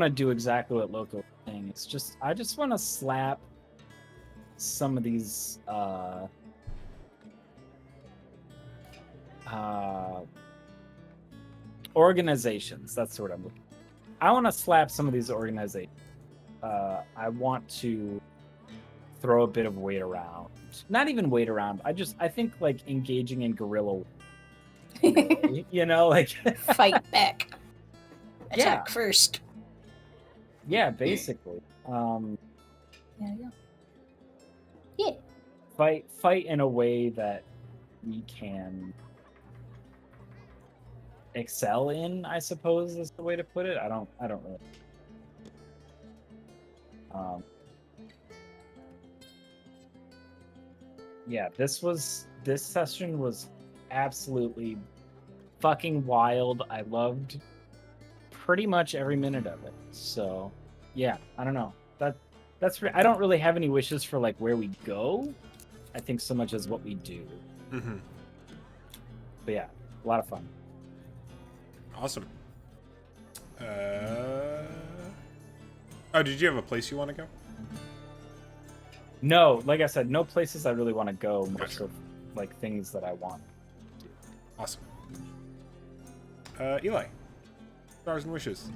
to do exactly what Loco was saying. It's just I just want to slap some of these organizations. That's what I'm looking for. I want to slap some of these organizations. I want to throw a bit of weight around. Not even weight around. I think like engaging in guerrilla, you know, like Fight back. Yeah. Attack first. yeah, basically. Yeah. Fight in a way that we can excel in, I suppose is the way to put it. I don't really. Yeah, this session was absolutely fucking wild. I loved pretty much every minute of it. So, yeah, I don't know. I don't really have any wishes for like where we go. I think so much as what we do. Mm-hmm. But yeah, a lot of fun. Awesome. Oh, did you have a place you want to go? No, like I said, no places I really want to go. More Gotcha. so like things that I want. Awesome. Eli, stars and wishes.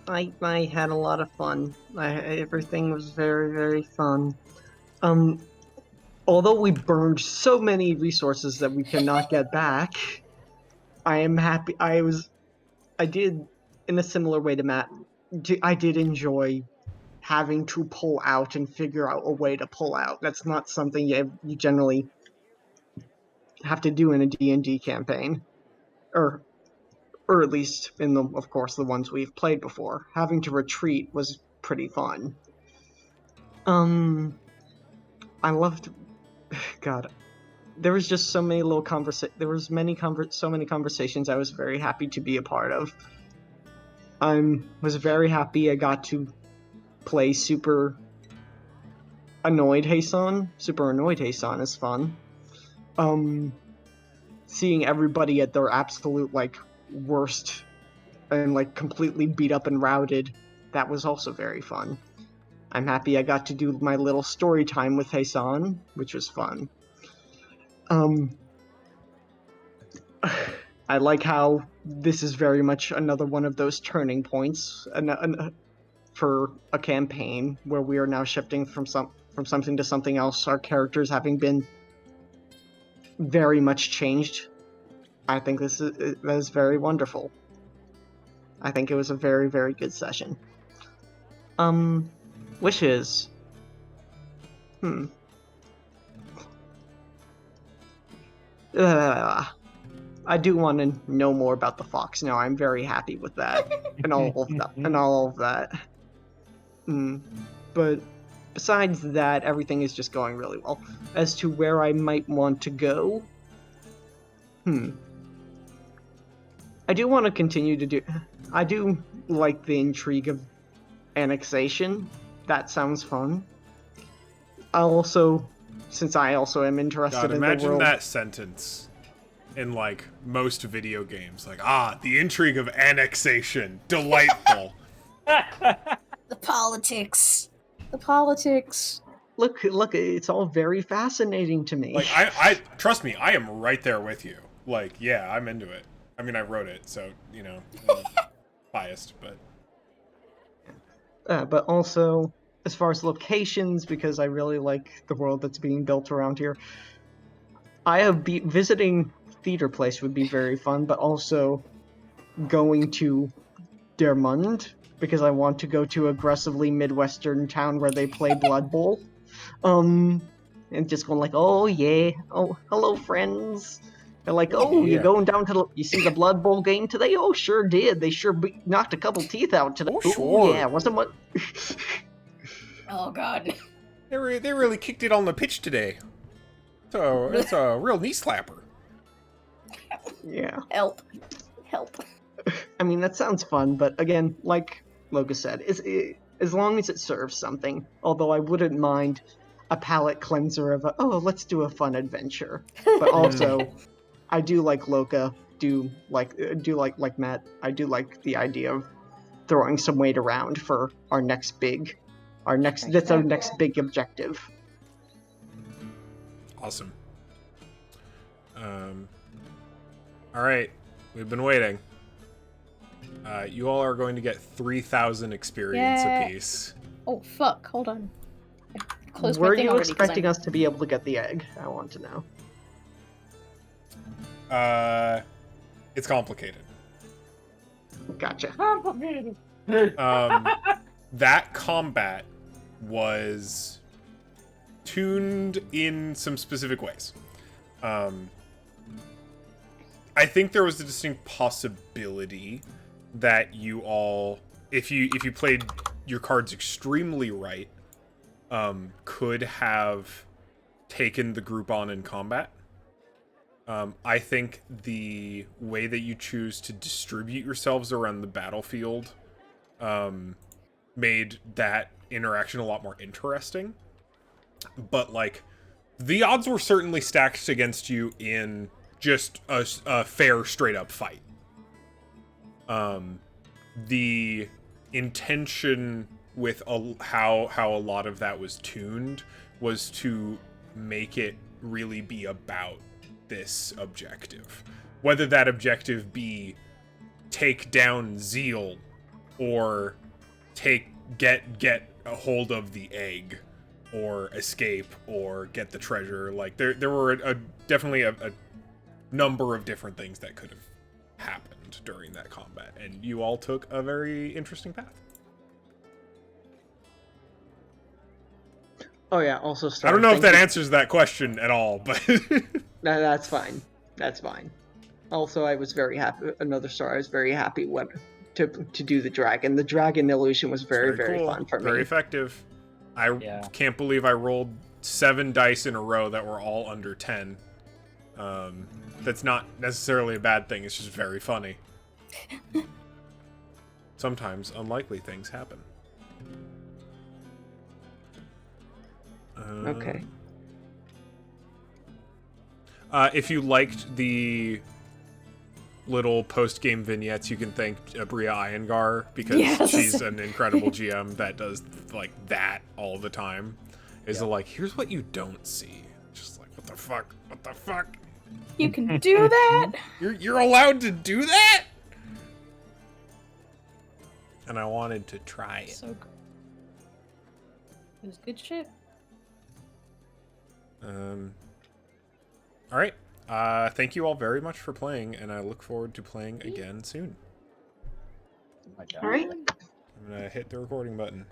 I had a lot of fun. Everything was very, very fun. Although we burned so many resources that we cannot get back, I am happy. I did, in a similar way to Matt, I did enjoy having to pull out and figure out a way to pull out. That's not something you generally have to do in a D&D campaign. Or at least in of course, the ones we've played before. Having to retreat was pretty fun. I loved... God, there was just so many little there was so many conversations I was very happy to be a part of. I was very happy I got to play Super Annoyed Heisan. Super Annoyed Heisan is fun. Seeing everybody at their absolute like worst and like completely beat up and routed, that was also very fun. I'm happy I got to do my little story time with Heisan, which was fun. I like how this is very much another one of those turning points for a campaign where we are now shifting from something to something else. Our characters having been very much changed. I think that is very wonderful. I think it was a very, very good session. Wishes. I do want to know more about the fox now. I'm very happy with that and all of that. But besides that, everything is just going really well. As to where I might want to go, I do want to continue to do... I do like the intrigue of annexation. That sounds fun. since I also am interested God, in the imagine world. that sentence in, like, most video games. Like, the intrigue of annexation. Delightful. The politics. The politics. Look, it's all very fascinating to me. Like, I trust me, I am right there with you. Like, yeah, I'm into it. I mean, I wrote it, so, you know, biased, but... But also, as far as locations, because I really like the world that's being built around here, visiting Theater Place would be very fun, but also going to Der Mund, because I want to go to aggressively Midwestern town where they play Blood Bowl. And just going like, oh yeah, oh hello friends. They're like, oh, Yeah. you going down to you see the Blood Bowl game today? Oh, sure did. They sure knocked a couple teeth out today. Oh, Ooh, sure. yeah, wasn't much. Oh god. They really kicked it on the pitch today. So it's a real knee slapper. Yeah. Help. I mean, that sounds fun, but again, like Loga said, as long as it serves something. Although I wouldn't mind a palate cleanser of let's do a fun adventure. But also, I do like Loka. Do like Matt. I do like the idea of throwing some weight around for our next big objective. Awesome. All right, we've been waiting. You all are going to get 3,000 experience apiece. Oh fuck! Hold on. Close Were my thing you already, 'cause expecting I'm- us to be able to get the egg? I want to know. It's complicated. Gotcha. Complicated. That combat was tuned in some specific ways. I think there was a distinct possibility that you all, if you played your cards extremely right, could have taken the group on in combat. I think the way that you choose to distribute yourselves around the battlefield made that interaction a lot more interesting. But, like, the odds were certainly stacked against you in just a fair, straight-up fight. The intention with how a lot of that was tuned was to make it really be about this objective. Whether that objective be take down Zeal or get a hold of the egg or escape or get the treasure. Like there were definitely a number of different things that could have happened during that combat, and you all took a very interesting path. Oh yeah. Also, I don't know if that answers that question at all, but That's fine. That's fine. Also, I was very happy. Another star. I was very happy to do the dragon. The dragon illusion was very cool. fun for me. Very effective. I can't believe I rolled 7 dice in a row that were all under 10. That's not necessarily a bad thing. It's just very funny. Sometimes unlikely things happen. Okay. If you liked the little post-game vignettes, you can thank Bria Iyengar, because she's an incredible GM that does like that all the time. Like, here's what you don't see. Just like, what the fuck? What the fuck? You can do that? You're allowed to do that? And I wanted to try it. So good. It was good shit. All right. Thank you all very much for playing, and I look forward to playing again soon. All right. I'm gonna hit the recording button.